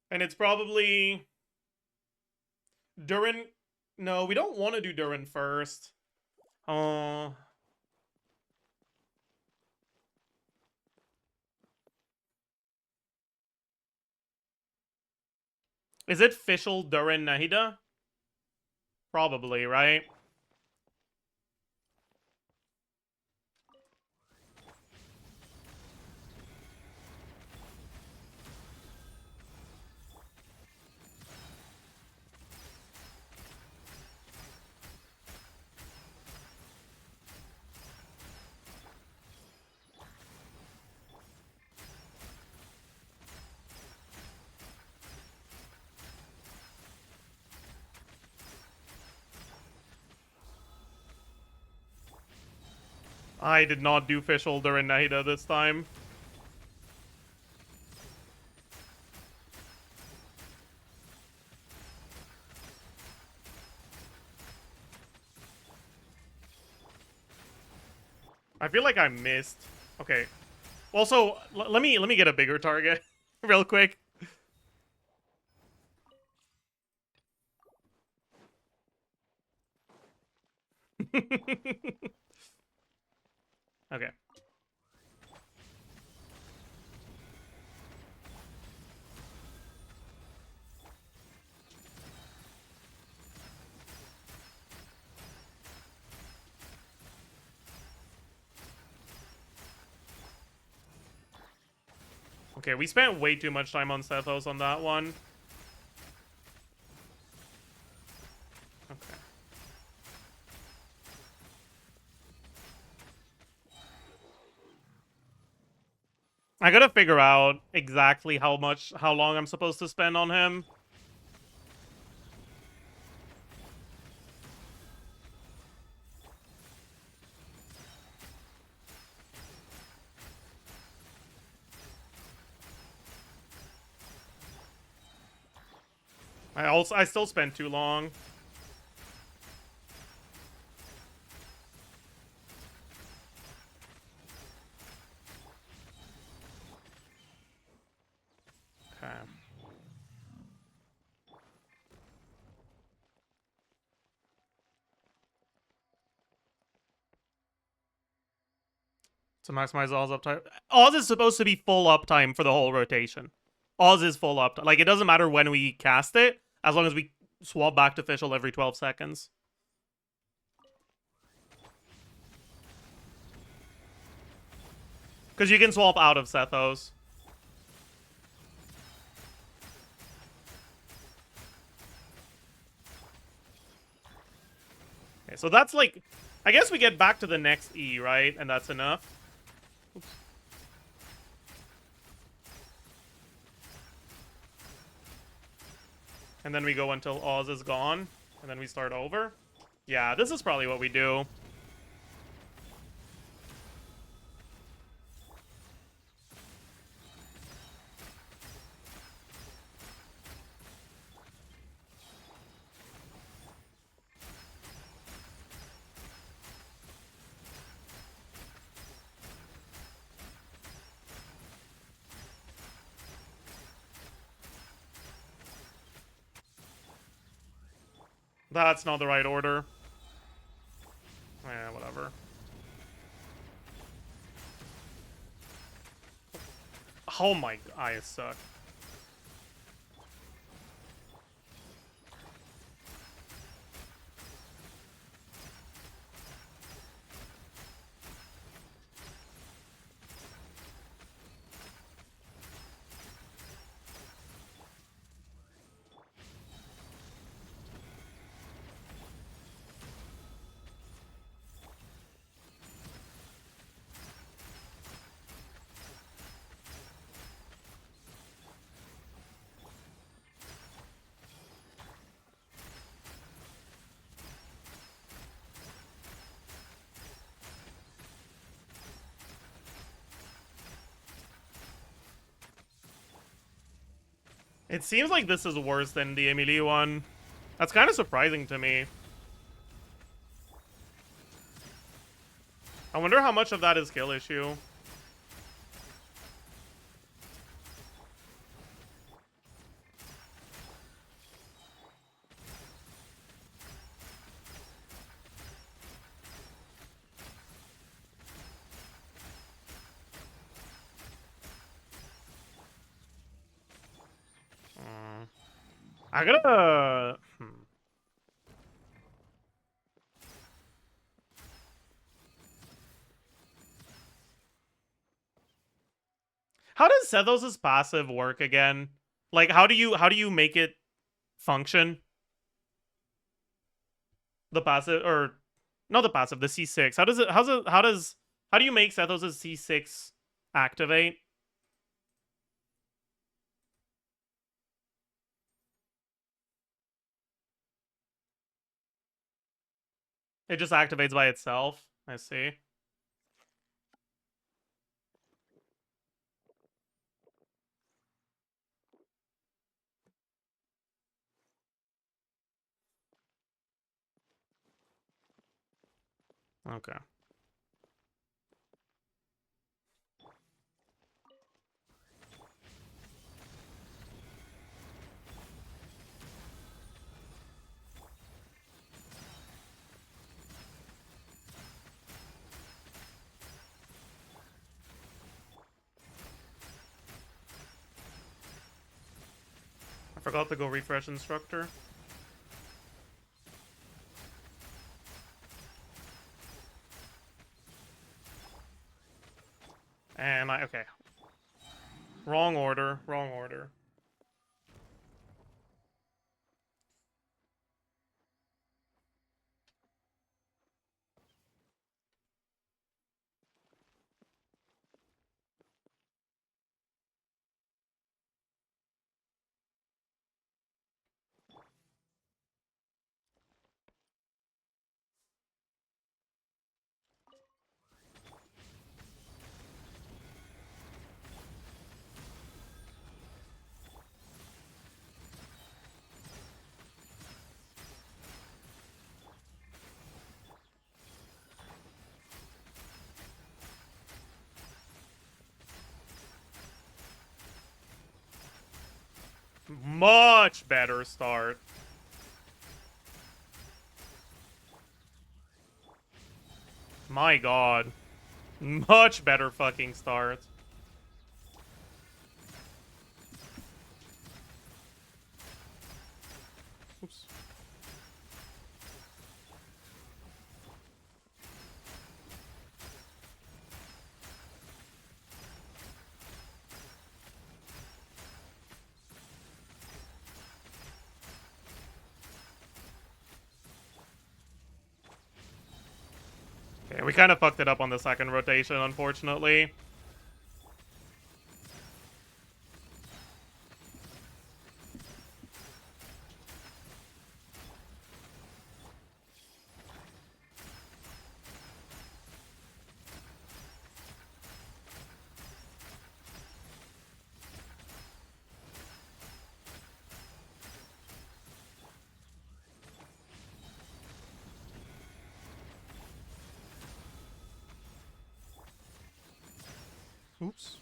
And it's probably... Durin... No, we don't want to do Durin first. Oh... Is it Fischl, Durin, Nahida? Probably, right? I did not do Fischl, Durin, Nahida this time. I feel like I missed. Okay. Also, let me get a bigger target real quick. Okay. Okay, we spent way too much time on Sethos on that one. Okay. I gotta figure out exactly how long I'm supposed to spend on him. I still spent too long. Okay. To maximize Oz uptime. Oz is supposed to be full uptime for the whole rotation. Oz is full uptime. Like, it doesn't matter when we cast it, as long as we swap back to Fischl every 12 seconds. Because you can swap out of Sethos. Okay, so that's like... I guess we get back to the next E, right? And that's enough. Oops. And then we go until Oz is gone. And then we start over. Yeah, this is probably what we do. That's not the right order. Yeah, whatever. Oh my... eyes suck. It seems like this is worse than the Emily one. That's kind of surprising to me. I wonder how much of that is skill issue. I gotta... How does Sethos' passive work again? Like, how do you make it function? The passive, or not the passive, the C6. How do you make Sethos' C6 activate? It just activates by itself. I see. Okay. I forgot to go refresh instructor. And okay. Wrong order, wrong order. Much better start. My god. Much better fucking start. Oops. Okay, we kind of fucked it up on the second rotation, unfortunately. Oops.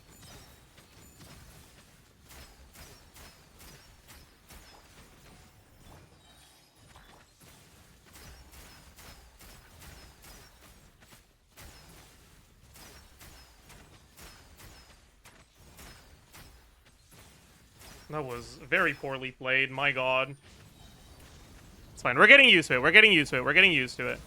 That was very poorly played, my god. It's fine, we're getting used to it, we're getting used to it, we're getting used to it.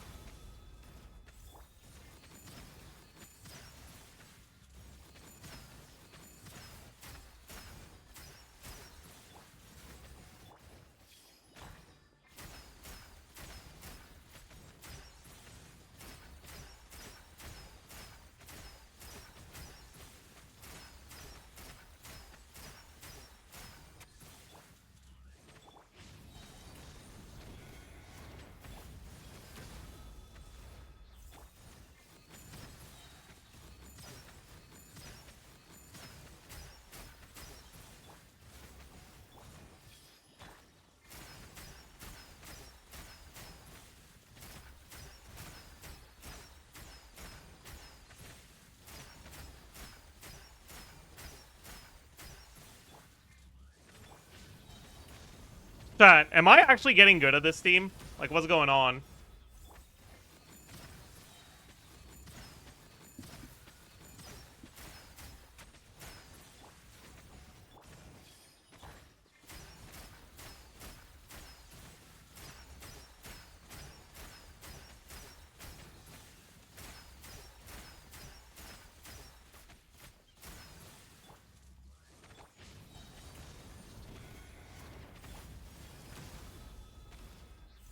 Chat, am I actually getting good at this team? Like, what's going on?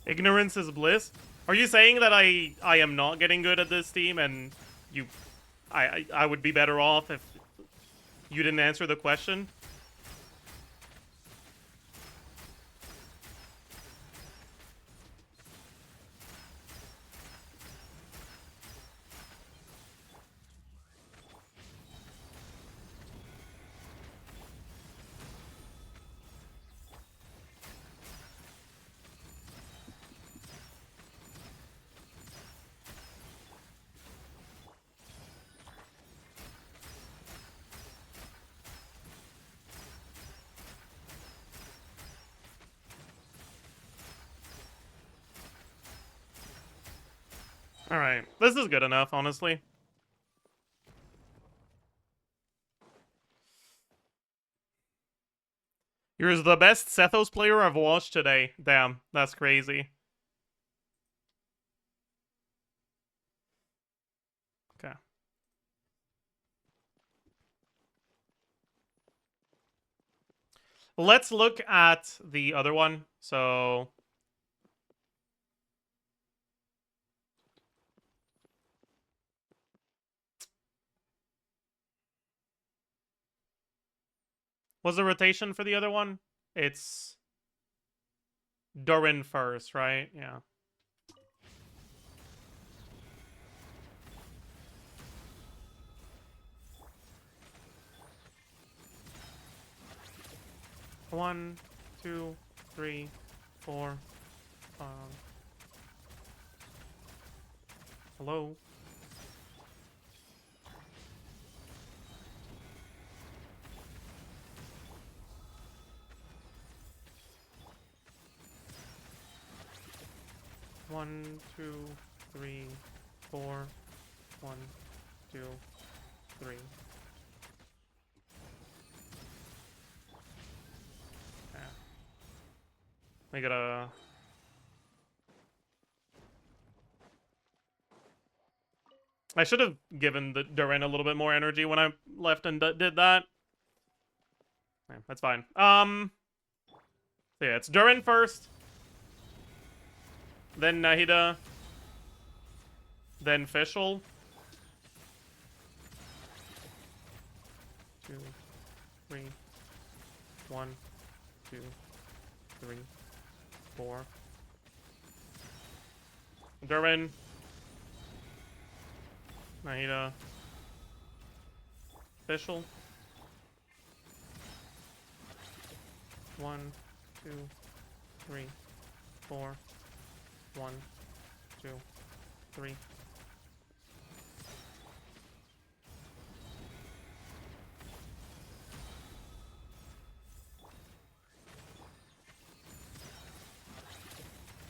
Ignorance is bliss? Are you saying that I am not getting good at this team and you I would be better off if you didn't answer the question? Alright, this is good enough, honestly. You're the best Sethos player I've watched today. Damn, that's crazy. Okay. Let's look at the other one. So... what's the rotation for the other one? It's... Durin first, right? Yeah. One, two, three, four. Hello? One, two, three, four. One, two, three. Yeah. We gotta... I should have given the Durin a little bit more energy when I left and did that. Yeah, that's fine. So yeah, it's Durin first. Then Nahida. Then Fischl. 2, 3. 1, 2, 3, 4. Durin. Nahida. Fischl. 1, 2, 3, 4. 1, 2, 3.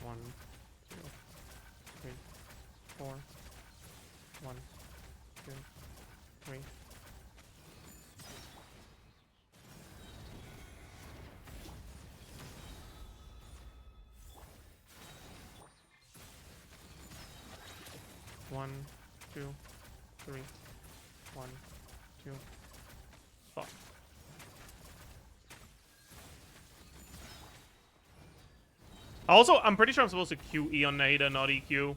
One, two, three, four. 1, 2, 3. One, two, three. 1, 2. Fuck. Also, I'm pretty sure I'm supposed to QE on Nahida, not EQ.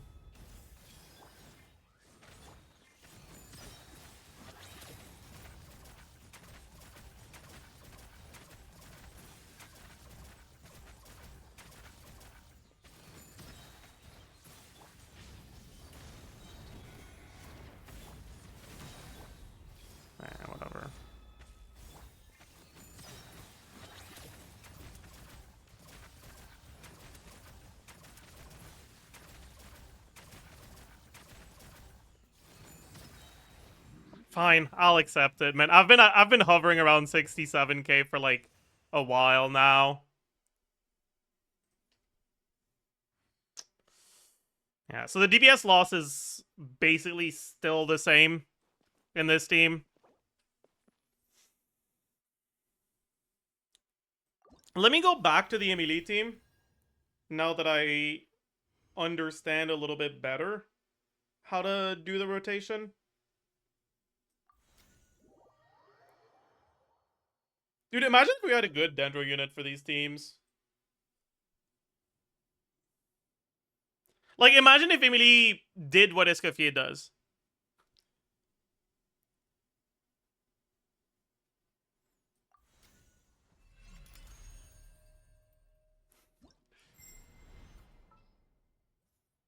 Whatever. Fine, I'll accept it, man. I've been hovering around 67k for like a while now. Yeah, so the DPS loss is basically still the same in this team. Let me go back to the Emily team now that I understand a little bit better how to do the rotation. Dude, imagine if we had a good Dendro unit for these teams. Like, imagine if Emily did what Escoffier does.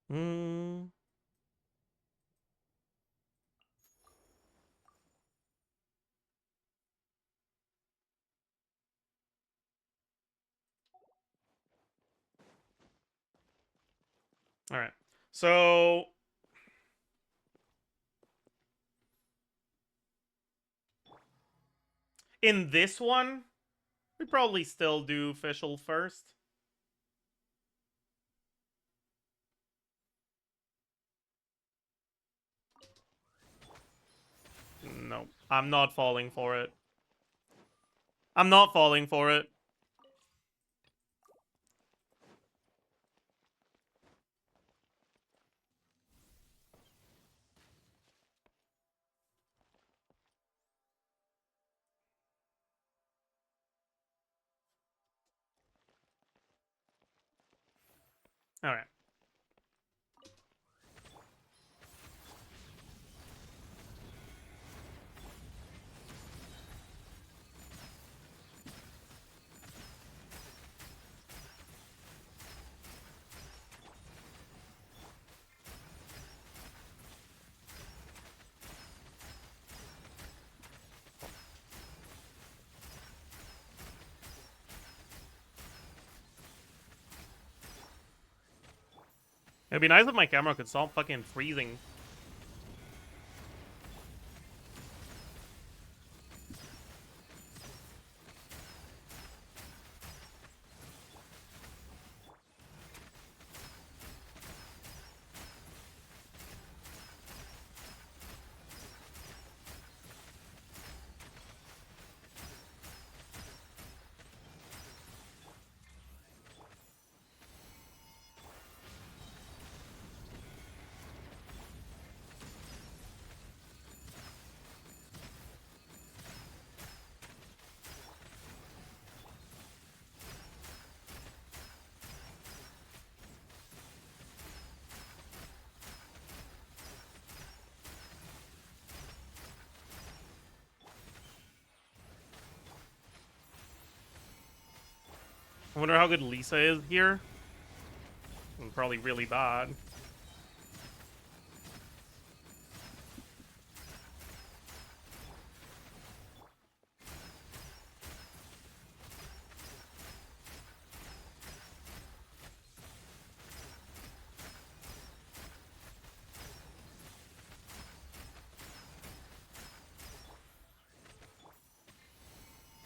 Hmm. Alright. So... in this one, we probably still do Fischl first. No, I'm not falling for it. I'm not falling for it. Alright. It'd be nice if my camera could stop fucking freezing. I wonder how good Lisa is here. Probably really bad.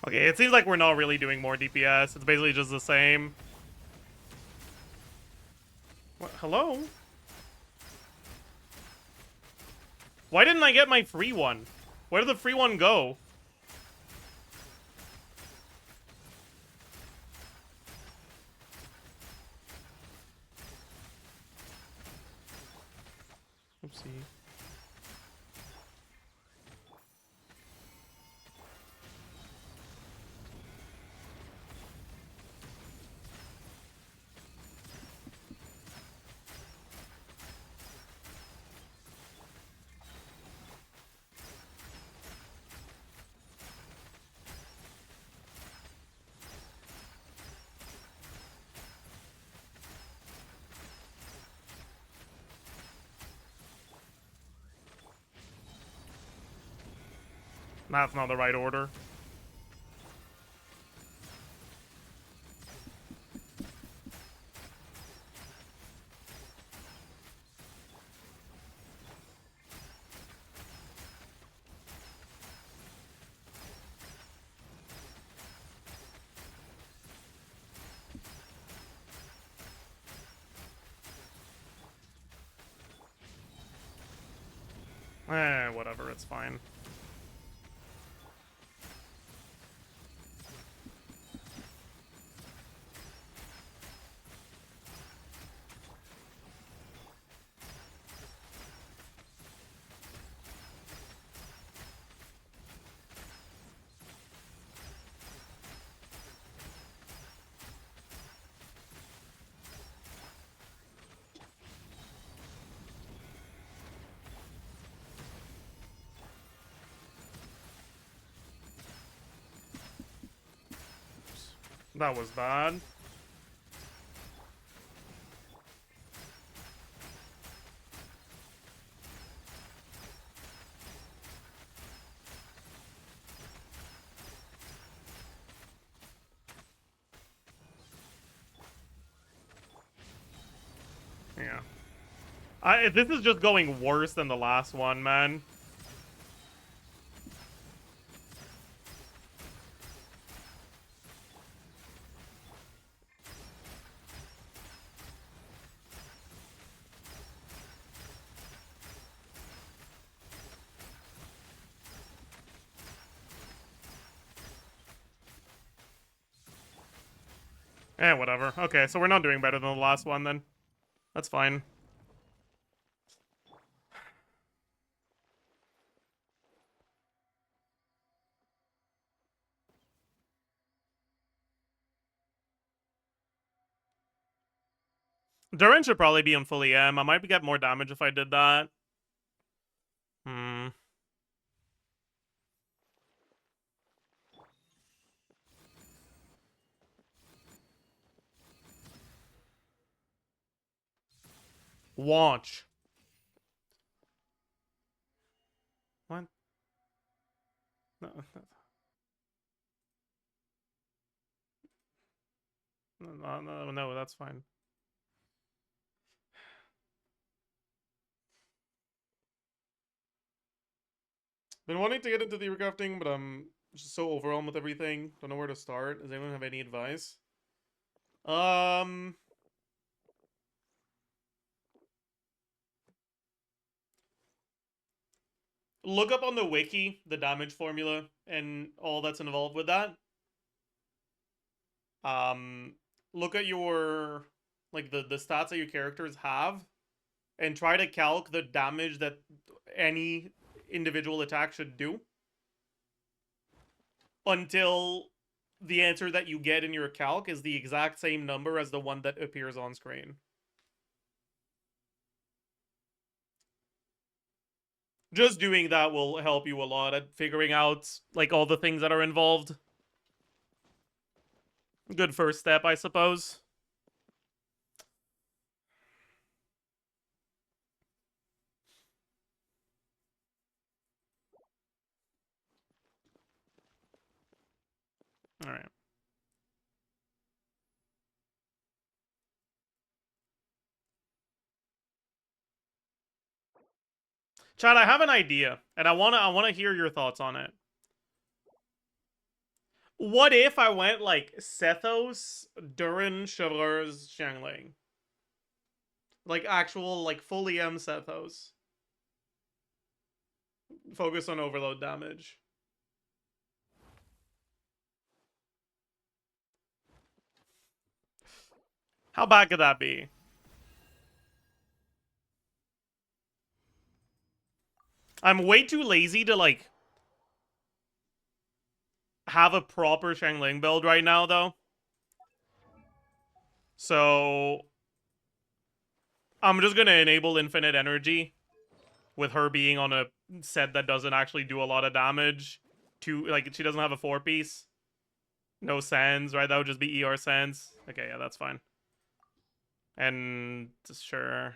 Okay, it seems like we're not really doing more DPS. It's basically just the same. What? Hello? Why didn't I get my free one? Where did the free one go? Oopsie. That's not the right order. Whatever, it's fine. That was bad. Yeah. This is just going worse than the last one, man. Whatever. Okay, so we're not doing better than the last one, then. That's fine. Durin should probably be on full EM. I might get more damage if I did that. Watch. What? No, that's fine. Been wanting to get into the recrafting, but I'm just so overwhelmed with everything. Don't know where to start. Does anyone have any advice? Look up on the wiki the damage formula and all that's involved with that. Look at your the stats that your characters have and try to calc the damage that any individual attack should do until the answer that you get in your calc is the exact same number as the one that appears on screen. Just doing that will help you a lot at figuring out like all the things that are involved. Good first step, I suppose. All right. Chad, I have an idea, and I wanna hear your thoughts on it. What if I went like Sethos, Durin, Chevreuse, Xiangling? Like actual, like full EM Sethos. Focus on overload damage. How bad could that be? I'm way too lazy to like have a proper Xiangling build right now, though. So I'm just gonna enable infinite energy with her being on a set that doesn't actually do a lot of damage. To like, she doesn't have a 4-piece. No sands, right? That would just be ER sands. Okay, yeah, that's fine. And sure.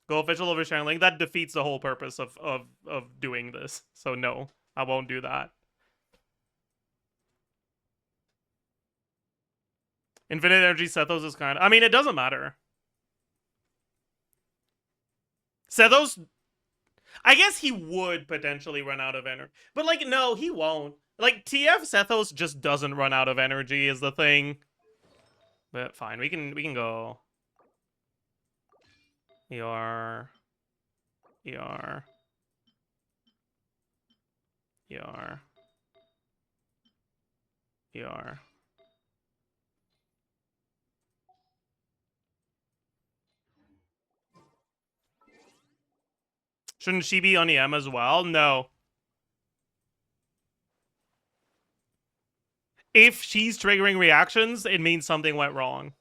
Go official over Xiangling. That defeats the whole purpose of doing this. So no, I won't do that. Infinite Energy Sethos is kind of... I mean, it doesn't matter. Sethos... I guess he would potentially run out of energy. But, like, no, he won't. Like, TF Sethos just doesn't run out of energy is the thing. But fine, we can go... ER. ER. ER. ER. Shouldn't she be on EM as well? No. If she's triggering reactions, it means something went wrong.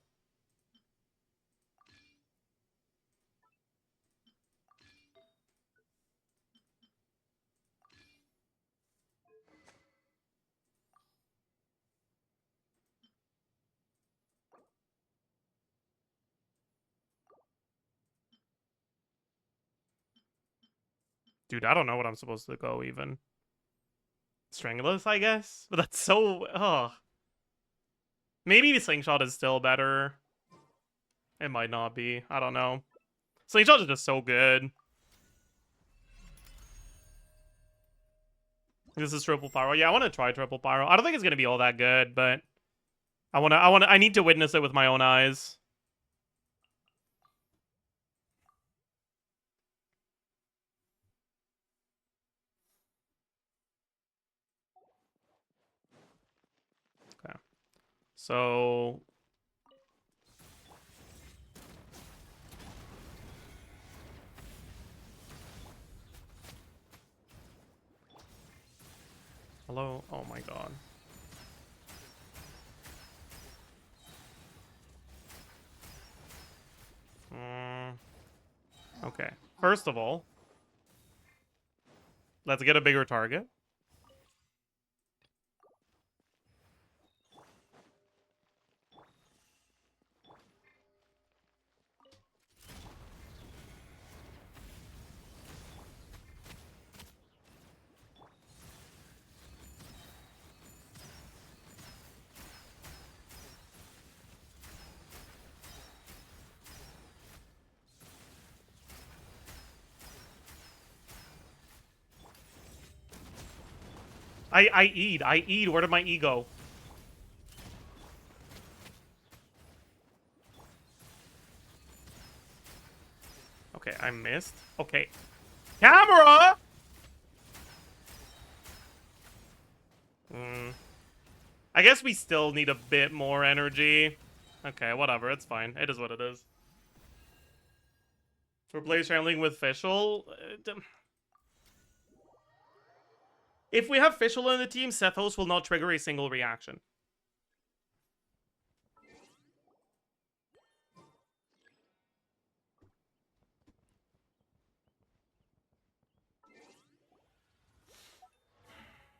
Dude, I don't know what I'm supposed to go even. Strangleless, I guess? But that's so... Ugh. Maybe the Slingshot is still better. It might not be. I don't know. Slingshot is just so good. This is triple pyro. Yeah, I want to try triple pyro. I don't think it's gonna be all that good, but I need to witness it with my own eyes. Okay. So hello? Oh my god. Okay. First of all, let's get a bigger target. I eat. I eat. Where did my E go? Okay, I missed. Okay. Camera! I guess we still need a bit more energy. Okay, whatever. It's fine. It is what it is. Replace handling with Fischl. If we have Fischl in the team, Sethos will not trigger a single reaction.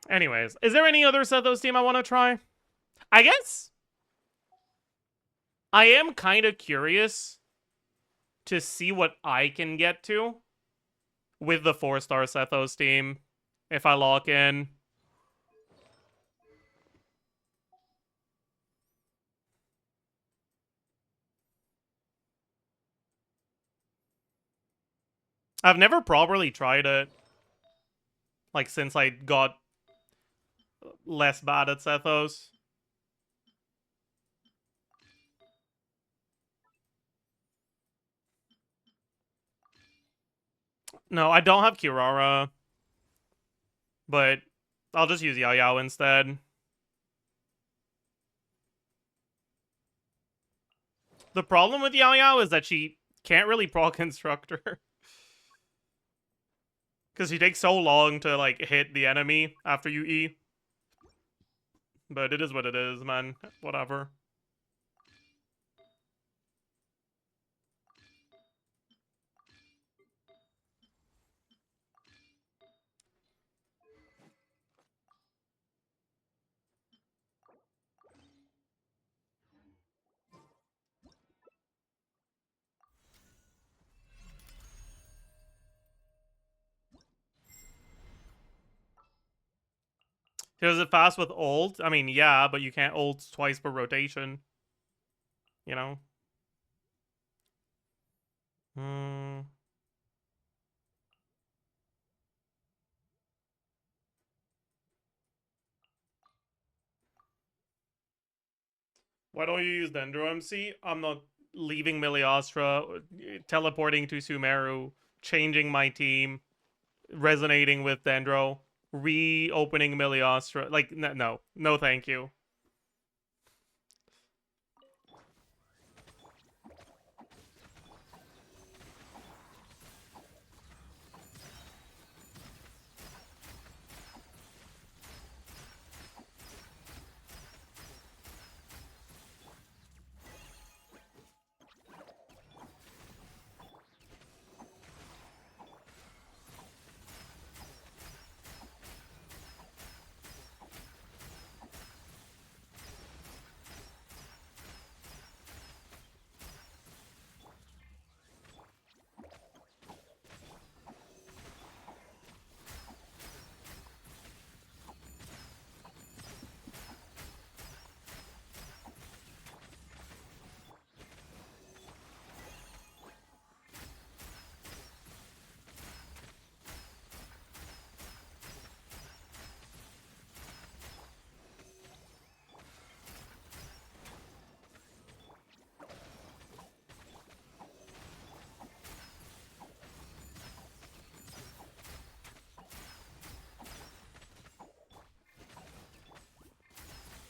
Anyways, is there any other Sethos team I want to try? I guess I am kind of curious to see what I can get to with the 4-star Sethos team if I lock in. I've never properly tried it, like, since I got less bad at Sethos. No, I don't have Kirara, but I'll just use Yao Yao instead. The problem with Yao Yao is that she can't really proc Constructor. Because she takes so long to, like, hit the enemy after you E. But it is what it is, man. Whatever. Is it fast with ult? I mean, yeah, but you can't ult twice per rotation. You know? Why don't you use Dendro MC? I'm not leaving Miliostra, teleporting to Sumeru, changing my team, resonating with Dendro, reopening Miliostra. Like, no, thank you.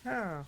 Yeah.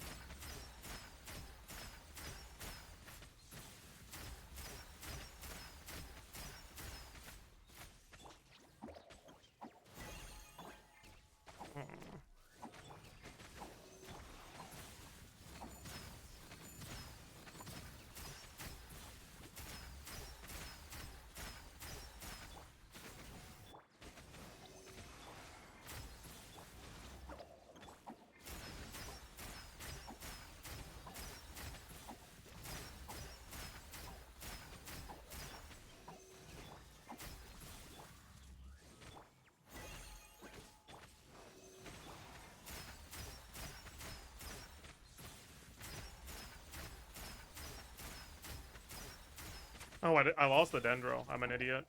Oh, I lost the Dendro. I'm an idiot.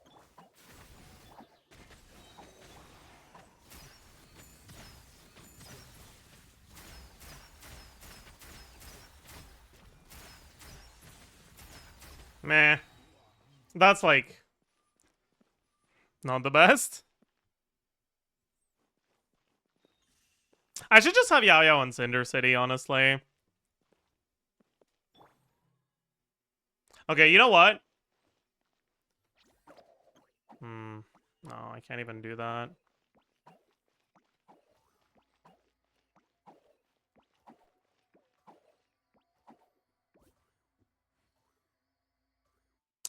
Meh. That's like not the best. I should just have Yao and Cinder City, honestly. Okay, you know what? No, I can't even do that.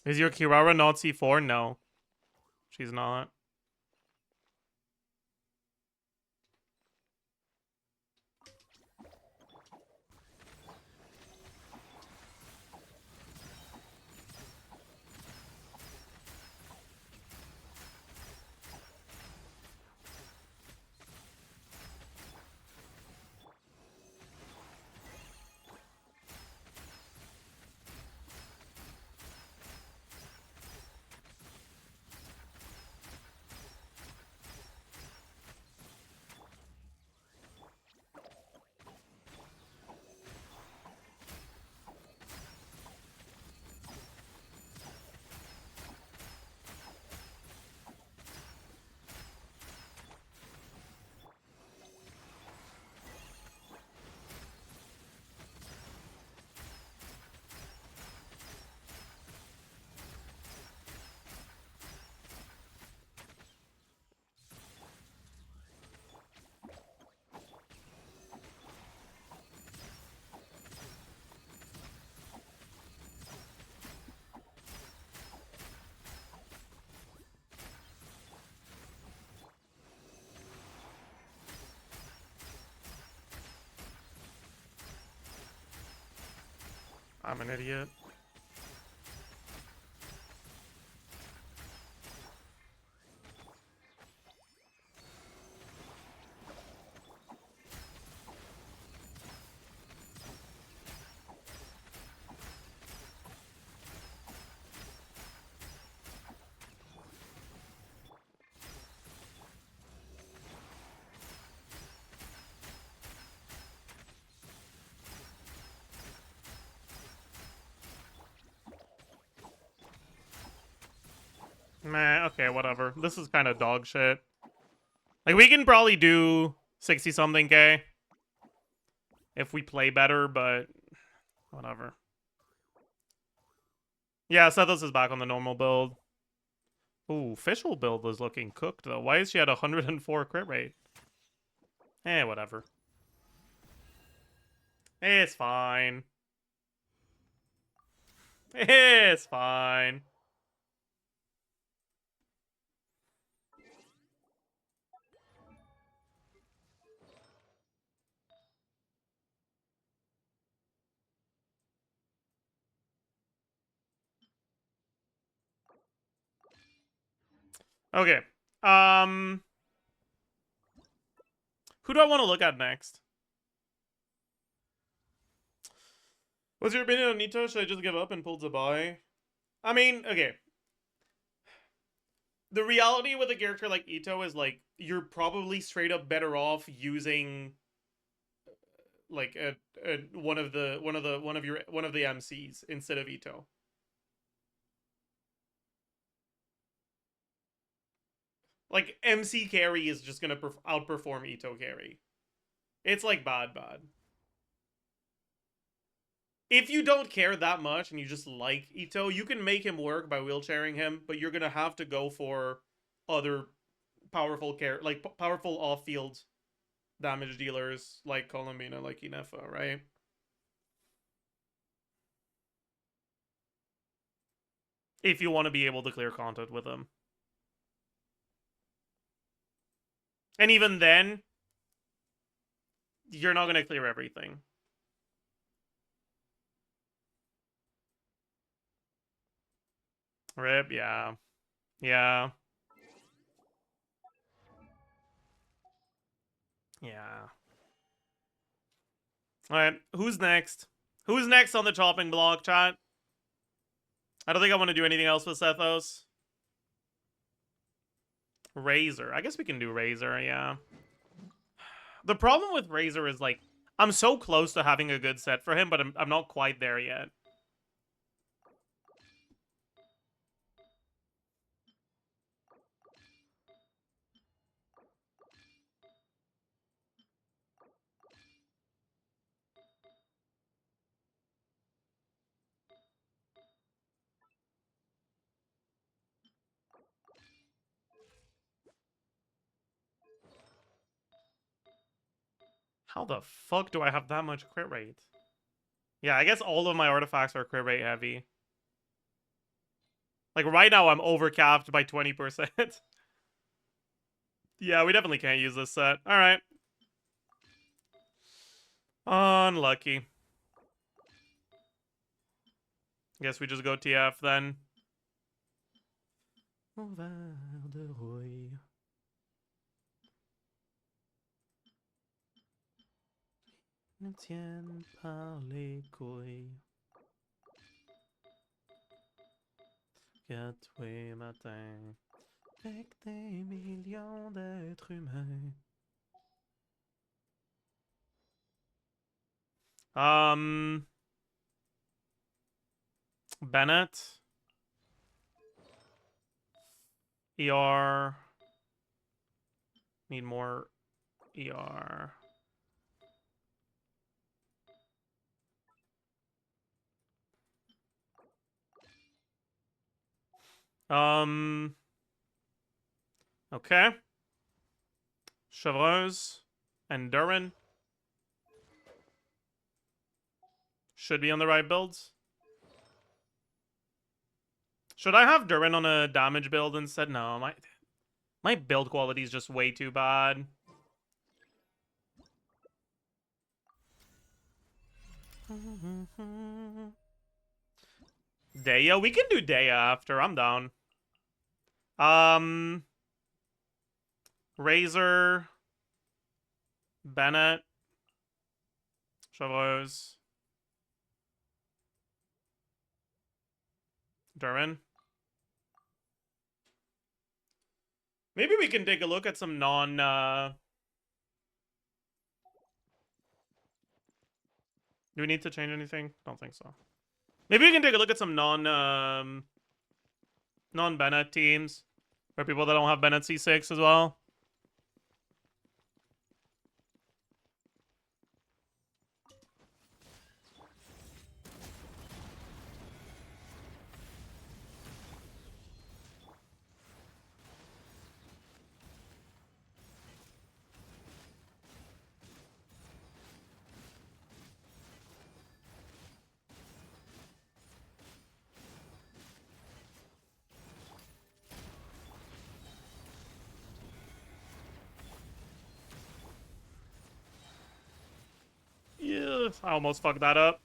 Is your Kirara not C4? No. She's not. I'm an idiot. Meh, okay, whatever. This is kind of dog shit. Like, we can probably do 60-something K if we play better, but whatever. Yeah, Sethos is back on the normal build. Ooh, official build is looking cooked, though. Why is she at 104 crit rate? Eh, whatever. It's fine. It's fine. Okay. Um, who do I want to look at next? What's your opinion on Nito? Should I just give up and pull Zabai? I mean, okay. The reality with a character like Ito is like you're probably straight up better off using like one of the MCs instead of Ito. Like MC carry is just gonna outperform Ito carry. It's like bad. If you don't care that much and you just like Ito, you can make him work by wheelchairing him, but you're gonna have to go for other powerful powerful off-field damage dealers like Colombina, like Inefa, right? If you want to be able to clear content with him. And even then, you're not gonna clear everything. Rip, yeah. Yeah. Yeah. Alright, who's next? Who's next on the chopping block, chat? I don't think I want to do anything else with Sethos. Razor. I guess we can do Razor, yeah. The problem with Razor is, like, I'm so close to having a good set for him, but I'm not quite there yet. How the fuck do I have that much crit rate? Yeah, I guess all of my artifacts are crit rate heavy. Like, right now I'm overcapped by 20%. Yeah, we definitely can't use this set. Alright. Unlucky. Guess we just go TF then. Ne tiennent par les couilles. Que tous les matins, avec des millions d'êtres humains. Bennett. ER. Need more ER. Okay. Chevreuse and Durin should be on the right builds. Should I have Durin on a damage build instead? No, my build quality is just way too bad. Daya? We can do Daya after. I'm down. Razor. Bennett. Chevreuse. Durin. Maybe we can take a look at some non... Do we need to change anything? Don't think so. Maybe we can take a look at some non... non-Bennett teams. For people that don't have Bennett C6 as well. Yeah, I almost fucked that up.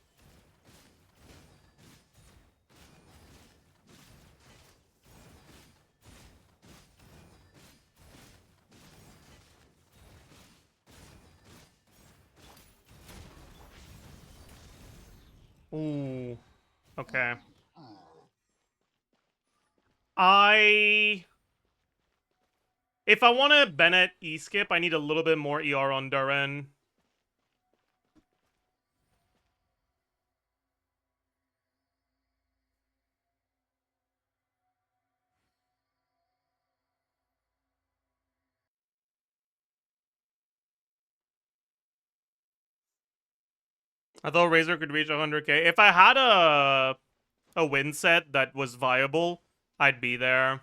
Ooh. Okay. If I want to Bennett E-skip, I need a little bit more ER on Durin. I thought Razor could reach 100k. If I had a win set that was viable, I'd be there.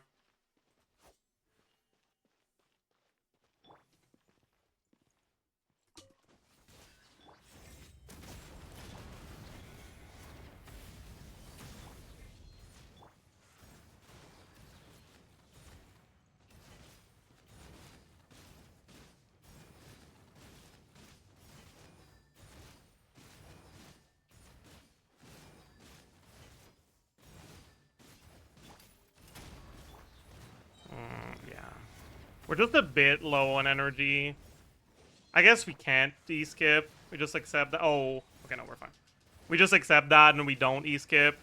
Yeah. We're just a bit low on energy. I guess we can't E-skip. We just accept that. Oh, okay, no, we're fine. We just accept that and we don't E-skip.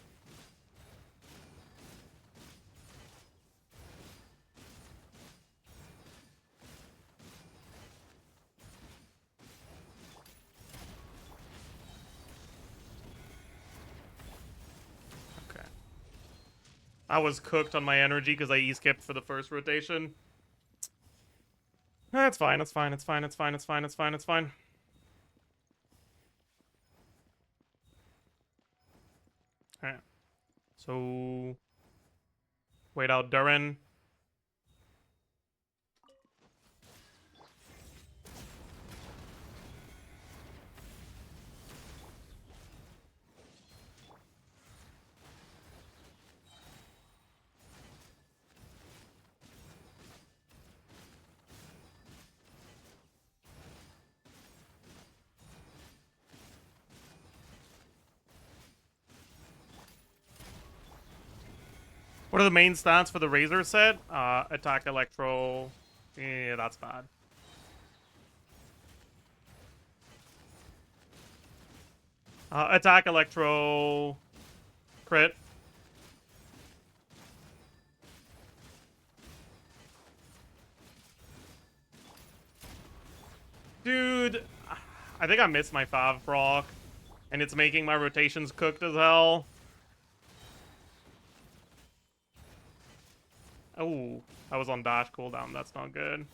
Okay. I was cooked on my energy because I E-skipped for the first rotation. It's fine, it's fine, it's fine, it's fine, it's fine, it's fine, it's fine. Alright. So... wait out Durin. What are the main stats for the Razor set? Attack Electro. Yeah, that's bad. Attack Electro. Crit. Dude, I think I missed my Fav proc. And it's making my rotations cooked as hell. Oh, I was on dash cooldown. That's not good.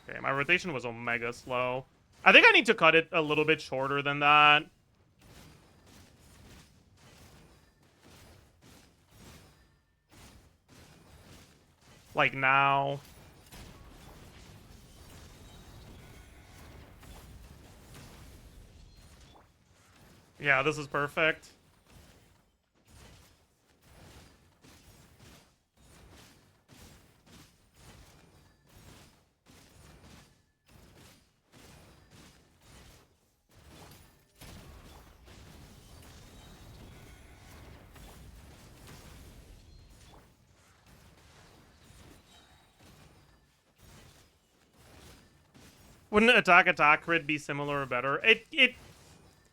Okay, my rotation was omega slow. I think I need to cut it a little bit shorter than that. Like now. Yeah, this is perfect. Wouldn't attack crit be similar or better?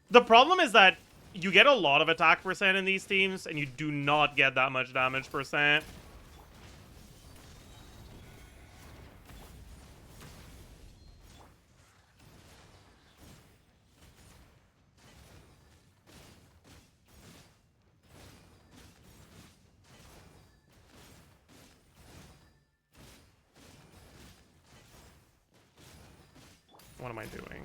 The problem is that you get a lot of attack percent in these teams, and you do not get that much damage percent. What am I doing?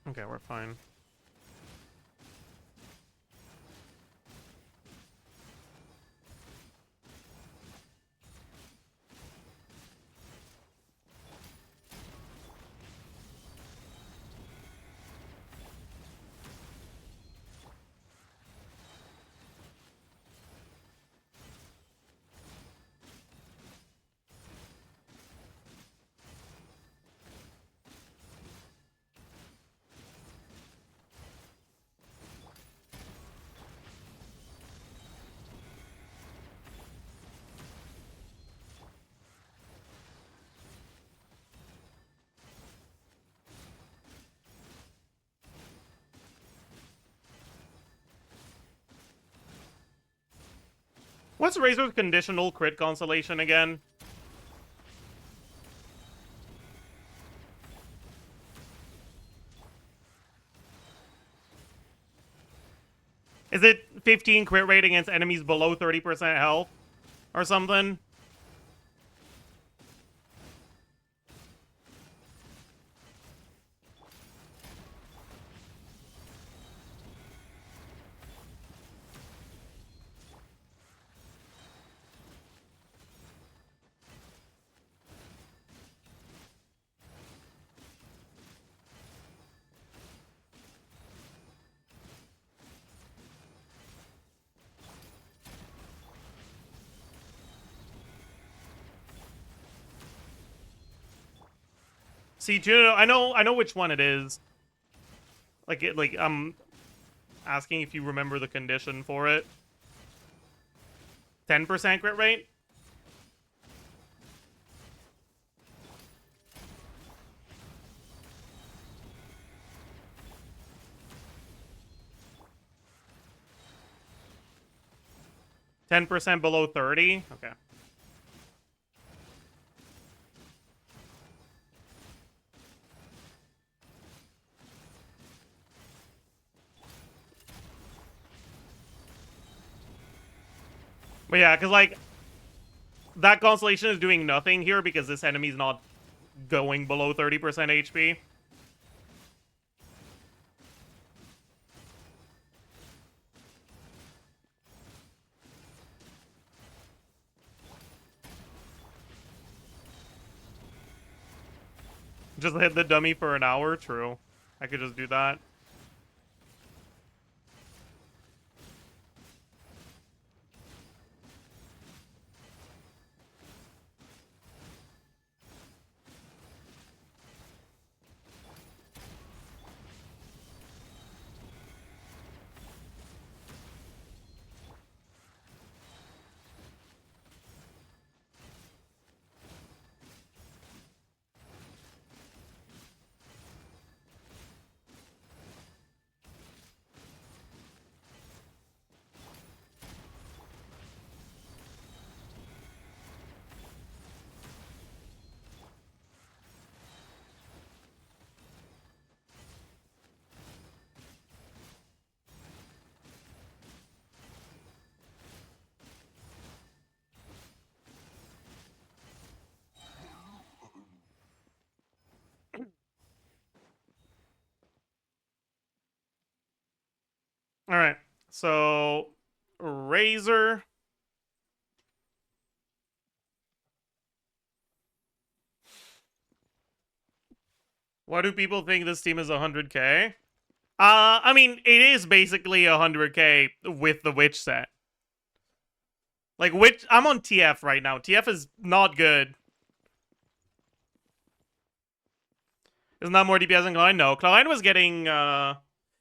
Okay, we're fine. What's Razor's conditional crit constellation again? Is it 15 crit rate against enemies below 30% health? Or something? See, Juno, I know which one it is. Like I'm asking if you remember the condition for it. 10% crit rate? %10 below 30? Okay. But yeah, because, like, that constellation is doing nothing here because this enemy's not going below 30% HP. Just hit the dummy for an hour? True. I could just do that. Alright, so Razor. Why do people think this team is 100k? I mean, it is basically 100k with the Witch set. Like, Witch, I'm on TF right now. TF is not good. Isn't that more DPS than Klein? No, Klein was getting,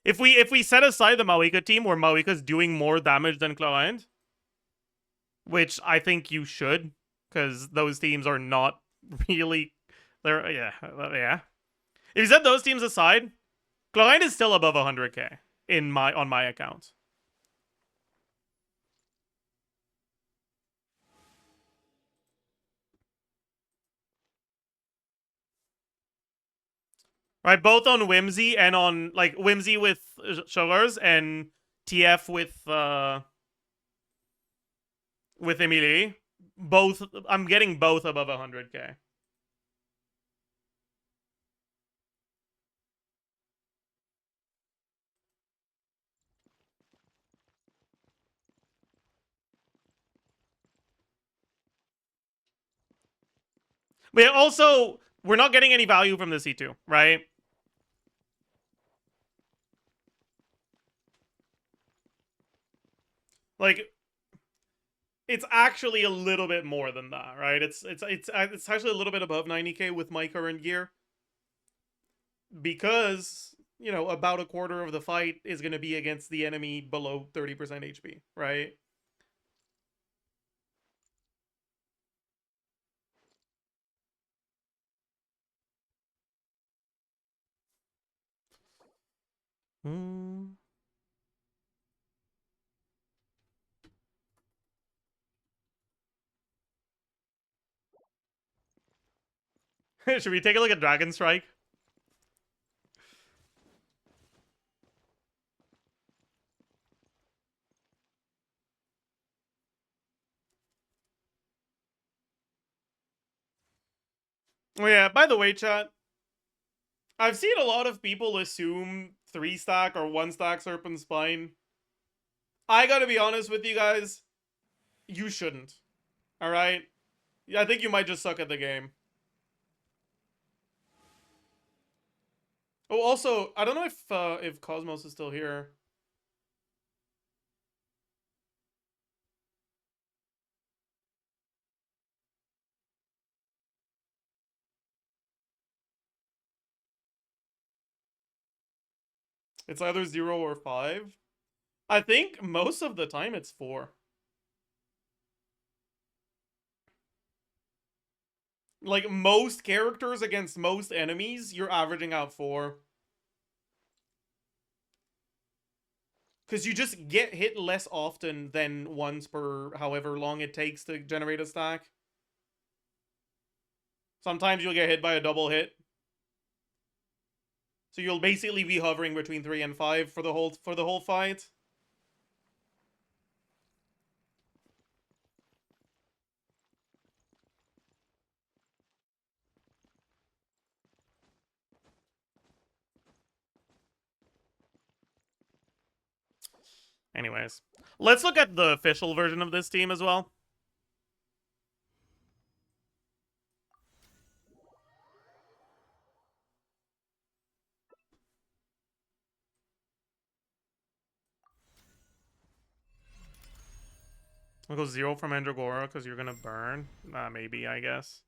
If we set aside the Mawika team where Mawika's doing more damage than Klein, which I think you should, because those teams are not really, they're yeah. If you set those teams aside, Chlorine is still above 100k on my account. Right, both on Whimsy and on like Whimsy with Showers and TF with Emilie. Both, I'm getting both above 100k. But also, we're not getting any value from the C2, right? Like, it's actually a little bit more than that, right? It's actually a little bit above 90k with my current gear, because about a quarter of the fight is going to be against the enemy below 30% HP, right? Hmm. Should we take a look at Dragon Strike? Oh yeah, by the way, chat, I've seen a lot of people assume 3-stack or 1-stack Serpent Spine. I gotta be honest with you guys, you shouldn't. Alright? I think you might just suck at the game. Oh, also, I don't know if Cosmos is still here. It's either 0 or 5. I think most of the time it's 4. Like, most characters against most enemies, you're averaging out 4. Because you just get hit less often than once per however long it takes to generate a stack. Sometimes you'll get hit by a double hit. So you'll basically be hovering between 3 and 5 for the whole fight. Anyways, let's look at the official version of this team as well. We'll go 0 from Mandragora because you're gonna burn. Maybe, I guess.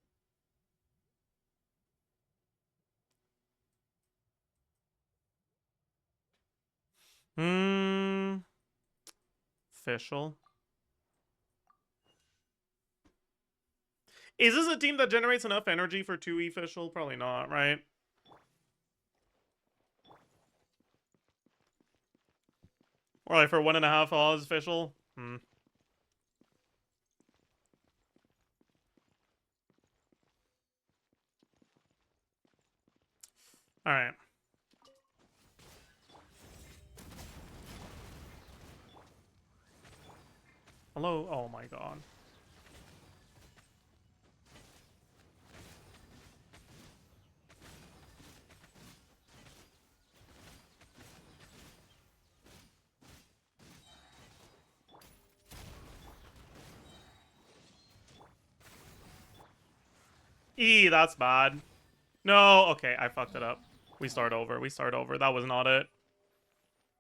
Hmm. Official. Is this a team that generates enough energy for 2E official? Probably not, right? Or like for 1.5 Oz official? Alright. Hello? Oh my god. That's bad. No, okay, I fucked it up. We start over. That was not it.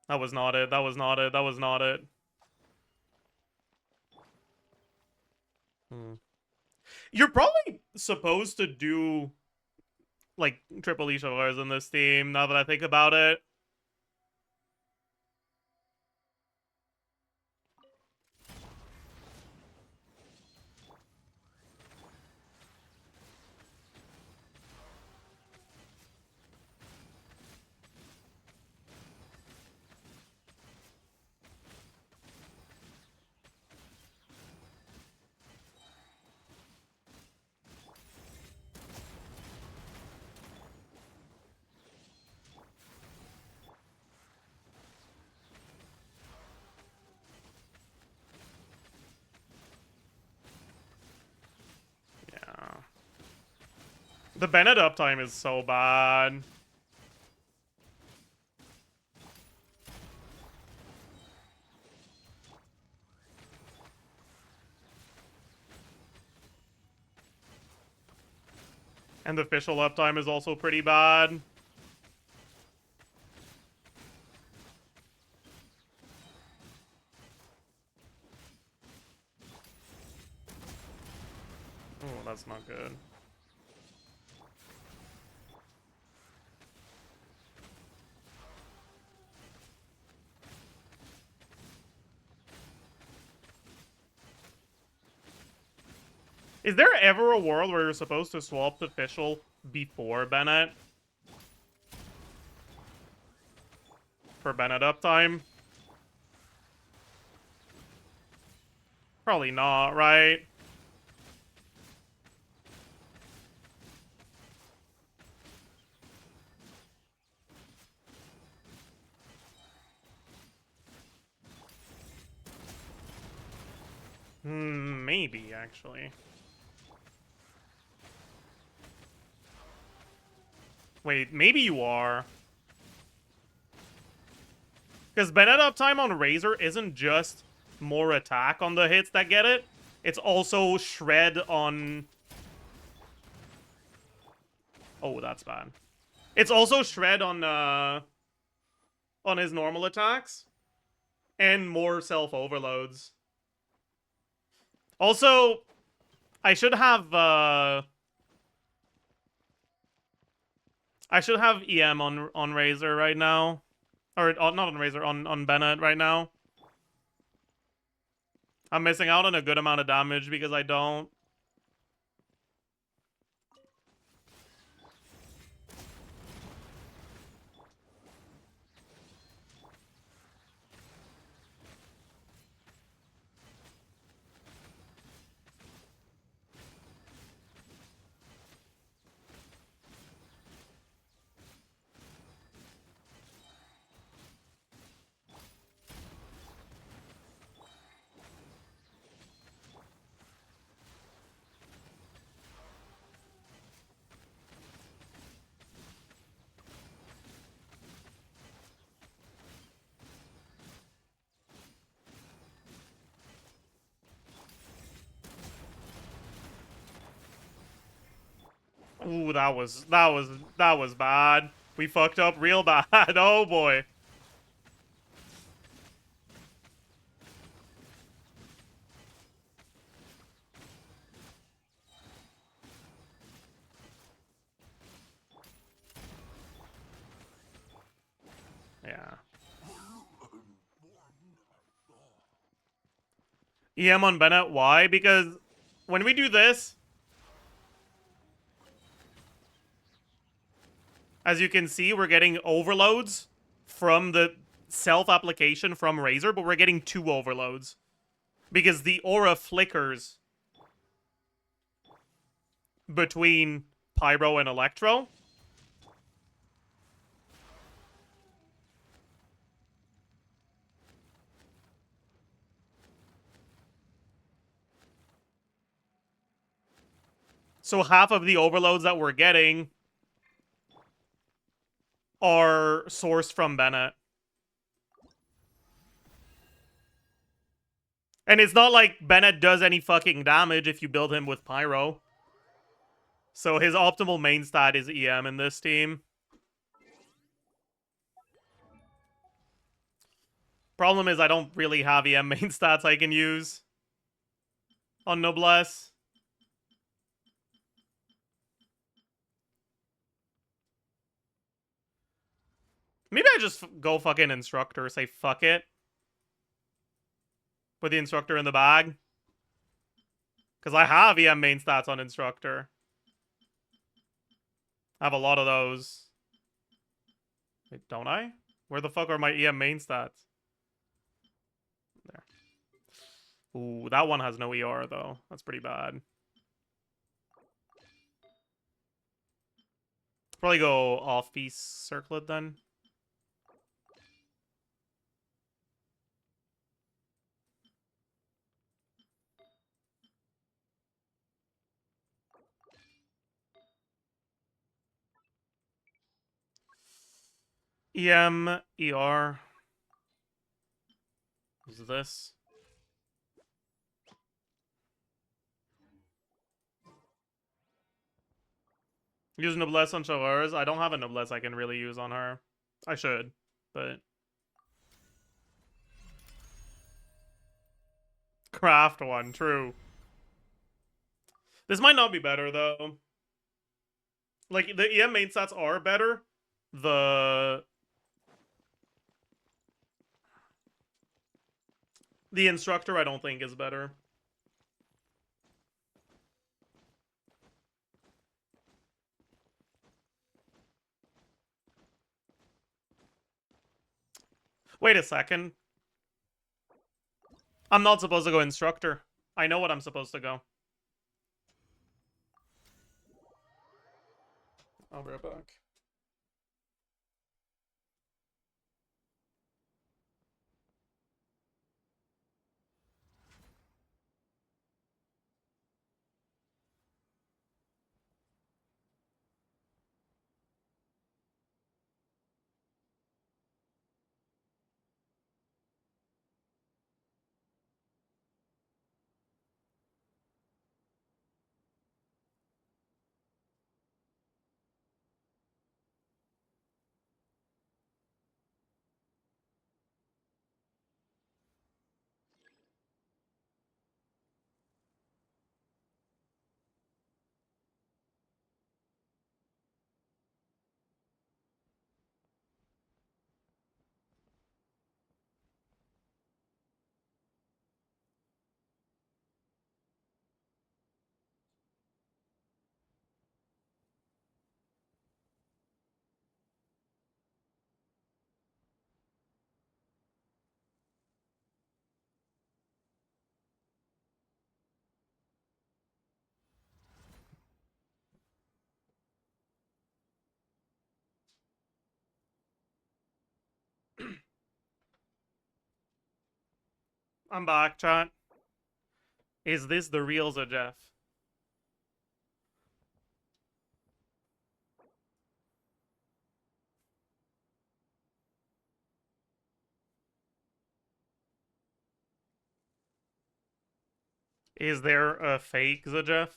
That was not it. That was not it. That was not it. You're probably supposed to do like triple E Chevaliers in this team, now that I think about it. The Bennett uptime is so bad. And the Fischl uptime is also pretty bad. Oh, that's not good. Is there ever a world where you're supposed to swap to Fischl before Bennett? For Bennett uptime? Probably not, right? Maybe, actually. Wait, maybe you are. Because Bennett uptime on Razor isn't just more attack on the hits that get it. It's also shred on... Oh, that's bad. It's also shred on his normal attacks. And more self-overloads. Also, I should have EM on Razor right now. Or not on Razor, on Bennett right now. I'm missing out on a good amount of damage because I don't. Ooh, that was bad. We fucked up real bad. Oh boy. Yeah. EM on Bennett, why? Because when we do this, as you can see, we're getting overloads from the self-application from Razor, but we're getting 2 overloads. Because the aura flickers between Pyro and Electro. So half of the overloads that we're getting are sourced from Bennett. And it's not like Bennett does any fucking damage if you build him with Pyro. So his optimal main stat is EM in this team. Problem is I don't really have EM main stats I can use on Noblesse. Maybe I just go fucking Instructor, say fuck it. Put the Instructor in the bag. Because I have EM main stats on Instructor. I have a lot of those. Wait, don't I? Where the fuck are my EM main stats? There. Ooh, that one has no ER, though. That's pretty bad. Probably go off-piece circlet, then. EM, ER. Is this? Use Noblesse on Chavars. I don't have a Noblesse I can really use on her. I should, but... Craft one, true. This might not be better, though. Like, the EM main stats are better. The instructor, I don't think, is better. Wait a second. I'm not supposed to go instructor. I know what I'm supposed to go. I'll be right back. I'm back, chat. Is this the real Zajef? Is there a fake Zajef?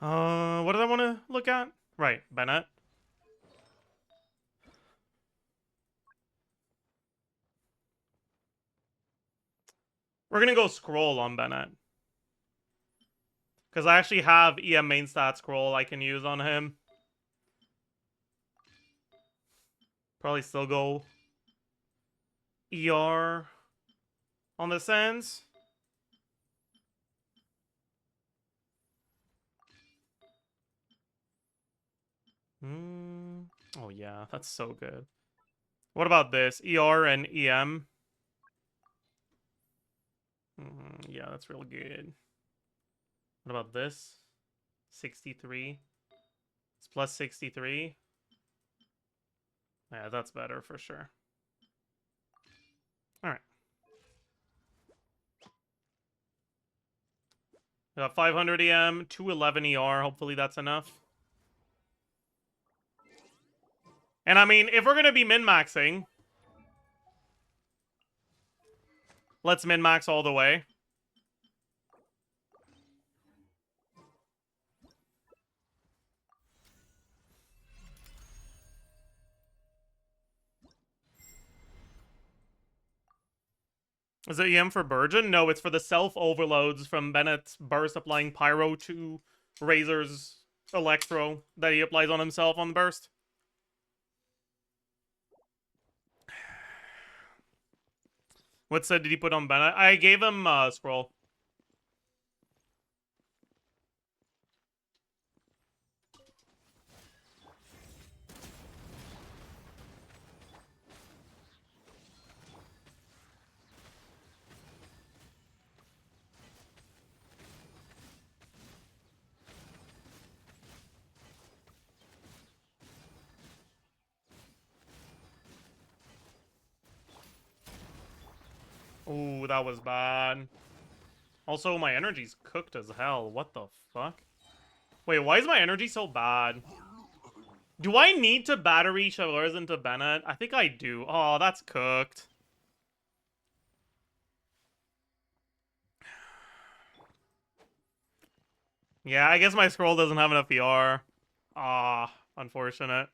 What did I want to look at? Right, Bennett. We're gonna go scroll on Bennett. Because I actually have EM main stat scroll I can use on him. Probably still go ER on this ends. Oh yeah, that's so good. What about this? ER and EM? Yeah, that's real good. What about this? 63. It's plus 63. Yeah, that's better for sure. Alright. We got 500 EM, 211 ER. Hopefully that's enough. And I mean, if we're going to be min-maxing, let's min-max all the way. Is it EM for Burgeon? No, it's for the self-overloads from Bennett's burst applying Pyro to Razor's Electro that he applies on himself on the burst. What set did he put on Bennett? I gave him Scroll. Ooh, that was bad. Also, my energy's cooked as hell. What the fuck? Wait, why is my energy so bad? Do I need to battery Chavez into Bennett? I think I do. Oh, that's cooked. Yeah, I guess my scroll doesn't have enough ER. Ah, unfortunate.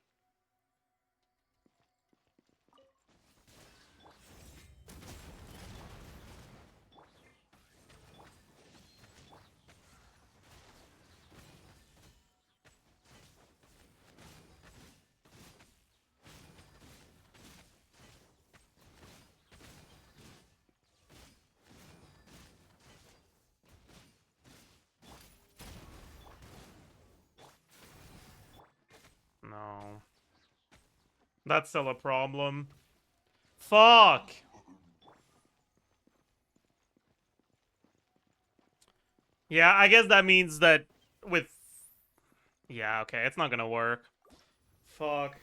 No. That's still a problem. Fuck! Yeah, I guess that means that with... Yeah, okay, it's not gonna work. Fuck.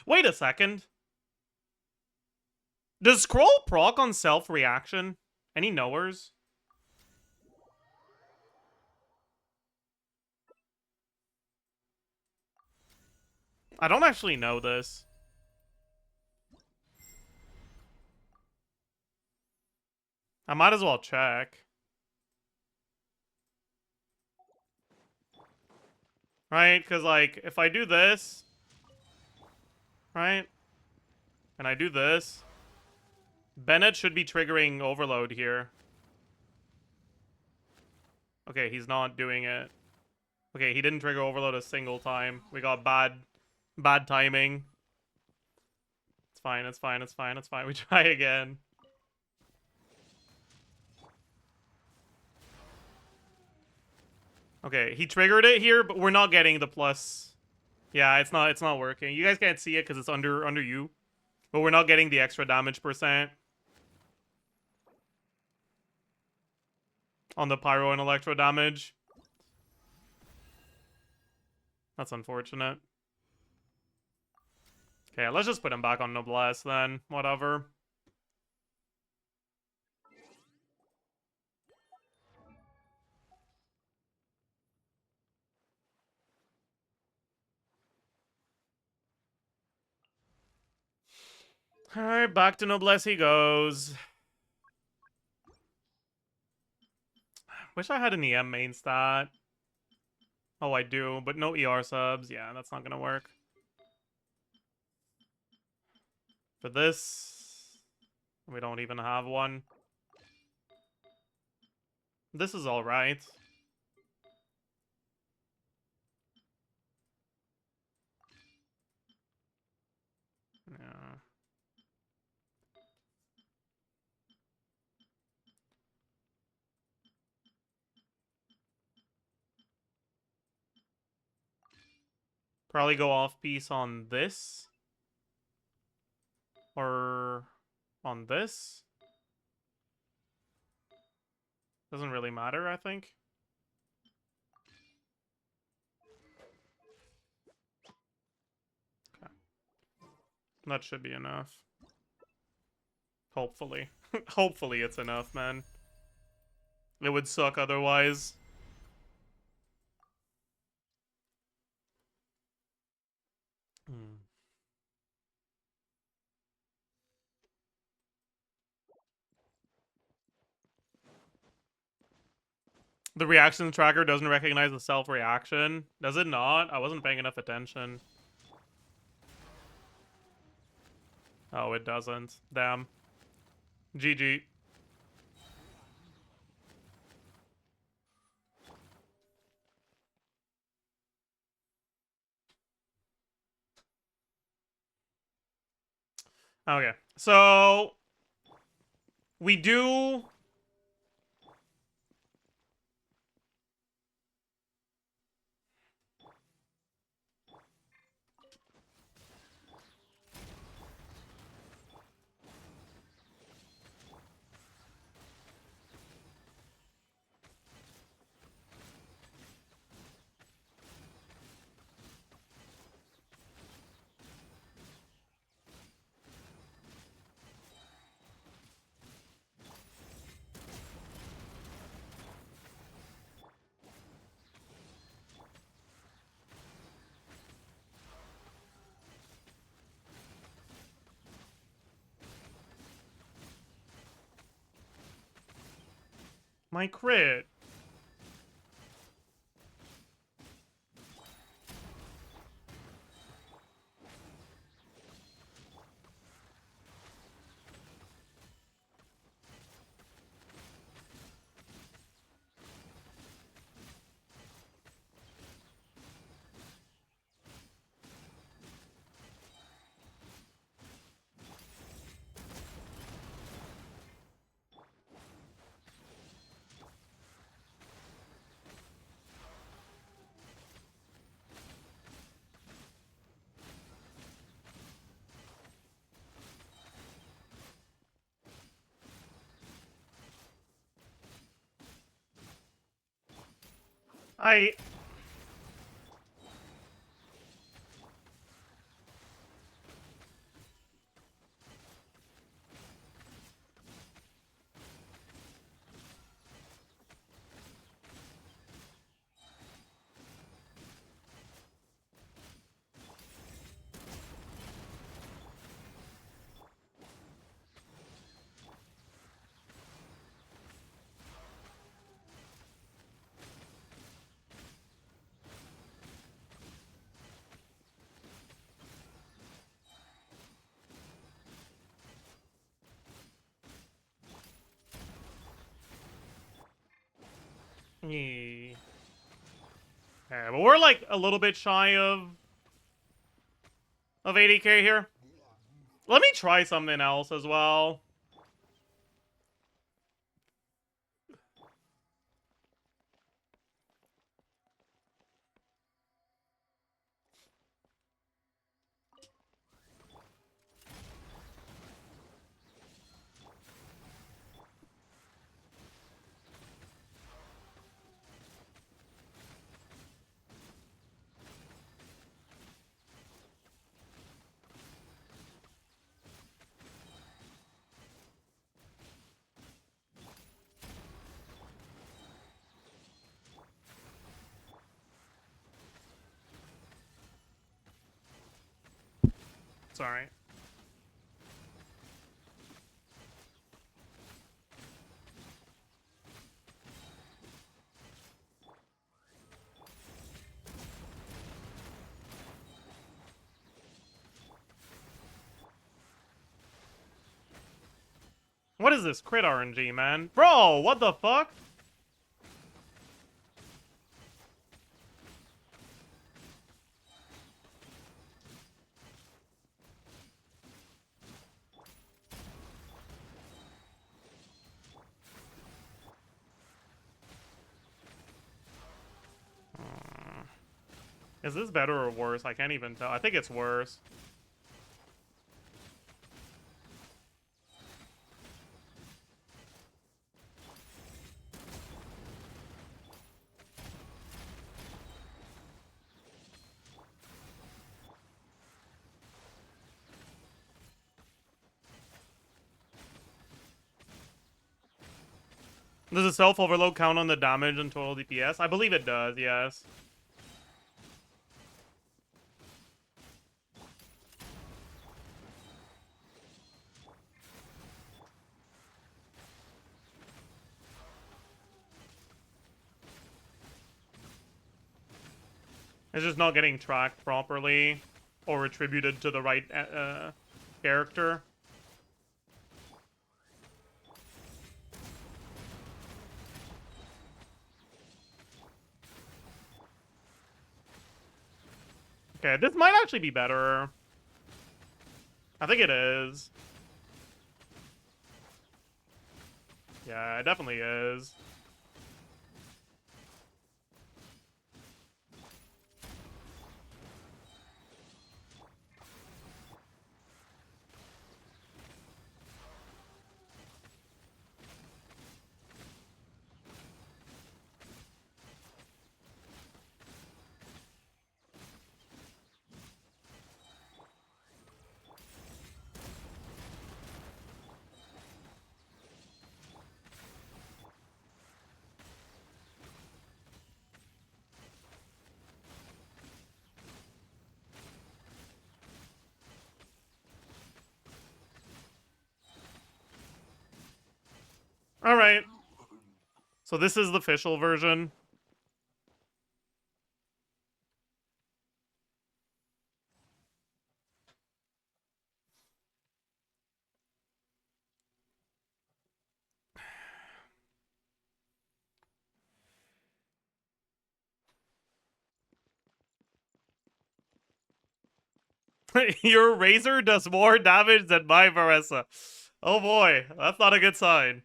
Wait a second. Does scroll proc on self-reaction? Any knowers? I don't actually know this. I might as well check. Right? Because, like, if I do this... Right? And I do this... Bennett should be triggering overload here. Okay, he's not doing it. Okay, he didn't trigger overload a single time. We got bad timing. It's fine, it's fine, it's fine, it's fine. We try again. Okay, he triggered it here, but we're not getting the plus. Yeah, it's not working. You guys can't see it because it's under you. But we're not getting the extra damage percent. On the pyro and electro damage. That's unfortunate. Okay, let's just put him back on Noblesse then. Whatever. Alright, back to Noblesse he goes. Wish I had an EM main stat. Oh, I do, but no ER subs. Yeah, that's not gonna work. For this, we don't even have one. This is alright. Yeah. Probably go off piece on this. Or on this. Doesn't really matter, I think. Okay. That should be enough. Hopefully. Hopefully it's enough, man. It would suck otherwise. Hmm. The reaction tracker doesn't recognize the self-reaction. Does it not? I wasn't paying enough attention. Oh, it doesn't. Damn. GG. Okay. So... we do... My crit. I... Yeah, but we're like a little bit shy of 80k here. Let me try something else as well. Sorry. What is this crit RNG, man? Bro, what the fuck? Is this better or worse? I can't even tell. I think it's worse. Does a self-overload count on the damage and total DPS? I believe it does, yes. It's just not getting tracked properly or attributed to the right character. Okay, this might actually be better. I think it is. Yeah, it definitely is. All right. So this is the official version. Your razor does more damage than my Varesa. Oh boy, that's not a good sign.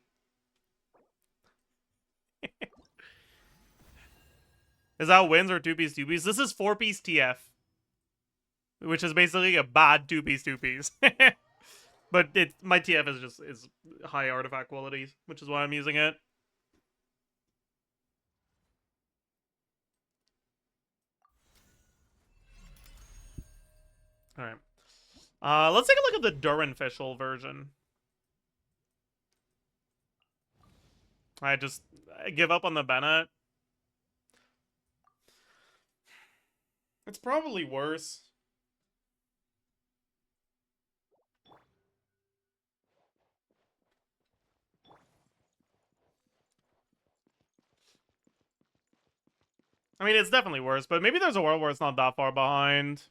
Is that wins or two-piece two-piece? This is four-piece TF. Which is basically a bad two-piece two-piece. But my TF is high artifact qualities, which is why I'm using it. Alright. Let's take a look at the Durin official version. I give up on the Bennett. It's probably worse. I mean, it's definitely worse, but maybe there's a world where it's not that far behind.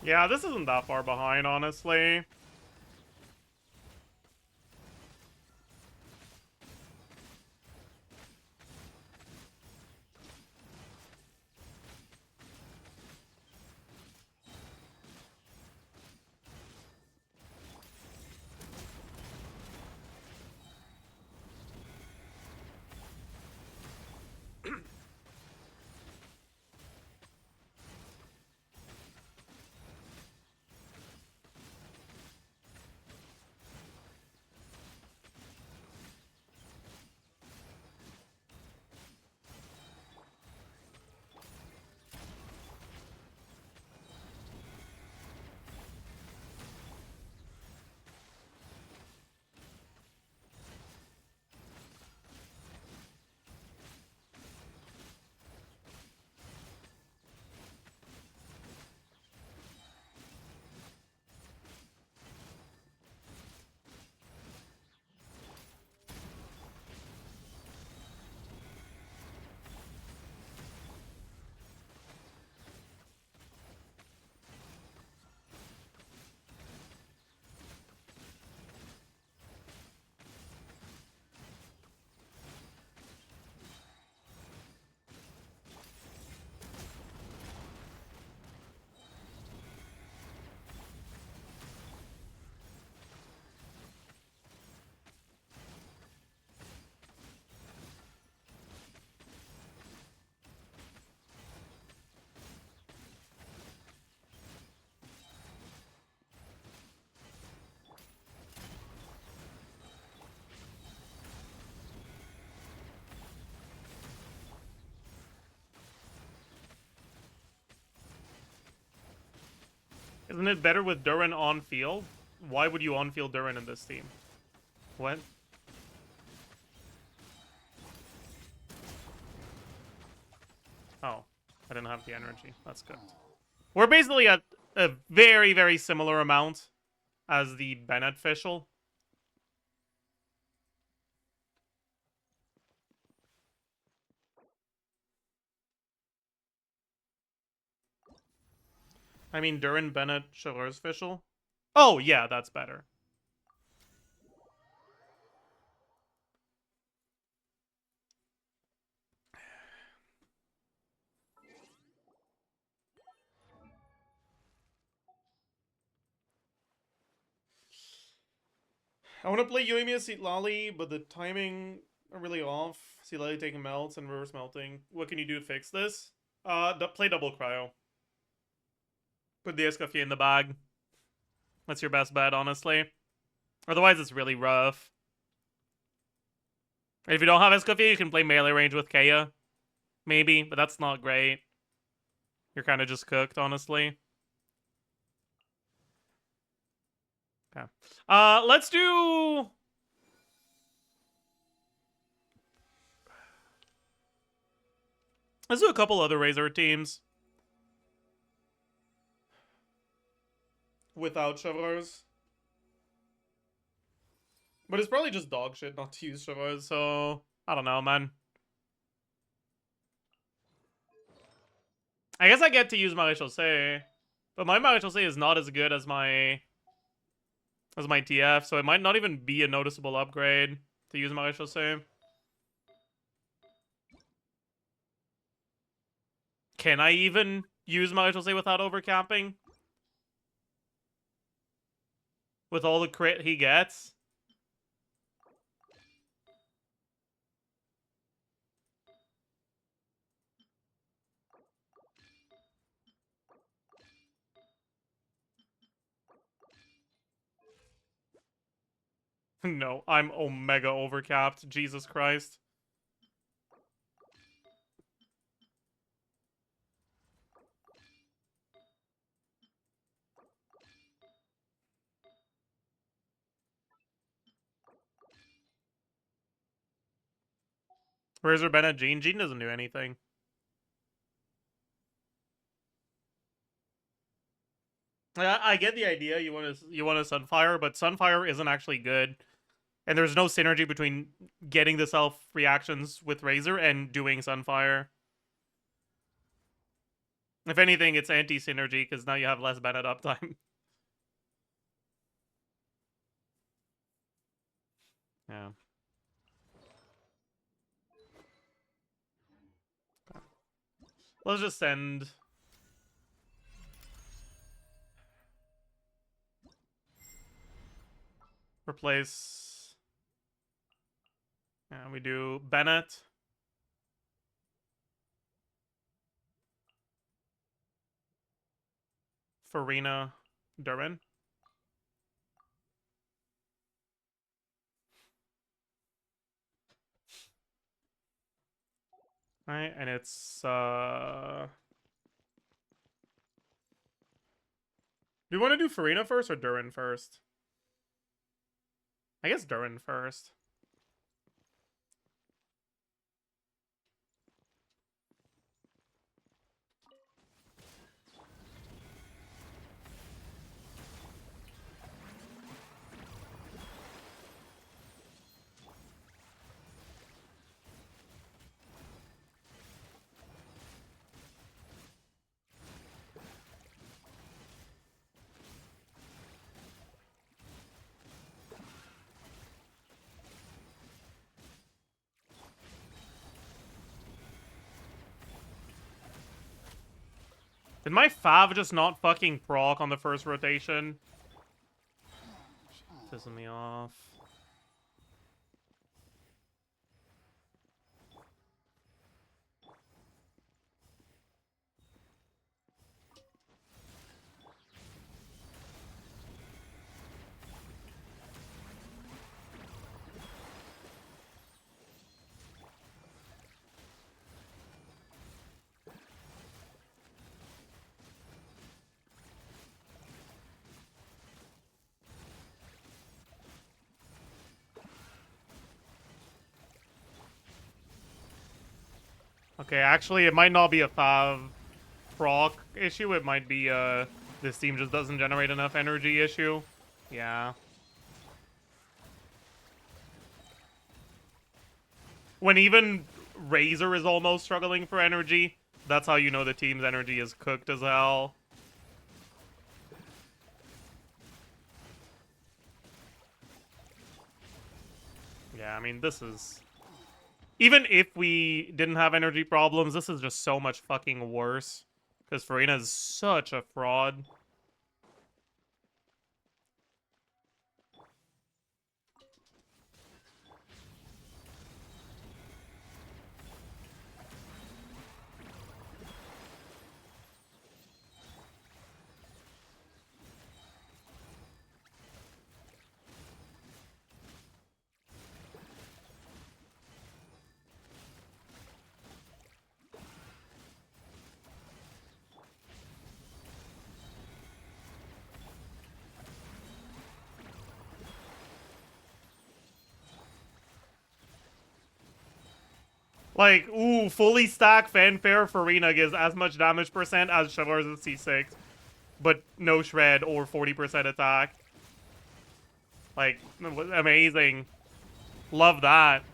Yeah, this isn't that far behind, honestly. Isn't it better with Durin on field? Why would you on field Durin in this team? What? Oh, I didn't have the energy. That's good. We're basically at a very, very similar amount as the Bennett official. I mean, Durin, Bennett, Shiller's official. Oh, yeah, that's better. I want to play Yoimiya Seat Lolly, but the timing are really off. Seat Lolly taking melts and reverse melting. What can you do to fix this? Play double cryo. Put the Escoffier in the bag. That's your best bet, honestly. Otherwise, it's really rough. If you don't have Escoffier, you can play melee range with Kea. Maybe, but that's not great. You're kind of just cooked, honestly. Okay. Let's do... Let's do a couple other Razor teams. Without Chevreuse. But it's probably just dog shit not to use Chevreuse, so... I don't know, man. I guess I get to use Maréchaussée. But my Maréchaussée is not as good as my TF, so it might not even be a noticeable upgrade to use Maréchaussée. Can I even use Maréchaussée without overcapping? With all the crit he gets? No, I'm omega overcapped. Jesus Christ. Razor Bennett Jean? Jean doesn't do anything. I get the idea. You want a Sunfire, but Sunfire isn't actually good. And there's no synergy between getting the self reactions with Razor and doing Sunfire. If anything, it's anti-synergy, because now you have less Bennett uptime. Yeah. Let's just send... Replace... Yeah, we do Bennett. Farina, Durin. Alright, and it's, do you want to do Farina first or Durin first? I guess Durin first. Did my Fav just not fucking proc on the first rotation? Pissing me off. Okay, actually, it might not be a Fav proc issue. It might be this team just doesn't generate enough energy issue. Yeah. When even Razor is almost struggling for energy, that's how you know the team's energy is cooked as hell. Yeah, I mean, this is... Even if we didn't have energy problems, this is just so much fucking worse. Because Farina is such a fraud. Like, ooh, fully stacked Fanfare Farina gives as much damage percent as Chivalrous at C6, but no shred or 40% attack. Like, amazing. Love that.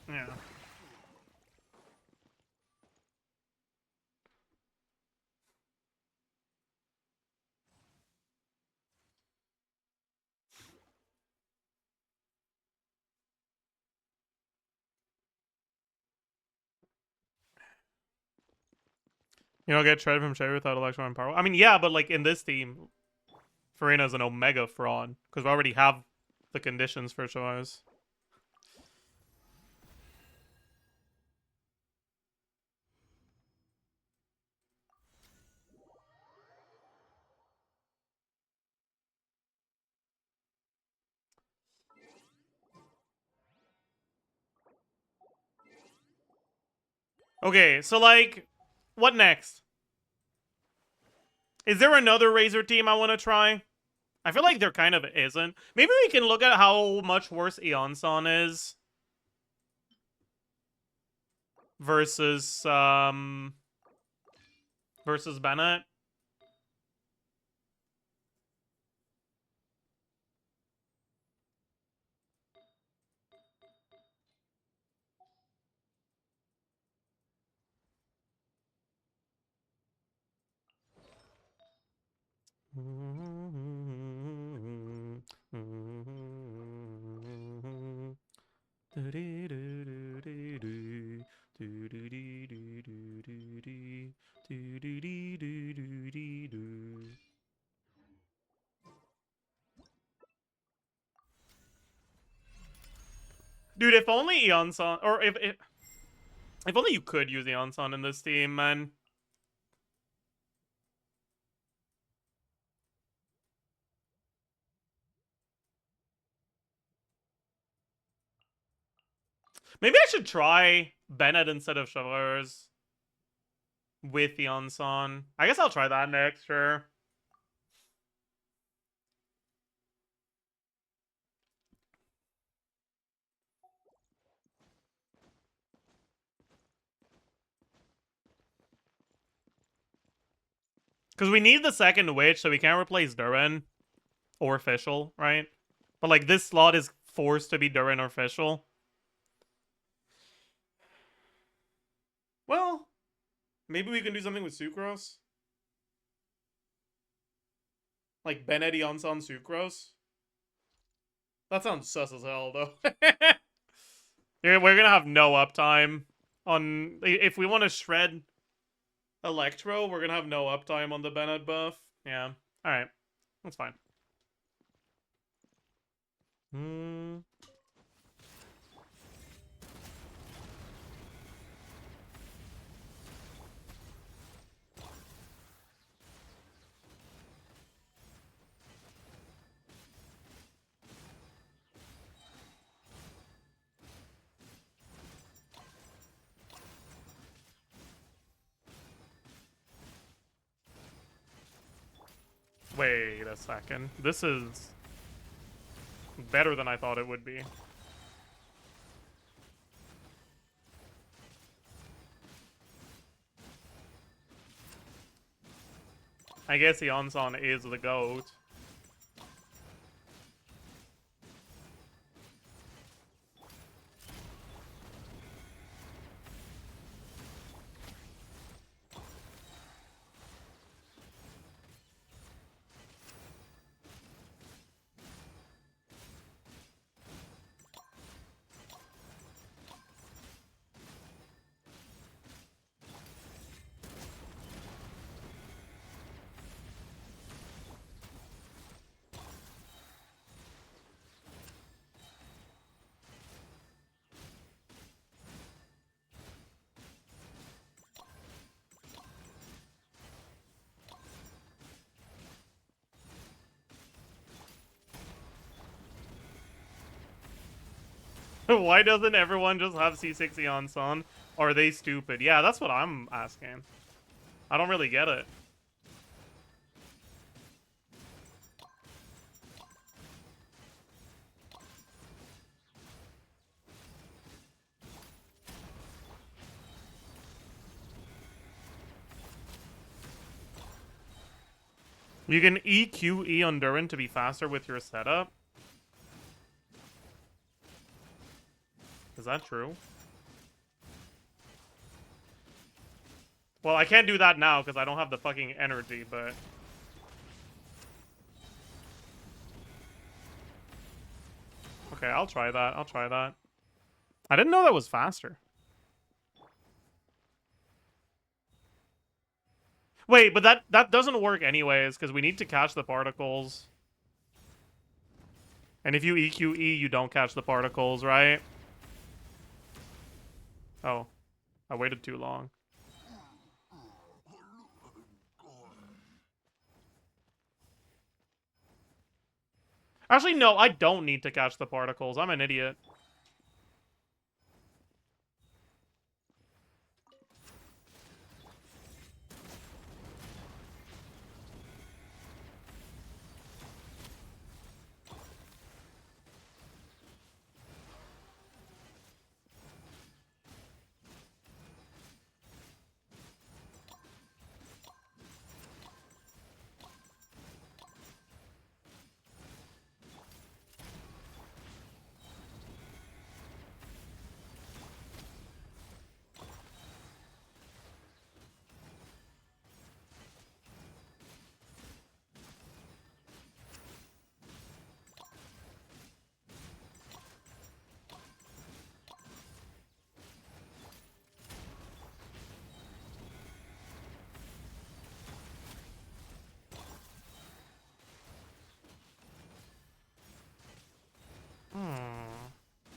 Yeah. You don't get shredded from Cherry without Electron and Power. I mean, yeah, but like in this team, Farina's an Omega fraud because we already have the conditions for choice. Okay, so like, what next? Is there another Razor team I want to try? I feel like there kind of isn't. Maybe we can look at how much worse Eonson is versus versus Bennett. Dude, if only Eonson, or if only you could use Eonson in this team, man. Maybe I should try Bennett instead of Chevaliers with Eonson. I guess I'll try that next, sure. Because we need the second witch, so we can't replace Durin or Fischl, right? But like this slot is forced to be Durin or Fischl. Well, maybe we can do something with Sucrose. Like Bennett, Eonson, Sucrose. That sounds sus as hell, though. Yeah, we're gonna have no uptime on... If we want to shred Electro, we're gonna have no uptime on the Bennett buff. Yeah. Alright. That's fine. Wait a second. This is better than I thought it would be. I guess Eonson is the GOAT. Why doesn't everyone just have C60 on Sun? Are they stupid? Yeah, that's what I'm asking. I don't really get it. You can EQE on Durin to be faster with your setup? Is that true? Well, I can't do that now because I don't have the fucking energy, but... Okay, I'll try that. I'll try that. I didn't know that was faster. Wait, but that doesn't work anyways, because we need to catch the particles. And if you EQE, you don't catch the particles, right? Oh. I waited too long. Actually, no, I don't need to catch the particles. I'm an idiot.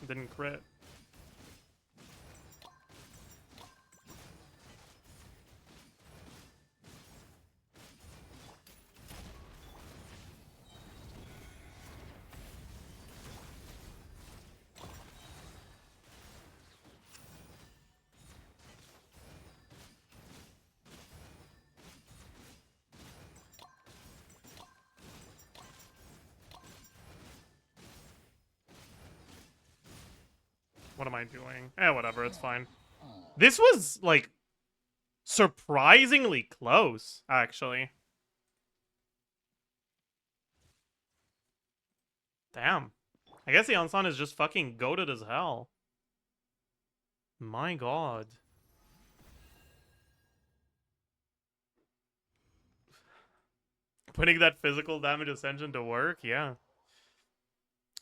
Didn't crit. What am I doing? Whatever, it's fine. This was, like, surprisingly close, actually. Damn. I guess the Ansan is just fucking goated as hell. My god. Putting that physical damage ascension to work? Yeah.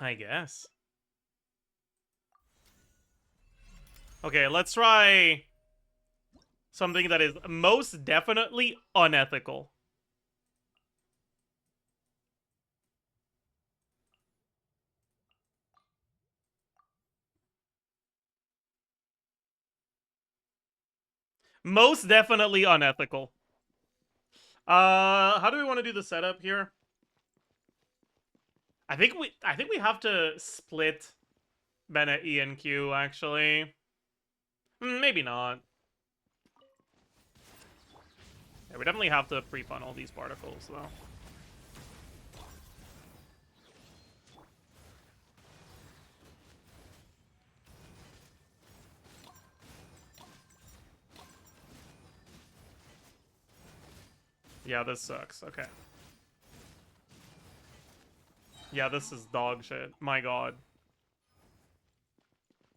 I guess. Okay, let's try something that is most definitely unethical. Most definitely unethical. How do we want to do the setup here? I think we have to split Bennett E and Q, actually. Maybe not. Yeah, we definitely have to pre-funnel these particles, though. Yeah, this sucks. Okay. Yeah, this is dog shit. My god.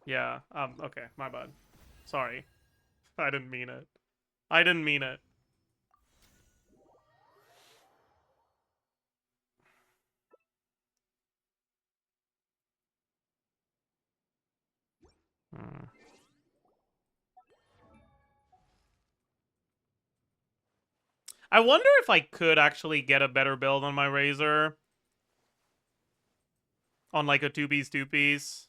Yeah, okay, my bad. Sorry. I didn't mean it. I didn't mean it. I wonder if I could actually get a better build on my Razor. On like a 2-piece, 2-piece.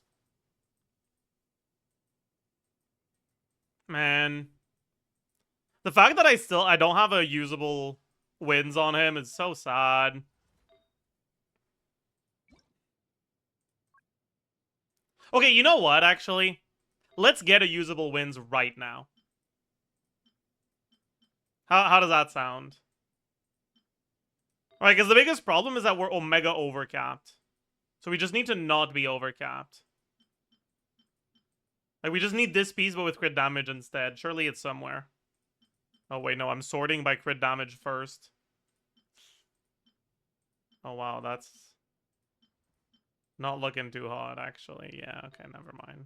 Man. The fact that I don't have a usable wins on him is so sad. Okay, you know what, actually? Let's get a usable wins right now. How does that sound? Alright, because the biggest problem is that we're Omega overcapped. So we just need to not be overcapped. Like, we just need this piece, but with crit damage instead. Surely it's somewhere. Oh, wait, no, I'm sorting by crit damage first. Oh, wow, that's not looking too hot, actually. Yeah, okay, never mind.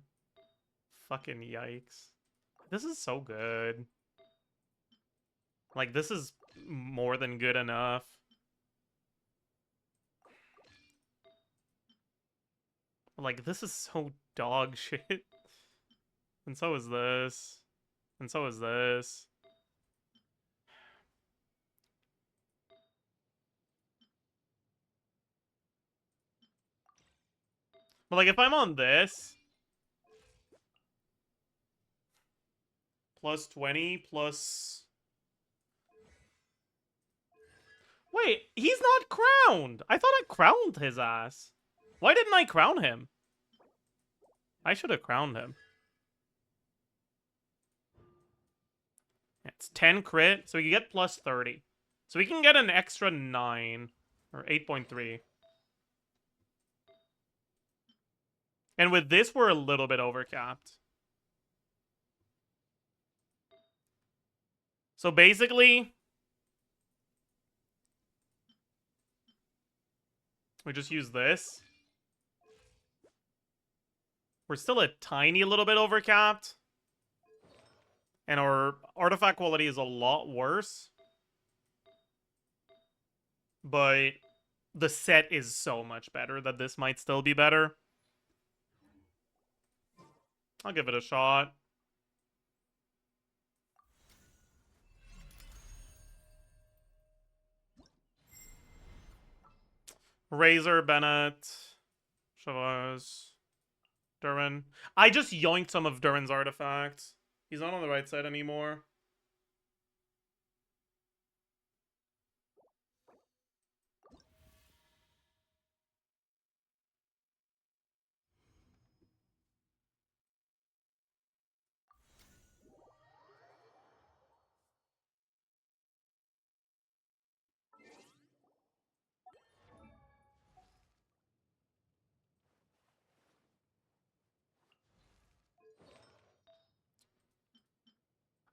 Fucking yikes. This is so good. Like, this is more than good enough. Like, this is so dog shit. And so is this. And so is this. But, like, if I'm on this... Plus 20, plus... Wait, he's not crowned! I thought I crowned his ass. Why didn't I crown him? I should have crowned him. It's 10 crit, so we can get plus 30. So we can get an extra 9. Or 8.3. And with this, we're a little bit overcapped. So basically... we just use this. We're still a tiny little bit overcapped. And our artifact quality is a lot worse. But the set is so much better that this might still be better. I'll give it a shot. Razor, Bennett, Chavez, Durin. I just yoinked some of Durin's artifacts. He's not on the right side anymore.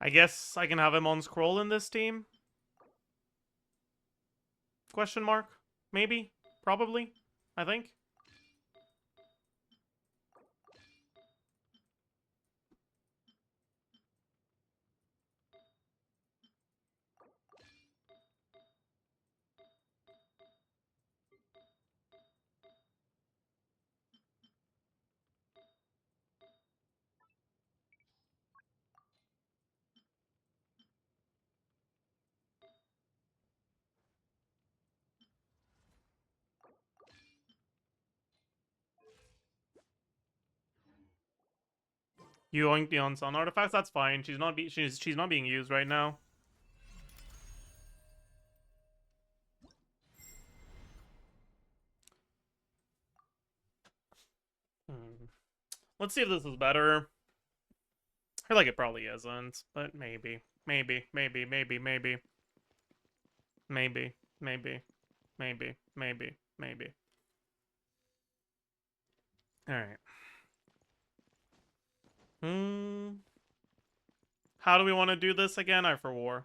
I guess I can have him on scroll in this team? Question mark? Maybe? Probably? I think? You yoinked the on-sun artifacts? That's fine. She's not she's not being used right now. Let's see if this is better. I feel like it probably isn't, but maybe. Maybe. Maybe. Maybe. Maybe. Maybe. Maybe. Maybe. Maybe. Maybe. Alright. How do we want to do this again? I for war.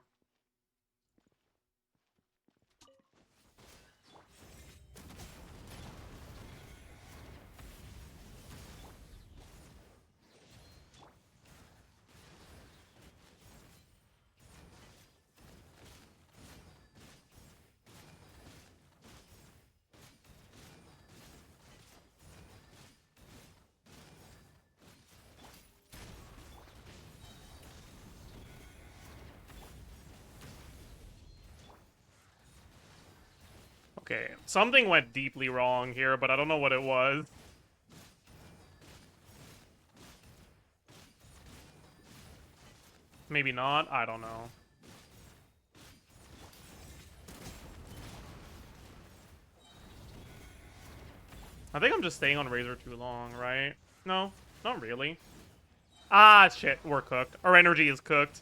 Okay, something went deeply wrong here, but I don't know what it was. Maybe not, I don't know. I think I'm just staying on Razor too long, right? No, not really. Ah, shit, we're cooked. Our energy is cooked.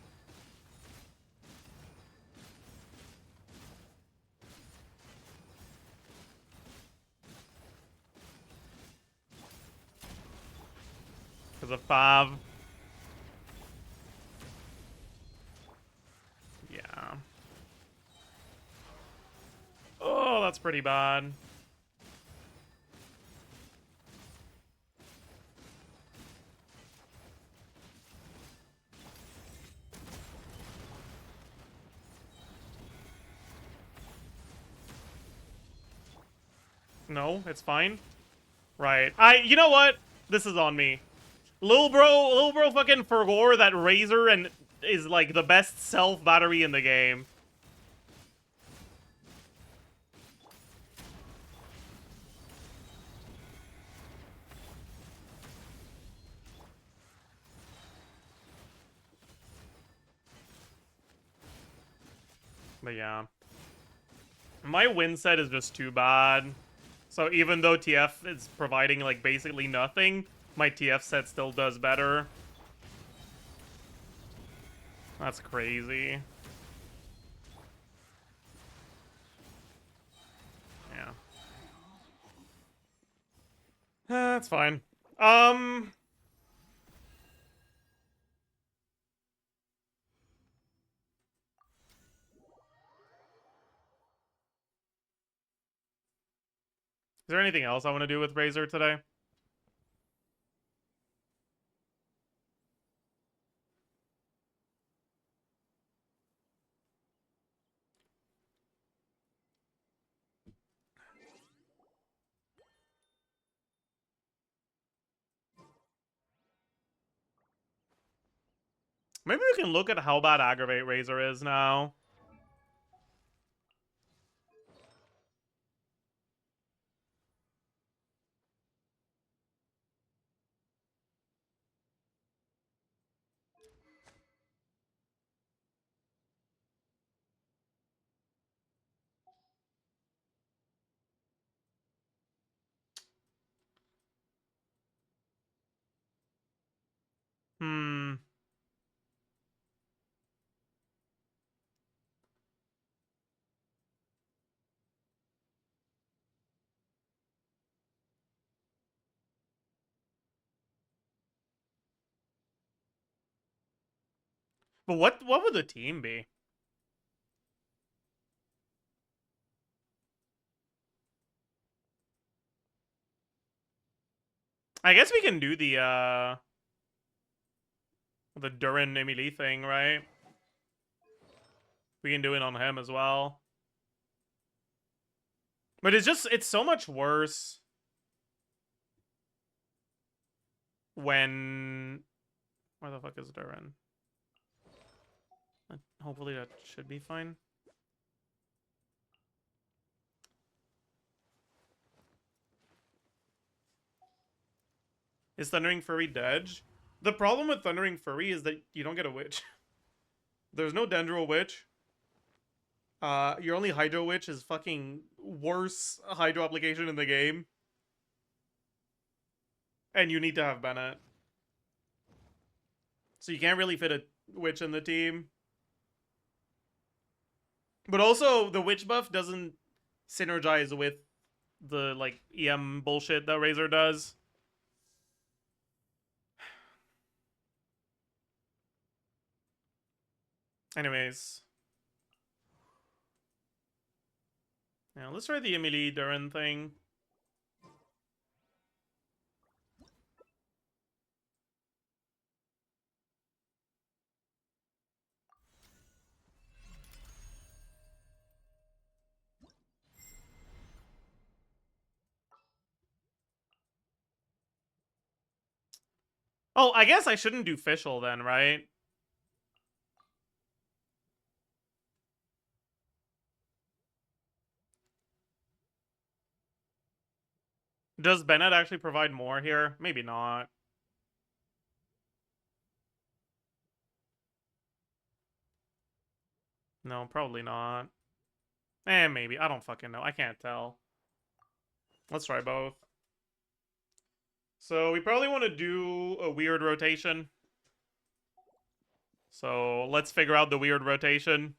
Because of 5. Yeah. Oh, that's pretty bad. No, it's fine. Right. You know what? This is on me. Lil bro fucking forgot that Razor and is like the best self battery in the game. But yeah. My win set is just too bad. So even though TF is providing like basically nothing, my TF set still does better. That's crazy. Yeah. That's fine. Is there anything else I want to do with Razor today? Maybe we can look at how bad Aggravate Razor is now. Hmm. But what would the team be? I guess we can do the Durin Emily thing, right? We can do it on him as well. But it's so much worse when... Where the fuck is Durin? Hopefully that should be fine. Is Thundering Fury dead? The problem with Thundering Fury is that you don't get a witch. There's no Dendro witch. Your only Hydro witch is fucking worst Hydro application in the game. And you need to have Bennett. So you can't really fit a witch in the team. But also, the witch buff doesn't synergize with the, like, EM bullshit that Razor does. Anyways. Now, let's try the Emily Durin thing. Oh, I guess I shouldn't do Fischl then, right? Does Bennett actually provide more here? Maybe not. No, probably not. Maybe. I don't fucking know. I can't tell. Let's try both. So we probably want to do a weird rotation. So let's figure out the weird rotation.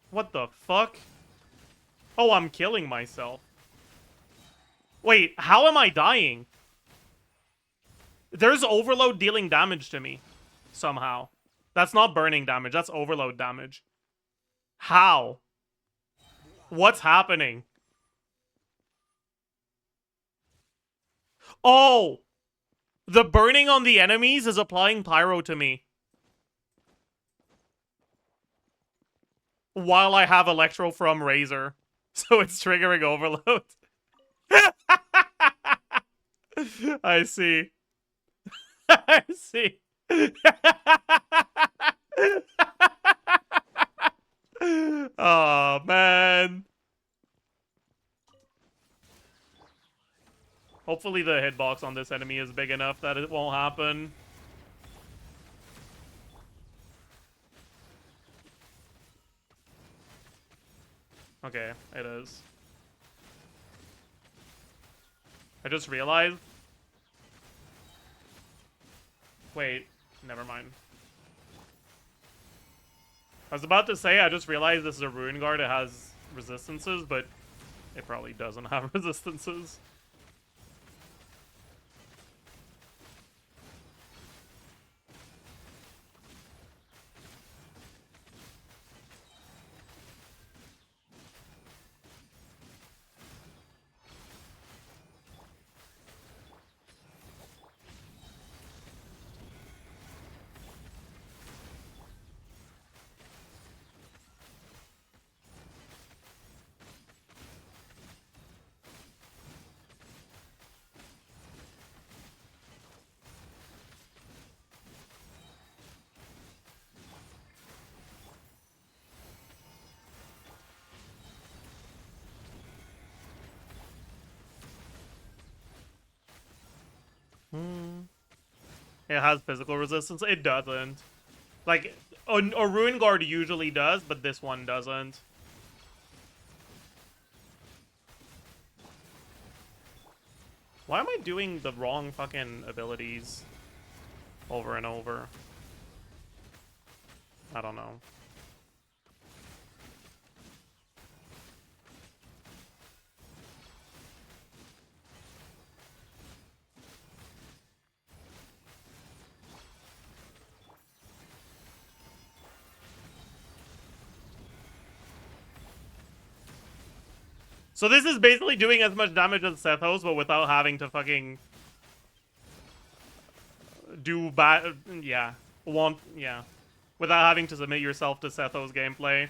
What the fuck? Oh, I'm killing myself. Wait, how am I dying? There's overload dealing damage to me. Somehow. That's not burning damage, that's overload damage. How? What's happening? Oh! The burning on the enemies is applying pyro to me. While I have Electro from Razor. So it's triggering overload. I see. I see. Oh, man. Hopefully the hitbox on this enemy is big enough that it won't happen. Okay, it is. I just realized. Wait, never mind. I was about to say, I just realized this is a Ruin Guard. It has resistances, but it probably doesn't have resistances. It has physical resistance. It doesn't. Like, a Ruin Guard usually does, but this one doesn't. Why am I doing the wrong fucking abilities over and over? I don't know. So this is basically doing as much damage as Sethos, but without having to fucking do bad. Yeah, yeah, without having to submit yourself to Sethos gameplay.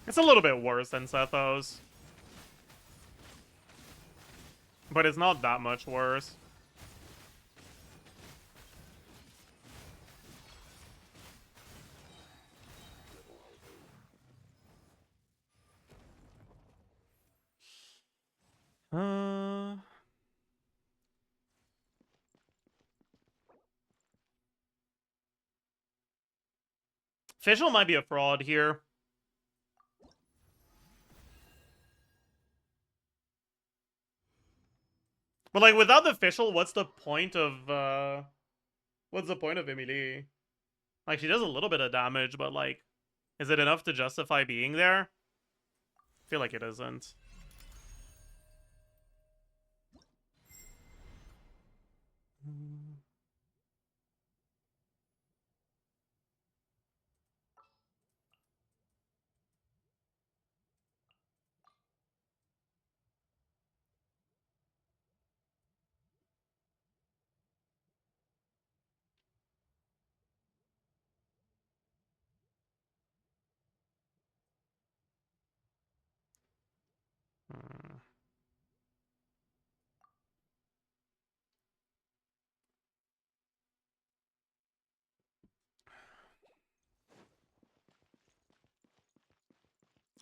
It's a little bit worse than Sethos, but it's not that much worse. Fischl might be a fraud here. But like without the Fischl, what's the point of Emily? Like she does a little bit of damage, but like is it enough to justify being there? I feel like it isn't.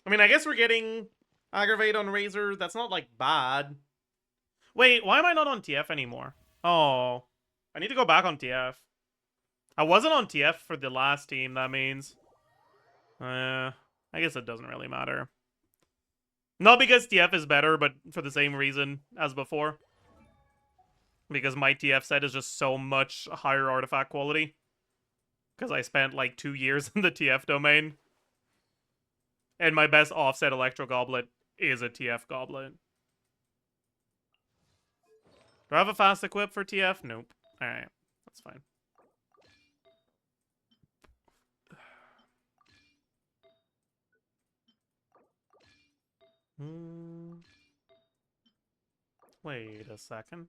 I mean, I guess we're getting Aggravate on Razor. That's not, like, bad. Wait, why am I not on TF anymore? Oh. I need to go back on TF. I wasn't on TF for the last team, that means. I guess it doesn't really matter. Not because TF is better, but for the same reason as before. Because my TF set is just so much higher artifact quality. Because I spent like 2 years in the TF domain. And my best offset Electro Goblet is a TF Goblet. Do I have a fast equip for TF? Nope. Alright, that's fine. Wait a second.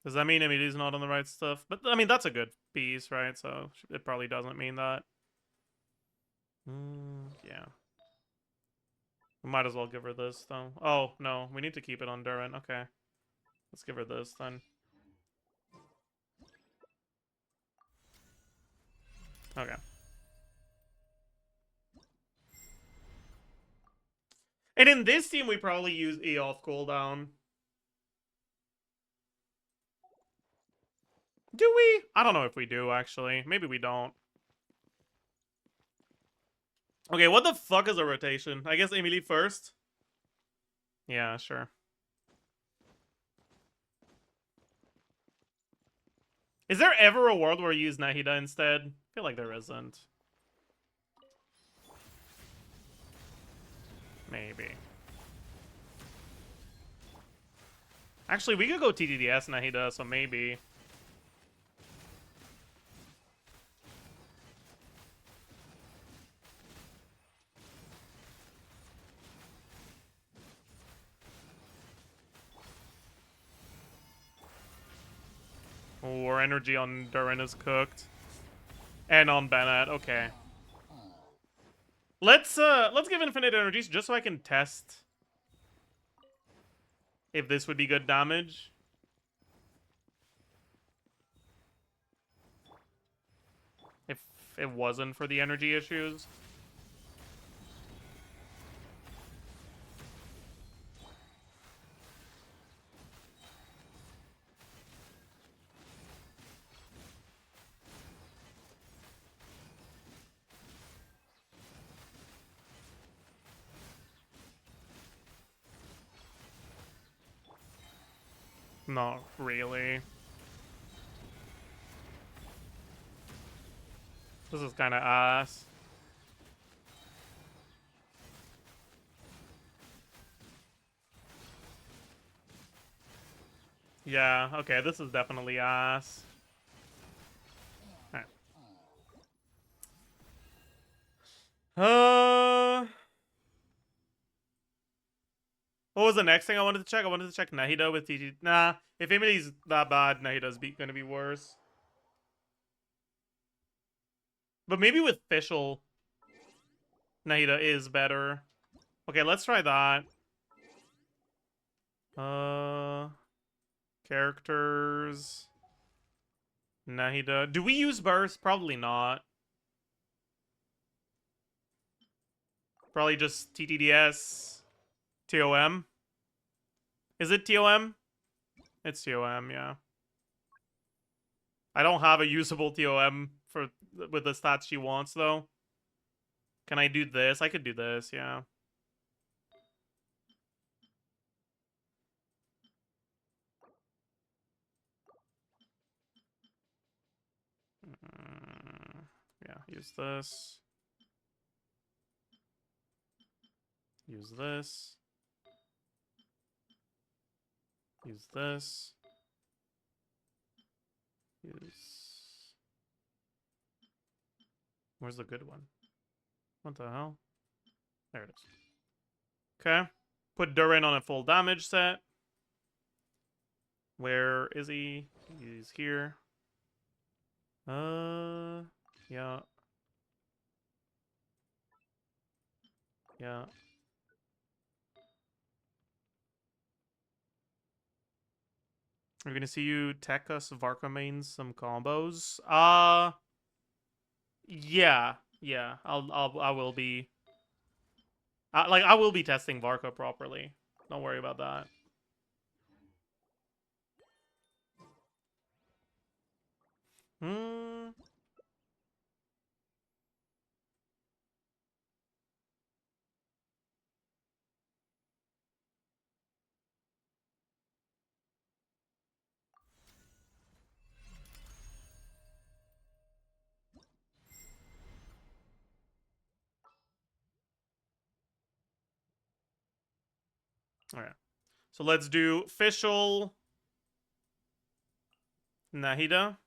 Does that mean Emily's not on the right stuff? But, I mean, that's a good piece, right? So, it probably doesn't mean that. Yeah. We might as well give her this, though. Oh, no. We need to keep it on Durin. Okay. Let's give her this, then. Okay. And in this team, we probably use E off cooldown. Do we? I don't know if we do, actually. Maybe we don't. Okay, what the fuck is a rotation? I guess Emily first? Yeah, sure. Is there ever a world where you use Nahida instead? I feel like there isn't. Maybe. Actually, we could go TDDS Nahida, so maybe. Oh, our energy on Durin is cooked. And on Bennett, okay. Let's give infinite energies just so I can test if this would be good damage. If it wasn't for the energy issues. Not really. This is kind of ass. Yeah, okay, this is definitely ass. Alright. What was the next thing I wanted to check? I wanted to check Nahida with TT. Nah, if Emily's that bad, Nahida's gonna be worse. But maybe with Fischl, Nahida is better. Okay, let's try that. Characters. Nahida. Do we use burst? Probably not. Probably just TTDS. TOM. Is it TOM? It's TOM, yeah. I don't have a usable TOM for with the stats she wants, though. Can I do this? I could do this, yeah. Yeah, use this. Use this. Use this. Use... Where's the good one? What the hell? There it is. Okay. Put Durin on a full damage set. Where is he? He's here. Yeah. Yeah. We're gonna see you tech us Varka mains some combos. Yeah. Yeah. I will be. Like, I will be testing Varka properly. Don't worry about that. Hmm. Alright. So let's do official Nahida.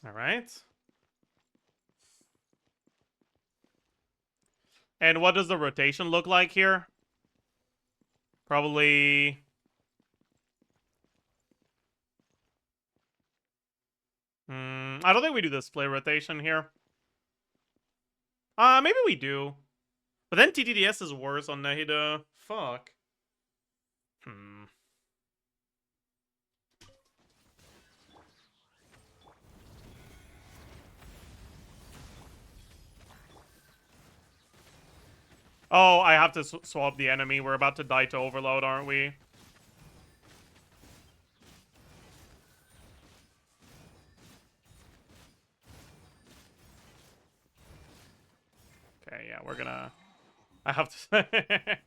Alright. And what does the rotation look like here? Probably... I don't think we do the split rotation here. Maybe we do. But then TTDS is worse on Nahida. Fuck. Oh, I have to swap the enemy. We're about to die to overload, aren't we? Okay, yeah, we're gonna... I have to...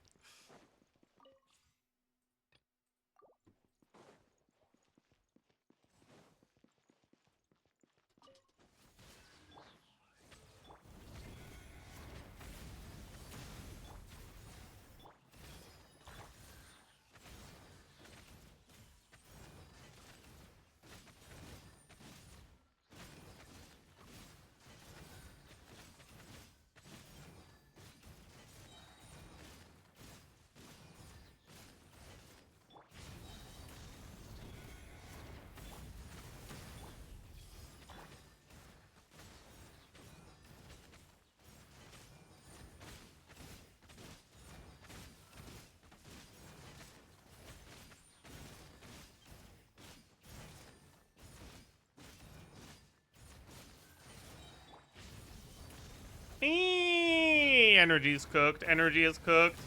Energy's cooked. Energy is cooked.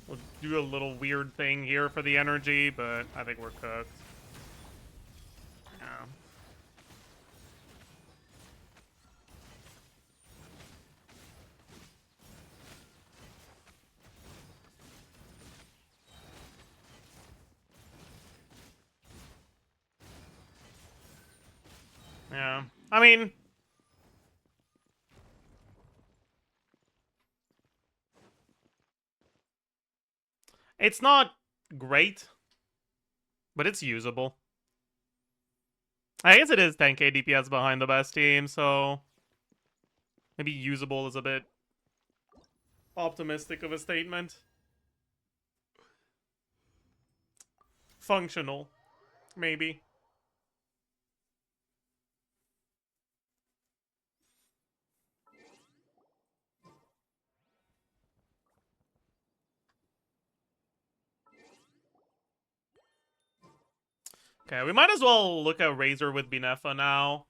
We'll do a little weird thing here for the energy, but I think we're cooked. Yeah. Yeah. I mean... It's not great, but it's usable. I guess it is 10k DPS behind the best team, so... Maybe usable is a bit optimistic of a statement. Functional, maybe. Okay, we might as well look at Razor with Binefa now.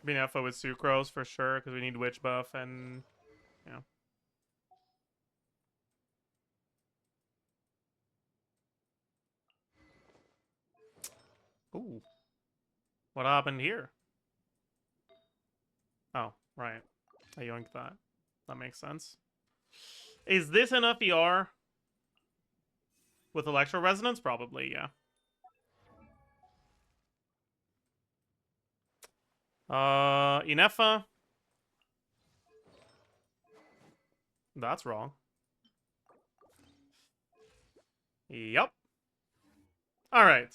Binefa with Sucrose for sure, because we need Witch buff and... Yeah. Ooh. What happened here? Oh, right. I yoinked that. That makes sense. Is this enough ER? With Electro Resonance? Probably, yeah. Inefa. That's wrong. Yep. Alright.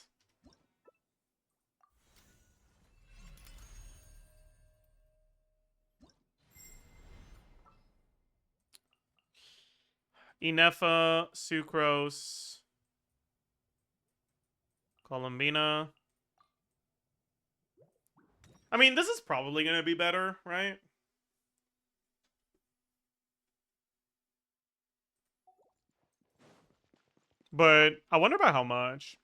Inefa, Sucrose, Columbina. I mean, this is probably going to be better, right? But I wonder by how much.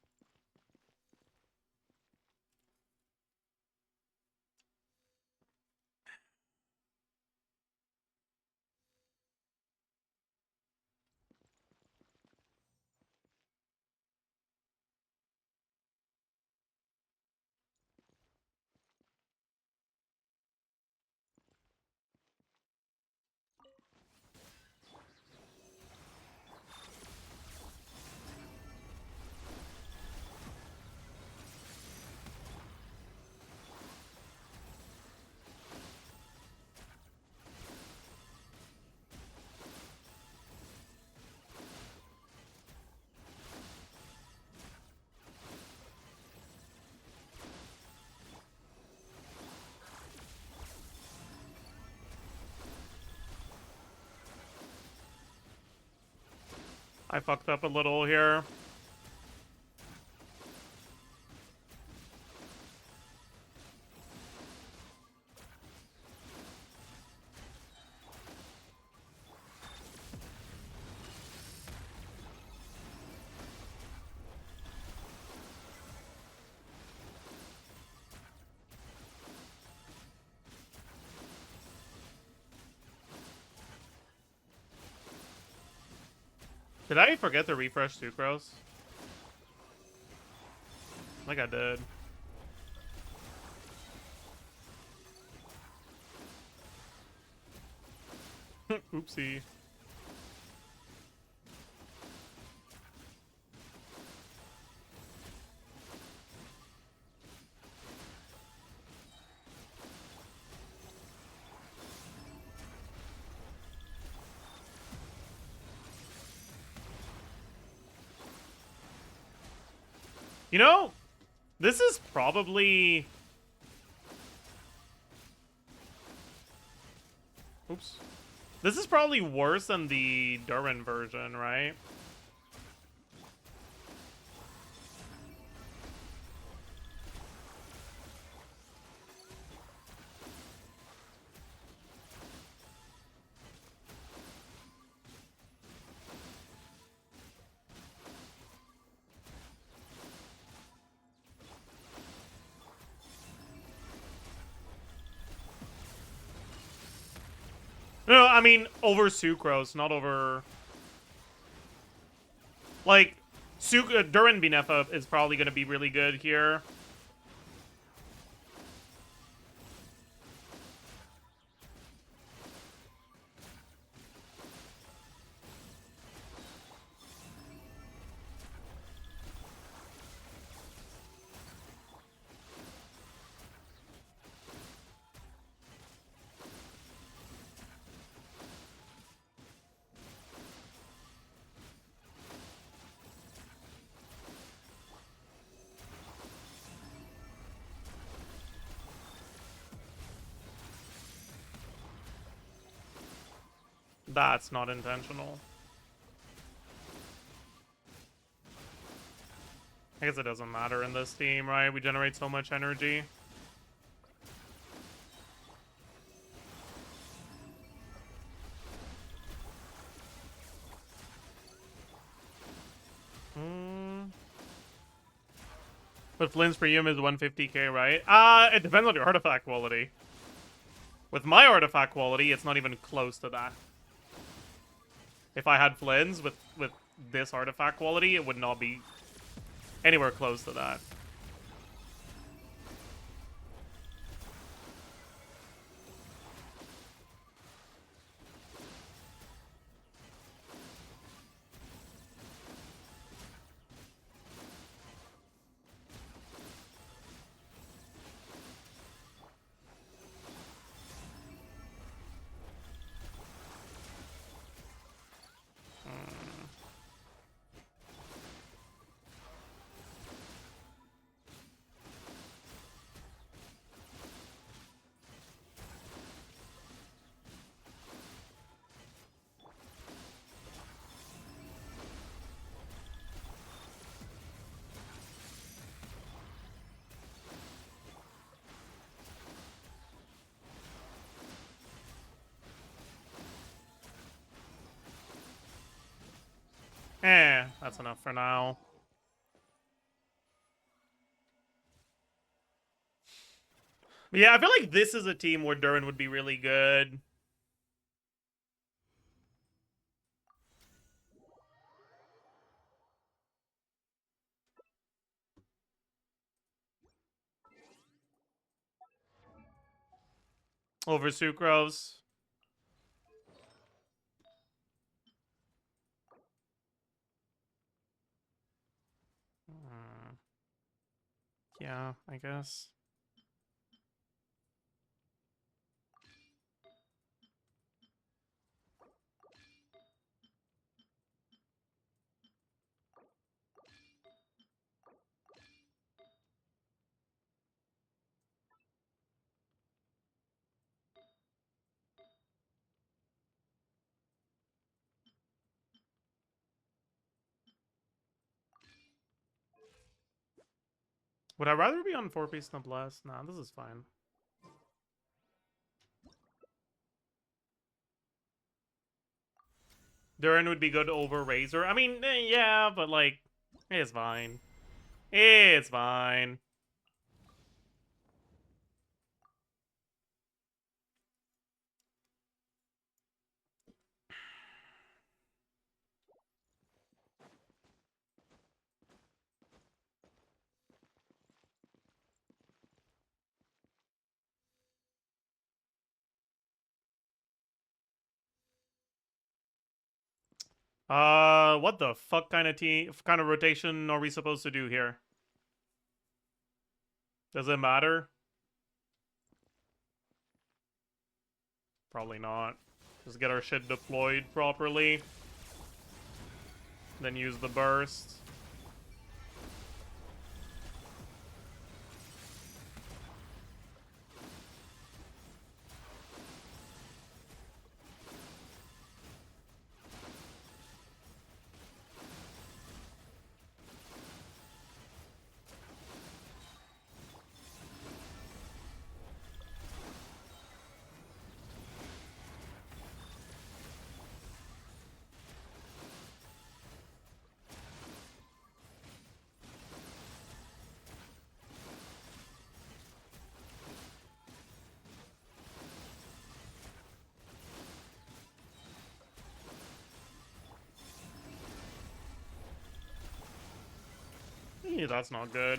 I fucked up a little here. Did I forget to refresh Sucrose? I think I did. Oopsie. You know, this is probably... Oops. This is probably worse than the Durin version, right? No, I mean, over Sucrose, not over... Like, Durin Binefa is probably going to be really good here. That's not intentional. I guess it doesn't matter in this team, right? We generate so much energy. But Flynn's premium is 150k, right? It depends on your artifact quality. With my artifact quality, it's not even close to that. If I had Flynn's with this artifact quality, it would not be anywhere close to that. That's enough for now. But yeah, I feel like this is a team where Durin would be really good. Over Sucrose. Yeah, I guess. Would I rather be on 4-piece Noblesse? Nah, this is fine. Durin would be good over Razor. I mean, yeah, but like, it's fine. It's fine. What the fuck kind of rotation are we supposed to do here? Does it matter? Probably not. Just get our shit deployed properly. Then use the burst. Yeah, that's not good.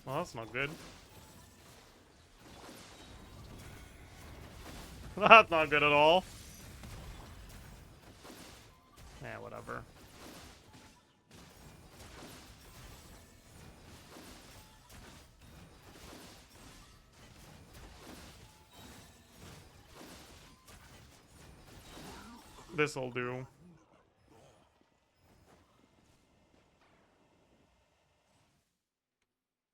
Well, that's not good. That's not good at all. Yeah, whatever. This'll do.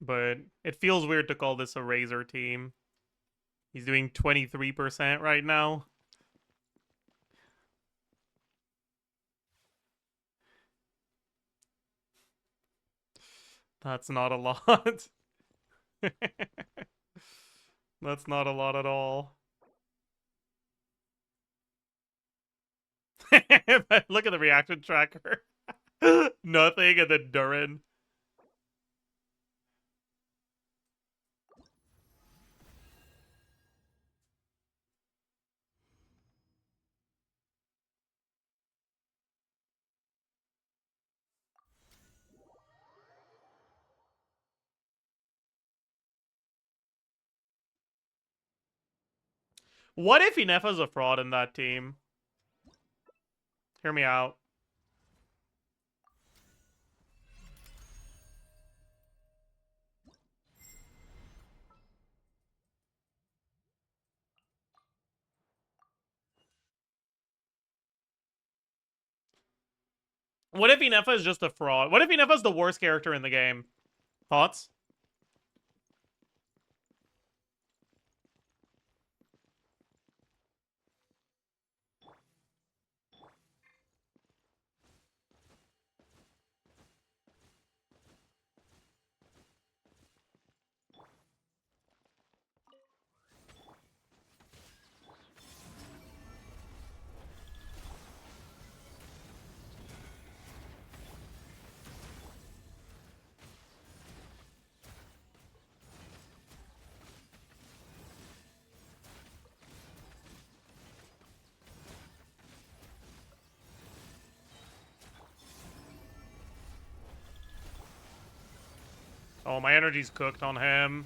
But it feels weird to call this a Razor team. He's doing 23% right now. That's not a lot. That's not a lot at all. Look at the reaction tracker. Nothing, and then Durin. What if Inefa's a fraud in that team? Hear me out. What if Inefa is just a fraud? What if Inefa's the worst character in the game? Thoughts? Oh, my energy's cooked on him.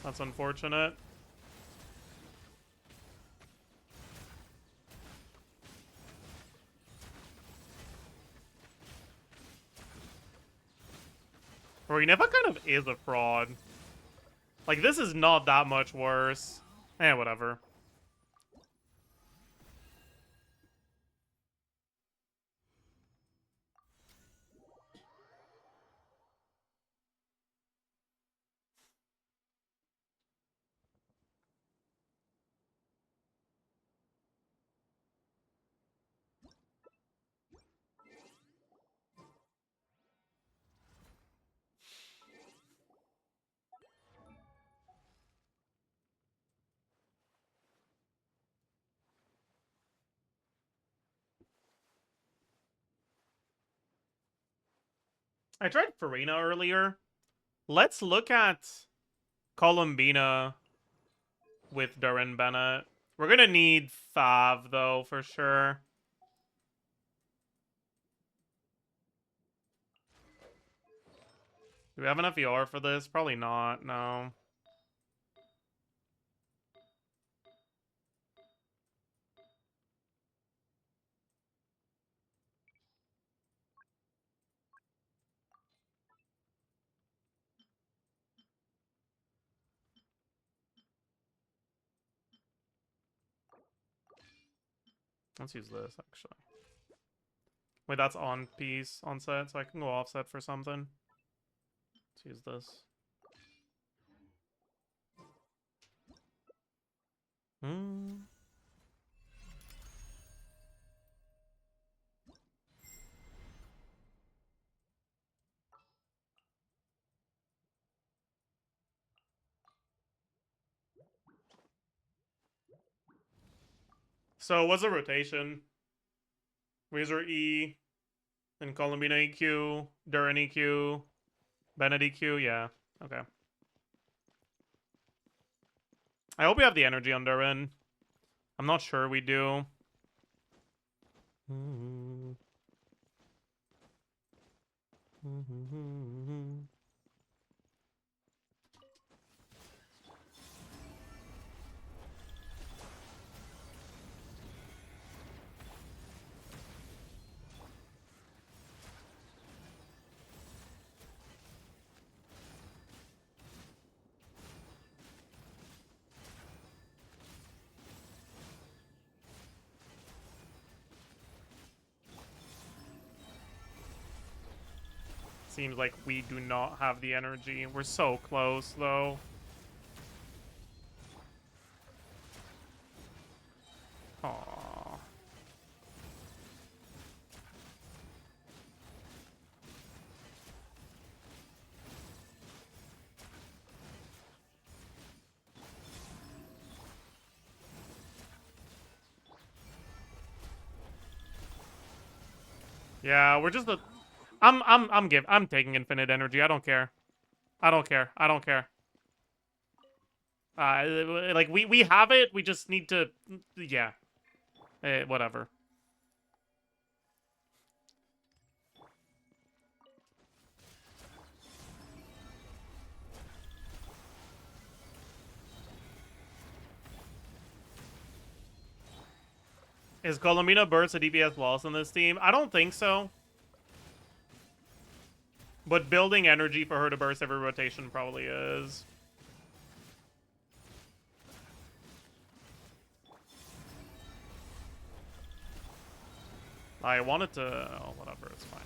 That's unfortunate. Bro, he never kind of is a fraud. Like, this is not that much worse. Eh, whatever. I tried Farina earlier. Let's look at Columbina with Durin Bennett. We're gonna need Fav, though, for sure. Do we have enough ER for this? Probably not, no. Let's use this, actually. Wait, that's on piece, on set, so I can go offset for something. Let's use this. So, what's the rotation? Razor E, then Columbina EQ, Durin EQ, Bennett EQ, yeah. Okay. I hope we have the energy on Durin. I'm not sure we do. Seems like we do not have the energy. We're so close, though. Aww. Yeah, we're just a... I'm taking infinite energy. I don't care. I don't care. I don't care. Like, we have it. We just need to... Yeah. Whatever. Is Columbina Burst a DPS loss on this team? I don't think so. But building energy for her to burst every rotation probably is. I wanted to... Oh, whatever. It's fine.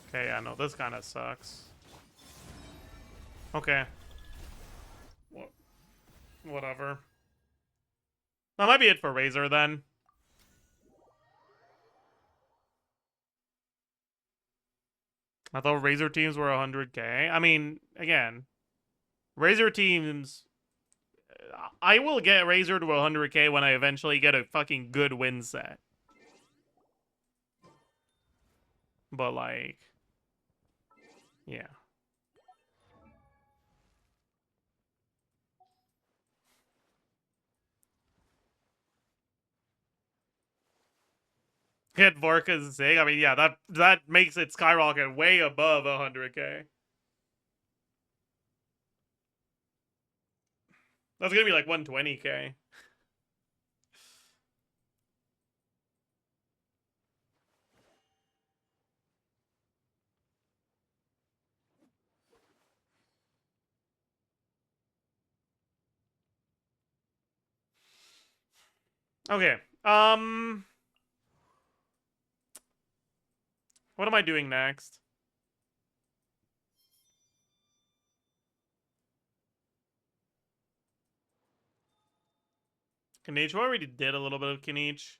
Okay, yeah, no, this kind of sucks. Okay. Whatever. That might be it for Razor, then. I thought Razor teams were 100k. I mean, again, Razor teams... I will get Razor to 100k when I eventually get a fucking good win set. But, like... Yeah. Get Vorka's Zig. I mean, yeah, that makes it skyrocket way above 100k. That's gonna be like 120k. Okay. What am I doing next? Kinich. We already did a little bit of Kinich.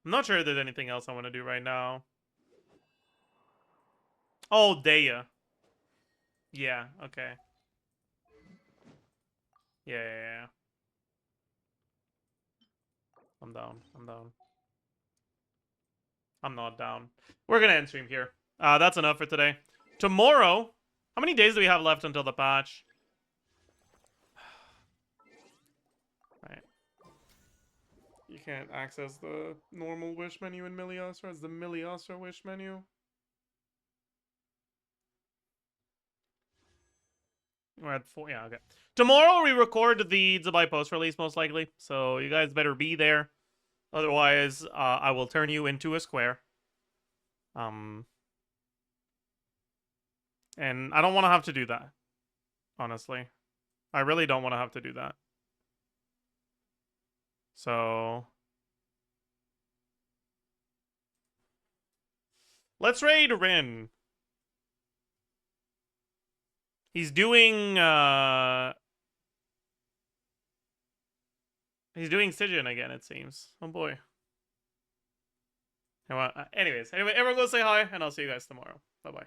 I'm not sure if there's anything else I want to do right now. Oh, Daya. Yeah, okay. Yeah. I'm down. I'm not down. We're gonna end stream here. That's enough for today. Tomorrow, how many days do we have left until the patch? Right. You can't access the normal wish menu in Miliostra. It's the Miliostra wish menu. We're at 4. Yeah, okay. Tomorrow we record the Zabai post release, most likely. So you guys better be there. Otherwise, I will turn you into a square. And I don't want to have to do that. Honestly. I really don't want to have to do that. So let's raid Rin. He's doing Stygian again, it seems. Oh boy. Anyways, everyone go say hi, and I'll see you guys tomorrow. Bye-bye.